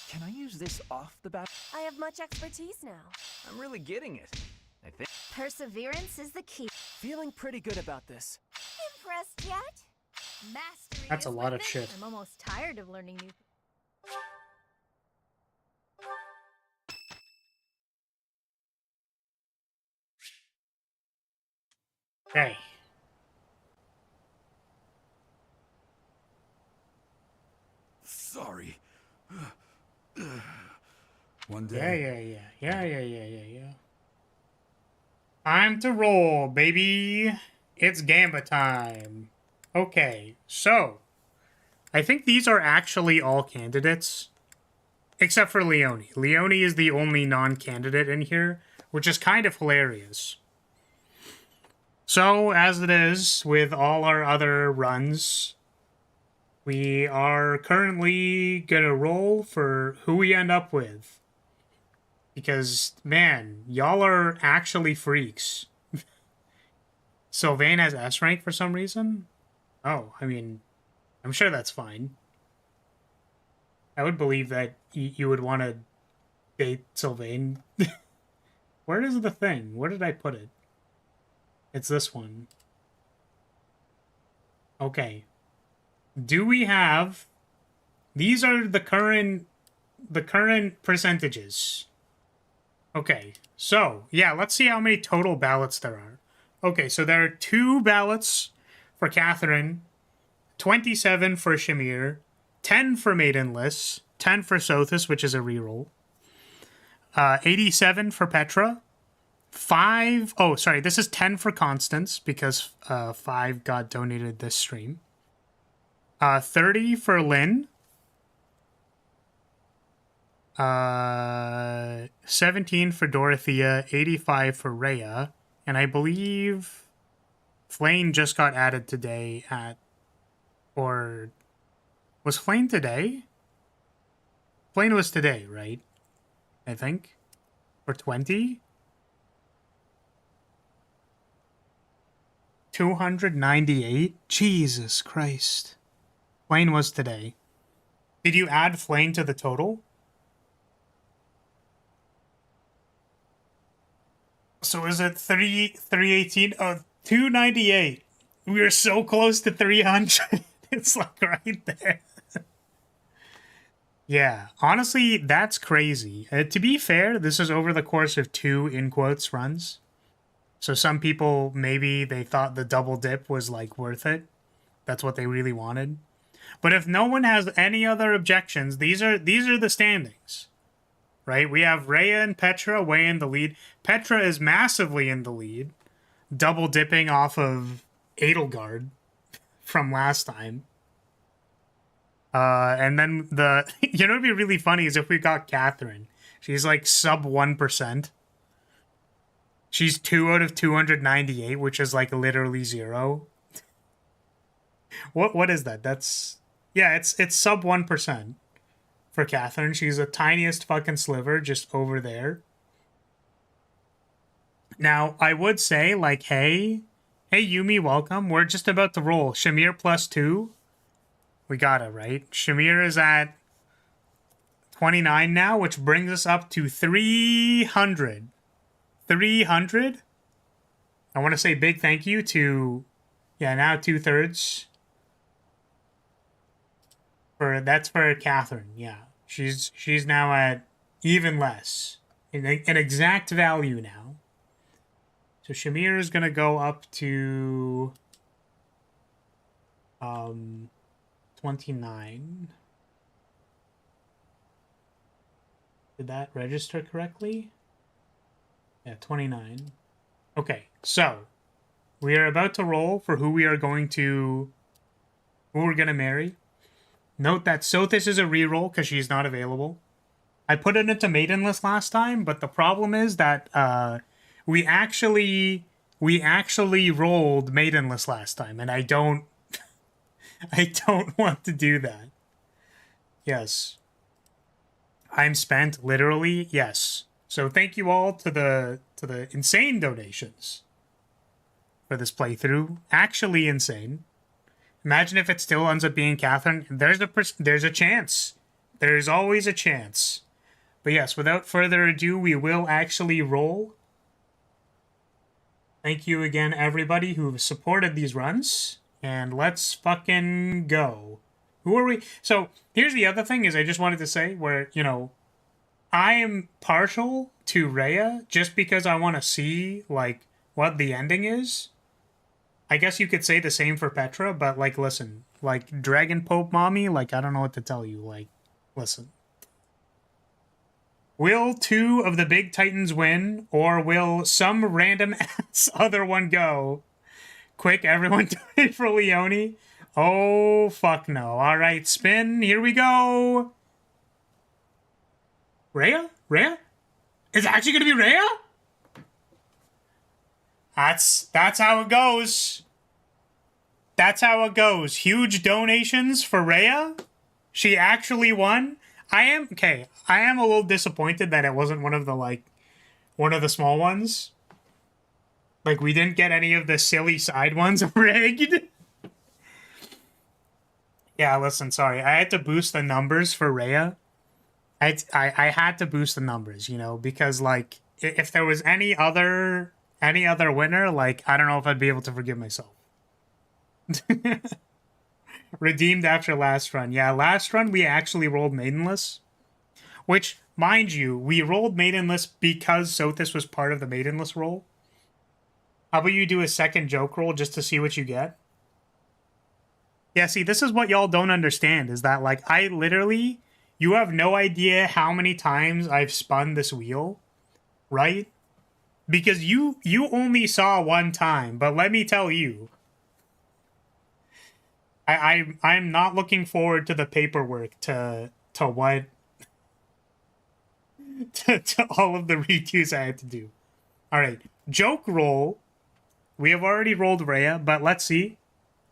Can I use this off the bat? I have much expertise now. I'm really getting it. I think. Perseverance is the key. Feeling pretty good about this. Impressed yet? Mastery That's a is lot of within. shit. I'm almost tired of learning new. Okay. Sorry. One day. Yeah. Time to roll, baby. It's Gamba time. Okay, so I think these are actually all candidates, except for Leone. Leone is the only non-candidate in here, which is kind of hilarious. So, as it is with all our other runs, we are currently gonna roll for who we end up with. Because, man, y'all are actually freaks. Sylvain has S rank for some reason? Oh, I mean, I'm sure that's fine. I would believe that you would want to date Sylvain. Where is the thing? Where did I put it? It's this one. Okay. Do we have... These are the current percentages. Okay, so, yeah, let's see how many total ballots there are. Okay, so there are 2 ballots for Catherine, 27 for Shamir, 10 for Maidenless, 10 for Sothis, which is a reroll, 87 for Petra, 5... Oh, sorry, this is 10 for Constance, because 5 got donated this stream. 30 for Lynn. 17 for Dorothea, 85 for Rhea, and I believe Flane just got added today at... Or... Was Flane today? Flane was today, right? I think? For 20? 298? Jesus Christ. Flane was today. Did you add Flane to the total? So is it 318? Oh, 298. We are so close to 300. It's like right there. Yeah, honestly, that's crazy. To be fair, this is over the course of 2 in quotes runs. So some people, maybe they thought the double dip was like worth it. That's what they really wanted. But if no one has any other objections, these are the standings. Right? We have Rhea and Petra way in the lead. Petra is massively in the lead, double dipping off of Edelgard from last time. And then the you know what'd be really funny is if we got Catherine. She's like sub 1%. She's 2 out of 298, which is like literally 0. What is that? That's yeah, it's sub 1% for Catherine. She's the tiniest fucking sliver just over there. Now, I would say, like, hey Yumi, welcome. We're just about to roll. Shamir +2. We got it, right? Shamir is at 29 now, which brings us up to 300. 300? I want to say big thank you to, yeah, now 2/3. That's for Catherine, yeah. She's now at even less. An exact value now. So Shamir is going to go up to 29. Did that register correctly? Yeah, 29. Okay, so we are about to roll for who we're going to marry. Note that Sothis is a reroll because she's not available. I put it into maidenless last time, but the problem is that we actually rolled maidenless last time, and I don't want to do that. Yes. I'm spent, literally, yes. So thank you all to the insane donations for this playthrough. Actually insane. Imagine if it still ends up being Catherine. There's a chance. There's always a chance. But yes, without further ado, we will actually roll. Thank you again, everybody who supported these runs. And let's fucking go. Who are we? So, here's the other thing is I just wanted to say where, you know, I am partial to Rhea just because I want to see, like, what the ending is. I guess you could say the same for Petra, but, like, listen. Like, Dragon Pope Mommy, like, I don't know what to tell you. Like, listen. Will 2 of the big titans win, or will some random ass other one go? Quick, everyone donate for Leone. Oh, fuck no. All right, spin. Here we go. Rhea? Rhea? Is it actually going to be Rhea? That's how it goes. That's how it goes. Huge donations for Rhea. She actually won. I am a little disappointed that it wasn't one of the small ones. Like, we didn't get any of the silly side ones rigged. Yeah, listen, sorry. I had to boost the numbers for Rhea. I had to boost the numbers, you know, because, like, if there was any other winner, like, I don't know if I'd be able to forgive myself. Redeemed after last run. Yeah, last run we actually rolled maidenless. Which, mind you, we rolled maidenless because Sothis was part of the maidenless roll. How about you do a second joke roll just to see what you get? Yeah, see, this is what y'all don't understand, is that, like, I literally... You have no idea how many times I've spun this wheel, right? Because you only saw one time, but let me tell you... I'm not looking forward to the paperwork to what... to all of the redos I had to do. Alright, joke roll. We have already rolled Rhea, but let's see.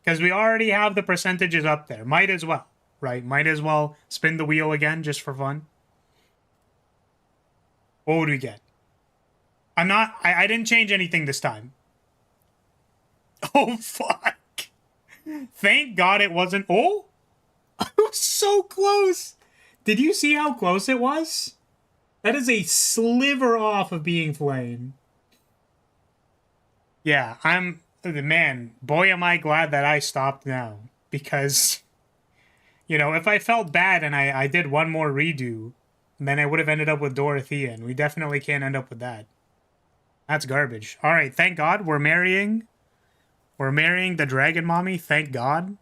Because we already have the percentages up there. Might as well, right? Might as well spin the wheel again just for fun. What would we get? I didn't change anything this time. Oh, fuck. Thank God it wasn't... Oh! I was so close! Did you see how close it was? That is a sliver off of being flame. Yeah, man, boy am I glad that I stopped now. Because, you know, if I felt bad and I did one more redo, then I would have ended up with Dorothea, and we definitely can't end up with that. That's garbage. Alright, thank God we're marrying... We're marrying the dragon mommy, thank God.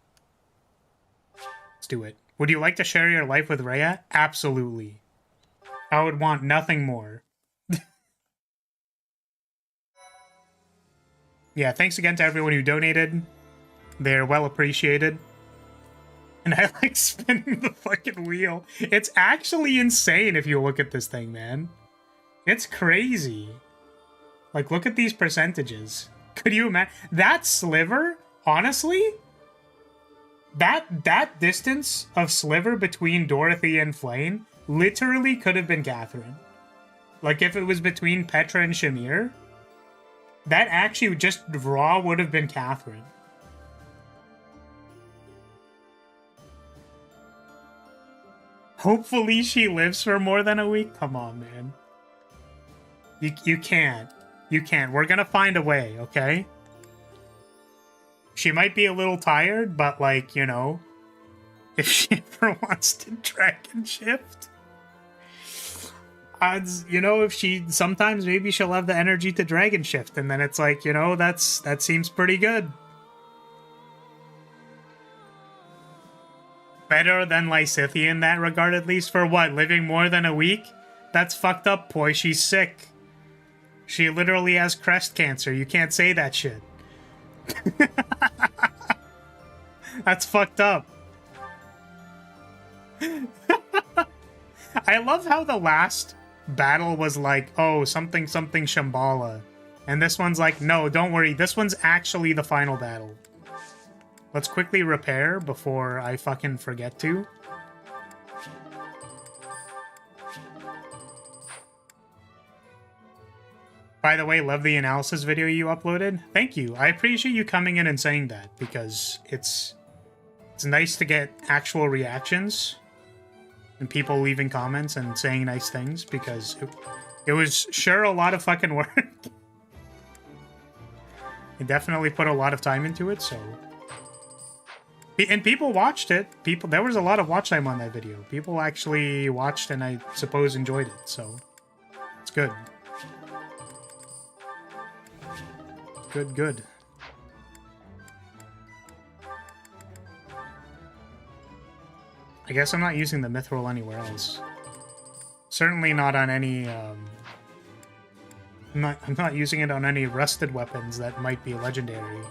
Let's do it. Would you like to share your life with Rhea? Absolutely. I would want nothing more. Yeah, thanks again to everyone who donated. They're well appreciated. And I like spinning the fucking wheel. It's actually insane if you look at this thing, man. It's crazy. Like, look at these percentages. Could you imagine? That sliver, honestly, that distance of sliver between Dorothy and Flame literally could have been Catherine. Like, if it was between Petra and Shamir, that actually just raw would have been Catherine. Hopefully she lives for more than a week. Come on, man. You can't. You can't. We're gonna find a way, okay? She might be a little tired, but, like, you know, if she ever wants to dragon shift, odds, you know, if she, sometimes maybe she'll have the energy to dragon shift, and then it's like, you know, that seems pretty good. Better than Lysithea in that regard, at least. For what, living more than a week? That's fucked up, boy. She's sick. She literally has crest cancer. You can't say that shit. That's fucked up. I love how the last battle was like, oh, something something Shambhala. And this one's like, no, don't worry. This one's actually the final battle. Let's quickly repair before I fucking forget to. By the way, love the analysis video you uploaded. Thank you. I appreciate you coming in and saying that, because it's nice to get actual reactions and people leaving comments and saying nice things, because it was sure a lot of fucking work. I definitely put a lot of time into it, so... And people watched it. There was a lot of watch time on that video. People actually watched and I suppose enjoyed it, so it's good. Good, good. I guess I'm not using the mithril anywhere else. Certainly not on any, I'm not using it on any rusted weapons that might be legendary.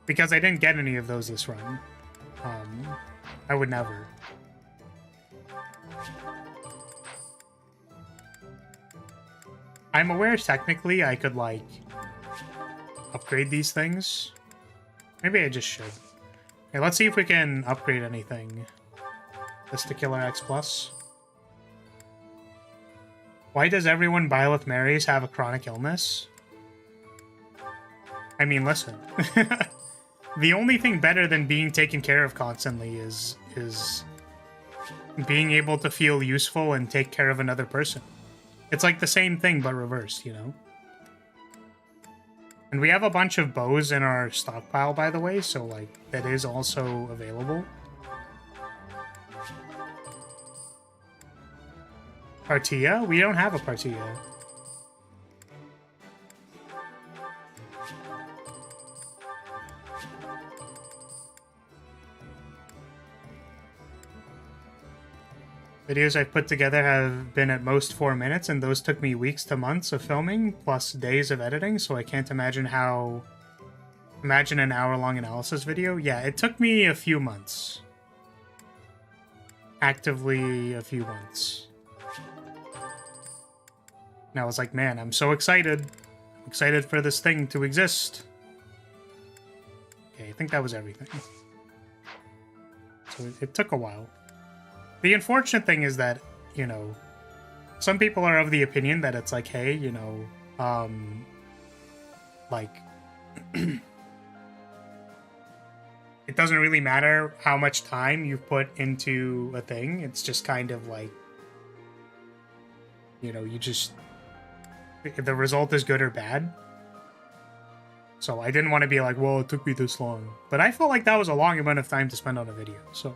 Because I didn't get any of those this run. I would never. I'm aware technically I could, like, upgrade these things. Maybe I just should. Okay, let's see if we can upgrade anything. Testicular X Plus. Why does everyone Byleth marries have a chronic illness? I mean, listen. The only thing better than being taken care of constantly is being able to feel useful and take care of another person. It's like the same thing, but reversed, you know? And we have a bunch of bows in our stockpile, by the way, so, like, that is also available. Partia? We don't have a Partia. Videos I've put together have been at most 4 minutes, and those took me weeks to months of filming, plus days of editing, so I can't imagine how... Imagine an hour-long analysis video? Yeah, it took me a few months. Actively a few months. And I was like, man, I'm so excited. I'm excited for this thing to exist. Okay, I think that was everything. So it took a while. The unfortunate thing is that, you know, some people are of the opinion that it's like, hey, you know, like, it doesn't really matter how much time you've put into a thing. It's just kind of like, you know, you just, if the result is good or bad. So I didn't want to be like, well, it took me this long. But I felt like that was a long amount of time to spend on a video, so...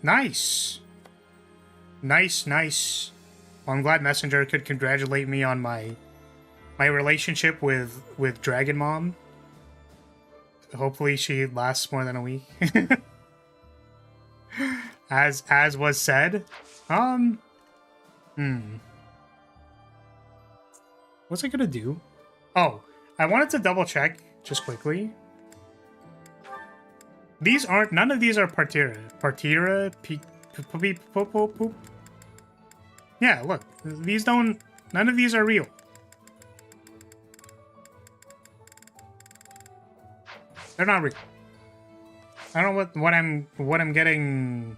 Nice. Nice, nice. Well, I'm glad Messenger could congratulate me on my relationship with Dragon Mom. hopefully she lasts more than a week. As was said. What's it gonna do? Oh, I wanted to double check just quickly. These aren't, none of these are Partira. Partira, poop. Yeah, look, these don't, none of these are real. They're not real. I don't know what I'm getting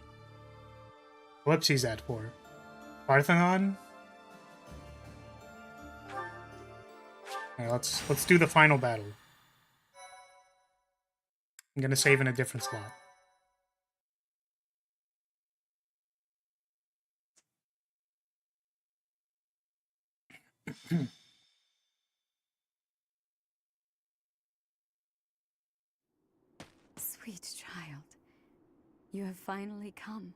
ellipses at for. Parthenon? Alright, let's do the final battle. I'm gonna save in a different slot. Sweet child, you have finally come.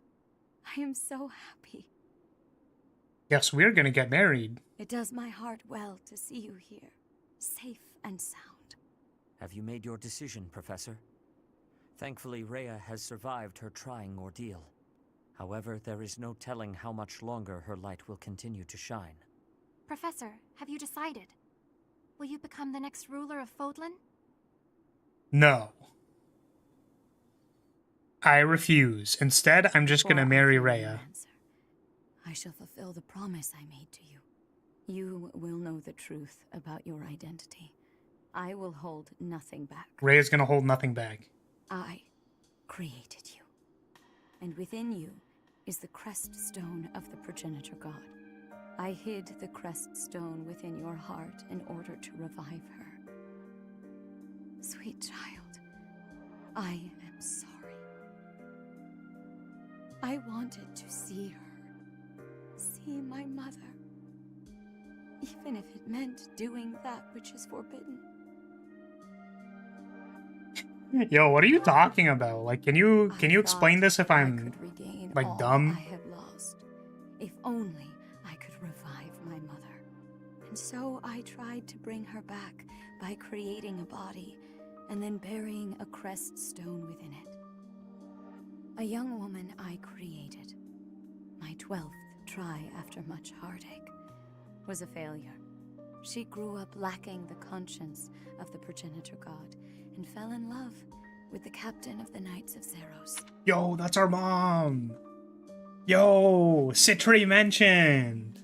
I am so happy. Yes, we're gonna get married. It does my heart well to see you here, safe and sound. Have you made your decision, Professor? Thankfully, Rhea has survived her trying ordeal. However, there is no telling how much longer her light will continue to shine. Professor, have you decided? Will you become the next ruler of Fodlan? No. I refuse. Instead, I'm just gonna marry Rhea. I shall fulfill the promise I made to you. You will know the truth about your identity. I will hold nothing back. Rhea's gonna hold nothing back. I created you. And within you is the crest stone of the progenitor god. I hid the crest stone within your heart in order to revive her. Sweet child, I am sorry. I wanted to see her. See my mother. Even if it meant doing that which is forbidden. Yo, what are you talking about? Like, can you explain this if I'm like dumb? I had lost. If only I could revive my mother. And so I tried to bring her back by creating a body and then burying a crest stone within it. A young woman I created. My 12th try after much heartache was a failure. She grew up lacking the conscience of the progenitor god and fell in love with the captain of the Knights of Zeros. Yo, that's our mom. Yo, Citri mentioned.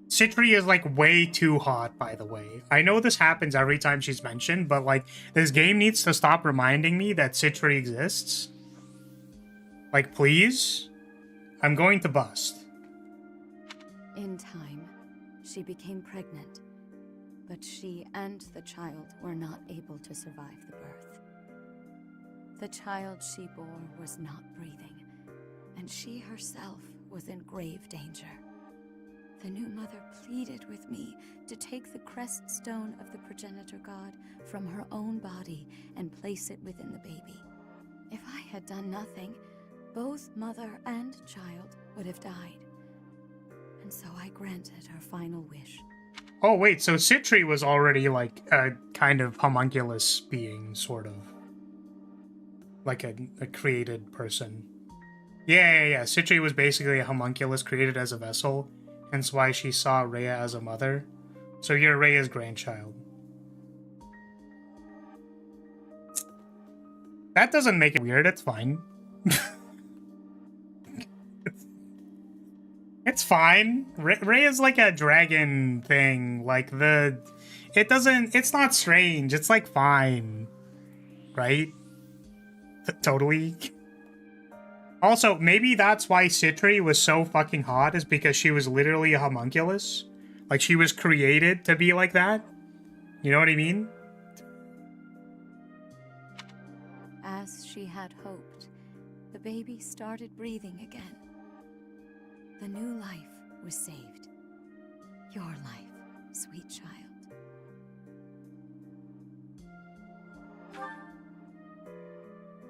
Citri is like way too hot, by the way. I know this happens every time she's mentioned, but like this game needs to stop reminding me that Citri exists. Like, please? I'm going to bust. In time, she became pregnant, but she and the child were not able to survive the birth. The child she bore was not breathing, and she herself was in grave danger. The new mother pleaded with me to take the crest stone of the progenitor god from her own body and place it within the baby. If I had done nothing, both mother and child would have died. And so I granted her final wish. Oh, wait, so Citri was already like a kind of homunculus being, sort of. Like a created person. Yeah. Citri was basically a homunculus created as a vessel, hence why she saw Rhea as a mother. So you're Rhea's grandchild. That doesn't make it weird, it's fine. It's fine. Rhea is like a dragon thing. Like it's not strange. It's like fine. Right? Totally. Also, maybe that's why Citri was so fucking hot, is because she was literally a homunculus. Like, she was created to be like that. You know what I mean? As she had hoped, the baby started breathing again. The new life was saved. Your life, sweet child.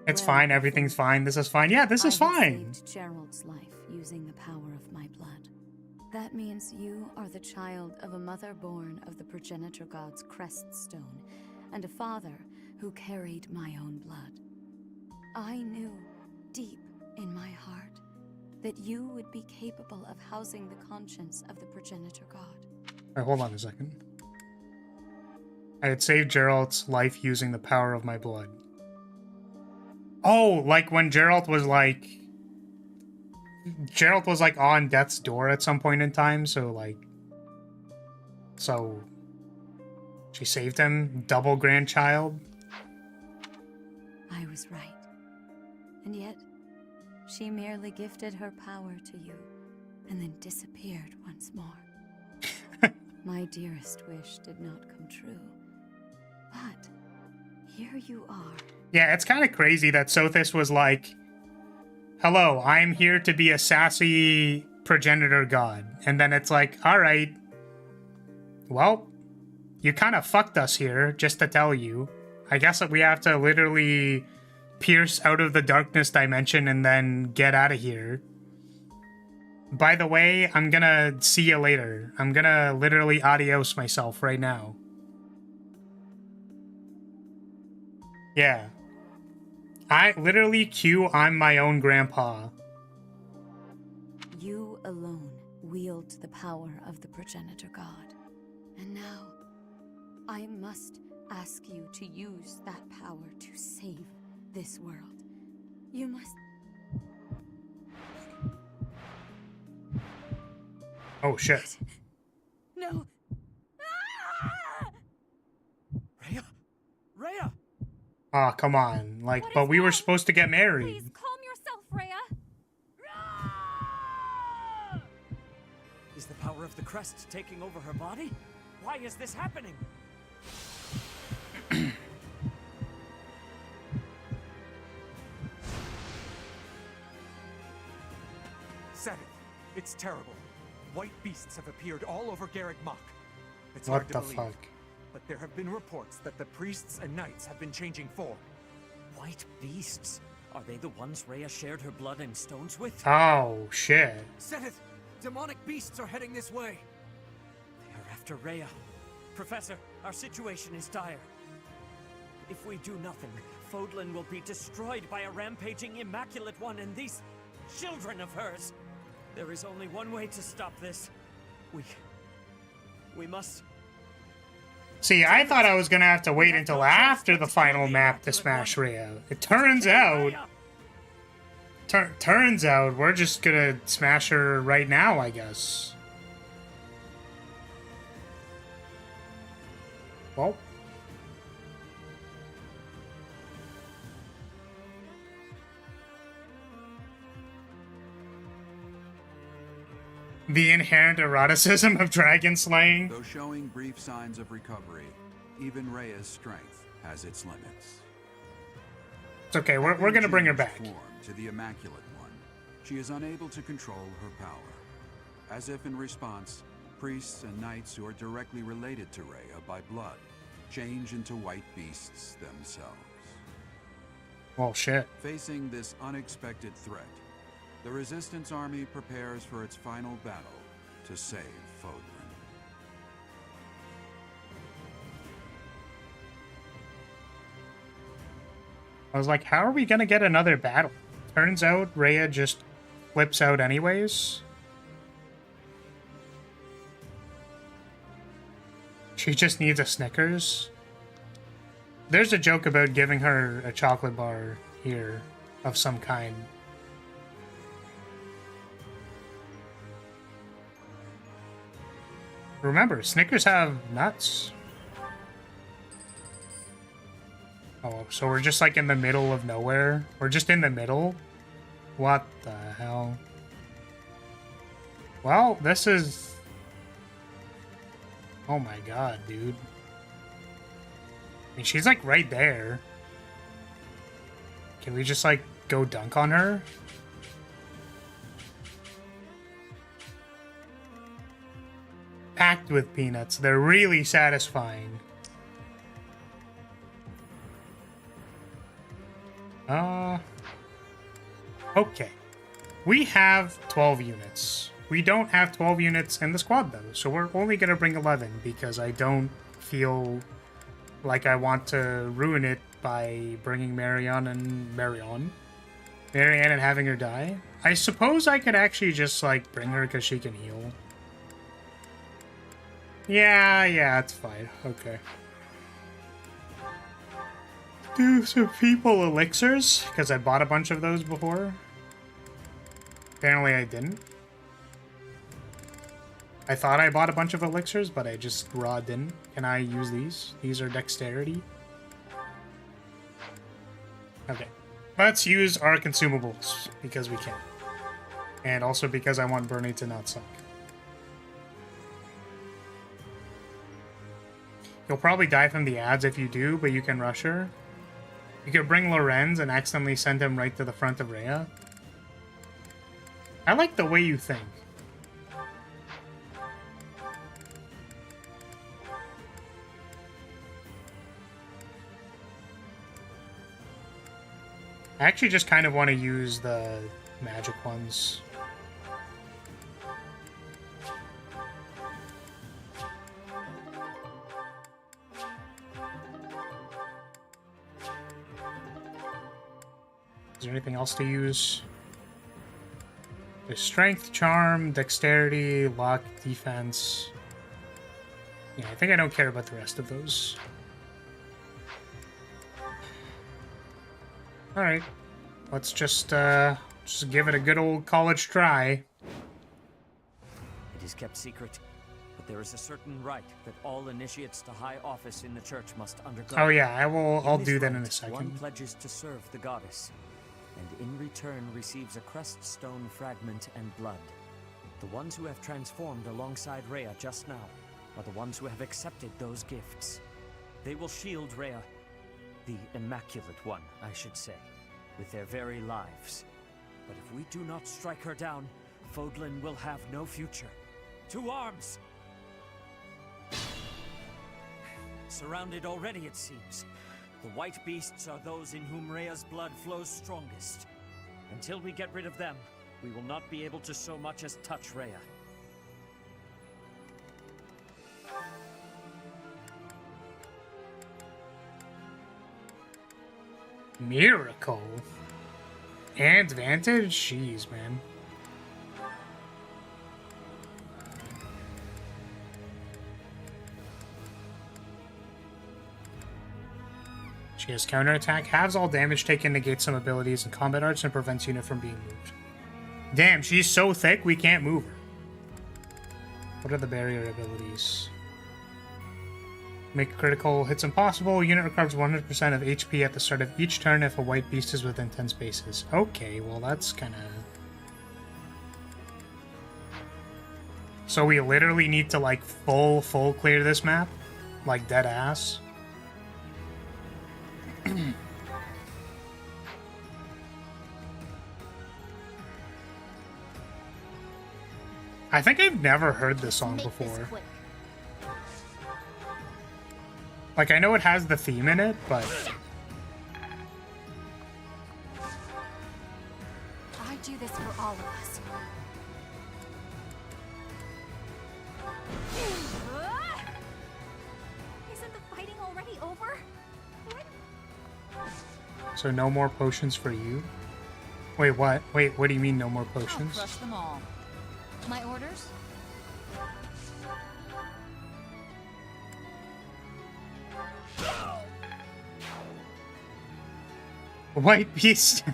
It's fine, everything's fine, this is fine. Yeah, this is fine. I saved Gerald's life using the power of my blood. That means you are the child of a mother born of the progenitor god's crest stone, and a father who carried my own blood. I knew deep in my heart that you would be capable of housing the conscience of the progenitor god. Alright, hold on a second. I had saved Geralt's life using the power of my blood. Oh, like when Geralt was like on death's door at some point in time, so she saved him, double grandchild. I was right. And yet, she merely gifted her power to you, and then disappeared once more. My dearest wish did not come true. But here you are. Yeah, it's kind of crazy that Sothis was like, hello, I'm here to be a sassy progenitor god. And then it's like, alright, well, you kind of fucked us here, just to tell you. I guess that we have to literally pierce out of the darkness dimension and then get out of here. By the way, I'm gonna see you later. I'm gonna literally adios myself right now. Yeah. I literally I'm my own grandpa. You alone wield the power of the progenitor god. And now, I must ask you to use that power to save this world. You must... Oh, shit. No. Rhea? Rhea! Aw, come on. Like, but we were supposed to get married. Please calm yourself, Rhea. Is the power of the crest taking over her body? Why is this happening? Said it. It's terrible. White beasts have appeared all over Garreg Mach. It's What hard to the believe, fuck? but there have been reports that the priests and knights have been changing form. White beasts? Are they the ones Rhea shared her blood and stones with? Oh, shit. Seth! Demonic beasts are heading this way! They are after Rhea. Professor, our situation is dire. If we do nothing, Fodlan will be destroyed by a rampaging Immaculate One and these children of hers. There is only one way to stop this. We must... See, I thought I was gonna have to wait until after the final map to smash Rhea. It turns out... turns out we're just gonna smash her right now, I guess. Well... The inherent eroticism of dragon slaying. Though showing brief signs of recovery, even Rhea's strength has its limits. It's okay, we're gonna bring her back. Form to the Immaculate One, she is unable to control her power. As if in response, priests and knights who are directly related to Rhea by blood change into white beasts themselves. Well, shit. Facing this unexpected threat, the Resistance Army prepares for its final battle to save Fodlan. I was like, how are we gonna get another battle? Turns out Rhea just flips out anyways. She just needs a Snickers. There's a joke about giving her a chocolate bar here of some kind. Remember, Snickers have nuts. Oh, so we're just like in the middle of nowhere? We're just in the middle? What the hell? Well, this is... Oh my god, dude. I mean, she's like right there. Can we just like go dunk on her? Packed with peanuts. They're really satisfying. Okay. We have 12 units. We don't have 12 units in the squad, though, so we're only going to bring 11 because I don't feel like I want to ruin it by bringing Marianne and having her die. I suppose I could actually just, like, bring her because she can heal. Yeah, it's fine. Okay. Do some people elixirs? Because I bought a bunch of those before. Apparently I didn't. I thought I bought a bunch of elixirs, but I just raw didn't. Can I use these? These are dexterity. Okay. Let's use our consumables, because we can. And also because I want Bernie to not suck. You'll probably die from the ads if you do, but you can rush her. You could bring Lorenz and accidentally send him right to the front of Rhea. I like the way you think. I actually just kind of want to use the magic ones. Is there anything else to use? There's strength, charm, dexterity, luck, defense. Yeah, I think I don't care about the rest of those. Alright. Let's just give it a good old college try. It is kept secret, but there is a certain rite that all initiates to high office in the church must undergo. Oh yeah, I'll do that in a second. One pledges to serve the goddess, and in return receives a crest stone fragment and blood. The ones who have transformed alongside Rhea just now are the ones who have accepted those gifts. They will shield Rhea, the Immaculate One, I should say, with their very lives. But if we do not strike her down, Fodlan will have no future. To arms! Surrounded already, it seems. The white beasts are those in whom Rhea's blood flows strongest. Until we get rid of them, we will not be able to so much as touch Rhea. Miracle. And advantage? Jeez, man. She has counterattack, halves all damage taken, negates some abilities and combat arts, and prevents unit from being moved. Damn, she's so thick we can't move her. What are the barrier abilities? Make critical hits impossible. Unit recovers 100% of HP at the start of each turn if a white beast is within 10 spaces. Okay, well that's kind of... So we literally need to like full clear this map? Like dead ass? I think I've never heard this song before. Like, I know it has the theme in it, but... I do this for all of us. Isn't the fighting already over? So no more potions for you? Wait, what? Wait, what do you mean no more potions? I'll crush them all. My orders? White beast.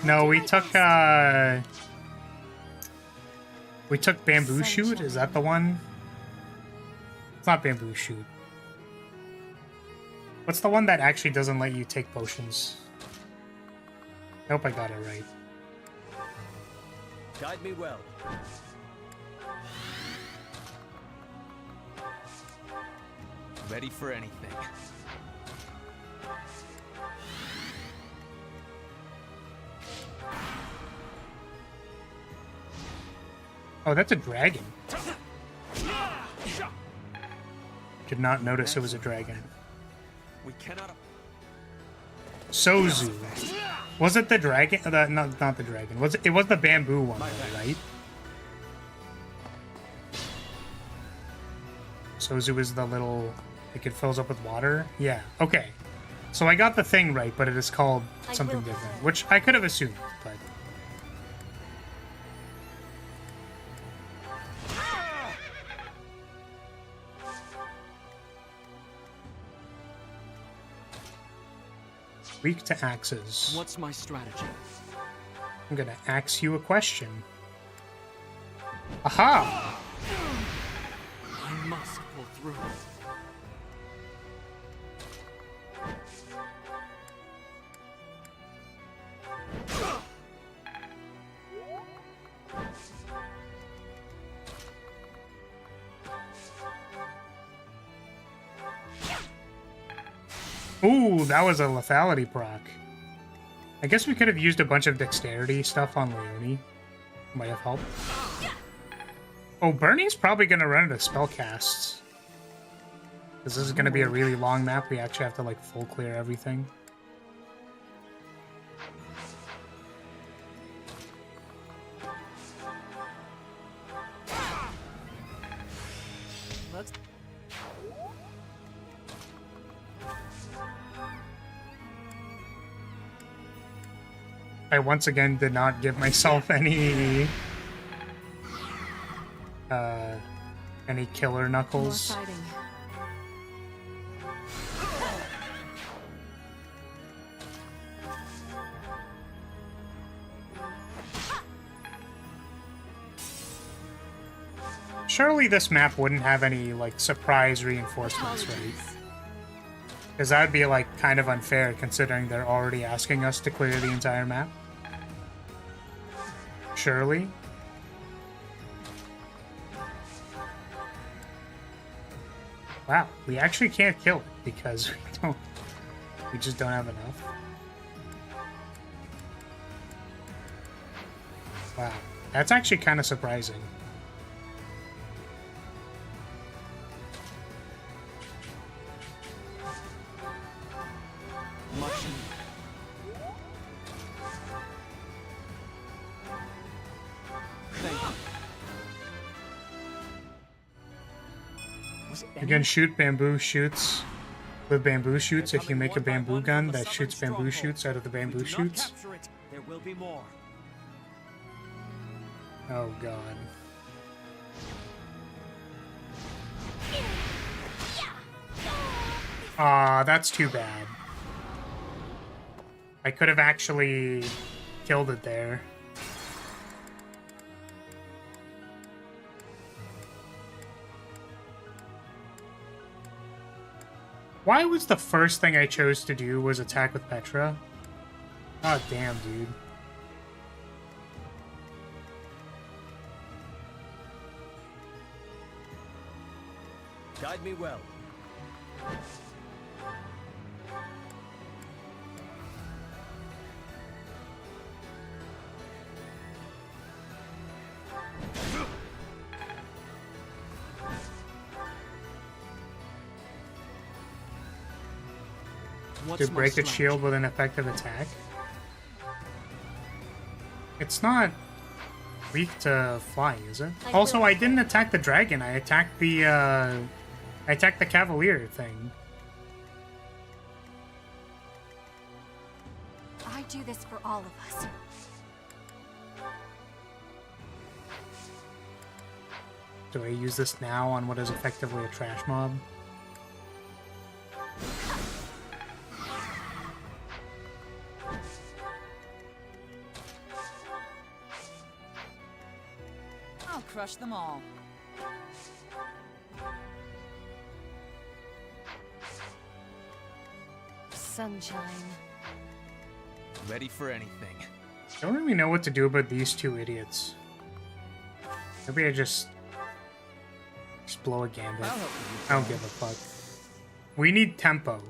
No, we took bamboo shoot. Is that the one? It's not bamboo shoot. What's the one that actually doesn't let you take potions? I hope I got it right. Guide me well. Ready for anything. Oh, that's a dragon. Did not notice it was a dragon. We cannot. Sozu. Was it the dragon? Not the dragon. Was it? It was the bamboo one, though, right? Sozu is the little. Like it fills up with water. Yeah. Okay. So I got the thing right, but it is called something different, which I could have assumed, but... Weak to axes. What's my strategy? I'm gonna ask you a question. Aha! I must pull through. Ooh, that was a lethality proc. I guess we could have used a bunch of dexterity stuff on Leonie. Might have helped. Oh, Bernie's probably gonna run into spellcasts. Because this is gonna be a really long map. We actually have to, like, full clear everything. Let's... I once again did not give myself any killer knuckles. More fighting. Surely this map wouldn't have any, like, surprise reinforcements, right? Because that would be, like, kind of unfair considering they're already asking us to clear the entire map. Surely. Wow, we actually can't kill it because we just don't have enough. Wow, that's actually kind of surprising. You can shoot bamboo shoots with bamboo shoots if you make a bamboo gun that shoots bamboo shoots out of the bamboo shoots. There will be more. Oh god. Aw, that's too bad. I could have actually killed it there. Why was the first thing I chose to do was attack with Petra? God damn, dude. Guide me well. To break its shield with an effective attack. It's not weak to flying, is it? Also, I didn't attack the dragon. I attacked the cavalier thing. I do this for all of us. Do I use this now on what is effectively a trash mob? I'll crush them all. Sunshine. Ready for anything. Don't really know what to do about these two idiots. Maybe I just blow a gambit. I don't give a fuck. We need tempo.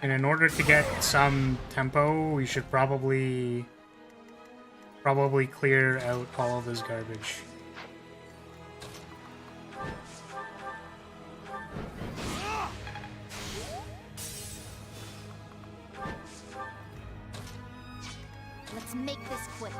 And in order to get some tempo, we should probably clear out all of this garbage. Let's make this quick.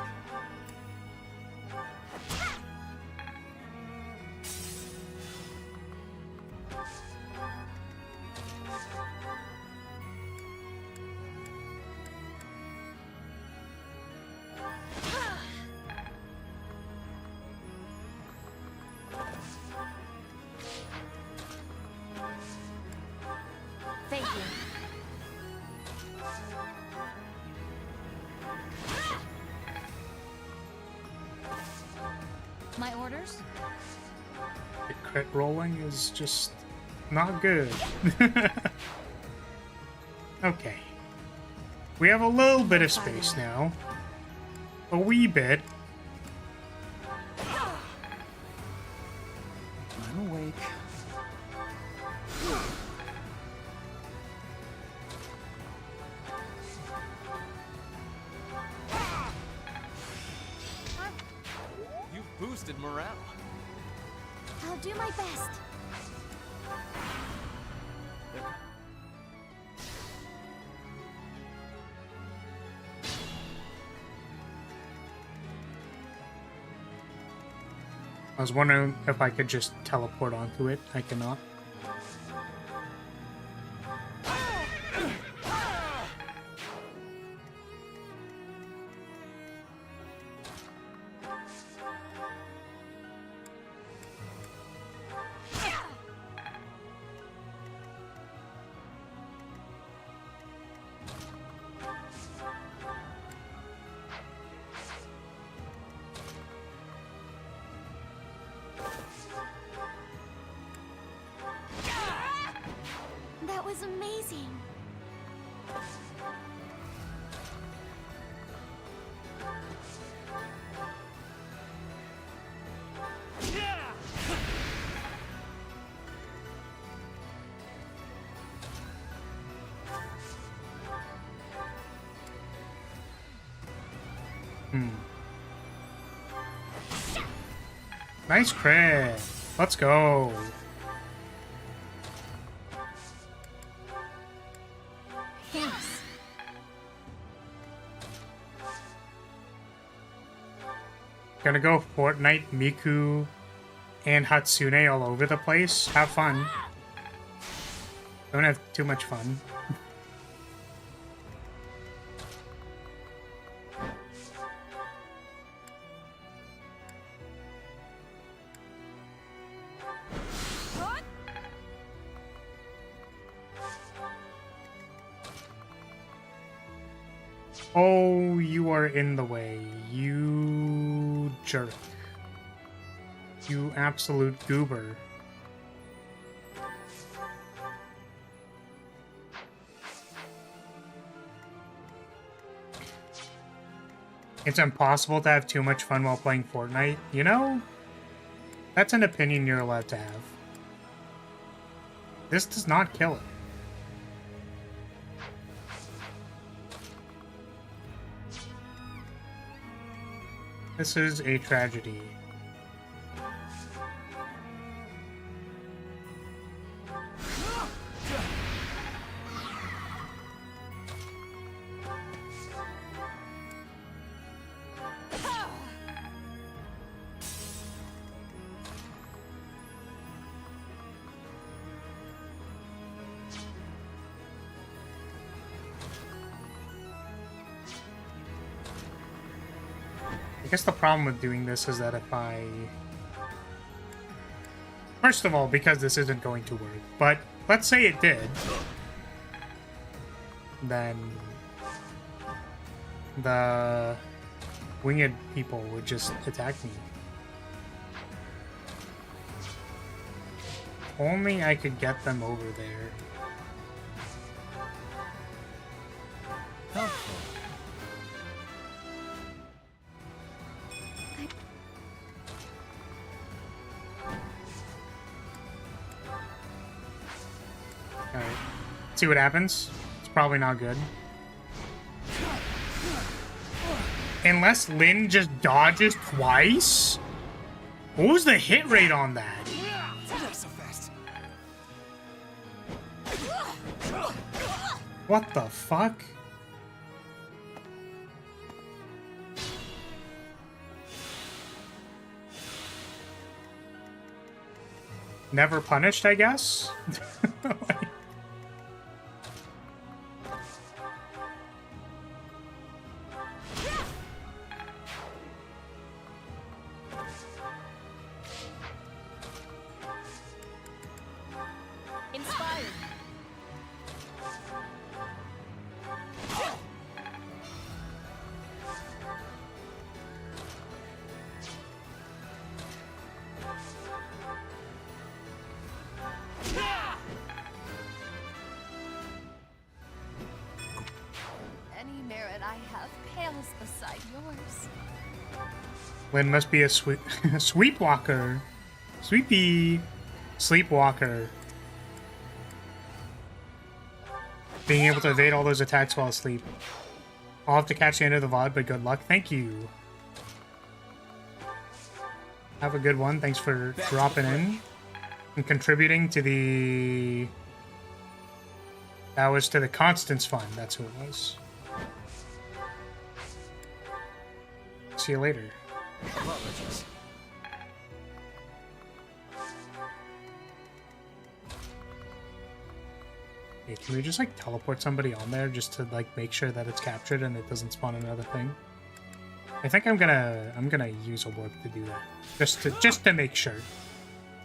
My orders? The crit rolling is just not good. Okay. We have a little bit of space now. A wee bit. I'm awake. You've boosted morale. I'll do my best. I was wondering if I could just teleport onto it. I cannot. That was amazing. Nice crit. Let's go. Thanks. Gonna go Fortnite, Miku, and Hatsune all over the place. Have fun. Don't have too much fun. Oh, you are in the way. You jerk. You absolute goober. It's impossible to have too much fun while playing Fortnite. You know, that's an opinion you're allowed to have. This does not kill it. This is a tragedy. I guess the problem with doing this is that if I... First of all, because this isn't going to work, but let's say it did, then the winged people would just attack me. Only I could get them over there. Alright. See what happens. It's probably not good. Unless Lynn just dodges twice? What was the hit rate on that? What the fuck? Never punished, I guess? Inspired. miles beside yours. Lynn must be a sweepwalker. Sweepy. Sleepwalker. Being able to evade all those attacks while asleep. I'll have to catch the end of the VOD, but good luck. Thank you. Have a good one. Thanks for dropping in and contributing to the... That was to the Constance Fund. That's who it was. See you later. Apologies. Hey, can we just like teleport somebody on there just to like make sure that it's captured and it doesn't spawn another thing? I think I'm gonna use a warp to do that. Just to make sure.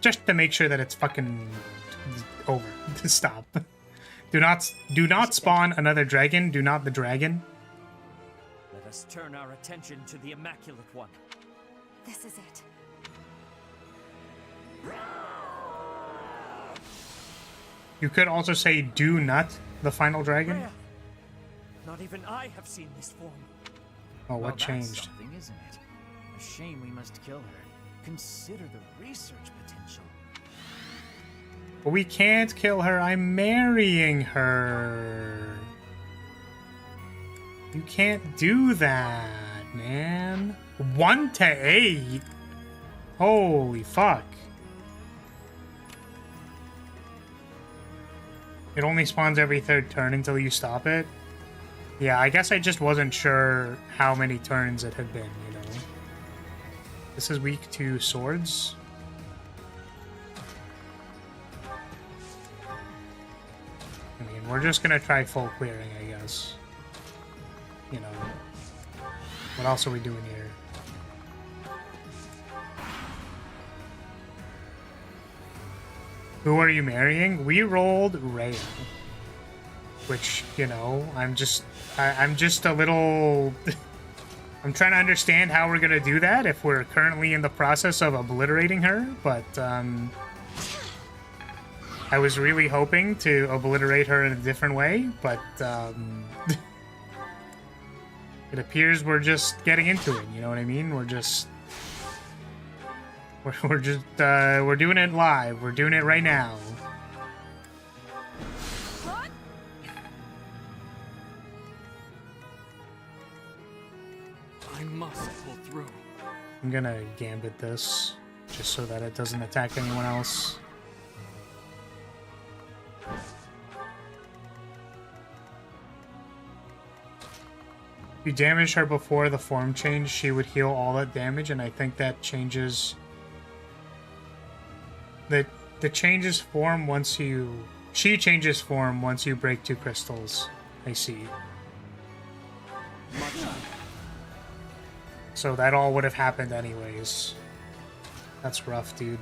Just to make sure that it's fucking over. Stop. Do not spawn another dragon. Do not the dragon. Let us turn our attention to the Immaculate One. This is it. You could also say do not the final dragon. Rhea! Not even I have seen this form. Oh, what Well, that's changed? something, isn't it? A shame we must kill her. Consider the research potential. But we can't kill her. I'm marrying her. You can't do that, man. 1 to 8. Holy fuck. It only spawns every 3rd turn until you stop it. Yeah, I guess I just wasn't sure how many turns it had been, you know. This is weak to swords. I mean, we're just gonna try full clearing, I guess. You know. What else are we doing here? Who are you marrying? We rolled Rhea. Which, you know, I'm just a little... I'm trying to understand how we're gonna do that if we're currently in the process of obliterating her, but, I was really hoping to obliterate her in a different way, but, it appears we're just getting into it, you know what I mean? We're doing it live. We're doing it right now. I must pull through. I'm gonna gambit this, just so that it doesn't attack anyone else. If you damage her before the form change, she would heal all that damage, and I think that changes... The changes form once you... She changes form once you break 2 crystals. I see. So that all would have happened anyways. That's rough, dude.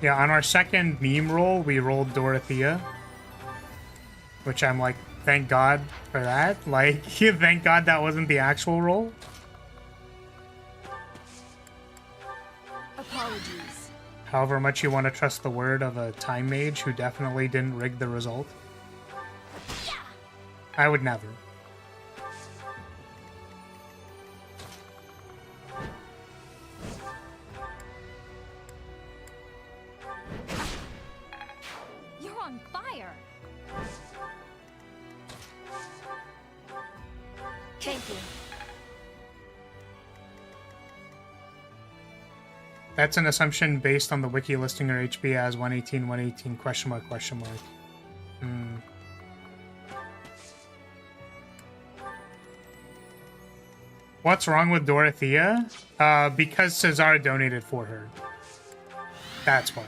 Yeah, on our second meme roll, we rolled Dorothea. Which I'm like, thank God for that. Like, thank God that wasn't the actual roll. Apologies. However much you want to trust the word of a time mage who definitely didn't rig the result. I would never. You're on fire. Thank you. That's an assumption based on the wiki listing her HP as 118, 118, question mark, question mark. What's wrong with Dorothea? Because Cesar donated for her. That's why.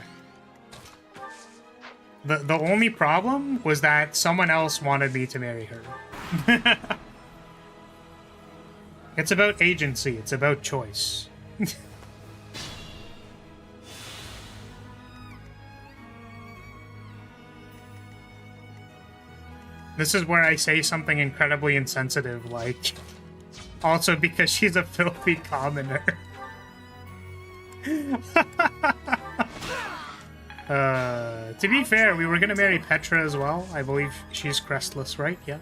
The only problem was that someone else wanted me to marry her. It's about agency. It's about choice. This is where I say something incredibly insensitive, like... Also because she's a filthy commoner. To be fair, we were gonna marry Petra as well. I believe she's crestless, right? Yeah.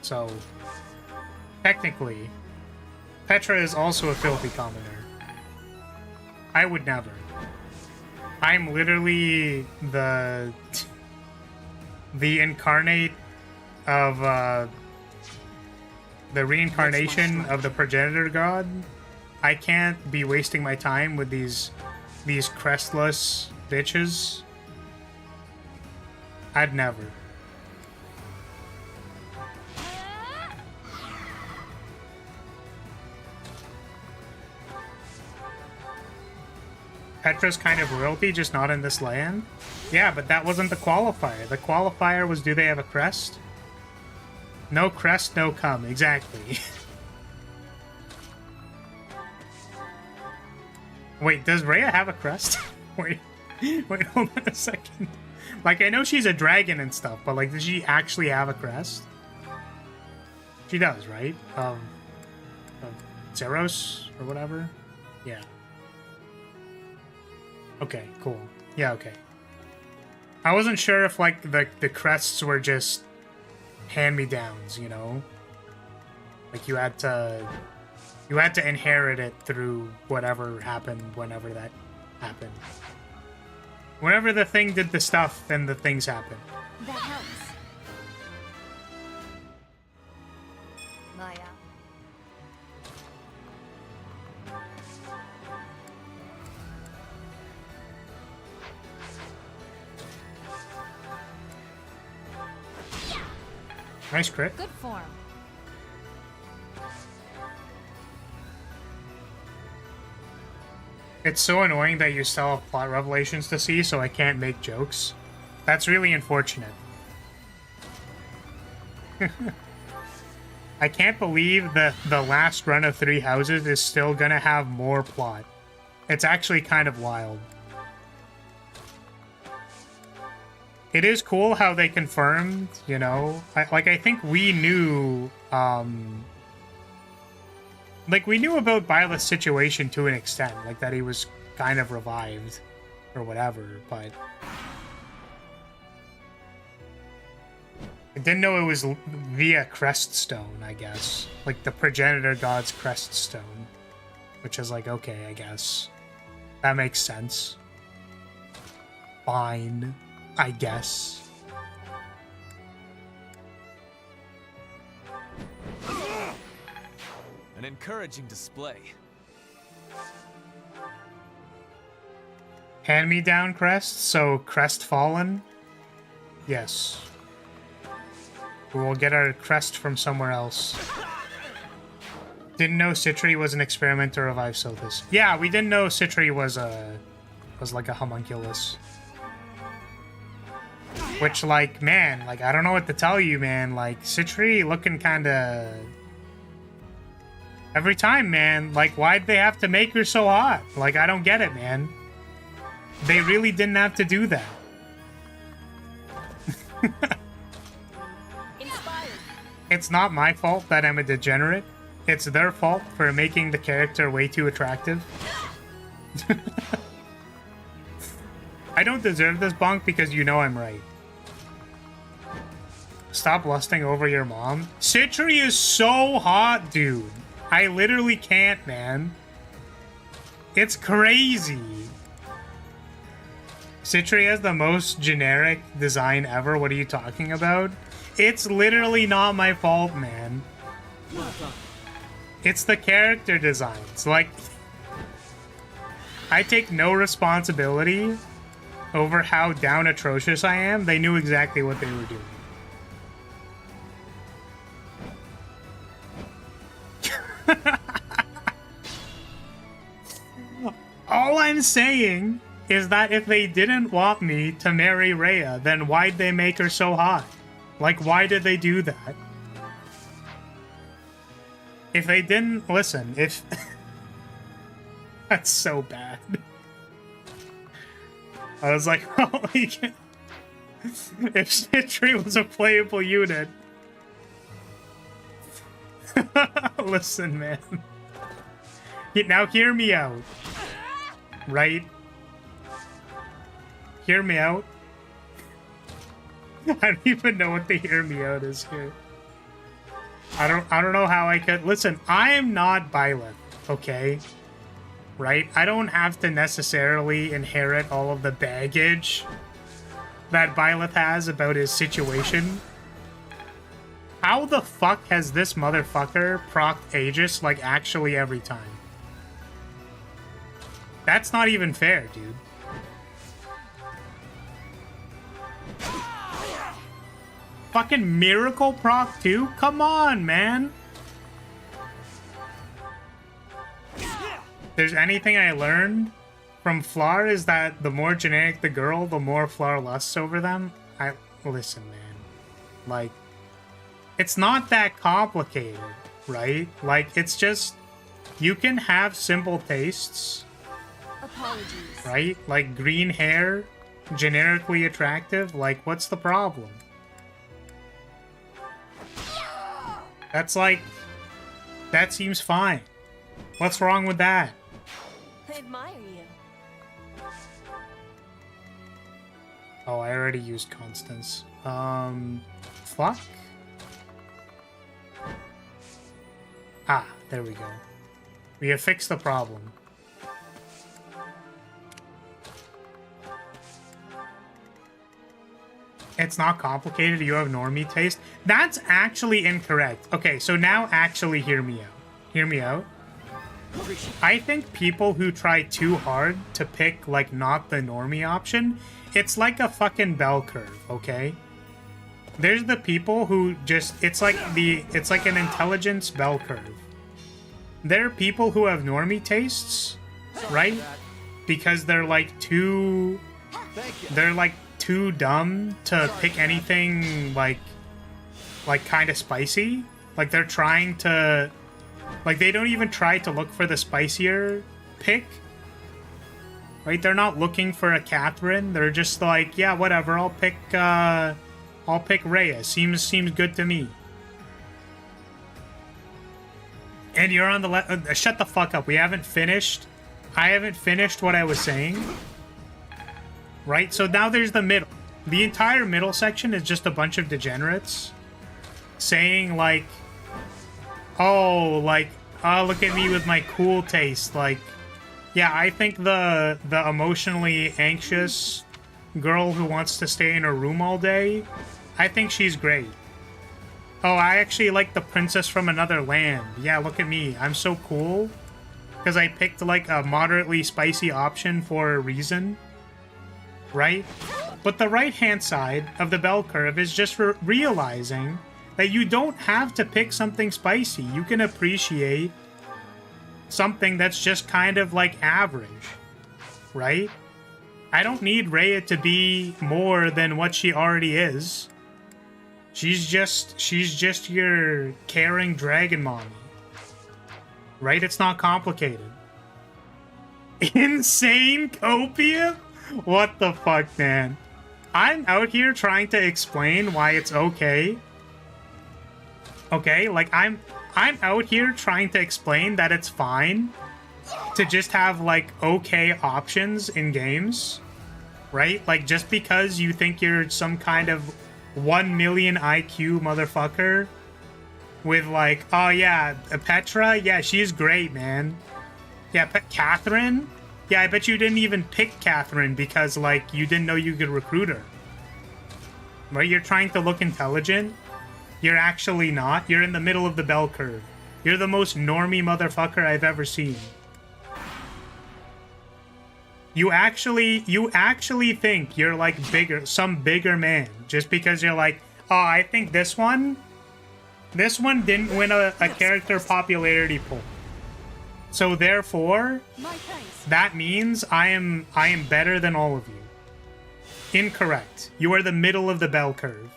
So, technically, Petra is also a filthy commoner. I would never. I'm literally the incarnate of the reincarnation of the progenitor god. I can't be wasting my time with these crestless bitches. I'd never. Petra's kind of royalty, just not in this land. Yeah, but that wasn't the qualifier. The qualifier was, do they have a crest? No crest, no cum. Exactly. Wait, does Rhea have a crest? Wait, hold on a second. Like, I know she's a dragon and stuff, but, like, does she actually have a crest? She does, right? Zeros or whatever? Yeah. Okay, cool. Yeah, okay. I wasn't sure if, like, the crests were just hand-me-downs, you know? Like, you had to inherit it through whatever happened whenever that happened. Whenever the thing did the stuff, then the things happened. That helps. Maya. Nice crit. Good form. It's so annoying that you still have plot revelations to see, so I can't make jokes. That's really unfortunate. I can't believe that the last run of 3 houses is still gonna have more plot. It's actually kind of wild. It is cool how they confirmed, you know? I think we knew, like, we knew about Byleth's situation to an extent, like that he was kind of revived or whatever, but I didn't know it was via Creststone, I guess. Like the progenitor god's Creststone, which is like, okay, I guess. That makes sense. Fine, I guess. An encouraging display. Hand-me-down crest, so crestfallen? Yes. We will get our crest from somewhere else. Didn't know Citri was an experiment to revive Sothis. Yeah, we didn't know Citri was like a homunculus. Which, like, man, like, I don't know what to tell you, man. Like, Citri looking kinda... Every time, man. Like, why'd they have to make her so hot? Like, I don't get it, man. They really didn't have to do that. It's not my fault that I'm a degenerate. It's their fault for making the character way too attractive. I don't deserve this bonk because you know I'm right. Stop lusting over your mom. Citri is so hot, dude. I literally can't, man. It's crazy. Citri has the most generic design ever. What are you talking about? It's literally not my fault, man. It's the character designs. Like, I take no responsibility over how down atrocious I am. They knew exactly what they were doing. All I'm saying is that if they didn't want me to marry Rhea, then why'd they make her so hot? Like, why did they do that? If they didn't... Listen, if... That's so bad. I was like, oh, he can... If Citri was a playable unit... Listen, man. Now hear me out. Right? Hear me out. I don't even know what the hear me out is here. I don't know how I could listen. I am not Byleth, okay? Right? I don't have to necessarily inherit all of the baggage that Byleth has about his situation. How the fuck has this motherfucker procced Aegis like actually every time? That's not even fair, dude. Fucking Miracle proc too? Come on, man. If there's anything I learned from Flar is that the more generic the girl, the more Flar lusts over them. Listen, man. Like, it's not that complicated, right? Like, it's just, you can have simple tastes. Apologies. Right? Like, green hair, generically attractive. Like, what's the problem? That's like, that seems fine. What's wrong with that? I admire you. Oh, I already used Constance. Fuck? Ah, there we go. We have fixed the problem. It's not complicated, you have normie taste. That's actually incorrect. Okay, so now actually hear me out. Hear me out. I think people who try too hard to pick, like, not the normie option, it's like a fucking bell curve, okay? There's the people who just, it's like an intelligence bell curve. There are people who have normie tastes, right? Because they're like too dumb to pick anything like kind of spicy. Like they're trying to, like they don't even try to look for the spicier pick. Right? They're not looking for a Catherine. They're just like, yeah, whatever. I'll pick Rhea. Seems good to me. And you're on the left. Shut the fuck up. We haven't finished. I haven't finished what I was saying. Right? So now there's the middle. The entire middle section is just a bunch of degenerates saying like, oh, look at me with my cool taste. Like, yeah, I think the emotionally anxious girl who wants to stay in her room all day, I think she's great. Oh, I actually like the princess from another land. Yeah, look at me. I'm so cool. Because I picked like a moderately spicy option for a reason. Right? But the right-hand side of the bell curve is just realizing that you don't have to pick something spicy. You can appreciate something that's just kind of like average. Right? I don't need Rhea to be more than what she already is. She's just your caring dragon mommy. Right? It's not complicated. Insane copium? What the fuck, man? I'm out here trying to explain why it's okay. Okay? Like, I'm out here trying to explain that it's fine to just have, like, okay options in games. Right? Like, just because you think you're some kind of 1 million IQ motherfucker with like, oh yeah, Petra, yeah, she's great, man. Yeah, Catherine, yeah, I bet you didn't even pick Catherine because like you didn't know you could recruit her. Right? You're trying to look intelligent. You're actually not. You're in the middle of the bell curve. You're the most normie motherfucker I've ever seen. You actually think you're like bigger, some bigger man, just because you're like, oh, I think this one didn't win a character popularity poll. So therefore, that means I am better than all of you. Incorrect. You are the middle of the bell curve.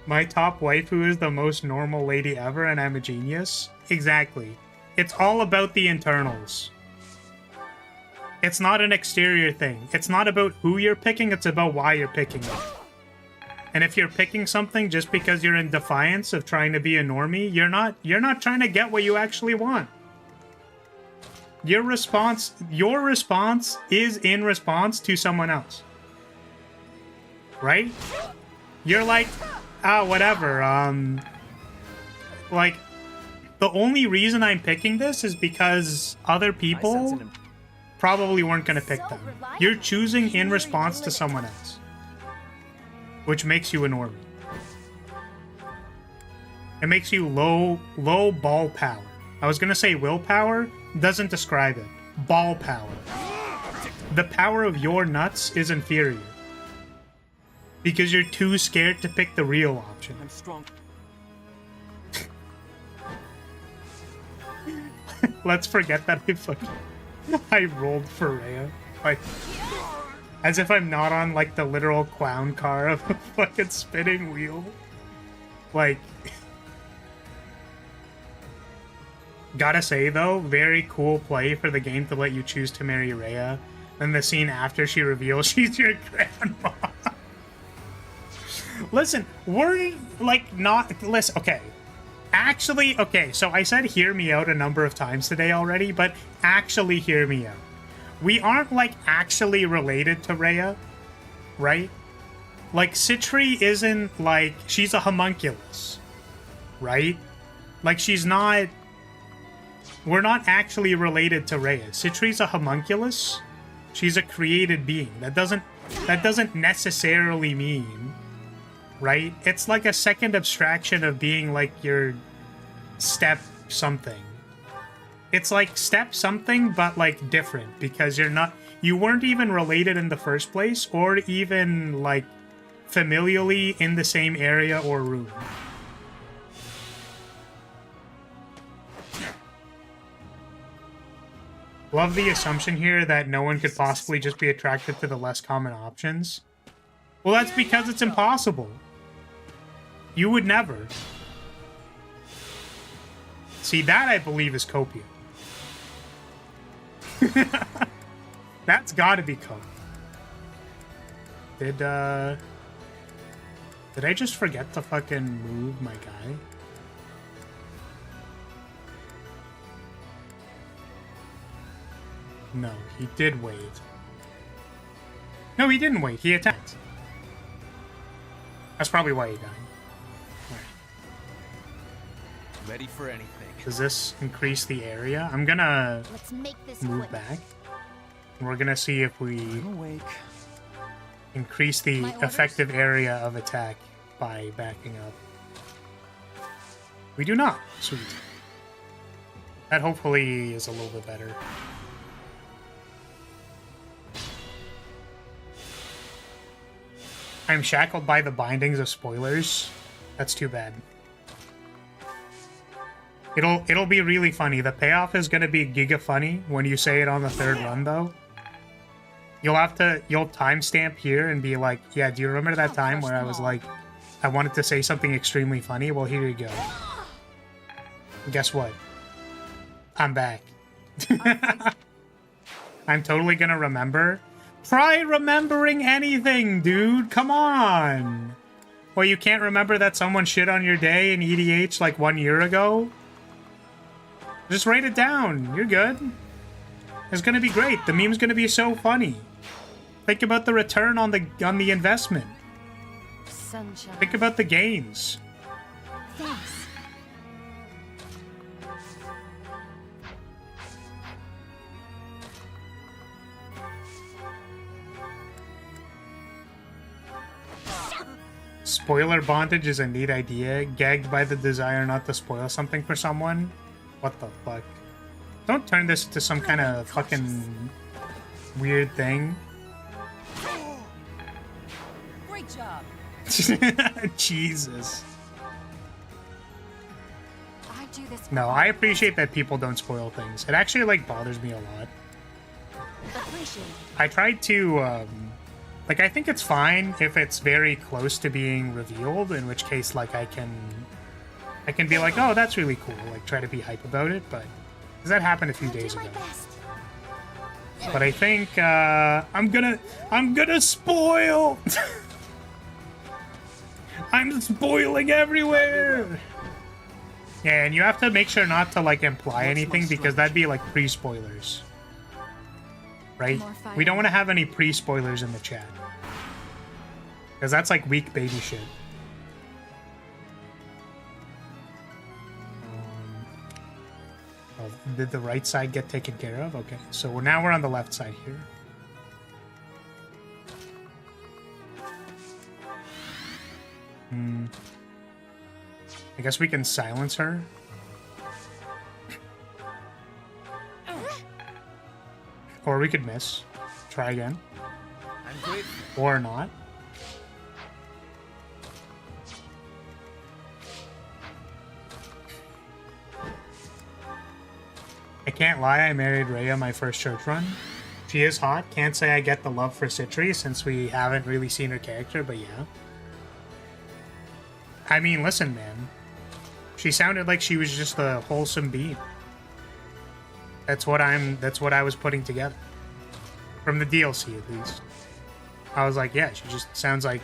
My top waifu is the most normal lady ever and I'm a genius. Exactly. It's all about the internals. It's not an exterior thing. It's not about who you're picking, it's about why you're picking it. And if you're picking something just because you're in defiance of trying to be a normie, you're not trying to get what you actually want. Your response is in response to someone else. Right? You're like, whatever, like, the only reason I'm picking this is because other people probably weren't gonna pick them. You're choosing in response to someone else, which makes you a normie. It makes you low ball power. I was gonna say willpower, doesn't describe it. Ball power. The power of your nuts is inferior. Because you're too scared to pick the real option. I'm strong. Let's forget that I rolled for Rhea. Like, as if I'm not on, like, the literal clown car of a fucking spinning wheel. Like... Gotta say, though, very cool play for the game to let you choose to marry Rhea. Then the scene after she reveals she's your grandma. Listen, we're, like, not... Listen, okay. Actually, okay, so I said hear me out a number of times today already, but actually hear me out. We aren't, like, actually related to Rhea, right? Like, Citri isn't, like... She's a homunculus, right? Like, she's not... We're not actually related to Rhea. Citri's a homunculus. She's a created being. That doesn't necessarily mean, right? It's like a second abstraction of being like your step something. It's like step something, but like different, because you weren't even related in the first place, or even like familially in the same area or room. Love the assumption here that no one could possibly just be attracted to the less common options. Well, that's because it's impossible. You would never. See, that I believe is Copia. That's gotta be Copia. Did I just forget to fucking move my guy? No, he did wait. No, he didn't wait. He attacked. That's probably why he died. Right. Ready for anything. Does this increase the area? I'm gonna move back. We're gonna see if we increase the effective area of attack by backing up. We do not. Sweet. That hopefully is a little bit better. I'm shackled by the bindings of spoilers. That's too bad. It'll be really funny. The payoff is gonna be giga funny when you say it on the third run, though. You'll timestamp here and be like, yeah, do you remember that time where I was like, I wanted to say something extremely funny? Well, here you go. Guess what? I'm back. I'm totally gonna remember. Try remembering anything, dude. Come on. Well, you can't remember that someone shit on your day in EDH like 1 year ago? Just write it down. You're good. It's gonna be great. The meme's gonna be so funny. Think about the return on the investment. Sunshine. Think about the gains. Thanks. Spoiler bondage is a neat idea. Gagged by the desire not to spoil something for someone? What the fuck? Don't turn this into some kind of fucking weird thing. Great job. Jesus. I do this. No, I appreciate that people don't spoil things. It actually, like, bothers me a lot. I tried to, like, I think it's fine if it's very close to being revealed, in which case, like, I can be like, oh, that's really cool, like, try to be hype about it, but... Because that happened a few days ago. But I think, I'm gonna spoil! I'm spoiling everywhere! Yeah, and you have to make sure not to, like, imply anything, because that'd be, like, pre-spoilers. Right? We don't want to have any pre-spoilers in the chat. Because that's, like, weak baby shit. Oh, did the right side get taken care of? Okay, so now we're on the left side here. I guess we can silence her. Or we could miss. Try again. Or not. I can't lie, I married Rhea my first church run. She is hot. Can't say I get the love for Citri since we haven't really seen her character, but yeah. I mean, listen, man. She sounded like she was just a wholesome being. That's what I was putting together. From the DLC, at least. I was like, yeah, she just sounds like...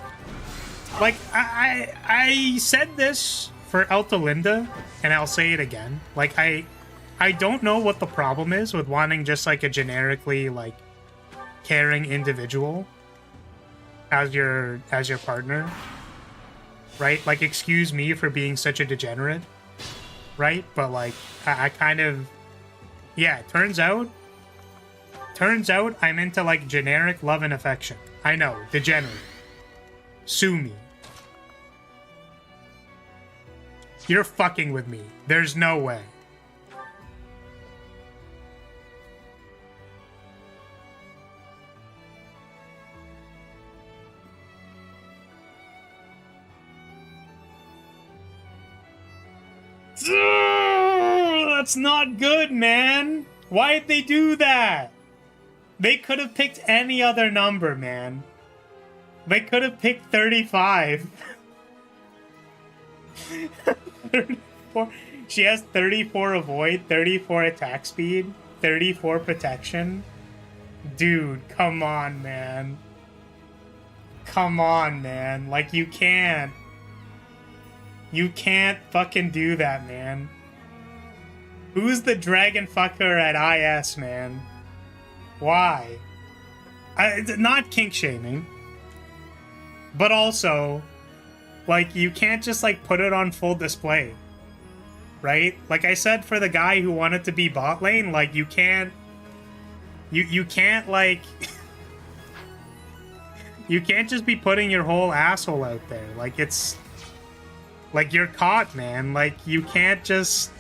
Like, I said this for Eltalinda, and I'll say it again. Like, I don't know what the problem is with wanting just, like, a generically, like, caring individual as your partner. Right? Like, excuse me for being such a degenerate. Right? But, like, I kind of... Yeah, turns out I'm into, like, generic love and affection. I know, degenerate. Sue me. You're fucking with me. There's no way. That's not good, man. Why'd they do that? They could have picked any other number, man. They could have picked 35. 34. She has 34 avoid, 34 attack speed, 34 protection. Dude, come on, man. Come on, man. Like, you can't. You can't fucking do that, man. Who's the dragon fucker at IS, man? Why? Not kink shaming. But also, like, you can't just, like, put it on full display. Right? Like I said for the guy who wanted to be bot lane, like, you can't... You can't, like... you can't just be putting your whole asshole out there. Like, it's... Like, you're caught, man. Like, you can't just...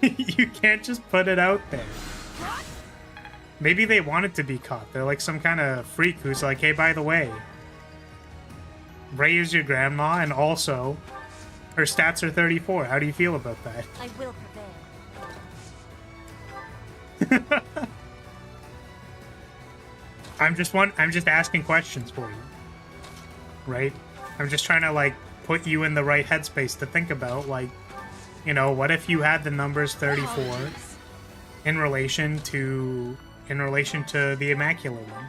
you can't just put it out there. Maybe they wanted to be caught. They're like some kind of freak who's like, hey, by the way, Ray is your grandma, and also her stats are 34. How do you feel about that? I will prevail. I'm just asking questions for you. Right? I'm just trying to, like, put you in the right headspace to think about, like, you know, what if you had the numbers 34 in relation to the Immaculate One?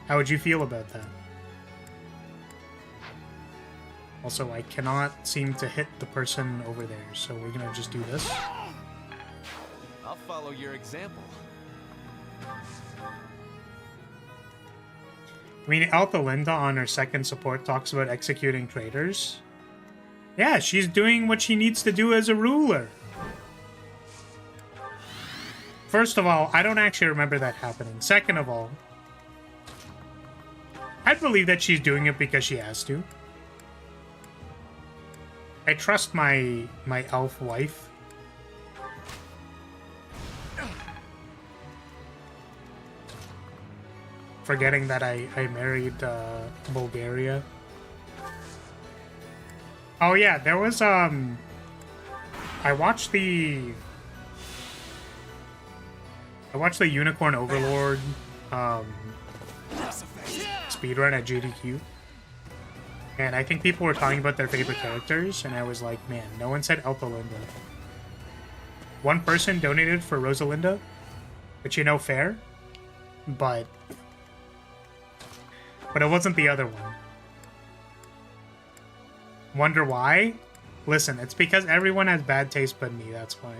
How would you feel about that? Also, I cannot seem to hit the person over there, so we're gonna just do this. I'll follow your example. I mean, Eltalinda on her second support talks about executing traitors. Yeah, she's doing what she needs to do as a ruler. First of all, I don't actually remember that happening. Second of all, I believe that she's doing it because she has to. I trust my elf wife. Forgetting that I married Bulgaria. Oh yeah, there was I watched the Unicorn Overlord speedrun at JDQ. And I think people were talking about their favorite characters, and I was like, man, no one said Eltalinda. One person donated for Rosalinda, which, you know, fair, but it wasn't the other one. Wonder why? Listen, it's because everyone has bad taste but me, that's why.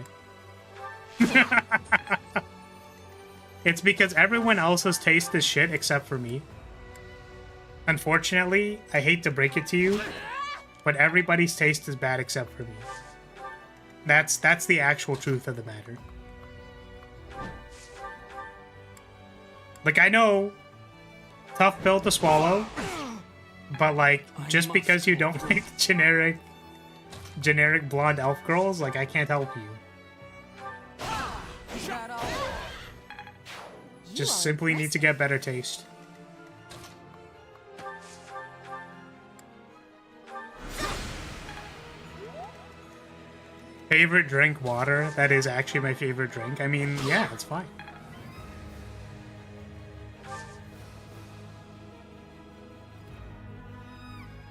It's because everyone else's taste is shit except for me. Unfortunately, I hate to break it to you, but everybody's taste is bad except for me. That's the actual truth of the matter. Like, I know, tough pill to swallow, but like, just because you don't like generic blonde elf girls, like, I can't help you. Just simply need to get better taste. Favorite drink, water. That is actually my favorite drink. I mean, yeah, it's fine.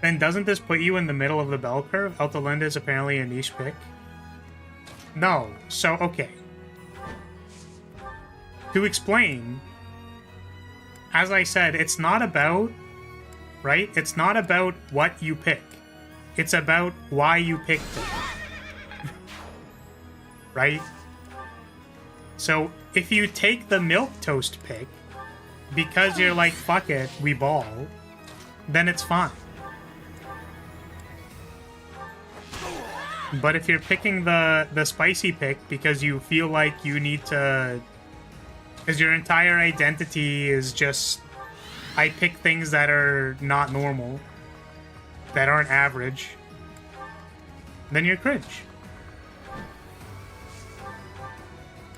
Then doesn't this put you in the middle of the bell curve? Altalinda is apparently a niche pick. No. So, okay. To explain, as I said, it's not about, right? It's not about what you pick. It's about why you picked it. Right? So, if you take the milquetoast pick, because you're like, fuck it, we ball, then it's fine. But if you're picking the spicy pick because you feel like you need to... Because your entire identity is just... I pick things that are not normal, that aren't average, then you're cringe.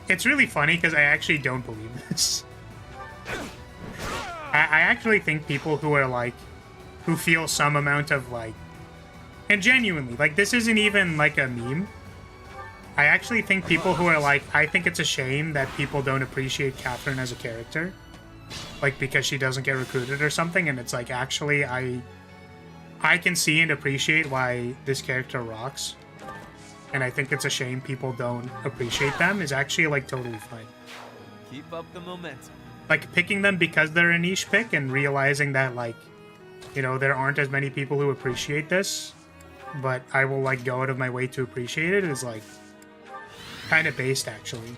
It's really funny because I actually don't believe this. I actually think people who are like... who feel some amount of like... And genuinely, like, this isn't even, like, a meme. I actually think people who are like, I think it's a shame that people don't appreciate Catherine as a character. Like, because she doesn't get recruited or something, and it's like, actually, I can see and appreciate why this character rocks. And I think it's a shame people don't appreciate them is actually, like, totally fine. Keep up the momentum. Like, picking them because they're a niche pick and realizing that, like, you know, there aren't as many people who appreciate this, but I will, like, go out of my way to appreciate it is, like, kind of based, actually.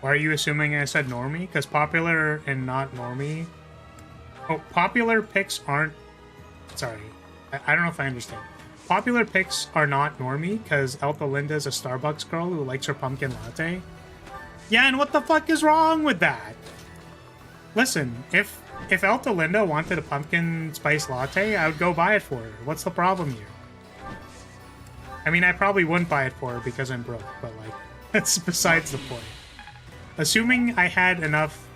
Why are you assuming I said normie? Because popular and not normie... Oh, popular picks aren't... Sorry. I don't know if I understand. Popular picks are not normie because Altalinda is a Starbucks girl who likes her pumpkin latte. Yeah, and what the fuck is wrong with that? Listen, if Altalinda wanted a pumpkin spice latte, I would go buy it for her. What's the problem here? I mean, I probably wouldn't buy it for her because I'm broke, but, like, that's besides the point. Assuming I had enough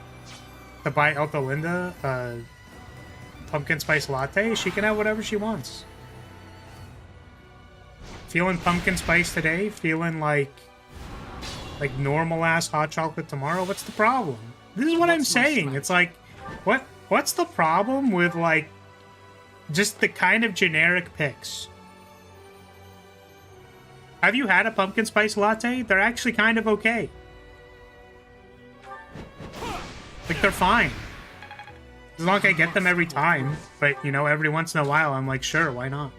to buy Altalinda a pumpkin spice latte, she can have whatever she wants. Feeling pumpkin spice today? Feeling like normal ass hot chocolate tomorrow? What's the problem? This is what I'm saying. It's like, what's the problem with, like, just the kind of generic picks? Have you had a pumpkin spice latte? They're actually kind of okay. Like, they're fine. As long as I get them every time. But, you know, every once in a while, I'm like, sure, why not?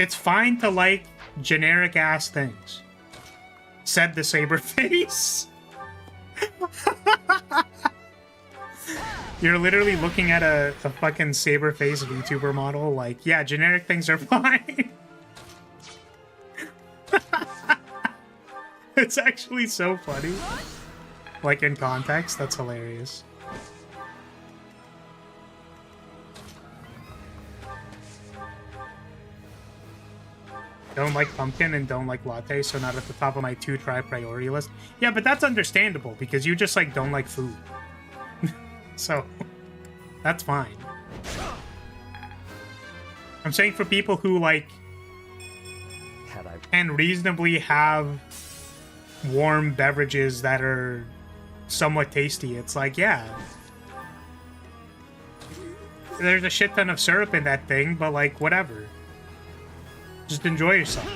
It's fine to like generic-ass things. Said the saber face. You're literally looking at a fucking saber face VTuber model, like, yeah, generic things are fine. It's actually so funny. Like, in context, that's hilarious. Don't like pumpkin and don't like latte, so not at the top of my to-try priority list. Yeah, but that's understandable, because you just, like, don't like food. So, that's fine. I'm saying for people who, like, can reasonably have warm beverages that are somewhat tasty, it's like, yeah. There's a shit ton of syrup in that thing, but, like, whatever. Just enjoy yourself.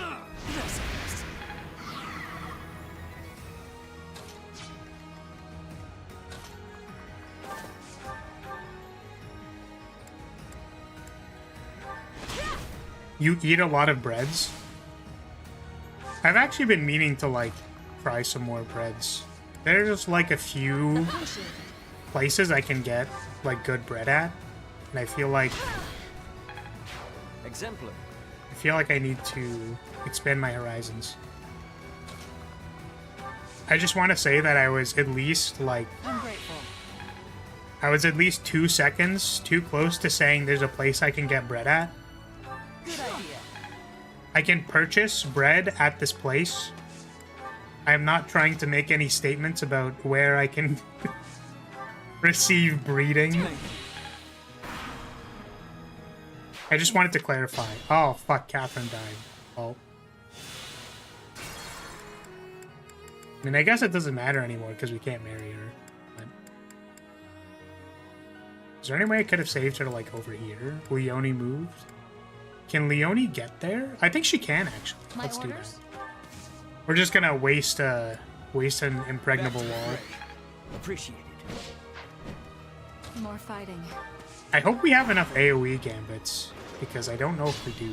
You eat a lot of breads? I've actually been meaning to, like, try some more breads. There's, like, a few places I can get, like, good bread at. And I feel like... Exemplar. I feel like I need to expand my horizons. I just want to say that I was at least, like... I'm grateful. I was at least 2 seconds too close to saying there's a place I can get bread at. Good idea. I can purchase bread at this place. I am not trying to make any statements about where I can receive breeding. I just wanted to clarify. Oh, fuck, Catherine died. Oh. I mean, I guess it doesn't matter anymore because we can't marry her. But... Is there any way I could have saved her, like, over here? Leone moved? Can Leone get there? I think she can, actually. Let's do that. We're just gonna waste an impregnable wall. Appreciated. More fighting. I hope we have enough AoE gambits, because I don't know if we do.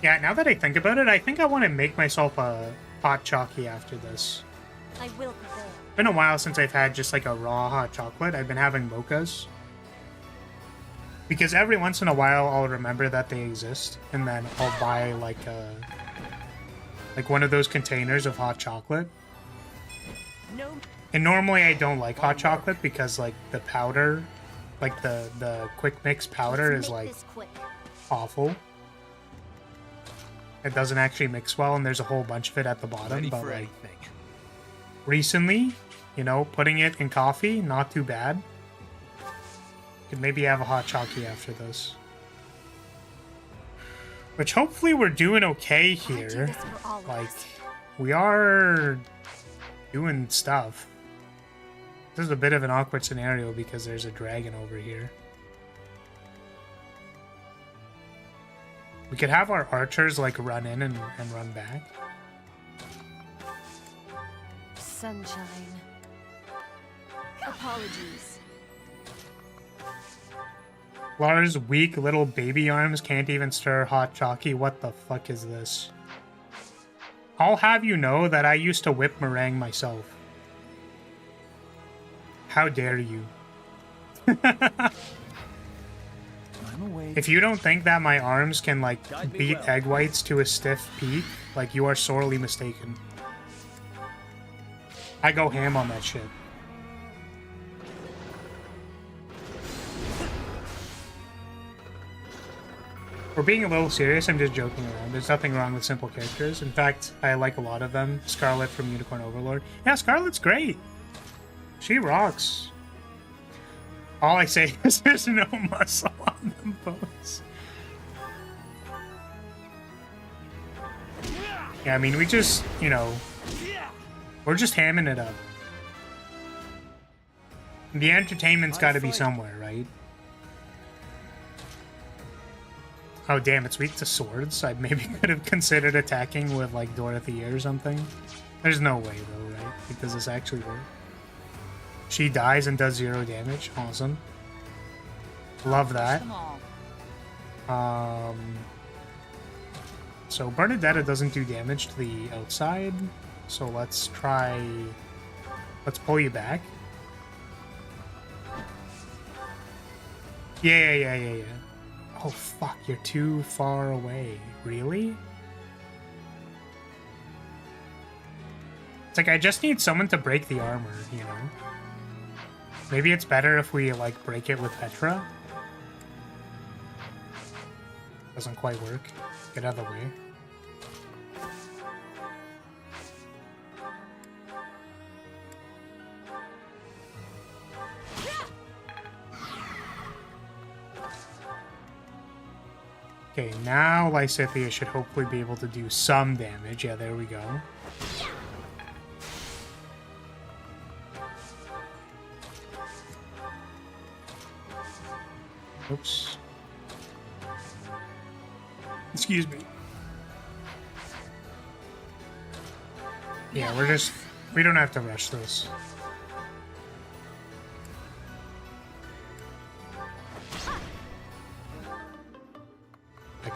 Yeah, now that I think about it, I think I want to make myself a hot chalky after this. I will prevail. It's been a while since I've had just like a raw hot chocolate. I've been having mochas. Because every once in a while I'll remember that they exist, and then I'll buy like one of those containers of hot chocolate. No. And normally I don't like hot chocolate because like the powder, like the quick mix powder is like awful. It doesn't actually mix well, and there's a whole bunch of it at the bottom. But like recently, you know, putting it in coffee, not too bad. Could maybe have a hot chalky after this. Which hopefully we're doing okay here. Like, we are doing stuff. This is a bit of an awkward scenario because there's a dragon over here. We could have our archers like run in and run back. Sunshine. Apologies. Lara's weak little baby arms can't even stir hot chalky. What the fuck is this? I'll have you know that I used to whip meringue myself. How dare you? If you don't think that my arms can, like, beat egg whites to a stiff peak, like, you are sorely mistaken. I go ham on that shit. We're being a little serious, I'm just joking around. There's nothing wrong with simple characters. In fact, I like a lot of them. Scarlet from Unicorn Overlord. Yeah, Scarlet's great. She rocks. All I say is there's no muscle on them bones. Yeah, I mean, we just, you know, we're just hamming it up. The entertainment's got to be somewhere, right? Oh, damn, it's weak to swords. I maybe could have considered attacking with, like, Dorothea or something. There's no way, though, right? Like, does this actually work? She dies and does 0 damage. Awesome. Love that. So Bernadetta doesn't do damage to the outside. So let's try... Let's pull you back. Yeah. Oh, fuck. You're too far away. Really? It's like, I just need someone to break the armor, you know? Maybe it's better if we, like, break it with Petra. Doesn't quite work. Get out of the way. Okay, now Lysithea should hopefully be able to do some damage. Yeah, there we go. Oops. Excuse me. Yeah, we don't have to rush this.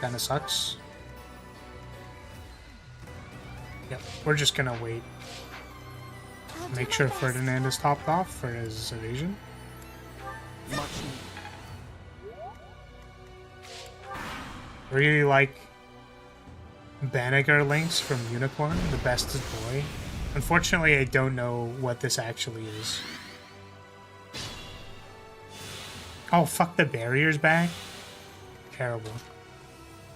Kinda sucks. Yep, we're just gonna wait. Make sure Ferdinand is topped off for his evasion. Really like Banneker links from Unicorn, the bestest boy. Unfortunately, I don't know what this actually is. Oh, fuck, the barrier's back? Terrible.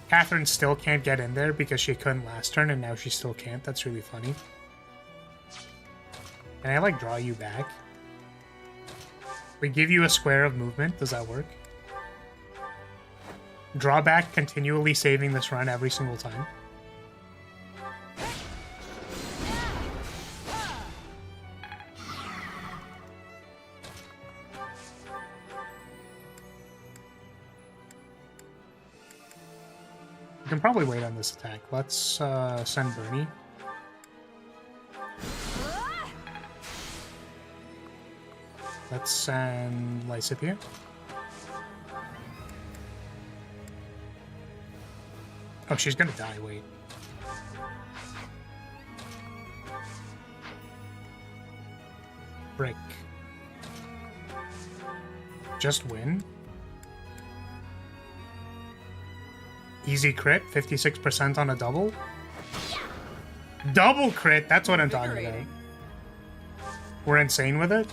Catherine still can't get in there because she couldn't last turn, and now she still can't. That's really funny. Can I, like, draw you back? We give you a square of movement. Does that work? Draw back, continually saving this run every single time. We can probably wait on this attack. Let's send Bernie. Let's send Lysipia. Oh, she's gonna die, wait. Brick. Just win. Easy crit, 56% on a double. Double crit, that's what I'm talking about. We're insane with it.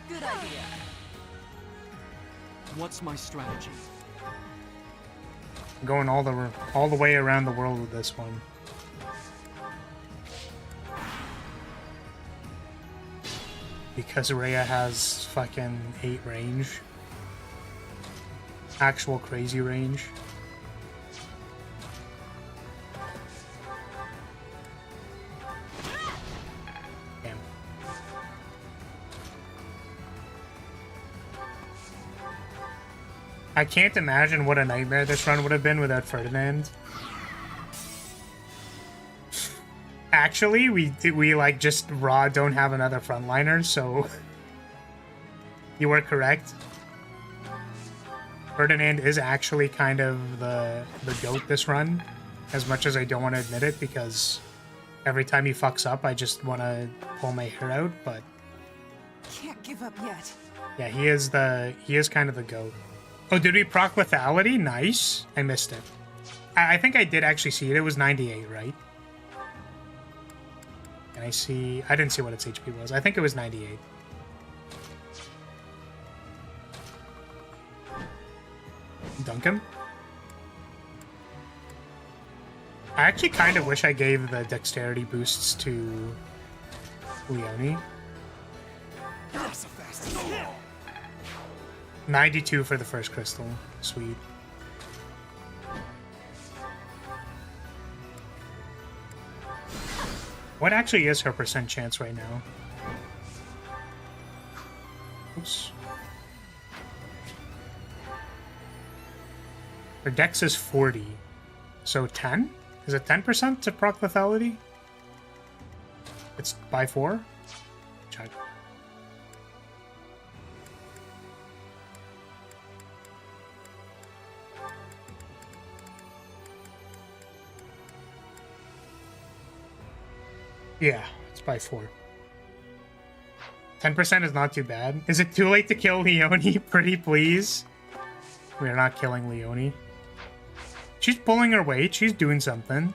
Good idea. What's my strategy? Going all the way around the world with this one. Because Rhea has fucking 8 range. Actual crazy range. Damn. I can't imagine what a nightmare this run would have been without Ferdinand. Actually, we like just raw don't have another frontliner, so you were correct. Ferdinand is actually kind of the GOAT this run, as much as I don't want to admit it, because every time he fucks up, I just want to pull my hair out. But Can't give up yet. yeah, he is kind of the GOAT. Oh, did we proc lethality? Nice. I missed it. I think I did actually see it. It was 98, right? And I didn't see what its HP was. I think it was 98. Dunk him. I actually kind of wish I gave the dexterity boosts to Leone. 92 for the first crystal. Sweet. What actually is her percent chance right now? Oops. Her dex is 40. So 10? Is it 10% to proc lethality? It's by 4? Check. Yeah, it's by 4. 10% is not too bad. Is it too late to kill Leone? Pretty please. We are not killing Leone. She's pulling her weight. She's doing something.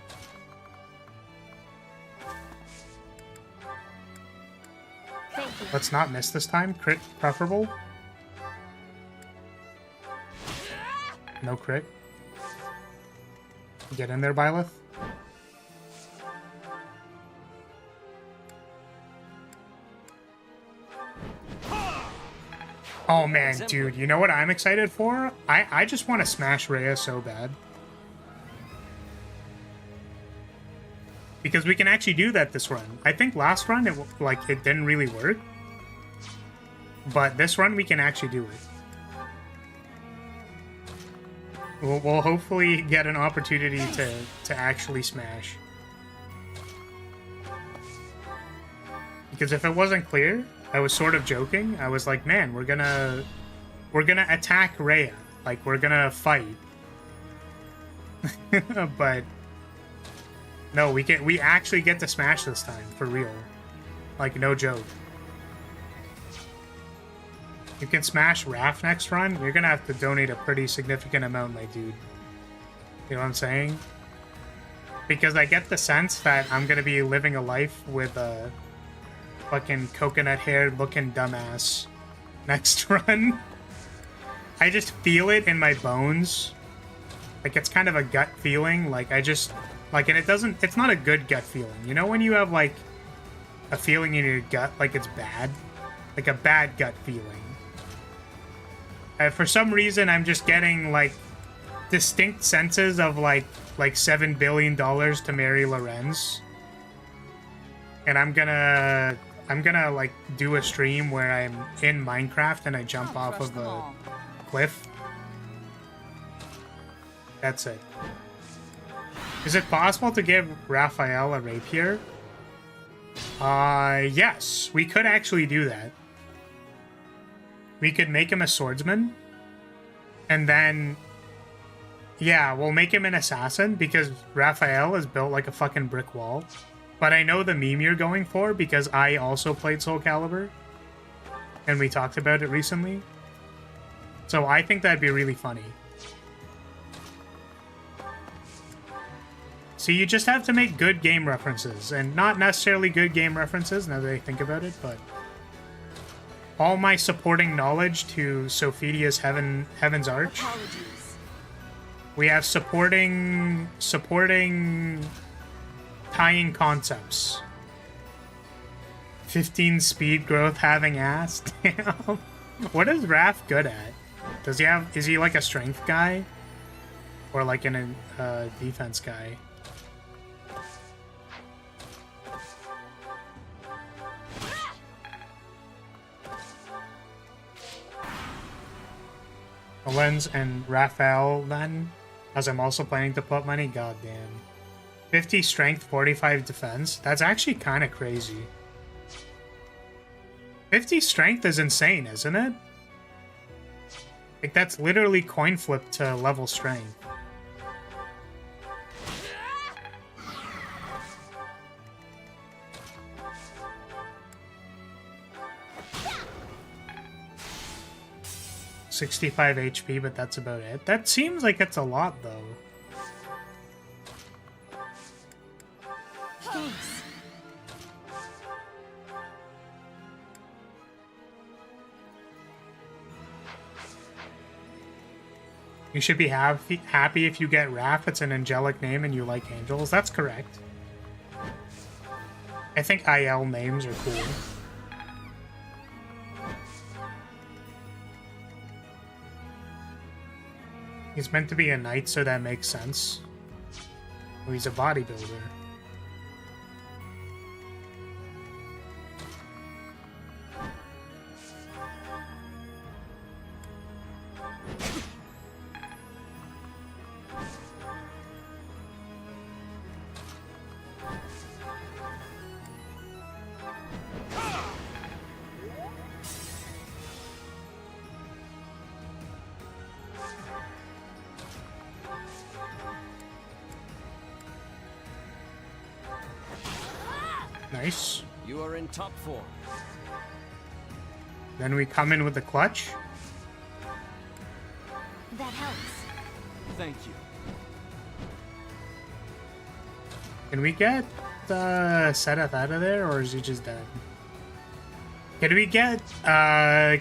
Let's not miss this time. Crit preferable. No crit. Get in there, Byleth. Oh man, dude, you know what I'm excited for? I just want to smash Rhea so bad. Because we can actually do that this run. I think last run, it didn't really work. But this run, we can actually do it. We'll hopefully get an opportunity to actually smash. Because if it wasn't clear, I was sort of joking. I was like, man, we're gonna attack Rhea. Like, we're gonna fight. But no, we actually get to smash this time, for real. Like, no joke. You can smash Raph next run, you're gonna have to donate a pretty significant amount, my dude. You know what I'm saying? Because I get the sense that I'm gonna be living a life with a fucking coconut-haired looking dumbass next run. I just feel it in my bones. Like, it's kind of a gut feeling. Like, I just... Like, and it's not a good gut feeling. You know when you have, like, a feeling in your gut, like it's bad? Like a bad gut feeling. For some reason, I'm just getting, like, distinct senses of, like $7 billion to marry Lorenz. And I'm gonna, like, do a stream where I'm in Minecraft and I jump off of a cliff. That's it. Is it possible to give Raphael a rapier? Yes. We could actually do that. We could make him a swordsman. And then... Yeah, we'll make him an assassin because Raphael is built like a fucking brick wall. But I know the meme you're going for because I also played Soul Calibur. And we talked about it recently. So I think that'd be really funny. So you just have to make good game references. And not necessarily good game references, now that I think about it, but... all my supporting knowledge to Sophidia's Heaven's Arch. Apologies. We have supporting tying concepts. 15 speed growth having ass. Damn. What is Raph good at? Is he like a strength guy? Or like a defense guy? Lens and Raphael then, as I'm also planning to put money. Goddamn. 50 strength, 45 defense. That's actually kind of crazy. 50 strength is insane, isn't it? Like, that's literally coin flip to level strength. $65 HP, but that's about it. That seems like it's a lot, though. Thanks. You should be happy if you get Raph. It's an angelic name and you like angels. That's correct. I think IL names are cool. He's meant to be a knight, so that makes sense. Oh, he's a bodybuilder. Nice. You are in top form. Then we come in with the clutch. That helps. Thank you. Can we get Seth out of there, or is he just dead? Can we get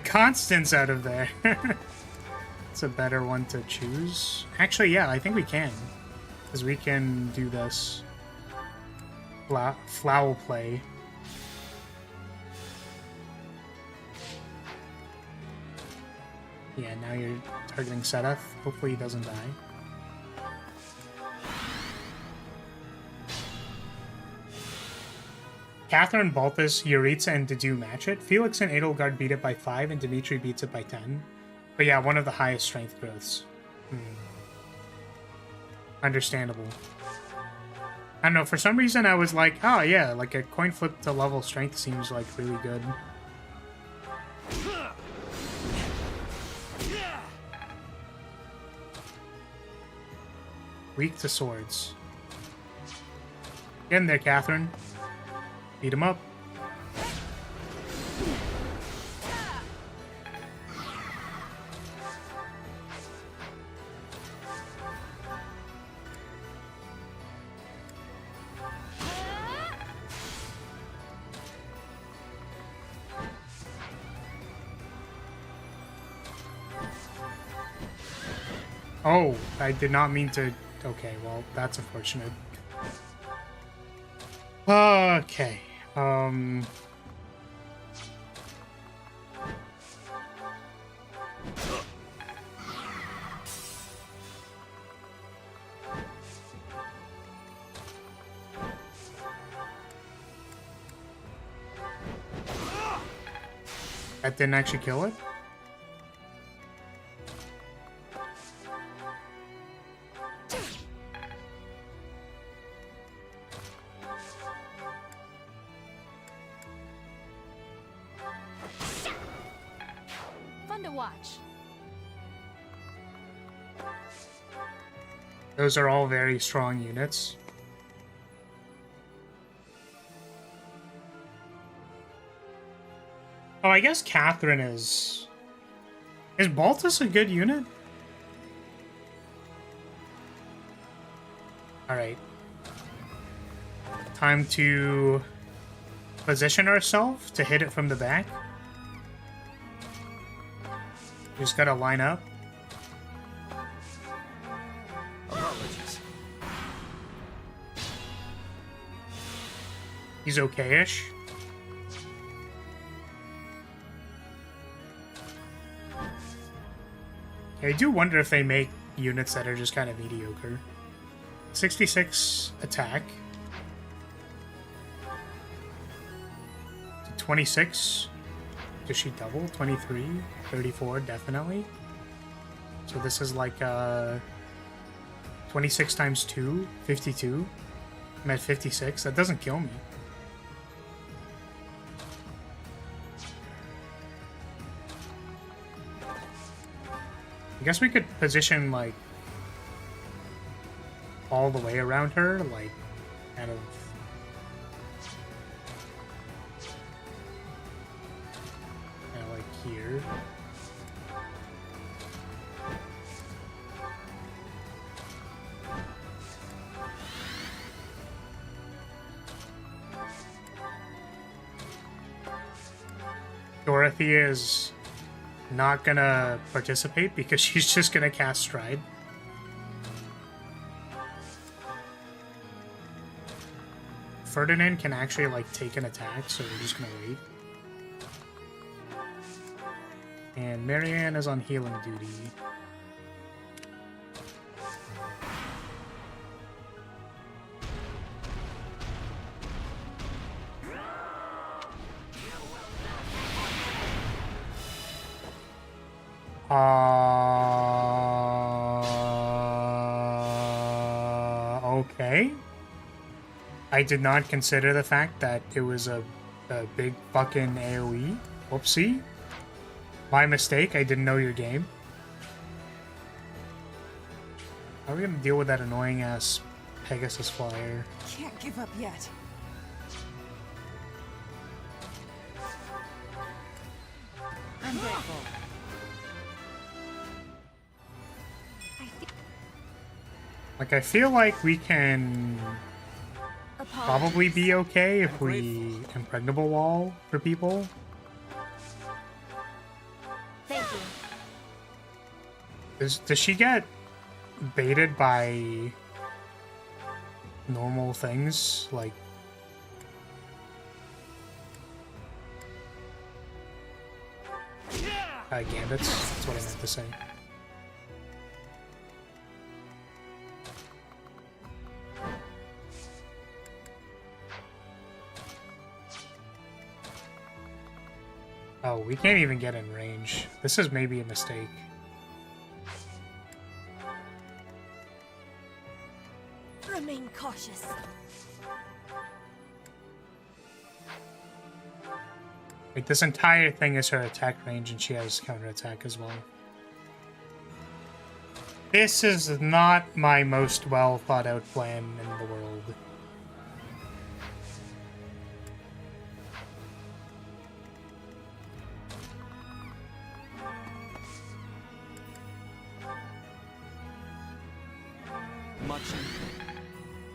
Constance out of there? It's a better one to choose. Actually, yeah, I think we can. Because we can do this. Flower play. Yeah, now you're targeting Seth. Hopefully he doesn't die. Catherine, Balthus, Yuritsa, and Dedu match it. Felix and Edelgard beat it by 5, and Dimitri beats it by 10. But yeah, one of the highest strength growths. understandable. I don't know, for some reason I was like, oh yeah, like a coin flip to level strength seems like really good. Weak to swords. Get in there, Catherine. Beat him up. Oh, I did not mean to... Okay, well, that's unfortunate. Okay, that didn't actually kill it? Fun to watch. Those are all very strong units. Oh, I guess Catherine is... Is Baltus a good unit? Alright. Time to position ourselves to hit it from the back. Just gotta line up. Apologies. He's okay-ish. I do wonder if they make units that are just kind of mediocre. 66 attack. 26. Does she double? 23? 34, definitely. So this is like 26 times 2, 52. I'm at 56. That doesn't kill me. I guess we could position, like, all the way around her, like, kind of... kind of like here. Dorothy is not gonna participate because she's just gonna cast Stride. Ferdinand can actually, like, take an attack, so we're just gonna wait. And Marianne is on healing duty. Okay. I did not consider the fact that it was a big fucking AoE. Whoopsie. My mistake, I didn't know your game. How are we gonna deal with that annoying ass Pegasus flyer? Can't give up yet. I'm grateful. Like, I feel like we can probably be okay if we impregnable wall for people. Thank you. Does she get baited by normal things? Like... gambits? That's what I meant to say. Oh, we can't even get in range. This is maybe a mistake. cautious. Wait, this entire thing is her attack range, and she has counterattack as well. This is not my most well thought out plan in the world.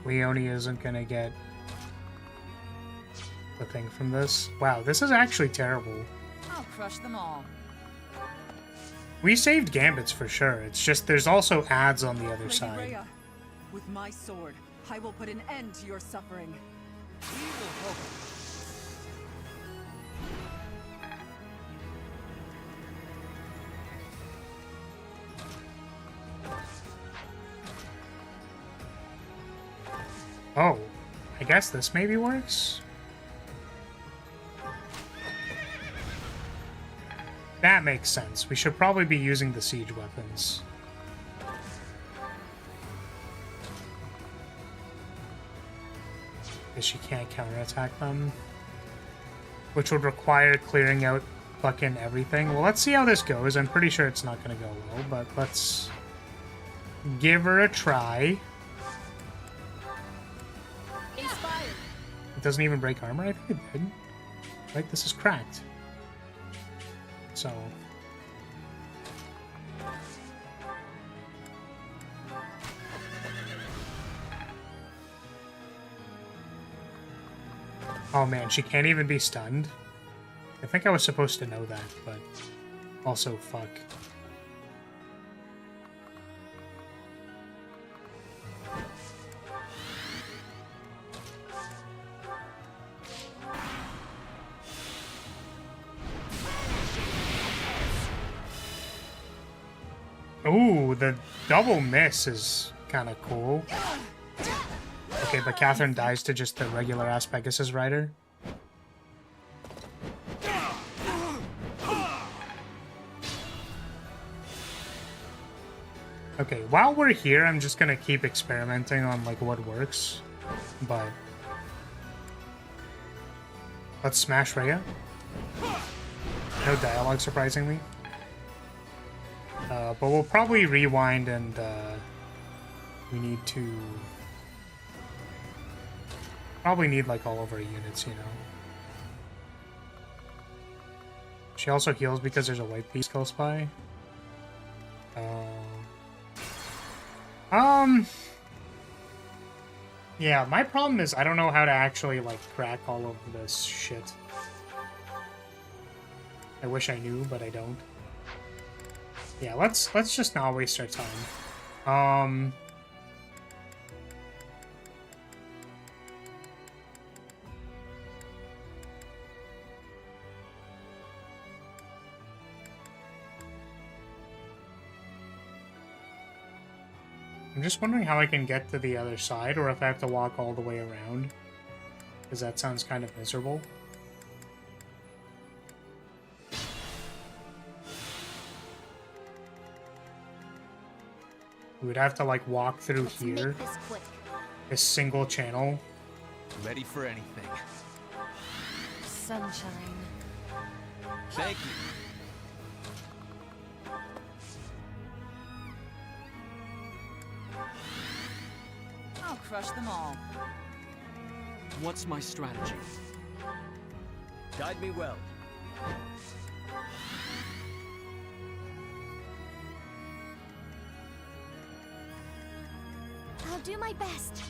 Leone isn't gonna get the thing from this. Wow, this is actually terrible. I'll crush them all. We saved Gambits for sure. It's just there's also ads on the other Lady side. Rhea, with my sword, I will put an end to your suffering. We will hope. Oh, I guess this maybe works? That makes sense. We should probably be using the siege weapons. Because she can't counterattack them. Which would require clearing out fucking everything. Well, let's see how this goes. I'm pretty sure it's not going to go well, but let's give her a try. It doesn't even break armor? I think it did. Right? This is cracked. So... Oh man, she can't even be stunned? I think I was supposed to know that, but... Also, fuck. Ooh, the double miss is kind of cool. Okay, but Catherine dies to just the regular ass Pegasus rider. Okay, while we're here, I'm just gonna keep experimenting on like what works. But let's smash Rhea. No dialogue, surprisingly. But we'll probably rewind and we need to probably need like all of our units, you know. She also heals because there's a white piece close by. Yeah, my problem is I don't know how to actually like crack all of this shit. I wish I knew, but I don't. Yeah, let's just not waste our time. I'm just wondering how I can get to the other side, or if I have to walk all the way around. Because that sounds kind of miserable. We would have to, like, walk through here. This single channel. Ready for anything. Sunshine. Thank you. I'll crush them all. What's my strategy? Guide me well. I'll do my best.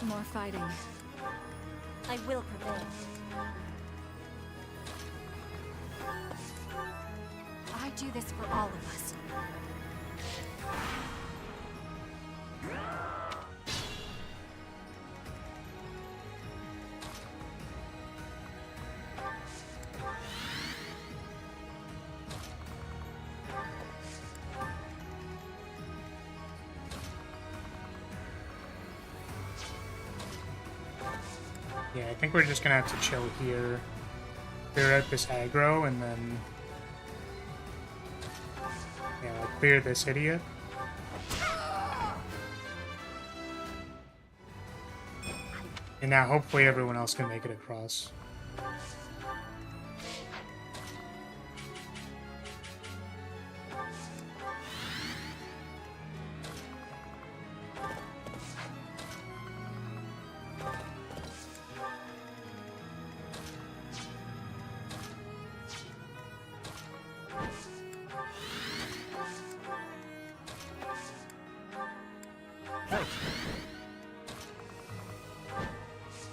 More fighting. I will prevail. I do this for all of us. Yeah, I think we're just gonna have to chill here, clear out this aggro, and then yeah, I'll clear this idiot. And now hopefully everyone else can make it across.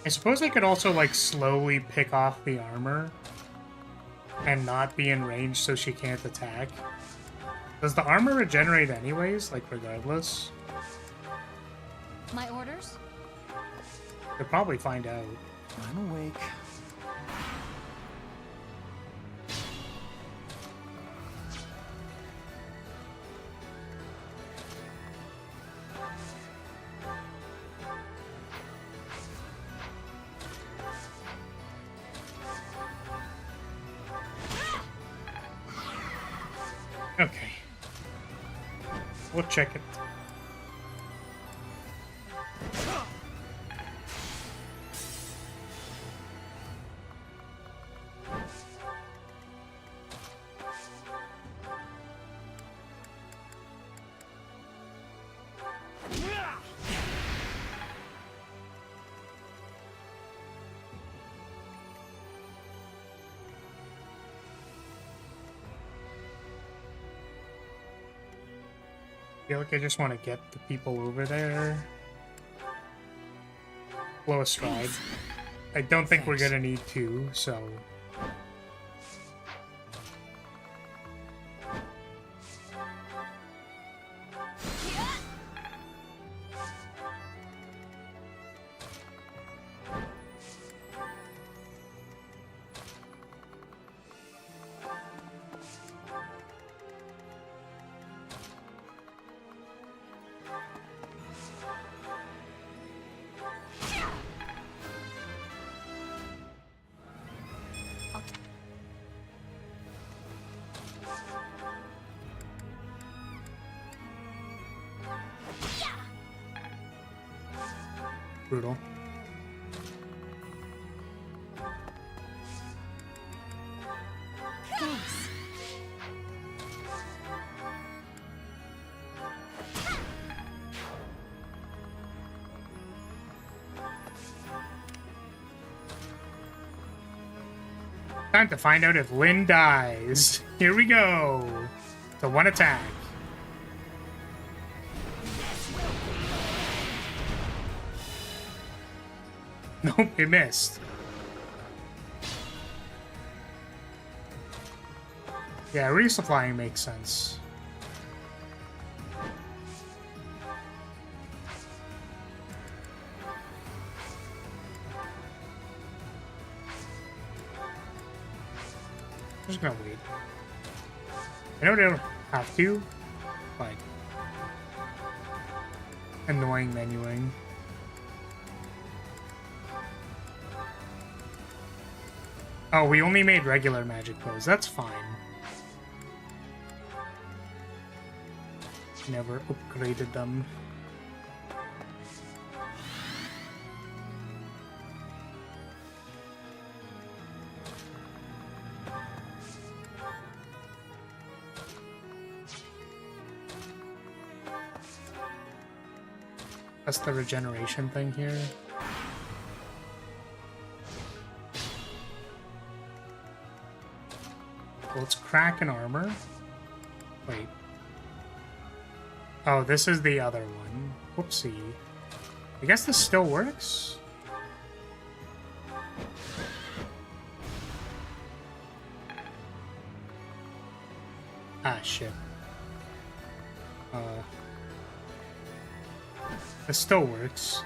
I suppose I could also, like, slowly pick off the armor and not be in range so she can't attack. Does the armor regenerate anyways, like, regardless? My orders? We'll probably find out. I'm awake. Okay. We'll check it. I feel like I just want to get the people over there. Blow a stride. I don't think we're gonna need to, so... Brutal. Thanks. Time to find out if Lynn dies. Here we go. The one attack. Nope, it missed. Yeah, resupplying makes sense. I'm just gonna wait. I know they don't have to, but annoying menuing. Oh, we only made regular magic bows. That's fine. Never upgraded them. That's the regeneration thing here. Let's crack an armor. Wait. Oh, this is the other one. Whoopsie. I guess this still works? Ah, shit. This still works.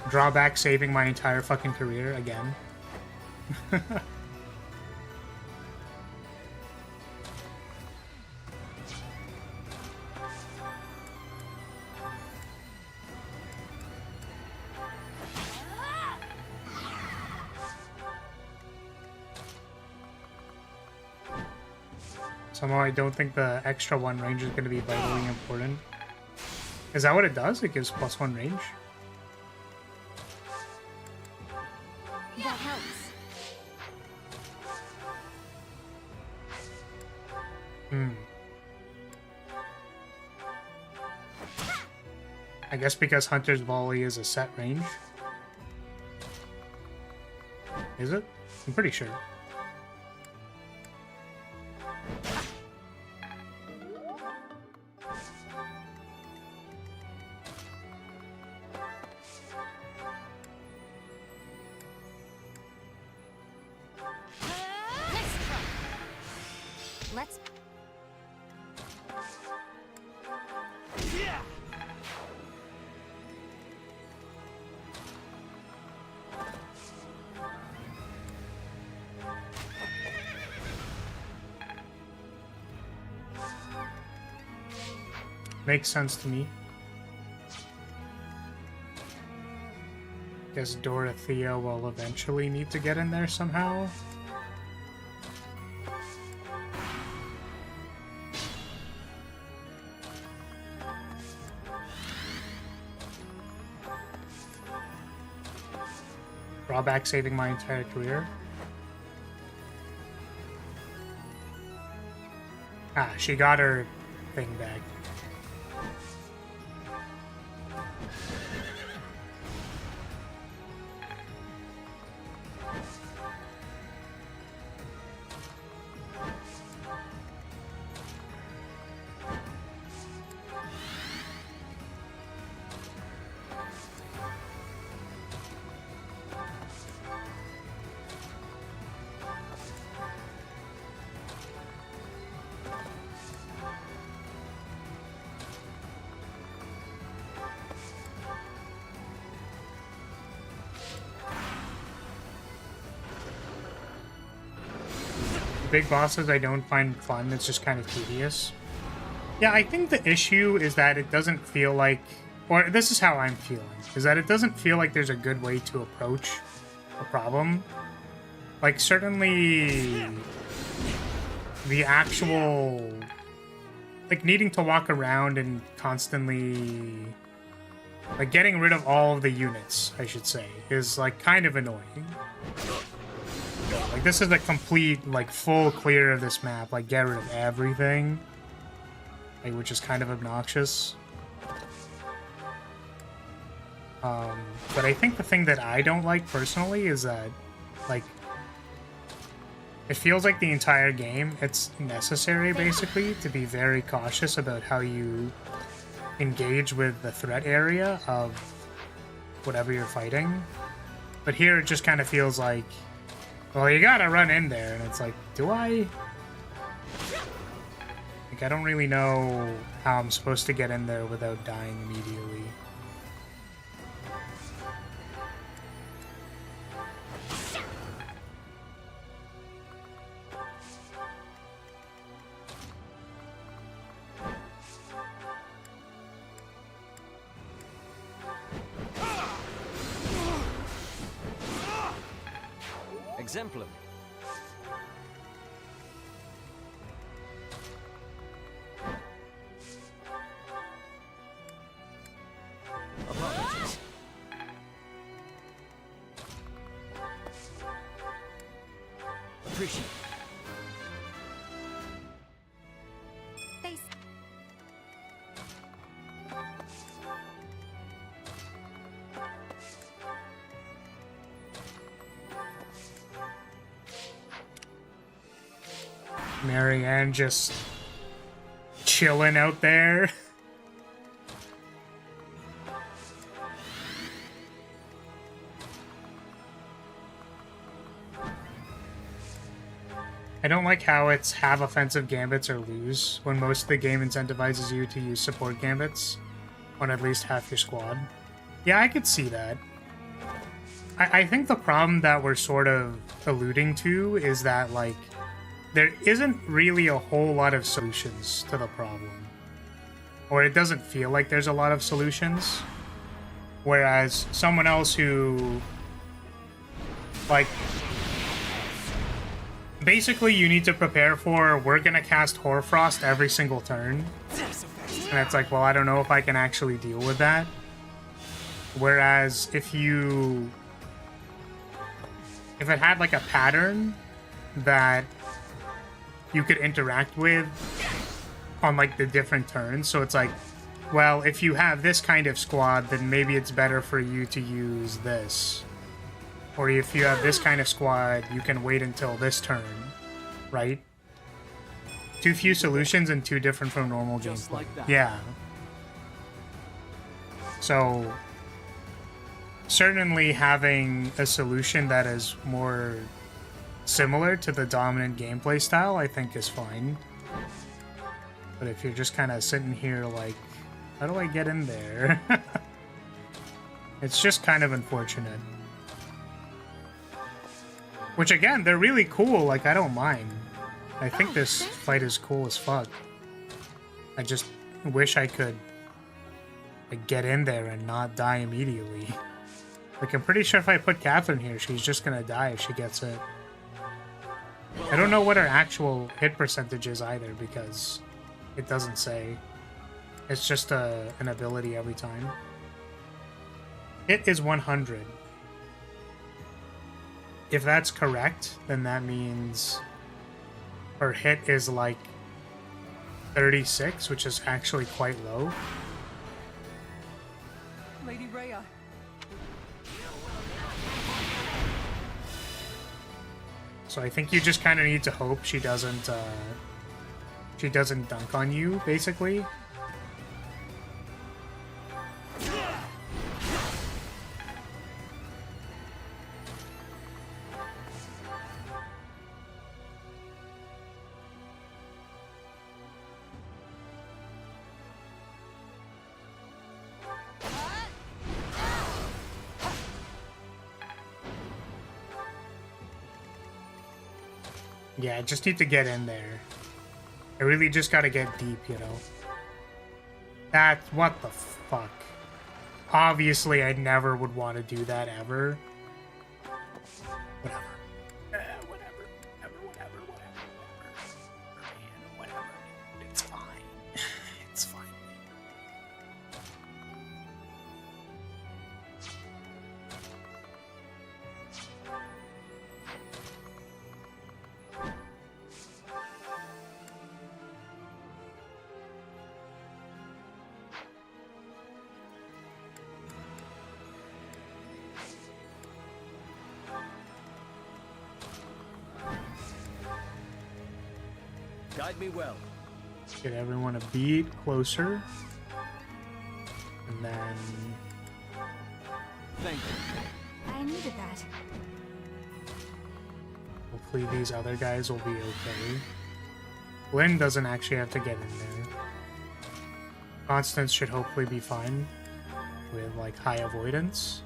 Drawback saving my entire fucking career again. Somehow I don't think the extra 1 range is going to be vitally important. Is that what it does? It gives +1 range? I guess because Hunter's Volley is a set range. Is it? I'm pretty sure. Let's. Makes sense to me. Guess Dorothea will eventually need to get in there somehow. Drawback saving my entire career. Ah, she got her thing back. Big bosses I don't find fun, it's just kind of tedious. Yeah, I think the issue is that it doesn't feel like, or this is how I'm feeling, is that it doesn't feel like there's a good way to approach a problem. Like, certainly the actual, like, needing to walk around and constantly, like, getting rid of all of the units, I should say, is, like, kind of annoying. Like, this is a complete, like, full clear of this map. Like, get rid of everything. Like, which is kind of obnoxious. But I think the thing that I don't like, personally, is that, like, it feels like the entire game, it's necessary, basically, to be very cautious about how you engage with the threat area of whatever you're fighting. But here, it just kind of feels like, well, you gotta run in there, and it's like, do I? Like, I don't really know how I'm supposed to get in there without dying immediately. Emblem. Apologies. Appreciate it. Marianne just chilling out there. I don't like how it's have offensive gambits or lose, when most of the game incentivizes you to use support gambits on at least half your squad. Yeah, I could see that. I think the problem that we're sort of alluding to is that, like, there isn't really a whole lot of solutions to the problem. Or it doesn't feel like there's a lot of solutions. Whereas someone else who, like, basically you need to prepare for, we're gonna cast Hoarfrost every single turn. And it's like, well, I don't know if I can actually deal with that. Whereas if it had like a pattern that you could interact with on like the different turns. So it's like, well, if you have this kind of squad, then maybe it's better for you to use this. Or if you have this kind of squad, you can wait until this turn, right? Too few solutions and too different from normal Just gameplay. like that. Yeah. So certainly having a solution that is more similar to the dominant gameplay style, I think is fine. But if you're just kind of sitting here like, how do I get in there? It's just kind of unfortunate. Which again, they're really cool, like I don't mind. I think this fight is cool as fuck. I just wish I could like, get in there and not die immediately. Like I'm pretty sure if I put Catherine here, she's just gonna die if she gets it. I don't know what her actual hit percentage is either because it doesn't say. It's just an ability every time. Hit is 100. If that's correct, then that means her hit is like 36, which is actually quite low. Lady Rhea. So I think you just kind of need to hope she doesn't dunk on you, basically. Yeah, I just need to get in there. I really just gotta get deep, you know? That's... what the fuck? Obviously, I never would want to do that ever. Whatever. Whatever. It's fine. It's fine. Guide me well. Get everyone a beat closer. And then... Thank you. I needed that. hopefully these other guys will be okay. Lynn doesn't actually have to get in there. Constance should hopefully be fine with like high avoidance.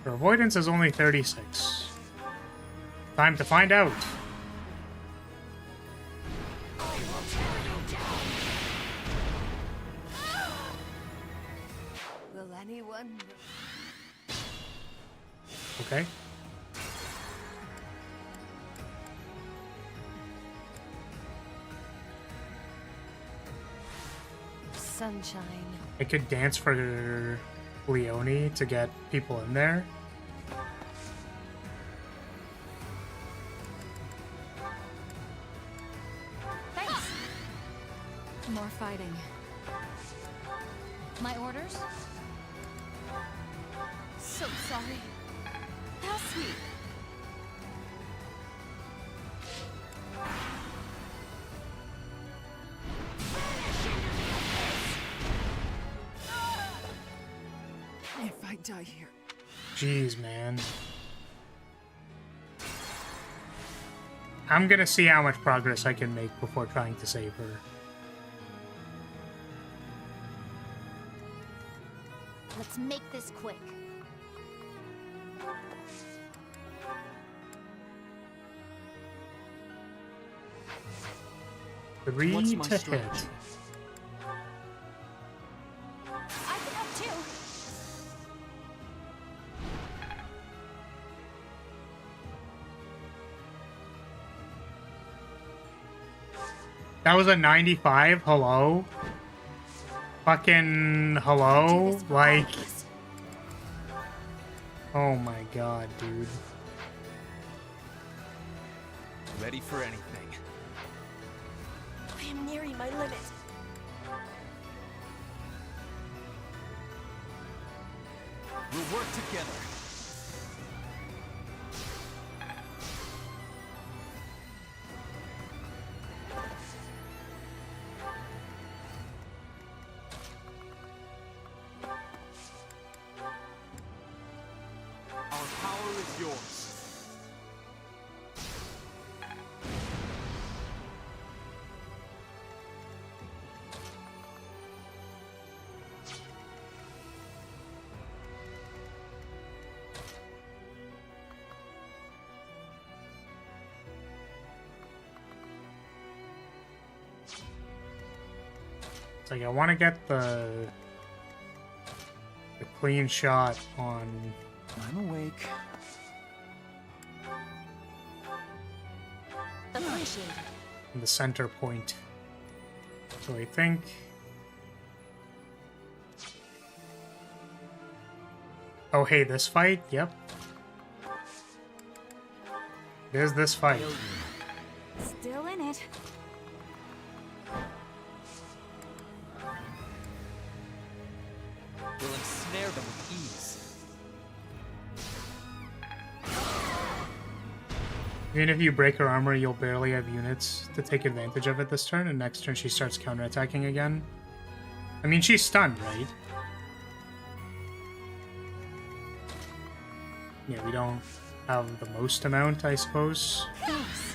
Her avoidance is only 36. Time to find out. Will anyone... Okay. Sunshine. I could dance for Leone to get people in there. Thanks. More fighting. My orders? So sorry. How sweet. If I die here. Jeez, man. I'm gonna see how much progress I can make before trying to save her. Let's make this quick. Three What's my to strategy? hit. I can help too. That was a 95? Hello? Fucking hello? Like... Oh my god, dude. Ready for anything. I am nearing my limit. We'll work together. Our power is yours. It's like I want to get the clean shot on. I'm awake. Appreciate The center point. So I think. Oh, hey, this fight? Yep. There's this fight. Still in it. We'll ensnare them with ease. Even if you break her armor, you'll barely have units to take advantage of it this turn, and next turn she starts counterattacking again. I mean, she's stunned, right? Yeah, we don't have the most amount, I suppose. Thanks.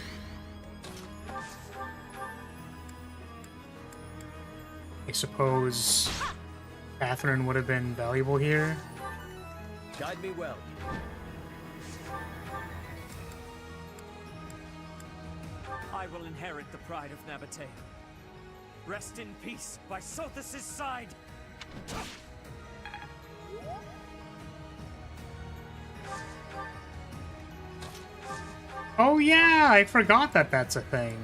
I suppose Catherine would have been valuable here. Guide me well. I will inherit the pride of Nabatea. Rest in peace by Sothis' side! Oh yeah, I forgot that that's a thing.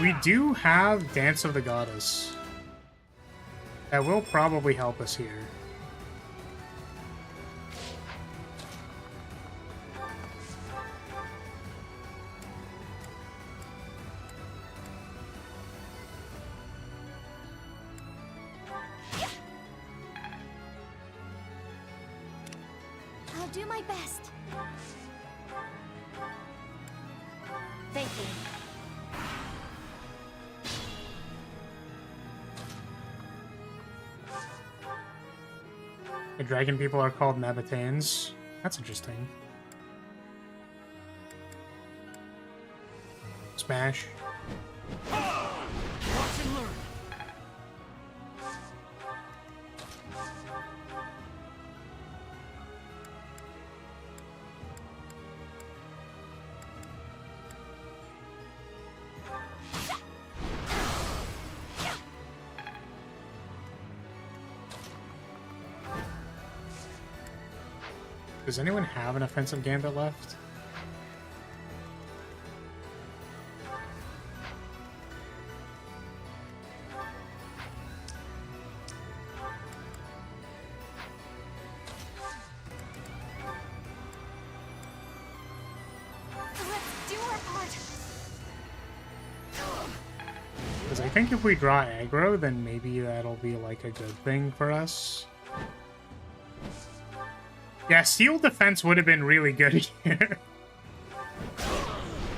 We do have Dance of the Goddess. That will probably help us here. I'll do my best. Thank you. The dragon people are called Nabateans. That's interesting. Smash. Watch and learn! Does anyone have an offensive gambit left? Let's do our part. Because I think if we draw aggro, then maybe that'll be like a good thing for us. Yeah, Steel Defense would have been really good here.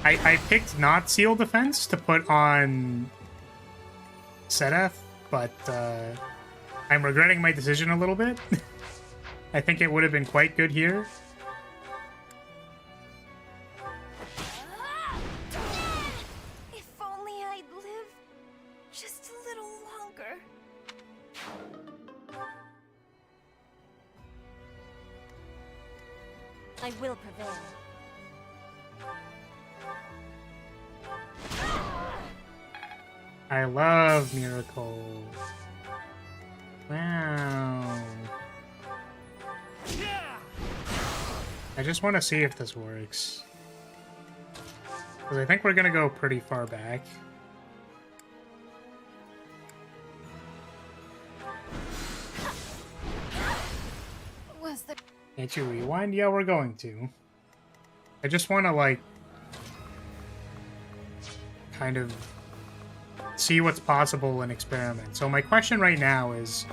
I picked not Seal Defense to put on Sedeth, but I'm regretting my decision a little bit. I think it would have been quite good here. If only I'd live just a little longer. I will prevail. I love Miracle. Wow. I just want to see if this works. Because I think we're going to go pretty far back. Was there... Can't you rewind? Yeah, we're going to. I just want to, like... kind of see what's possible and experiment. So my question right now is,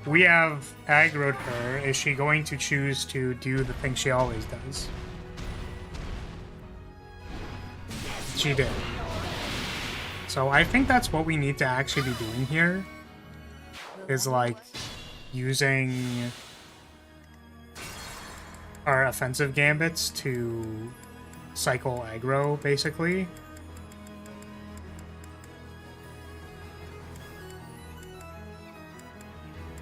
we have aggroed her. Is she going to choose to do the thing she always does? She did. So I think that's what we need to actually be doing here. Is like using our offensive gambits to cycle aggro, basically.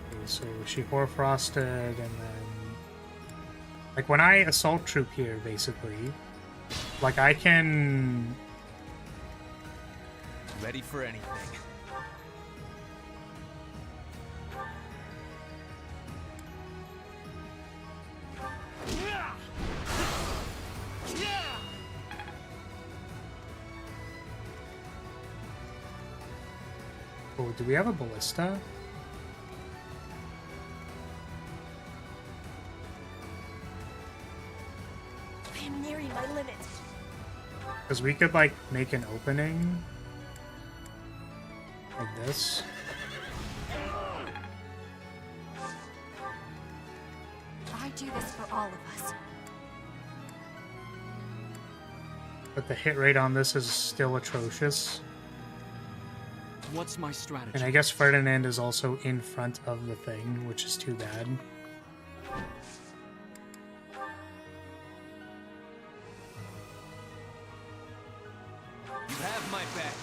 Okay, so she Hoarfrosted, and then like when I assault troop here, basically, like I can Ready for anything. Oh, do we have a ballista? I am nearing my limit. Because we could like make an opening like this. I do this for all of us. But the hit rate on this is still atrocious. What's my strategy? And I guess Ferdinand is also in front of the thing, which is too bad. You have my back.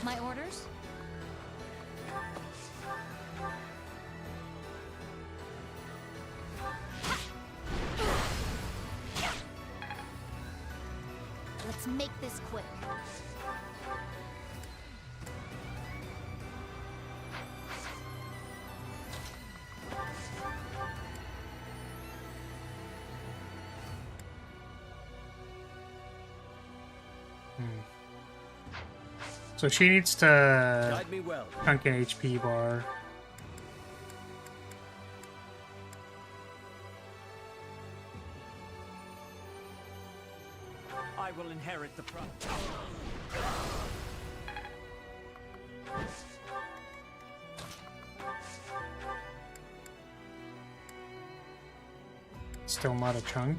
My orders? Let's make this quick. So she needs to Guide me well. chunk an HP bar. I will inherit the pride. Still not a chunk.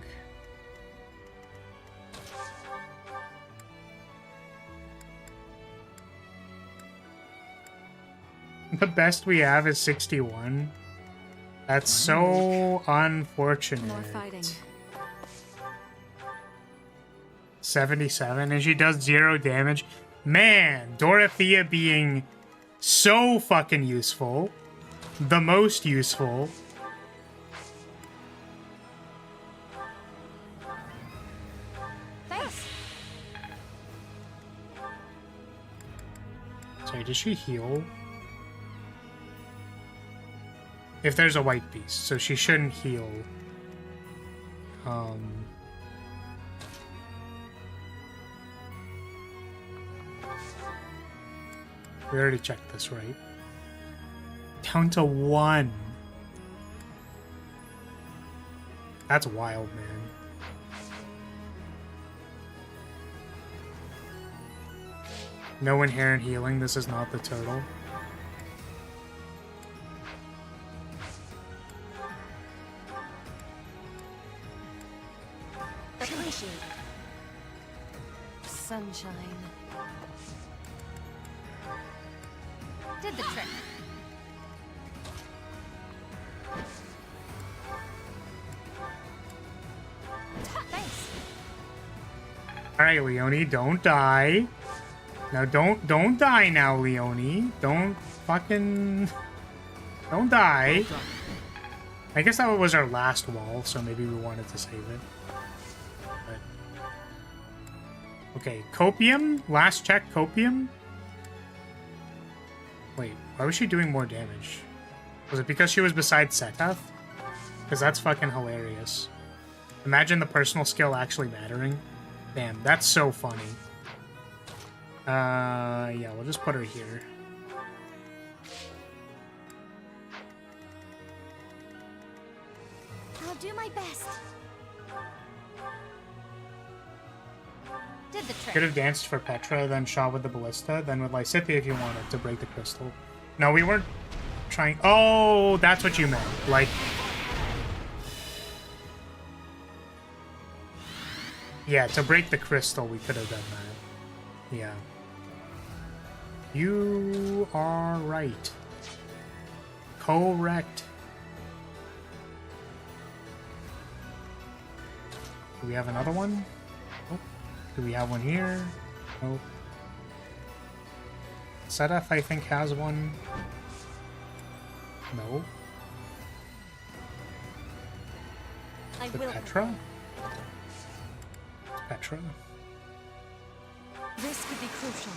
The best we have is 61. That's so unfortunate. More fighting. 77, and she does 0 damage. Man, Dorothea being so fucking useful. The most useful. Thanks. Sorry, does she heal? If there's a white beast, so she shouldn't heal. We already checked this, right? Down to 1. That's wild, man. No inherent healing. This is not the total. Appreciate it. Sunshine. Did the trick. Thanks. Alright, Leonie, don't die. Now don't die now, Leonie. Don't don't die. I guess that was our last wall, so maybe we wanted to save it. But... okay, Copium? Last check, Copium? Wait, why was she doing more damage? Was it because she was beside Setath? Because that's fucking hilarious. Imagine the personal skill actually mattering. Damn, that's so funny. Yeah, we'll just put her here. I'll do my best. Did the trick. Could have danced for Petra, then shot with the ballista, then with Lysithea if you wanted to break the crystal. No, we weren't trying. Oh, that's what you meant. Like, yeah, to break the crystal, we could have done that. Yeah. You are right. Correct. Do we have another one? Nope. Do we have one here? Nope. Sedef, I think, has one. No. I The will. Petra? Petra? This could be crucial.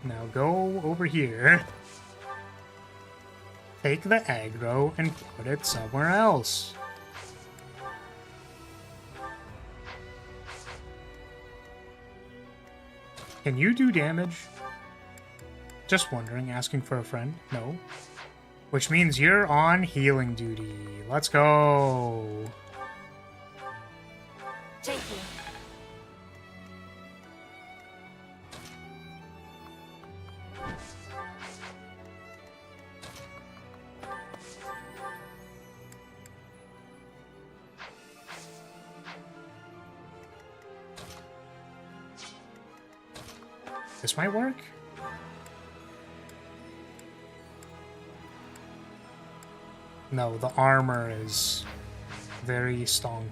Now go over here. Take the aggro and put it somewhere else. Can you do damage? Just wondering, asking for a friend? No. Which means you're on healing duty. Let's go. Thank you. This might work. No, the armor is very stonk.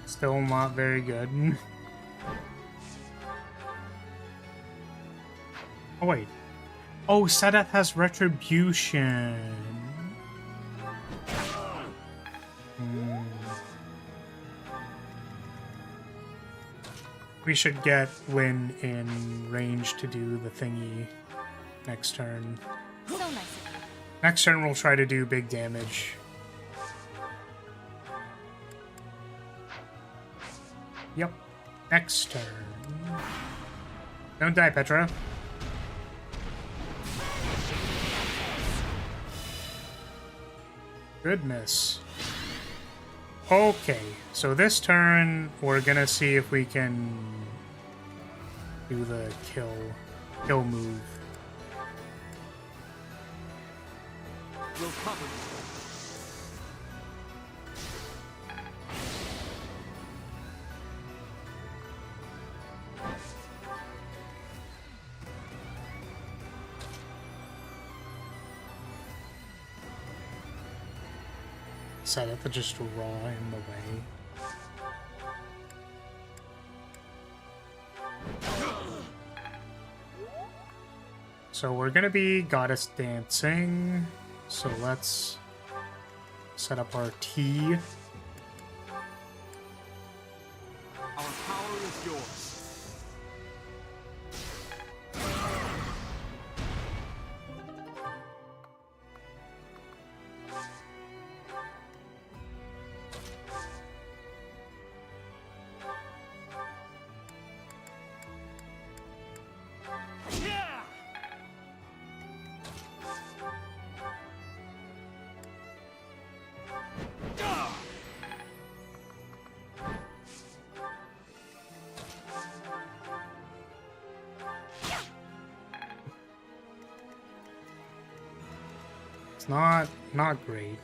Still not very good. Oh wait. Oh, Sedef has retribution. We should get Lynn in range to do the thingy next turn. So nice. Next turn we'll try to do big damage. Yep. Next turn. Don't die, Petra. Goodness. Okay, so this turn we're gonna see if we can do the kill move. We'll cover you. Set it to just raw in the way. So we're gonna be goddess dancing. So let's set up our T. Our power is yours. It's not great.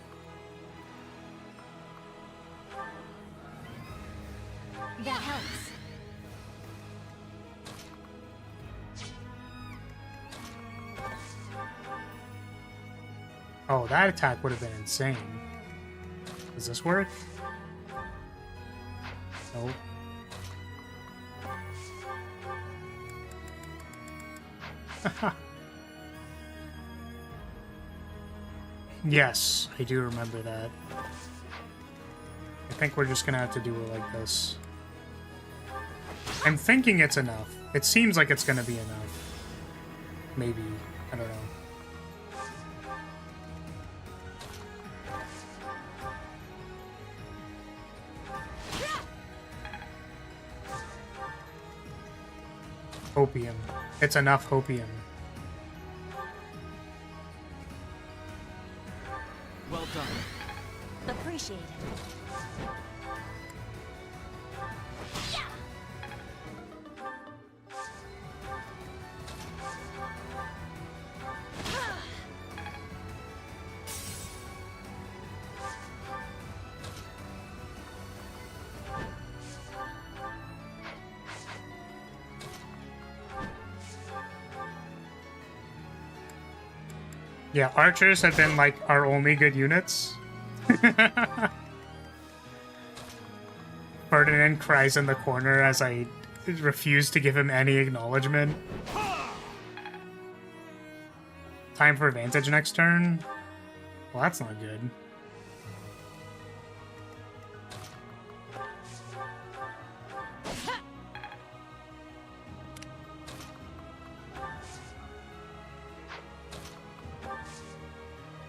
That helps. Oh, that attack would have been insane. Does this work? Nope. Yes, I do remember that. I think we're just gonna have to do it like this. I'm thinking it's enough. It seems like it's gonna be enough. Maybe. I don't know. Hopium. It's enough hopium. Well done. Appreciate it. Yeah, archers have been like our only good units. Ferdinand cries in the corner as I refuse to give him any acknowledgement. Time for advantage next turn? Well, that's not good.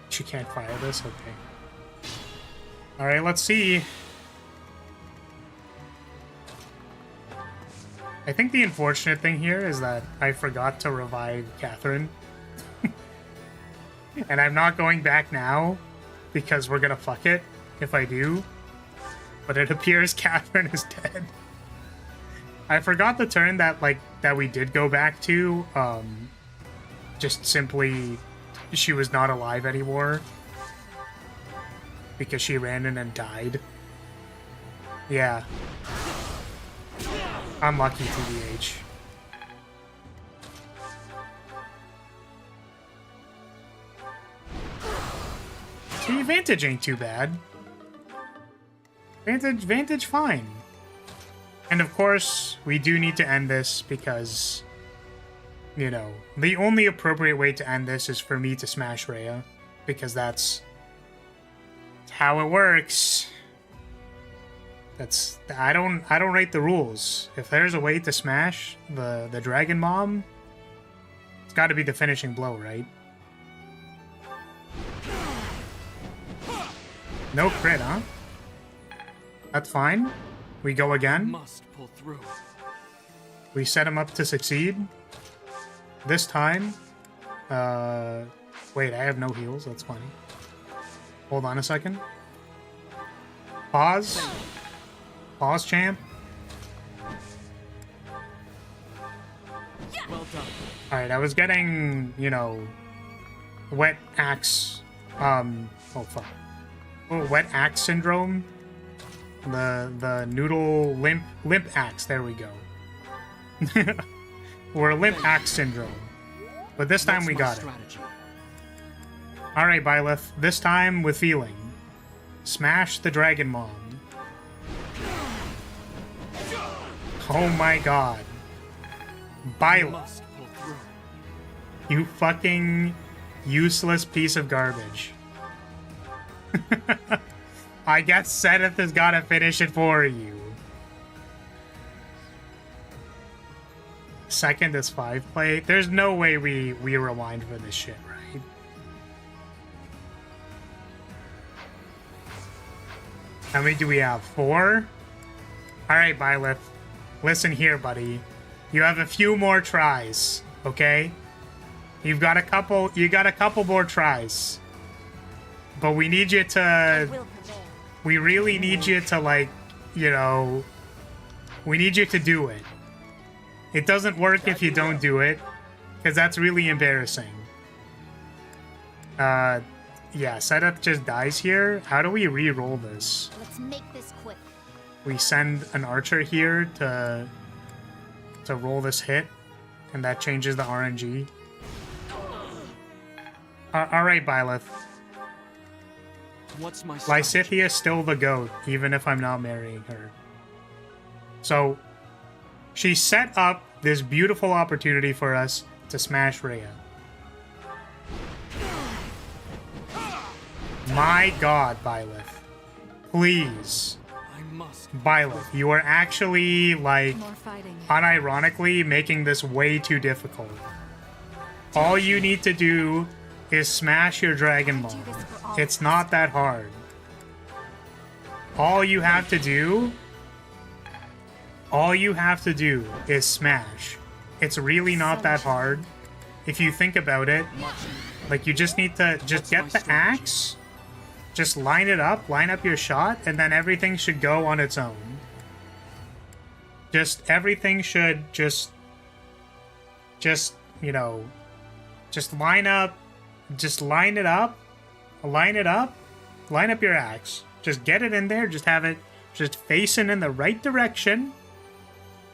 She can't fire this? Okay. Alright, let's see. I think the unfortunate thing here is that I forgot to revive Catherine. And I'm not going back now because we're gonna fuck it if I do. But it appears Catherine is dead. I forgot the turn that we did go back to. Just simply she was not alive anymore because she ran in and died. Yeah. Unlucky, TBH. See, Vantage ain't too bad. Vantage fine. And of course, we do need to end this because, you know, the only appropriate way to end this is for me to smash Rhea, because that's how it works. That's I don't write the rules. If there's a way to smash the Dragon Mom, it's got to be the finishing blow, right? No crit, huh? That's fine. We go again. Must pull through. We set him up to succeed. This time, wait, I have no heals. That's funny. Hold on a second. Pause. Pause, champ. Well done. Alright, I was getting, you know, wet axe, oh fuck. Oh, wet axe syndrome. The noodle limp axe, there we go. We're limp axe syndrome. But this time we got it. Alright, Byleth. This time with feeling. Smash the Dragon Mom. Oh my god. Byleth. You fucking useless piece of garbage. I guess Seth has gotta finish it for you. Second is 5 play. There's no way we rewind for this shit, right? How many do we have? 4? Alright, Byleth. Listen here, buddy. You have a few more tries, okay? You got a couple more tries. But we need you to... We really need you to, like, you know... We need you to do it. It doesn't work if you don't do it, because that's really embarrassing. yeah, Seth just dies here. How do we re-roll this? Let's make this quick. We send an archer here to roll this hit, and that changes the RNG. Alright, Byleth. What's my Lysithia's still the GOAT, even if I'm not marrying her. So, she set up this beautiful opportunity for us to smash Rhea. My god, Byleth. Please. Byleth, you are actually, like, unironically making this way too difficult. All you need to do is smash your Dragon Ball. It's not that hard. All you have to do is smash. It's really not that hard. If you think about it, like, you just need to just get the axe, just line it up, line up your shot, and then everything should go on its own. Just everything should just, you know, just line up, just line it up, line up your axe. Just get it in there, just have it just facing in the right direction,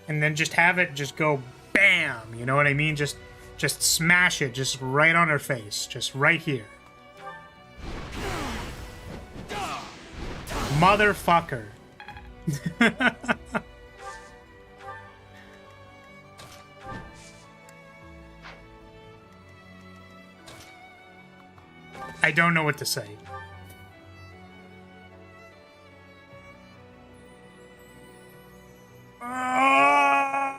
and then just have it just go bam, you know what I mean? Just smash it, just right on her face, just right here. Motherfucker. I don't know what to say. I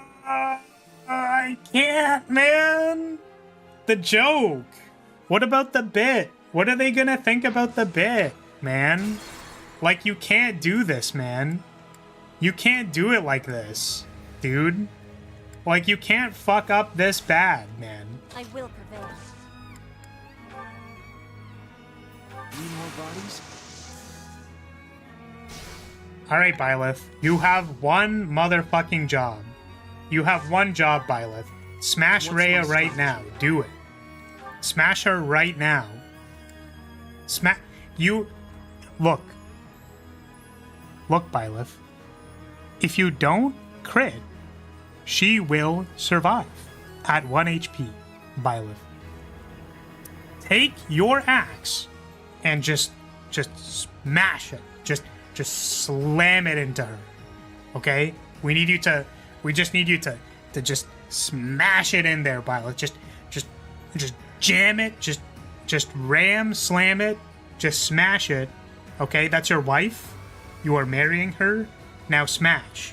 can't, man. The joke. What about the bit? What are they gonna think about the bit, man? Like, you can't do this, man. You can't do it like this, dude. Like, you can't fuck up this bad, man. I will prevail. Need more bodies? Alright, Byleth. You have one motherfucking job. You have one job, Byleth. Smash Rhea right now. Do it. Smash her right now. You... Look. Look, Byleth. If you don't crit, she will survive at 1 HP, Byleth. Take your axe and just smash it. Just slam it into her. Okay? We just need you to just smash it in there, Byleth. Just jam it. Just ram, slam it. Just smash it. Okay? That's your wife. You are marrying her. Now smash.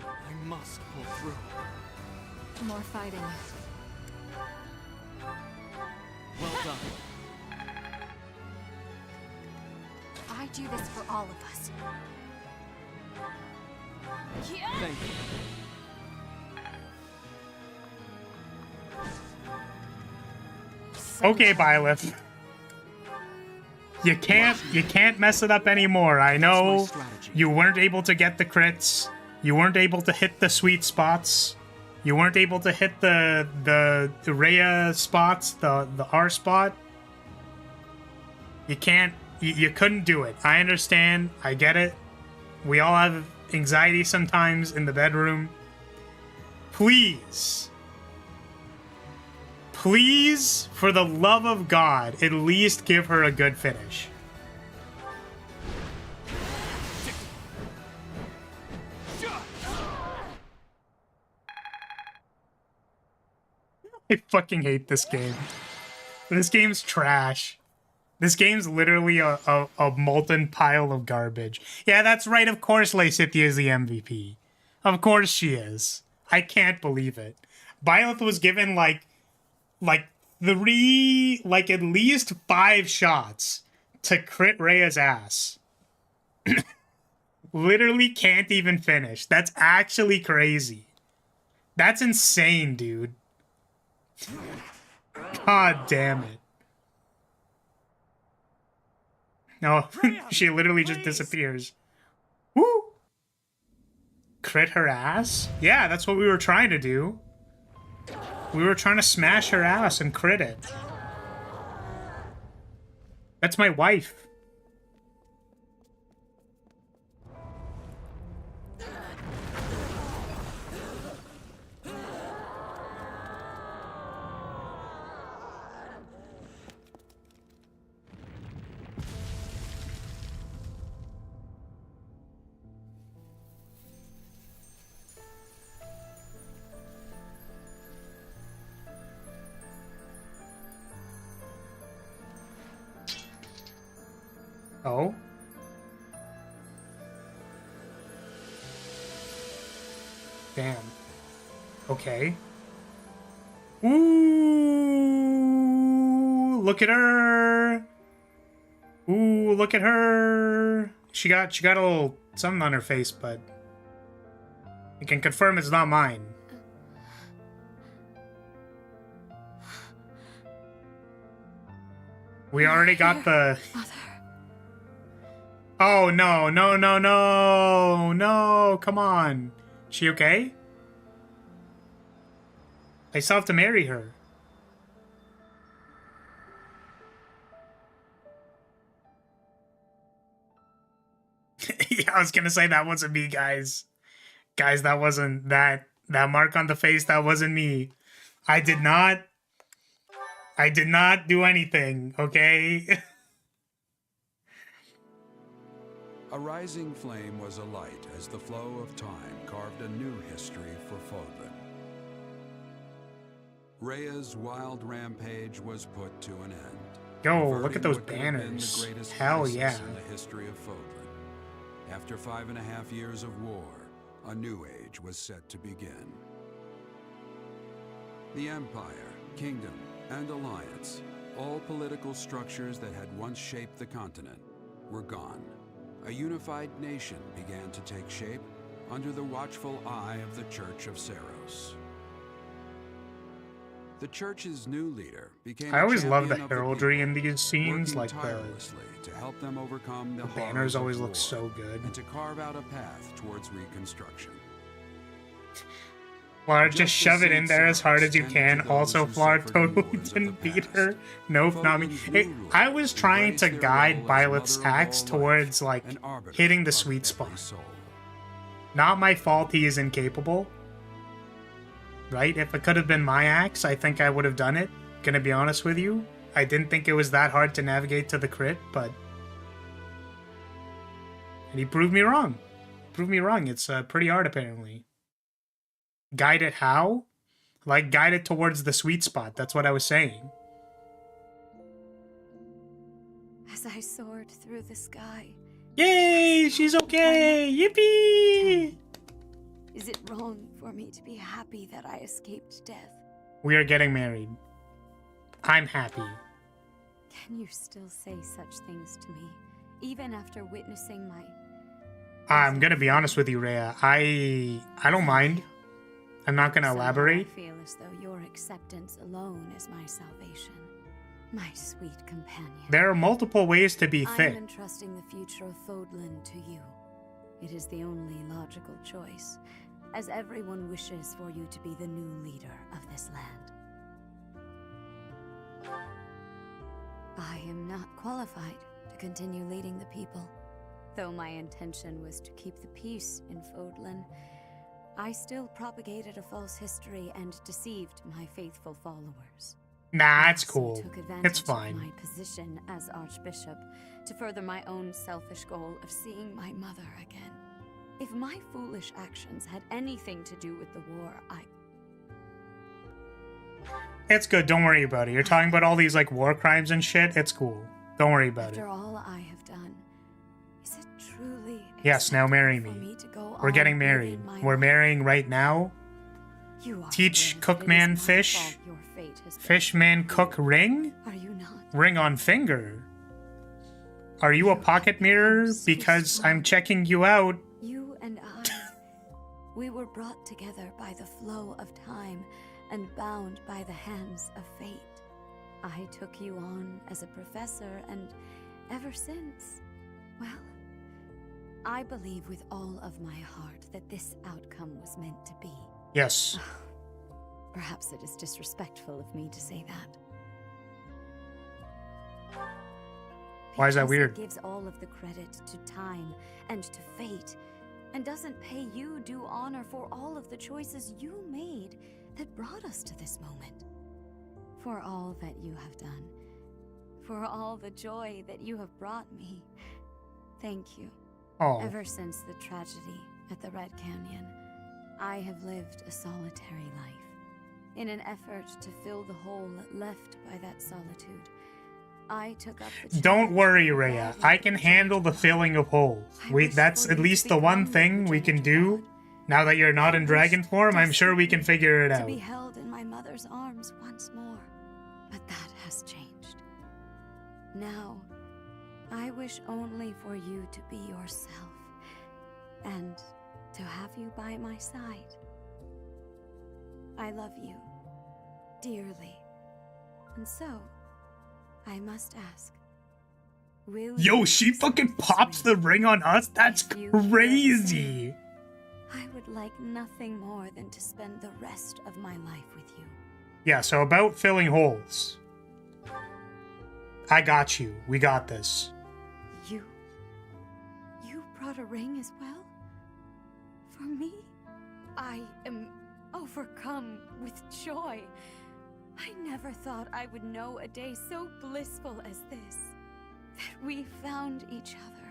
I must pull through. More fighting. Well done. I do this for all of us. Thank you. Okay, Byleth. You can't mess it up anymore. I know you weren't able to get the crits. You weren't able to hit the sweet spots. You weren't able to hit the Rhea spots, the R spot. You couldn't do it. I understand. I get it. We all have anxiety sometimes in the bedroom. Please, for the love of God, at least give her a good finish. I fucking hate this game. This game's trash. This game's literally a molten pile of garbage. Yeah, that's right. Of course Lysithia is the MVP. Of course she is. I can't believe it. Byleth was given like at least 5 shots to crit Rhea's ass. Literally can't even finish. That's actually crazy. That's insane, dude. God damn it. No, she literally just disappears. crit her ass? Yeah, that's what we were trying to do. We were trying to smash her ass and crit it. That's my wife. Oh? Damn. Okay. Ooh, look at her. Ooh, look at her. She got a little something on her face, but I can confirm it's not mine. We already got the... Oh, no, no, no, no, no, come on. She okay? I still have to marry her. Yeah, I was gonna say that wasn't me, guys. Guys, that wasn't that mark on the face, that wasn't me. I did not do anything, okay? A rising flame was alight as the flow of time carved a new history for Fodlan. Rhea's wild rampage was put to an end. Yo, look at those banners. Hell yeah. In the history of Fodlan. After 5.5 years of war, a new age was set to begin. The Empire, Kingdom, and Alliance, all political structures that had once shaped the continent, were gone. A unified nation began to take shape under the watchful eye of the Church of Seros. The Church's new leader became I always love the champion of heraldry in people, these scenes, working like tirelessly to help them overcome the banners horrors of always war look so good. and to carve out a path towards reconstruction. Flar, just shove it in there as hard as you can. Also, Flar totally didn't beat her. Nope, not me. I was trying to guide Byleth's axe towards, like, hitting the sweet spot. Not my fault he is incapable. Right? If it could have been my axe, I think I would have done it. Gonna be honest with you. I didn't think it was that hard to navigate to the crit, but... And he proved me wrong. Proved me wrong. It's pretty hard, apparently. Guide it how? Like, guide it towards the sweet spot. That's what I was saying. As I soared through the sky. Yay! She's okay! Yippee! Is it wrong for me to be happy that I escaped death? We are getting married. I'm happy. Can you still say such things to me, even after witnessing my... I'm gonna be honest with you, Rhea. I don't mind. I'm not gonna elaborate. I feel as though your acceptance alone is my salvation. My sweet companion. There are multiple ways to be thick. I'm entrusting the future of Fodlan to you. It is the only logical choice, as everyone wishes for you to be the new leader of this land. I am not qualified to continue leading the people. Though my intention was to keep the peace in Fodlan, I still propagated a false history and deceived my faithful followers. Nah, it's cool. Took advantage It's fine. of my position as Archbishop to further my own selfish goal of seeing my mother again. If my foolish actions had anything to do with the war, It's good. Don't worry about it. You're talking about all these, like, war crimes and shit. It's cool. Don't worry about it. After all I have done, is it truly Yes, now marry me. We're getting married. We're marrying right now. Teach cookman fish. Fishman cook ring? Are you not? Ring on finger. Are you a pocket mirror? Because I'm checking you out. You and I, we were brought together by the flow of time and bound by the hands of fate. I took you on as a professor, and ever since, well, I believe with all of my heart that this outcome was meant to be. Yes. Perhaps it is disrespectful of me to say that. Why is that Because weird? it gives all of the credit to time and to fate, and doesn't pay you due honor for all of the choices you made that brought us to this moment. For all that you have done, for all the joy that you have brought me, thank you. Oh. Ever since the tragedy at the Red Canyon, I have lived a solitary life. In an effort to fill the hole left by that solitude, I took up the Don't worry, Rhea. I can handle the filling of holes. That's at least the one thing we can do. Now that you're not in dragon form, I'm sure we can figure it to out. be held in my mother's arms once more. But that has changed. Now, I wish only for you to be yourself, and to have you by my side. I love you dearly, and so I must ask, will Yo, you she fucking accept this pops the ring on us? That's If you feel the crazy. I would like nothing more than to spend the rest of my life with you. Yeah, so about filling holes. I got you. We got this. You brought a ring as well? For me? I am overcome with joy. I never thought I would know a day so blissful as this. That we found each other.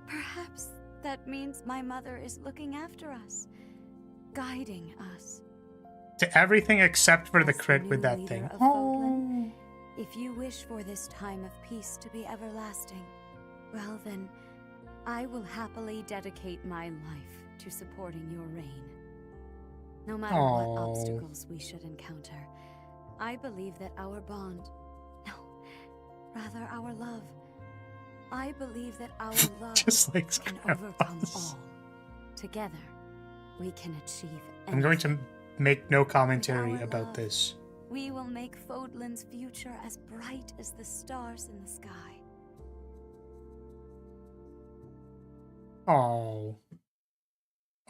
Perhaps that means my mother is looking after us, guiding us. To everything except for the As crit new with that leader thing. of Oh. Fodlan, if you wish for this time of peace to be everlasting, well then, I will happily dedicate my life to supporting your reign. No matter what Aw. obstacles we should encounter, I believe that our bond, no, rather our love, I believe that our love Just like can Scrap overcome Us. all. Together, we can achieve I'm going to make no commentary Our about love. this. We will make Fodlan's future as bright as the stars in the sky. Oh.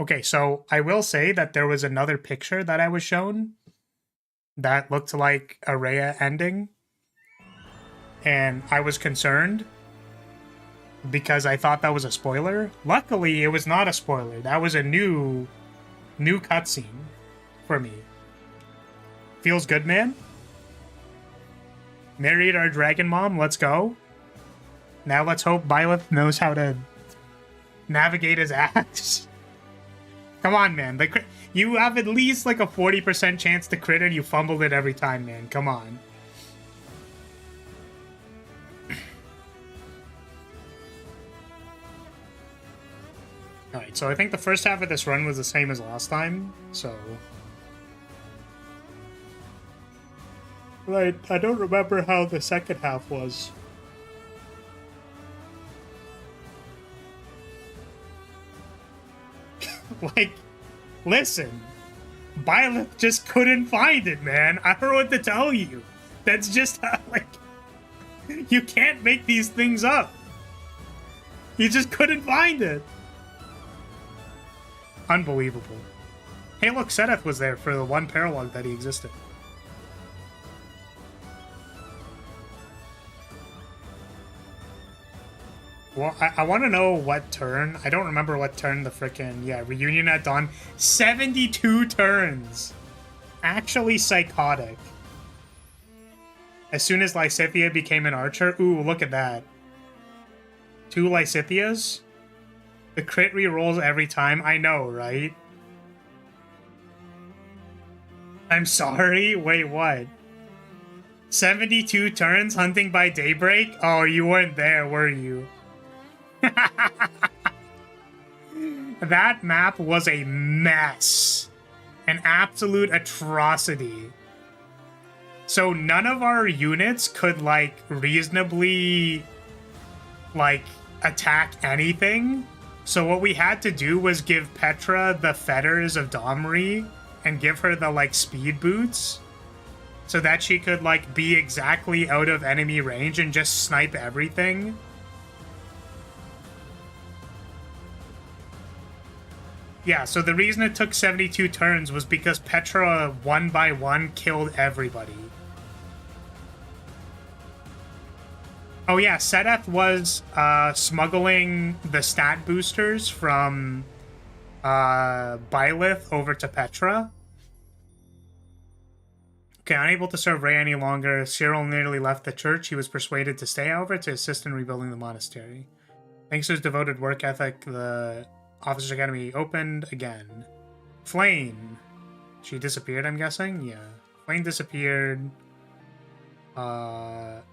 Okay, so I will say that there was another picture that I was shown that looked like a Rhea ending. And I was concerned because I thought that was a spoiler. Luckily, it was not a spoiler. That was a new cutscene for me. Feels good, man. Married our dragon mom, let's go. Now let's hope Byleth knows how to navigate his axe. Come on, man. You have at least like a 40% chance to crit and you fumbled it every time, man. Come on. Alright, so I think the first half of this run was the same as last time, so... Right, I don't remember how the second half was. Like, listen, Byleth just couldn't find it, man. I don't know what to tell you. That's just how, like, you can't make these things up. You just couldn't find it. Unbelievable. Hey, look, Seth was there for the one paralogue that he existed. Well, I want to know what turn. I don't remember what turn the frickin'... Yeah, Reunion at Dawn. 72 turns! Actually psychotic. As soon as Lysithea became an archer... Ooh, look at that. 2 Lysithias? The crit re-rolls every time. I know, right? I'm sorry? Wait, what? 72 turns hunting by daybreak? Oh, you weren't there, were you? That map was a mess. An absolute atrocity. So none of our units could, like, reasonably, like, attack anything. So what we had to do was give Petra the fetters of Domri and give her the, like, speed boots so that she could, like, be exactly out of enemy range and just snipe everything. Yeah, so the reason it took 72 turns was because Petra, one by one, killed everybody. Oh yeah, Sedeth was smuggling the stat boosters from Byleth over to Petra. Okay, unable to serve Rhea any longer, Cyril nearly left the church. He was persuaded to stay, however, to assist in rebuilding the monastery. Thanks to his devoted work ethic, the Officers Academy opened again. Flame. She disappeared, I'm guessing? Yeah. Flame disappeared. Always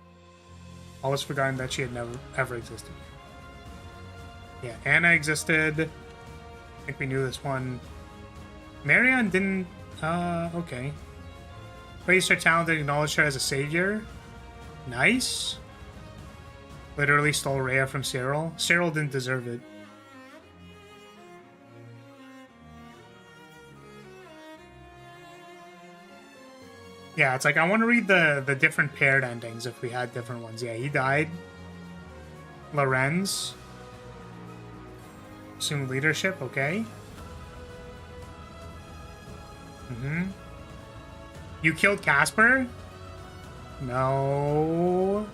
forgotten that she had never ever existed. Yeah, Anna existed. I think we knew this one. Marion didn't... okay. Praised her talent and acknowledged her as a savior. Nice. Literally stole Rhea from Cyril. Cyril didn't deserve it. Yeah, it's like, I want to read the different paired endings if we had different ones. Yeah, he died. Lorenz. Assumed leadership, okay. You killed Casper? No.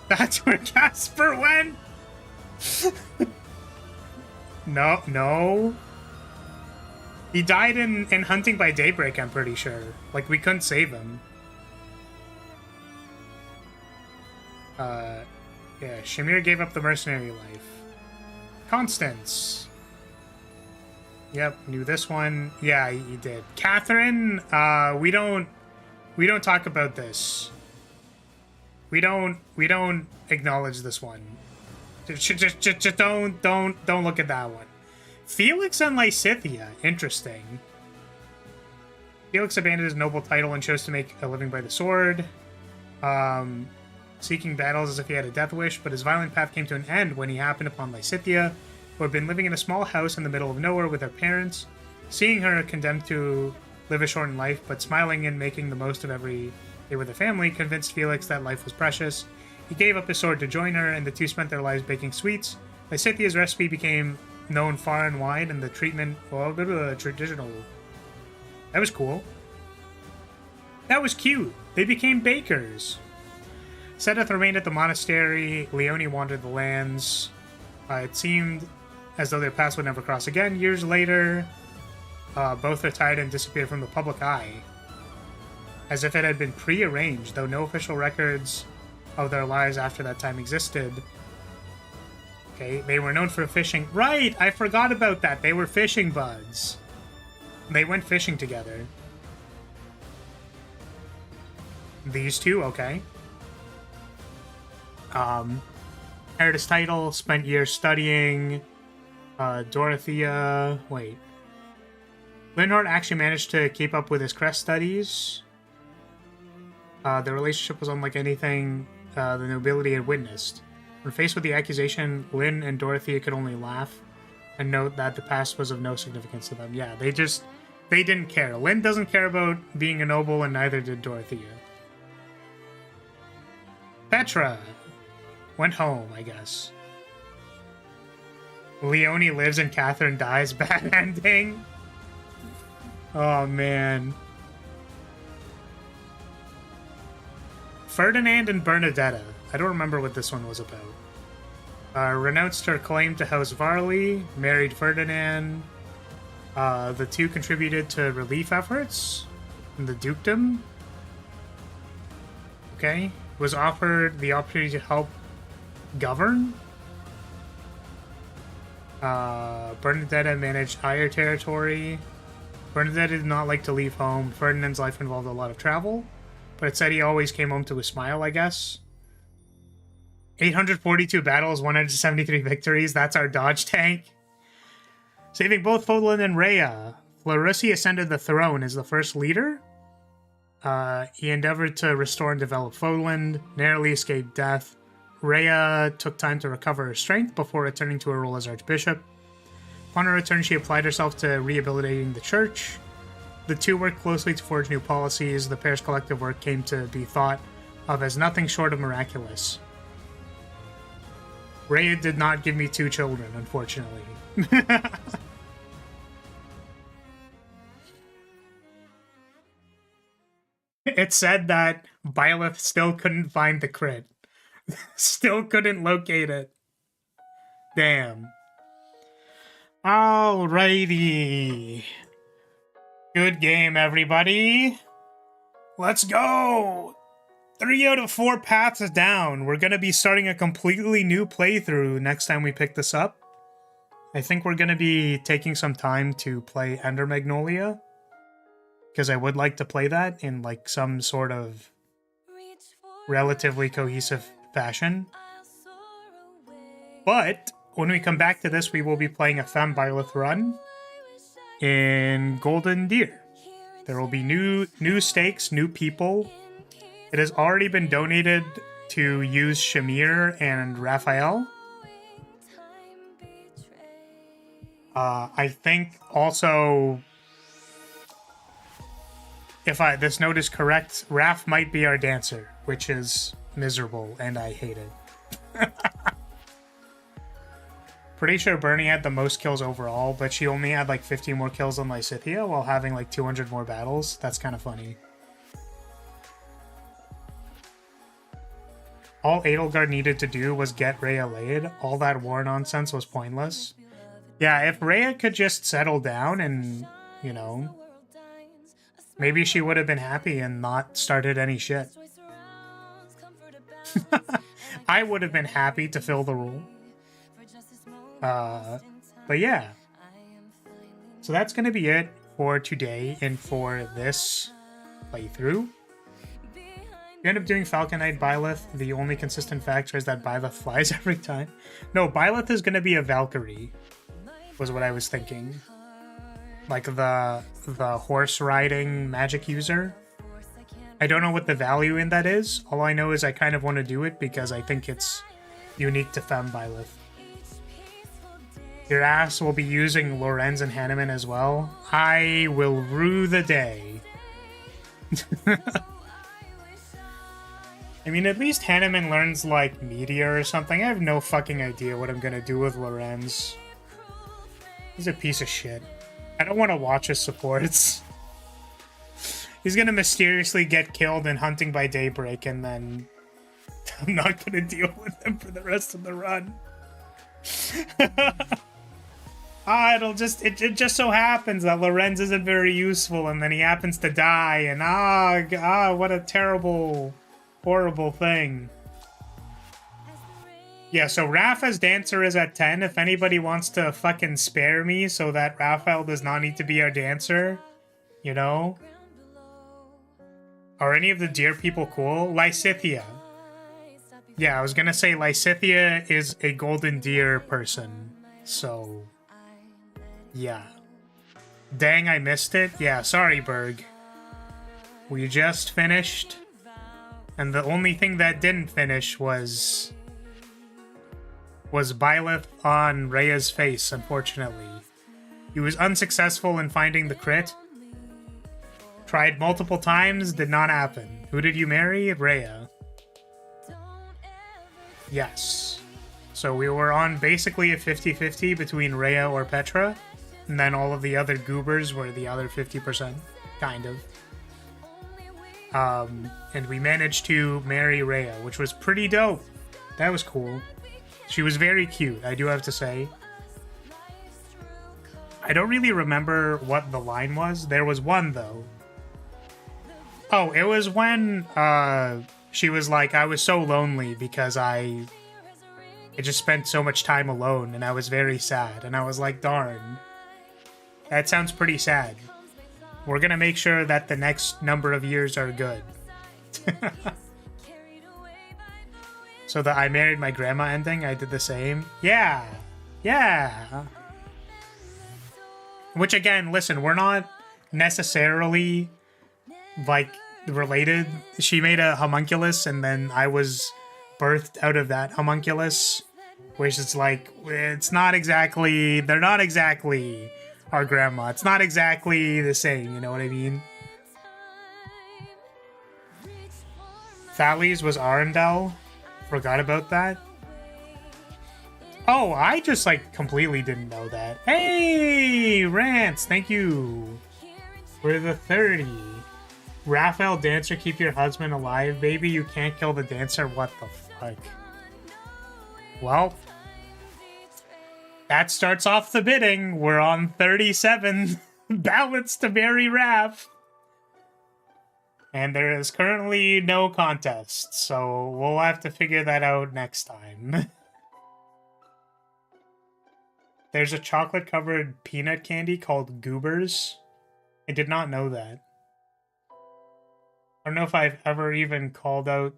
That's where Casper went? No. He died in Hunting by Daybreak, I'm pretty sure. Like, we couldn't save him. Yeah, Shamir gave up the mercenary life. Constance. Yep, knew this one. Yeah, he did. Catherine, we don't talk about this. We don't acknowledge this one. Just don't look at that one. Felix and Lysithea, interesting. Felix abandoned his noble title and chose to make a living by the sword. Seeking battles as if he had a death wish, but his violent path came to an end when he happened upon Lysithea, who had been living in a small house in the middle of nowhere with her parents. Seeing her condemned to live a shortened life, but smiling and making the most of every day with her family, convinced Felix that life was precious. He gave up his sword to join her, and the two spent their lives baking sweets. Lysithea's recipe became known far and wide, and the treatment, well, traditional. That was cool. That was cute. They became bakers. Sedeth remained at the monastery. Leone wandered the lands. It seemed as though their paths would never cross again. Years later, both retired and disappeared from the public eye, as if it had been pre-arranged, though no official records of their lives after that time existed. Okay, they were known for fishing. Right, I forgot about that. They were fishing buds. They went fishing together. These two, okay. Inherited his title, spent years studying. Dorothea... Wait. Linhart actually managed to keep up with his crest studies. The relationship was unlike anything the nobility had witnessed. When faced with the accusation, Lynn and Dorothea could only laugh and note that the past was of no significance to them. Yeah, they didn't care. Lynn doesn't care about being a noble, and neither did Dorothea. Petra went home, I guess. Leone lives and Catherine dies. Bad ending. Oh, man. Ferdinand and Bernadetta. I don't remember what this one was about. Renounced her claim to House Varley. Married Ferdinand. The two contributed to relief efforts in the dukedom. Okay. Was offered the opportunity to help govern. Bernadetta managed higher territory. Bernadetta did not like to leave home. Ferdinand's life involved a lot of travel, but it said he always came home to a smile, I guess. 842 battles, 173 victories. That's our dodge tank. Saving both Fodlan and Rhea. Florissi ascended the throne as the first leader. He endeavored to restore and develop Fodlan, narrowly escaped death. Rhea took time to recover her strength before returning to her role as Archbishop. Upon her return, she applied herself to rehabilitating the church. The two worked closely to forge new policies. The pair's collective work came to be thought of as nothing short of miraculous. Rhea did not give me 2 children, unfortunately. It said that Byleth still couldn't find the crit. Still couldn't locate it. Damn. Alrighty. Good game, everybody. Let's go! 3 out of 4 paths down. We're gonna be starting a completely new playthrough next time we pick this up. I think we're gonna be taking some time to play Ender Magnolia, because I would like to play that in like some sort of relatively cohesive fashion. But when we come back to this, we will be playing a Femme Byleth run in Golden Deer. There will be new stakes, new people. It has already been donated to use Shamir and Raphael. I think also, if this note is correct, Raph might be our dancer, which is miserable, and I hate it. Pretty sure Bernie had the most kills overall, but she only had like 50 more kills than Lysithea while having like 200 more battles. That's kind of funny. All Edelgard needed to do was get Rhea laid. All that war nonsense was pointless. Yeah, if Rhea could just settle down and, you know, maybe she would have been happy and not started any shit. I would have been happy to fill the role. But yeah. So that's going to be it for today and for this playthrough. You end up doing Falcon Knight Byleth. The only consistent factor is that Byleth flies every time. No, Byleth is going to be a Valkyrie, was what I was thinking. Like the horse riding magic user. I don't know what the value in that is. All I know is I kind of want to do it because I think it's unique to Femme Byleth. Your ass will be using Lorenz and Hanneman as well. I will rue the day. I mean, at least Hanneman learns, like, Meteor or something. I have no fucking idea what I'm gonna do with Lorenz. He's a piece of shit. I don't want to watch his supports. He's gonna mysteriously get killed in Hunting by Daybreak, and then I'm not gonna deal with him for the rest of the run. It just so happens that Lorenz isn't very useful, and then he happens to die, and what a terrible, horrible thing. Yeah, so Raph as dancer is at 10. If anybody wants to fucking spare me so that Raphael does not need to be our dancer, you know? Are any of the deer people cool? Lysithea. Yeah, I was gonna say Lysithea is a golden deer person, so yeah. Dang, I missed it. Yeah, sorry, Berg. We just finished, and the only thing that didn't finish was Byleth on Rhea's face, unfortunately. He was unsuccessful in finding the crit. Tried multiple times, did not happen. Who did you marry? Rhea. Yes. So we were on basically a 50-50 between Rhea or Petra, and then all of the other goobers were the other 50%, kind of. And we managed to marry Rhea, which was pretty dope. That was cool. She was very cute, I do have to say. I don't really remember what the line was. There was one, though. Oh, it was when she was like, I was so lonely because I just spent so much time alone, and I was very sad. And I was like, darn. That sounds pretty sad. We're gonna make sure that the next number of years are good. So the I married my grandma ending, I did the same. Yeah. Yeah. Which again, listen, we're not necessarily like related. She made a homunculus and then I was birthed out of that homunculus, which is like, it's not exactly, they're not exactly our grandma. It's not exactly the same, you know what I mean? Thales was Arundel. Forgot about that. Oh, I just, like, completely didn't know that. Hey, Rants, thank you for the 30. Raphael Dancer, keep your husband alive. Baby, you can't kill the dancer. What the fuck? Well, that starts off the bidding. We're on 37 ballots to marry Raph. And there is currently no contest, so we'll have to figure that out next time. There's a chocolate-covered peanut candy called Goobers. I did not know that. I don't know if I've ever even called out,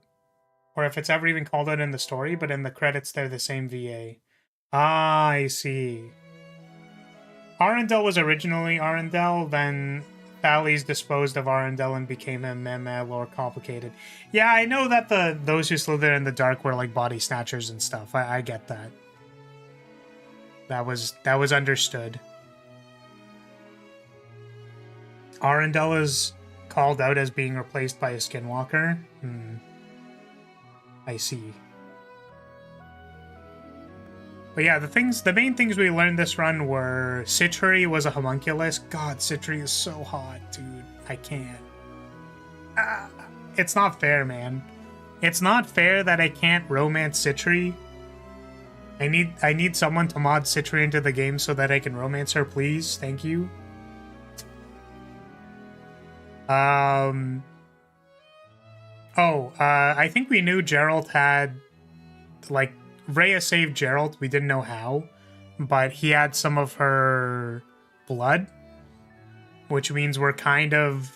or if it's ever even called out in the story, but in the credits they're the same VA. Ah, I see. Arundel was originally Arundel, then Thales disposed of Arundel and became a meh lore complicated. Yeah, I know that those who slither in the dark were like body snatchers and stuff. I get that. That was understood. Arundel is called out as being replaced by a skinwalker. I see. But yeah, the main things we learned this run were Citri was a homunculus. God, Citri is so hot, dude. I can't. It's not fair, man. It's not fair that I can't romance Citri. I need someone to mod Citri into the game so that I can romance her, please. Thank you. I think we knew Geralt had, like, Rhea saved Geralt. We didn't know how, but he had some of her blood, which means we're kind of,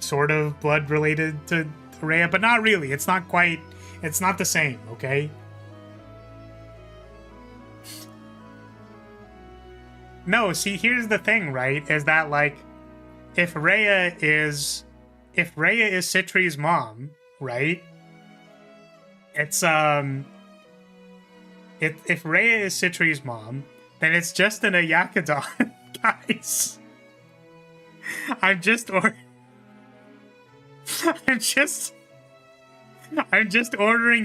sort of blood related to Rhea, but not really. It's not quite, it's not the same, okay? No, see, here's the thing, right? Is that, like, if Rhea is Citri's mom, right? It's, if Rhea is Citri's mom, then it's just an Ayakadon, guys. I'm just ordering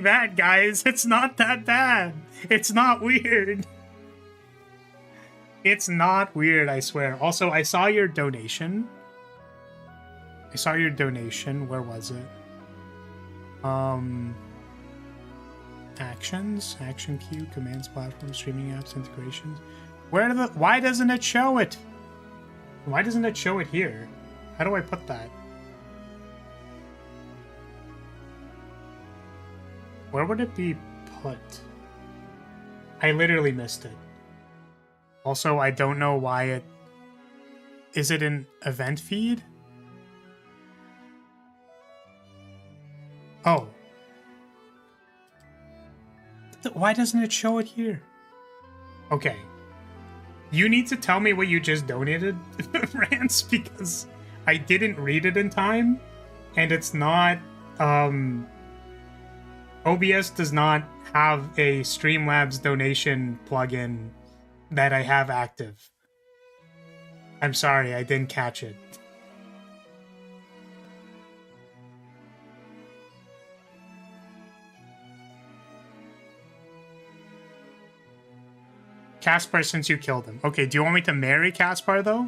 that, guys. It's not that bad. It's not weird. It's not weird, I swear. Also, I saw your donation. Where was it? Actions, action queue, commands, platform, streaming apps, integrations. Why doesn't it show it? Why doesn't it show it here? How do I put that? Where would it be put? I literally missed it. Also, I don't know why it... Is it an event feed? Oh. Why doesn't it show it here? Okay. You need to tell me what you just donated, Rance, because I didn't read it in time, and it's not... OBS does not have a Streamlabs donation plugin that I have active. I'm sorry, I didn't catch it. Caspar, since you killed him. Okay, do you want me to marry Caspar, though?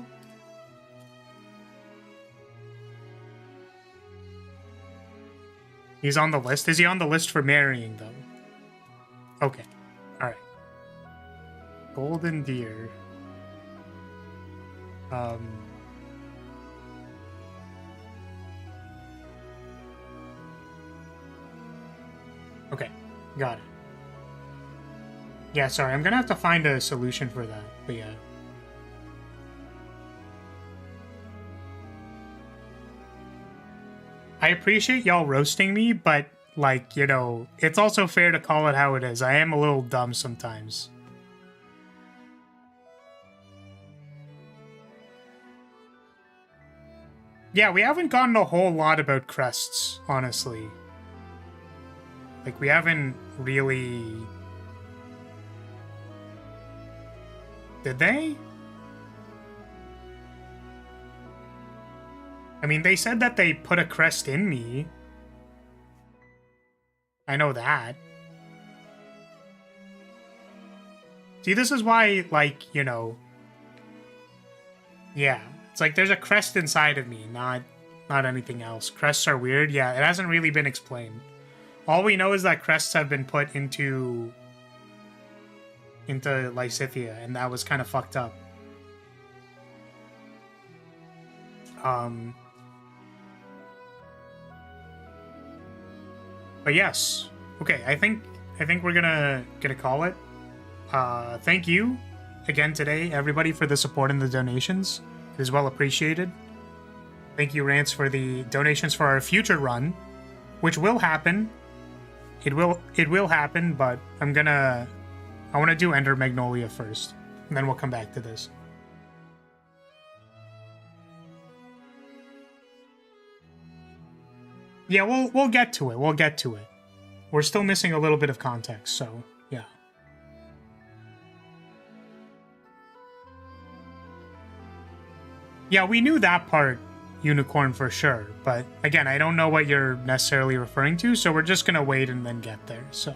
He's on the list? Is he on the list for marrying, though? Okay. Alright. Golden Deer. Okay, got it. Yeah, sorry, I'm gonna have to find a solution for that, but yeah. I appreciate y'all roasting me, but, like, you know, it's also fair to call it how it is. I am a little dumb sometimes. Yeah, we haven't gotten a whole lot about crests, honestly. Like, we haven't really... Did they? I mean, they said that they put a crest in me. I know that. See, this is why, like, you know... Yeah. It's like there's a crest inside of me, not anything else. Crests are weird. Yeah, it hasn't really been explained. All we know is that crests have been put into Lysithea, and that was kind of fucked up. But yes. Okay, I think we're gonna call it. Thank you again today, everybody, for the support and the donations. It is well appreciated. Thank you, Rance, for the donations for our future run, which will happen. It will happen, but I want to do Ender Magnolia first, and then we'll come back to this. Yeah, we'll get to it. We'll get to it. We're still missing a little bit of context, so yeah. Yeah, we knew that part, Unicorn, for sure, but again, I don't know what you're necessarily referring to, so we're just gonna wait and then get there, so.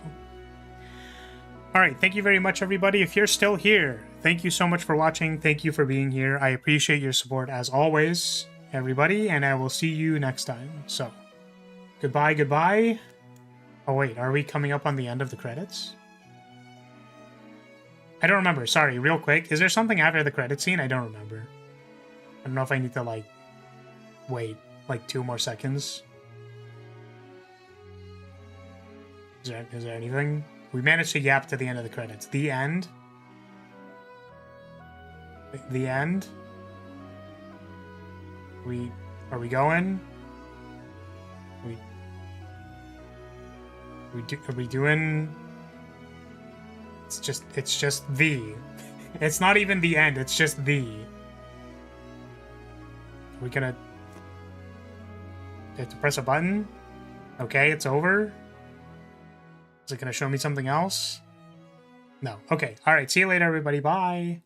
Alright, thank you very much, everybody. If you're still here, thank you so much for watching. Thank you for being here. I appreciate your support as always, everybody, and I will see you next time. So, goodbye, goodbye. Oh wait, are we coming up on the end of the credits? I don't remember. Sorry, real quick. Is there something after the credit scene? I don't remember. I don't know if I need to, like, wait, like, 2 more seconds. Is there anything? We managed to yap to the end of the credits. The end? The end? Are we going? Are we doing? It's just the. It's not even the end, it's just the. Are we gonna... have to press a button? Okay, it's over. Is it gonna show me something else? No. Okay. Alright, see you later, everybody. Bye.